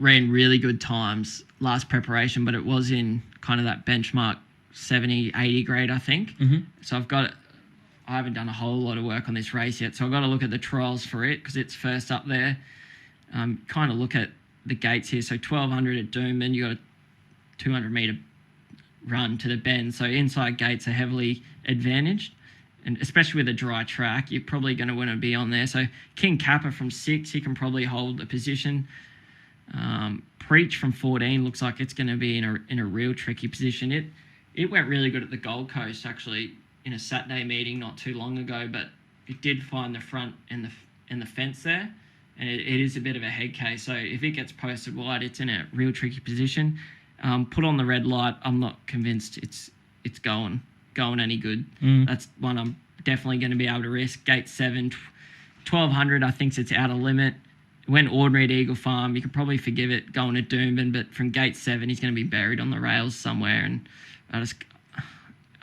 ran really good times last preparation, but it was in kind of that benchmark 70, 80 grade, I think. Mm-hmm. So I haven't done a whole lot of work on this race yet, so I've got to look at the trials for it because it's first up there. Kind of look at the gates here. So 1,200 at Doomben, you got a 200 metre run to the bend. So inside gates are heavily advantaged, and especially with a dry track, you're probably going to want to be on there. So King Kappa from 6, he can probably hold the position. Preach from 14 looks like it's going to be in a real tricky position. It went really good at the Gold Coast actually in a Saturday meeting not too long ago, but it did find the front and the fence there, and it is a bit of a head case. So if it gets posted wide, it's in a real tricky position. Put on the red light. I'm not convinced it's going any good. That's one I'm definitely going to be able to risk. Gate 7, 1200. I think it's out of limit. Went ordinary at Eagle Farm. You can probably forgive it going to Doomben, but from gate 7, he's going to be buried on the rails somewhere. And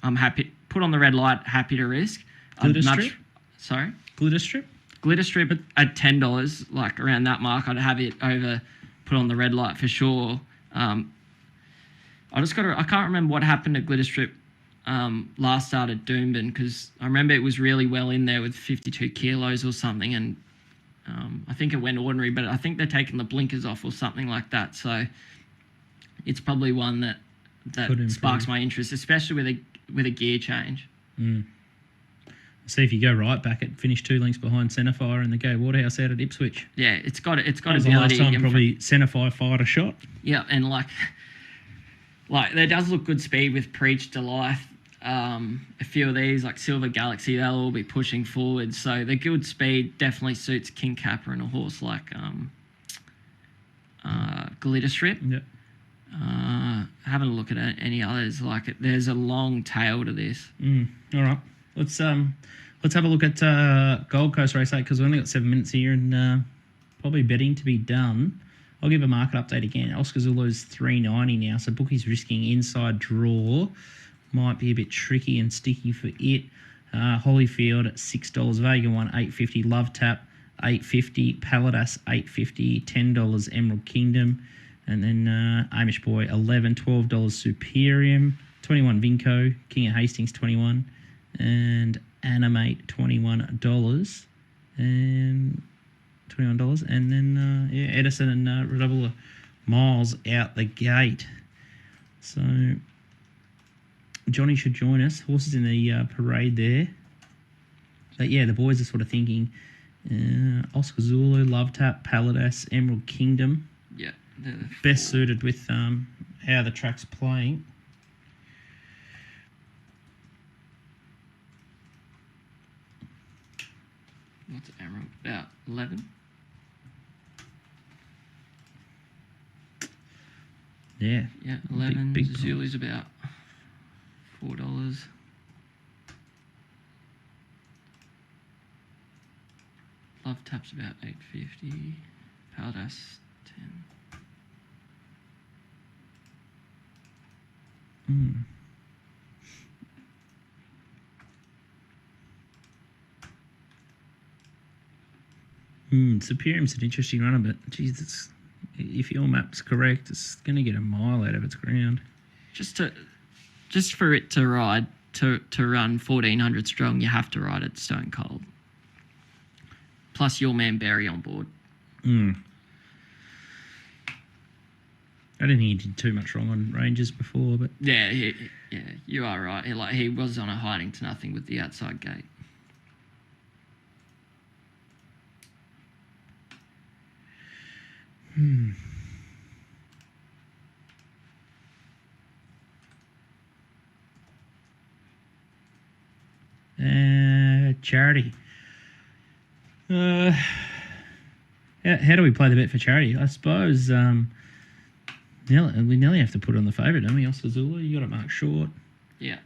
I'm happy. Put on the red light. Happy to risk. Glitter strip? Sorry? Glitter strip? Glitter strip at $10, like around that mark. I'd have it over. Put on the red light for sure. I can't remember what happened to glitter strip last start at Doomben, because I remember it was really well in there with 52 kilos or something, and I think it went ordinary, but I think they're taking the blinkers off or something like that. So it's probably one that sparks my interest, especially with a gear change. See if you go right back at finish 2 lengths behind Centrefire and the Go Waterhouse out at Ipswich. Yeah, it's got That ability. was the last time probably Centrefire fired a shot. Yeah, and like there does look good speed with Preach to Life. A few of these, like Silver Galaxy, they'll all be pushing forward. So the good speed definitely suits King Kappa and a horse like Glitter Strip. Yep. Having a look at any others like it. There's a long tail to this. All right, let's have a look at Gold Coast Race 8, because we've only got 7 minutes here and probably betting to be done. I'll give a market update again. Oscar Zulu's $3.90 now, so bookies risking inside draw. Might be a bit tricky and sticky for it. Holyfield at $6. Vega 1 $8.50. Love Tap $8.50. Paladas $8.50. $10 Emerald Kingdom, and then Amish Boy $11. $12 Superium. 21 Vinco. King of Hastings 21, and Animate $21 and $21, and then Edison and Redouble Miles out the gate. So Johnny should join us. Horses in the parade there. But yeah, the boys are sort of thinking Oscar Zulu, Love Tap, Paladas, Emerald Kingdom. Yeah. Best suited with how the track's playing. What's Emerald? About 11? Yeah. Yeah, 11. Big Zulu's about $4. Love Tap's about $8.50. Paladas 10. Superium's an interesting runner, but Jesus, if your map's correct, it's going to get a mile out of its ground. Just for it to ride to run 1400 strong, you have to ride it stone cold. Plus your man Barry on board. I don't think he did too much wrong on ranges before, but Yeah, you are right. He was on a hiding to nothing with the outside gate. Charity. How do we play the bet for charity? I suppose we nearly have to put on the favourite, don't we? Oscar Zulu, you got it marked short. Yeah.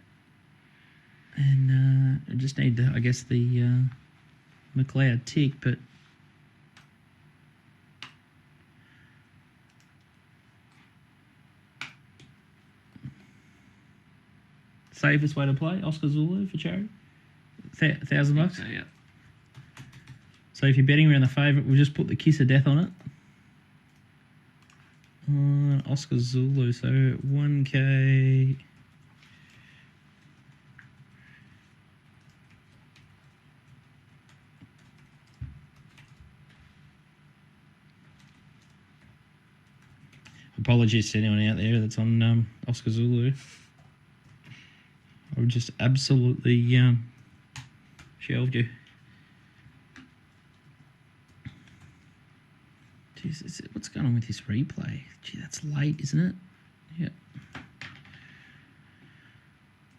And I just need, I guess, the McLeod tick, but safest way to play Oscar Zulu for charity, $1,000. So, yeah. So if you're betting around the favourite, we'll just put the kiss of death on it. Oscar Zulu, so 1K. Apologies to anyone out there that's on Oscar Zulu. I've just absolutely shelved you. Jeez, what's going on with this replay? Gee, that's late, isn't it? Yeah.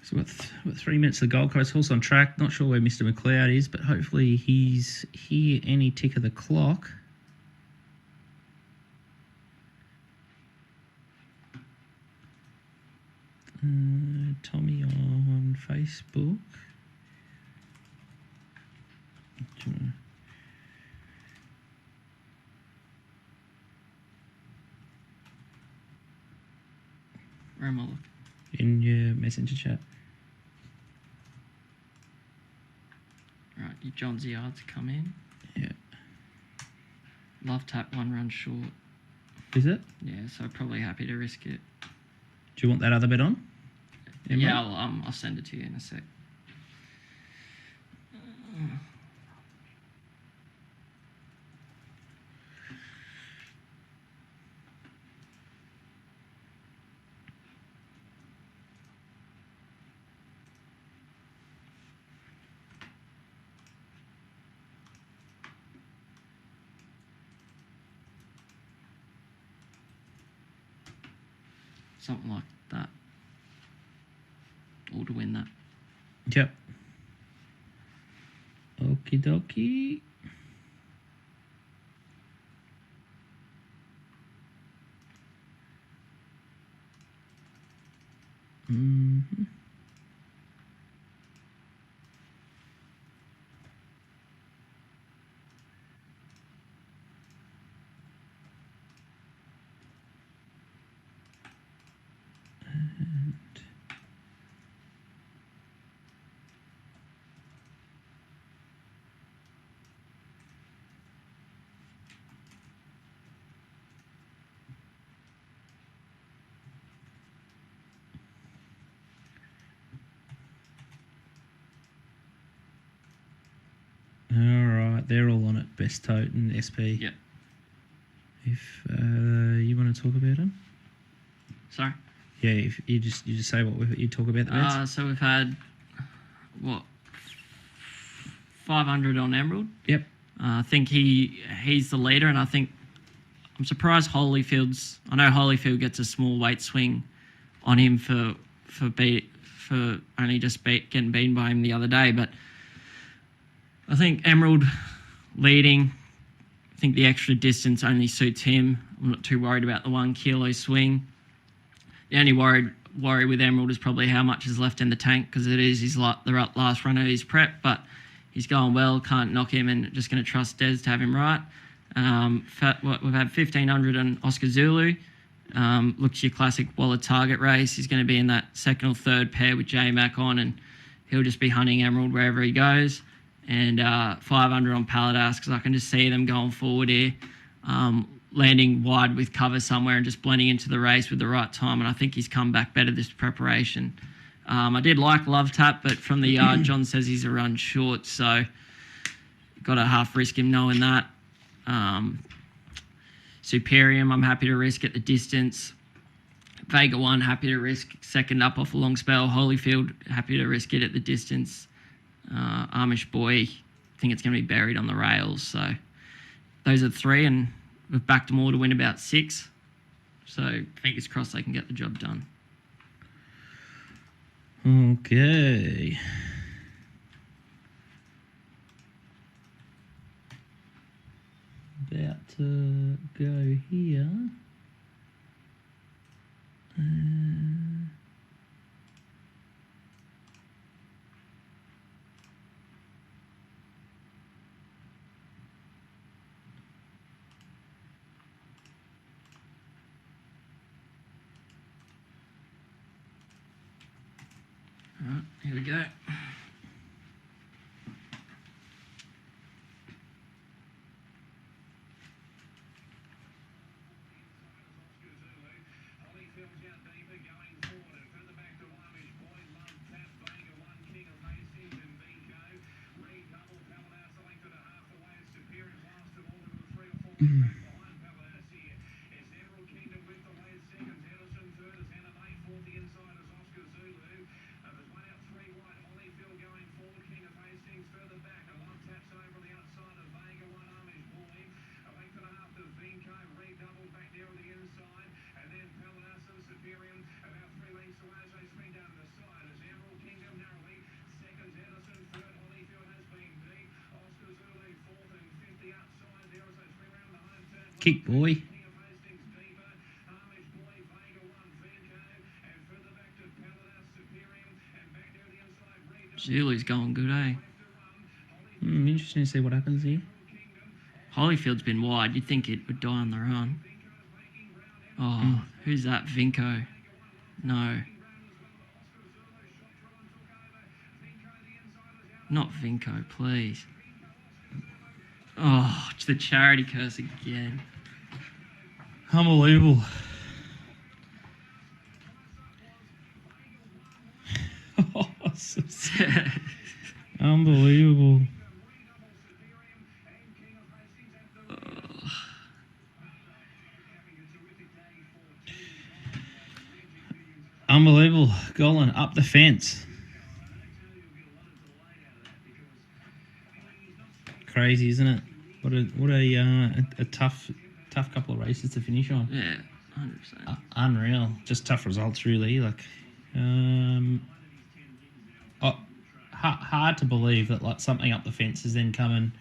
So we've got 3 minutes of the Gold Coast horse on track. Not sure where Mr. McLeod is, but hopefully he's here any tick of the clock. Tommy on Facebook. Where am I looking? In your messenger chat. Right, your John's yards come in. Yeah. Love tap 1 run short. Is it? Yeah, so probably happy to risk it. Do you want that other bet on? Yeah, I'll send it to you in a sec. Something like that. All to win that. Yep. Okie dokie. Mm-hmm. All right, they're all on it. Best tote and SP. Yep. If you want to talk about them, Sorry? yeah. If you just say what you talk about the bets. So we've had, what, 500 on Emerald. Yep. I think he's the leader, and I'm surprised Holyfield's. I know Holyfield gets a small weight swing on him for only just getting beaten by him the other day, but I think Emerald leading. I think the extra distance only suits him. I'm not too worried about the 1 kilo swing. The only worry with Emerald is probably how much is left in the tank, because it is the last run of his prep, but he's going well, can't knock him, and just going to trust Des to have him right. We've had 1,500 on Oscar Zulu. Looks your classic Waller target race. He's going to be in that second or third pair with J-Mac on, and he'll just be hunting Emerald wherever he goes. And 500 on Paladas, because I can just see them going forward here, landing wide with cover somewhere and just blending into the race with the right time. And I think he's come back better this preparation. I did like Love Tap, but from the yard, John says he's a run short, so got to half risk him knowing that. Superium, I'm happy to risk at the distance. Vega 1, happy to risk second up off a long spell. Holyfield, happy to risk it at the distance. Amish Boy, I think it's going to be buried on the rails. So those are 3, and we've backed them all to win about 6. So fingers crossed they can get the job done. Okay. About to go here. All right, here we go. Kick, boy. Zulu's going good, eh? Interesting to see what happens here. Holyfield's been wide. You'd think it would die on the run. Oh, who's that? Vinco. No. Not Vinco, please. Oh, it's the charity curse again. Unbelievable. Oh, so sad. Unbelievable. Unbelievable. Golan up the fence. Crazy, isn't it? What a tough couple of races to finish on. Yeah, 100%. Unreal. Just tough results, really. Hard to believe that like something up the fence has then come and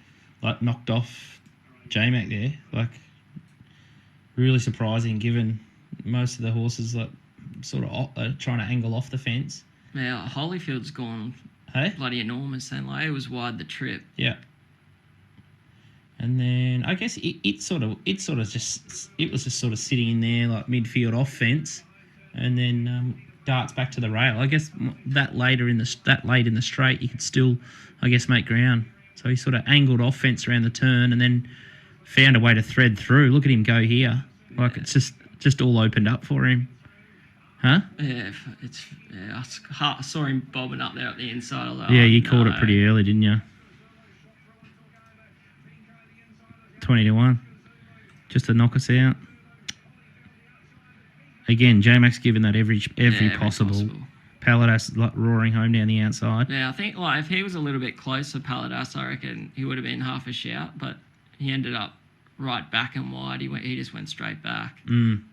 like knocked off J-Mac there. Like really surprising, given most of the horses like sort of trying to angle off the fence. Yeah, Holyfield's gone bloody enormous. Then like it was wide the trip. Yeah. And then I guess it was just sort of sitting in there like midfield off fence, and then darts back to the rail. I guess that late in the straight, you could still, I guess, make ground. So he sort of angled off fence around the turn, and then found a way to thread through. Look at him go here, like it's just all opened up for him, huh? Yeah, I saw him bobbing up there at the inside. Although, yeah, you called it pretty early, didn't you? 20-1, just to knock us out. Again, J-Mac's given that every possible. Paladas like roaring home down the outside. Yeah, I think like if he was a little bit closer, Paladas, I reckon he would have been half a shout, but he ended up right back and wide. He just went straight back. Been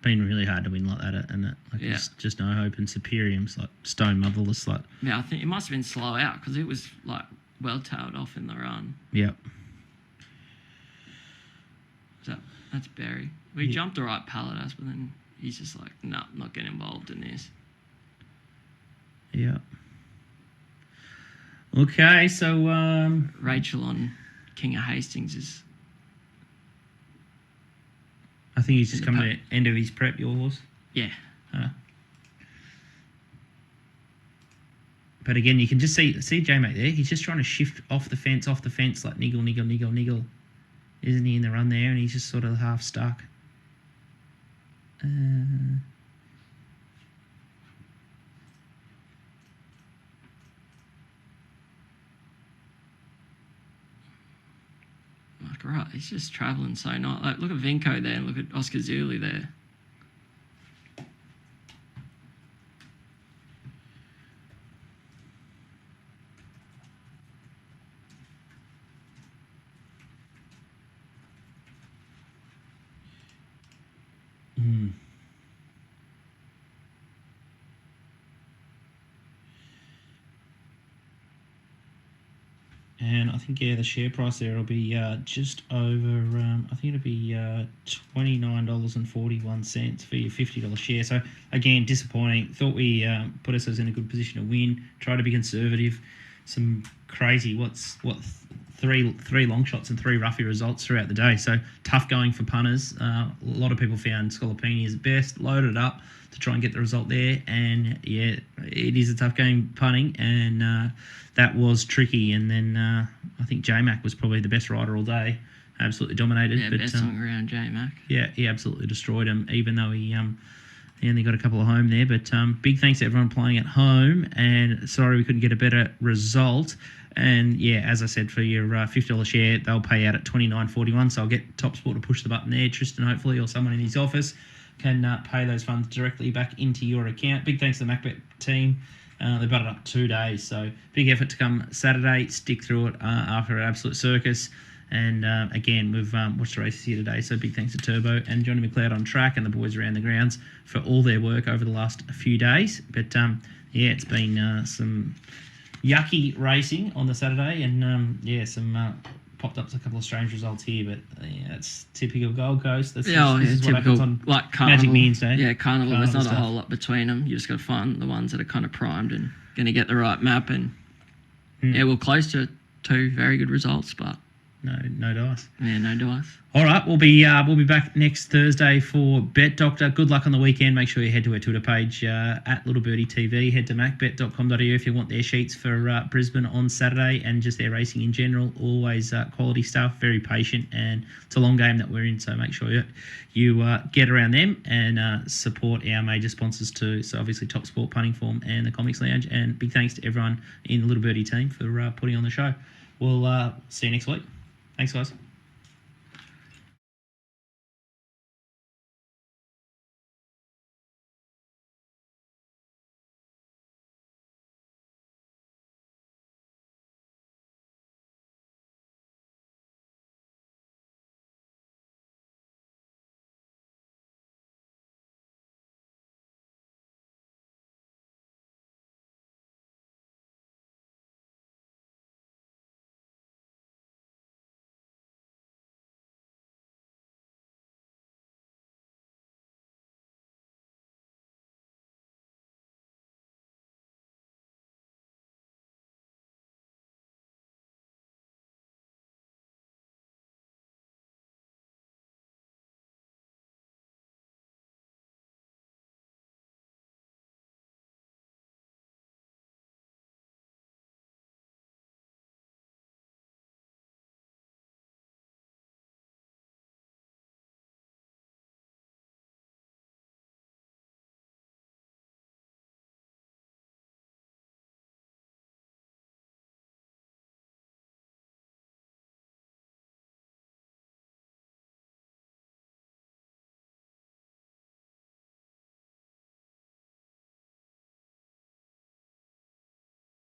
really hard to win like that, and that like there's just no hope. And Superium's like stone motherless. Like yeah, I think it must have been slow out because it was like well tailed off in the run. Yep. So that's Barry. We jumped the right Paladas, but then he's just like, nah, not getting involved in this. Yeah. Okay, so Rachel on King of Hastings is. I think he's just come to the end of his prep. Your horse. Yeah. But again, you can just see J-Mac there. He's just trying to shift off the fence, like niggle. Isn't he in the run there? And he's just sort of half stuck. Like, right, he's just travelling so nice. Like, look at Vinco there and look at Oscar Zulu there. And I think, the share price there will be just over, I think it'll be $29.41 for your $50 share. So, again, disappointing. Thought we put ourselves in a good position to win. Try to be conservative. Some crazy, three long shots and 3 roughy results throughout the day. So, tough going for punters. A lot of people found Scolopini as best, loaded up to try and get the result there. And, yeah, it is a tough game punting, and that was tricky. And then I think J-Mac was probably the best rider all day. Absolutely dominated. Yeah, best on ground, J-Mac. Yeah, he absolutely destroyed him, even though he only got a couple of home there. But big thanks to everyone playing at home. And sorry we couldn't get a better result. And, yeah, as I said, for your $50 share, they'll pay out at $29.41. So I'll get Topsport to push the button there. Tristan, hopefully, or someone in his office can pay those funds directly back into your account. Big thanks to the MacBet team. They butted up 2 days, so big effort to come Saturday, stick through it after an absolute circus. And again, we've watched the races here today, so big thanks to Turbo and Johnny McLeod on track and the boys around the grounds for all their work over the last few days. But yeah, it's been some yucky racing on the Saturday, and some popped up a couple of strange results here, but yeah, it's typical Gold Coast. This Yeah, is what typical happens on like Carnival. Magic Millions Day. Yeah, Carnival. There's not stuff. a whole lot between them. You just got to find the ones that are kind of primed and going to get the right map. And yeah, we're close to 2 very good results, but no dice. Yeah, no dice. All right, we'll be back next Thursday for Bet Doctor. Good luck on the weekend. Make sure you head to our Twitter page at Little Birdie TV. Head to macbet.com.au if you want their sheets for Brisbane on Saturday and just their racing in general. Always quality stuff, very patient, and it's a long game that we're in, so make sure you get around them and support our major sponsors too. So obviously Topsport, Punting Form, and the Comics Lounge. And big thanks to everyone in the Little Birdie team for putting on the show. We'll see you next week. Thanks, guys.